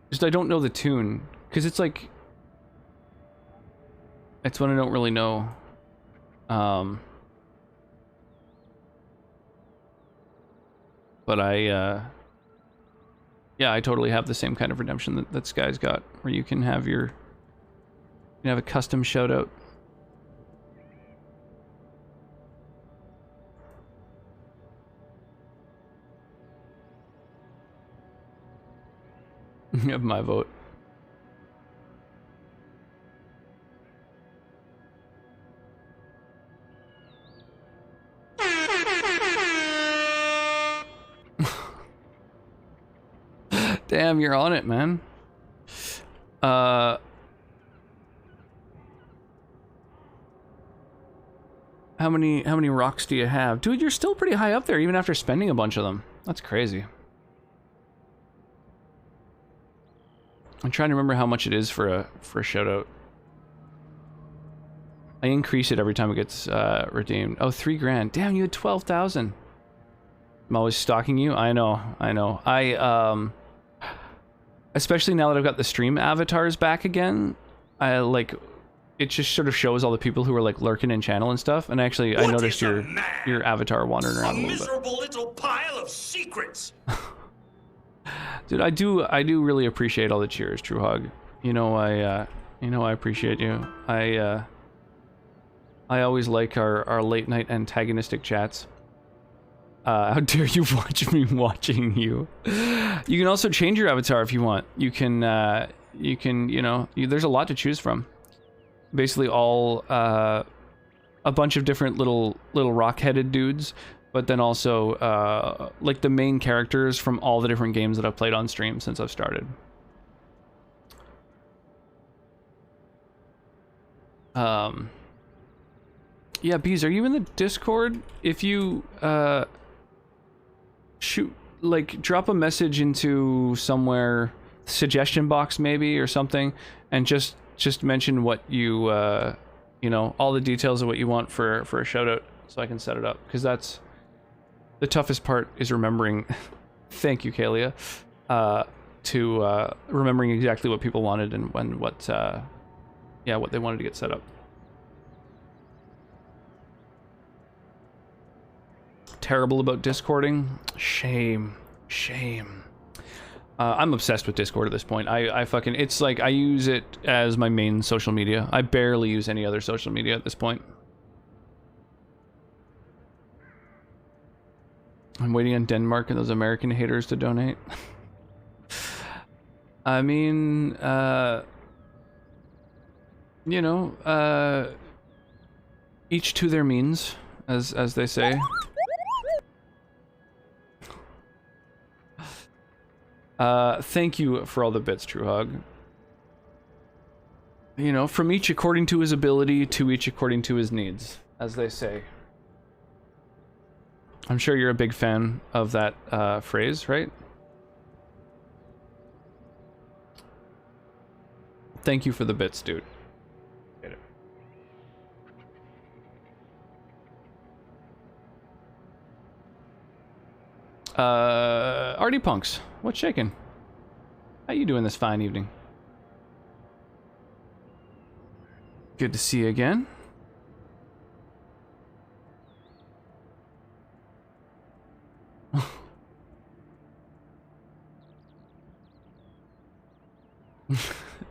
Just I don't know the tune, because it's like, it's one I don't really know. But yeah, I totally have the same kind of redemption that Sky's got, where you can have you can have a custom shoutout. You have my vote. Damn, you're on it, man. How many rocks do you have? Dude, you're still pretty high up there even after spending a bunch of them. That's crazy. I'm trying to remember how much it is for a shout out. I increase it every time it gets redeemed. Oh, 3 grand. Damn, you had 12,000. I'm always stalking you. I know. Especially now that I've got the stream avatars back again, I like it just sort of shows all the people who are like lurking in channel and stuff. And actually, I noticed your avatar wandering around a little bit. Miserable little pile of secrets. Dude, I do really appreciate all the cheers, True Hug. You know I appreciate you. I always like our late night antagonistic chats. How dare you watch me watching you? You can also change your avatar if you want. You can, there's a lot to choose from. Basically all, a bunch of different little rock-headed dudes, but then also, like the main characters from all the different games that I've played on stream since I've started. Yeah, Bees, are you in the Discord? If you, drop a message into somewhere, suggestion box maybe or something, and just mention what you all the details of what you want for a shout out so I can set it up, because that's the toughest part, is remembering thank you, Kalia, to remembering exactly what people wanted and what they wanted to get set up. Terrible about Discording. Shame. I'm obsessed with Discord at this point. It's like I use it as my main social media. I barely use any other social media at this point. I'm waiting on Denmark and those American haters to donate. I mean, each to their means, as they say. Thank you for all the bits, True Hug. From each according to his ability, to each according to his needs, as they say. I'm sure you're a big fan of that phrase, right? Thank you for the bits, dude. Get it. Artie Punks, what's shaking? How you doing this fine evening? Good to see you again.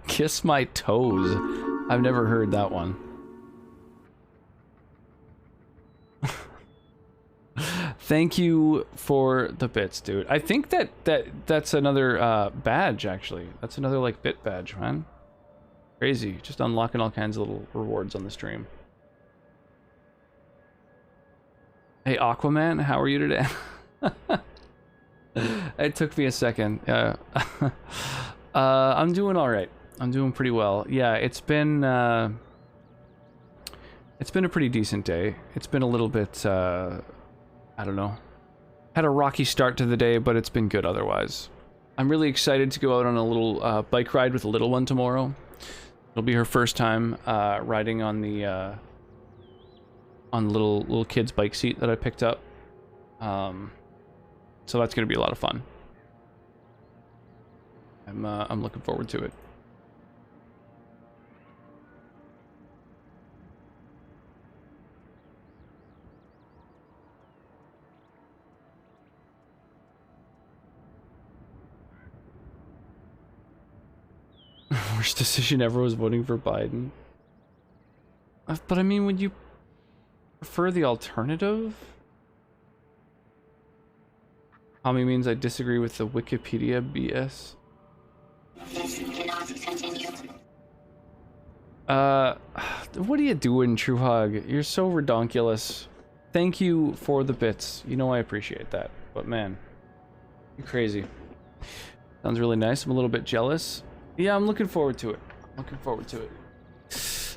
Kiss my toes. I've never heard that one. Thank you for the bits, dude. I think that's another badge, actually. That's another like bit badge, man. Crazy. Just unlocking all kinds of little rewards on the stream. Hey Aquaman, how are you today? It took me a second. I'm doing all right. I'm doing pretty well. Yeah, it's been a pretty decent day. It's been a little bit I don't know. Had a rocky start to the day, but it's been good otherwise. I'm really excited to go out on a little bike ride with the little one tomorrow. It'll be her first time riding on the little kid's bike seat that I picked up. So that's gonna be a lot of fun. I'm looking forward to it. Worst decision ever was voting for Biden. But I mean, would you prefer the alternative? Tommy means I disagree with the Wikipedia BS. What are you doing, True Hug? You're so redonkulous. Thank you for the bits. You know I appreciate that. But man, you're crazy. Sounds really nice. I'm a little bit jealous. Yeah, I'm looking forward to it. Looking forward to it.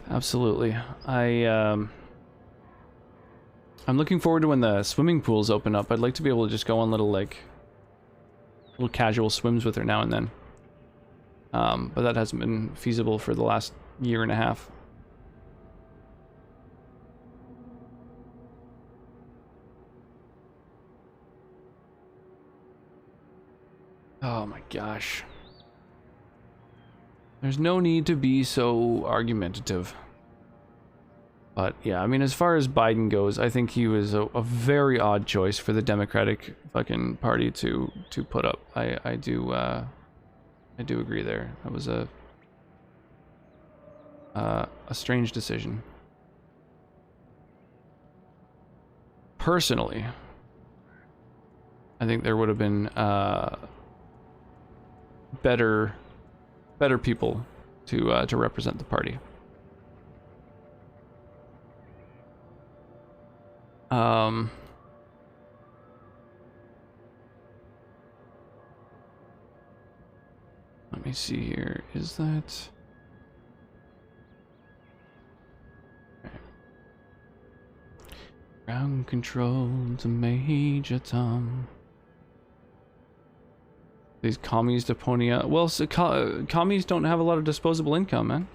Absolutely. I'm looking forward to when the swimming pools open up. I'd like to be able to just go on little casual swims with her now and then. But that hasn't been feasible for the last year and a half. Oh my gosh. There's no need to be so argumentative. But yeah, I mean, as far as Biden goes, I think he was a very odd choice for the Democratic fucking party to put up. I do agree there. That was a strange decision. Personally, I think there would have been better people to represent the party. Let me see here. Is that okay. Ground control to Major Tom. These commies to pony up. Well, so commies don't have a lot of disposable income, man.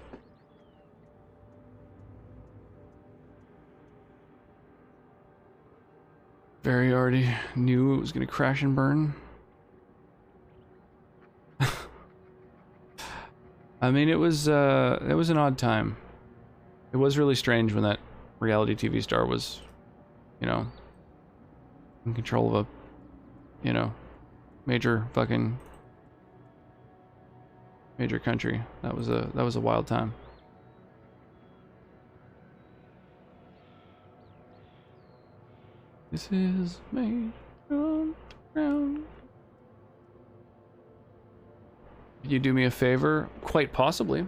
Very already knew it was gonna crash and burn. I mean, it was an odd time. It was really strange when that reality TV star was, you know, in control of a, you know, major country. That was a wild time. This is made on the ground. Could you do me a favor? Quite possibly.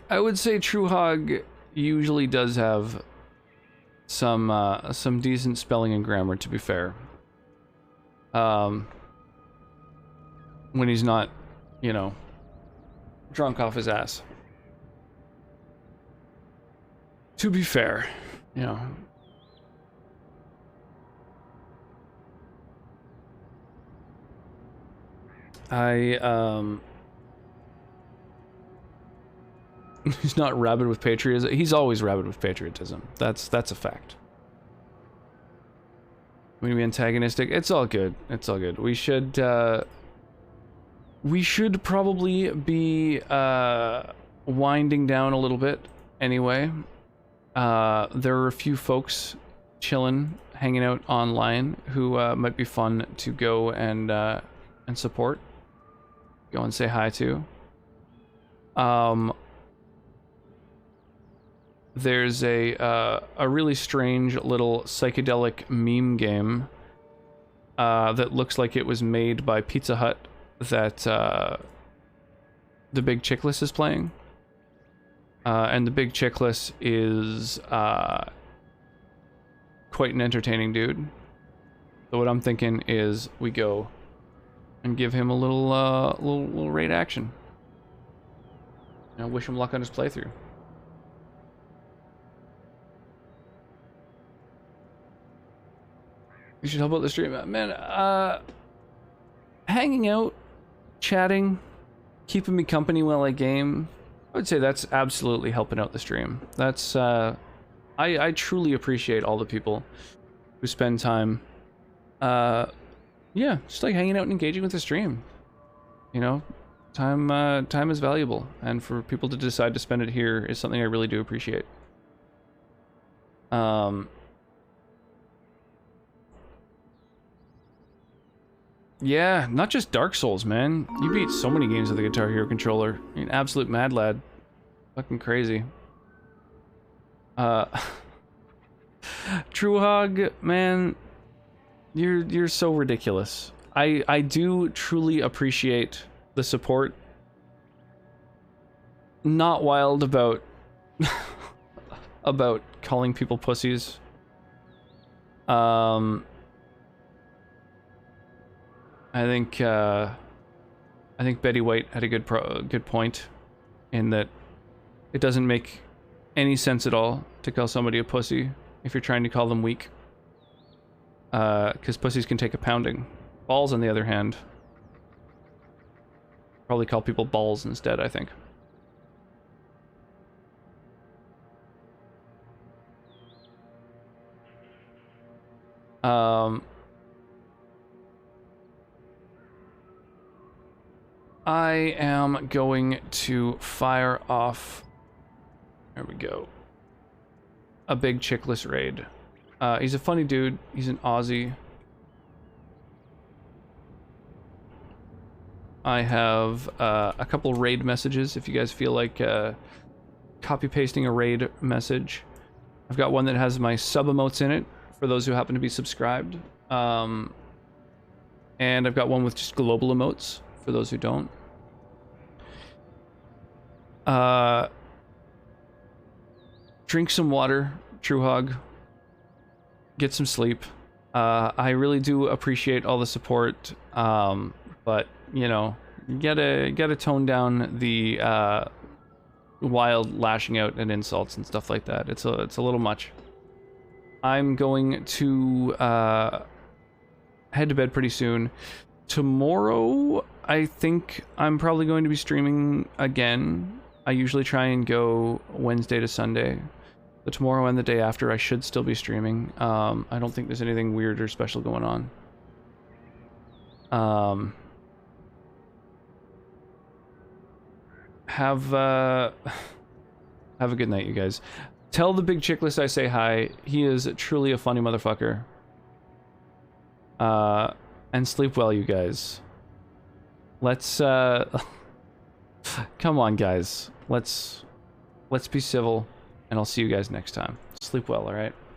I would say True Hog usually does have some decent spelling and grammar, to be fair. When he's not, you know, drunk off his ass. To be fair, you know. He's not rabid with patriotism. He's always rabid with patriotism. That's a fact. When you be antagonistic, it's all good. It's all good. We should probably be winding down a little bit anyway. There are a few folks chilling, hanging out online who might be fun to go and support. Go and say hi to. There's a really strange little psychedelic meme game that looks like it was made by Pizza Hut that the Big Chickless is playing. And the Big Chickless is quite an entertaining dude. So what I'm thinking is we go and give him a little raid action. And I wish him luck on his playthrough. You should help out the stream, man. Hanging out, chatting, keeping me company while I game. I would say that's absolutely helping out the stream. That's I truly appreciate all the people who spend time, yeah, just like hanging out and engaging with the stream. You know, time is valuable, and for people to decide to spend it here is something I really do appreciate. Yeah, not just Dark Souls, man. You beat so many games with the Guitar Hero controller. You're an absolute mad lad. Fucking crazy. Truehog, man, you're so ridiculous. I do truly appreciate the support. Not wild about about calling people pussies. I think Betty White had a good point in that it doesn't make any sense at all to call somebody a pussy if you're trying to call them weak. Because pussies can take a pounding. Balls, on the other hand, probably call people balls instead, I think. I am going to fire off, there we go, a big chickless raid. He's a funny dude. He's an Aussie. I have a couple raid messages if you guys feel like copy pasting a raid message. I've got one that has my sub emotes in it for those who happen to be subscribed. And I've got one with just global emotes for those who don't. Drink some water, Truehog. Get some sleep. I really do appreciate all the support, but you know, you gotta tone down the wild lashing out and insults and stuff like that. It's a little much. I'm going to head to bed pretty soon. Tomorrow, I think I'm probably going to be streaming again. I usually try and go Wednesday to Sunday. But tomorrow and the day after, I should still be streaming. I don't think there's anything weird or special going on. Have a good night, you guys. Tell the big chickless I say hi. He is truly a funny motherfucker. And sleep well, you guys. Let's come on, guys. Let's be civil, and I'll see you guys next time. Sleep well, all right?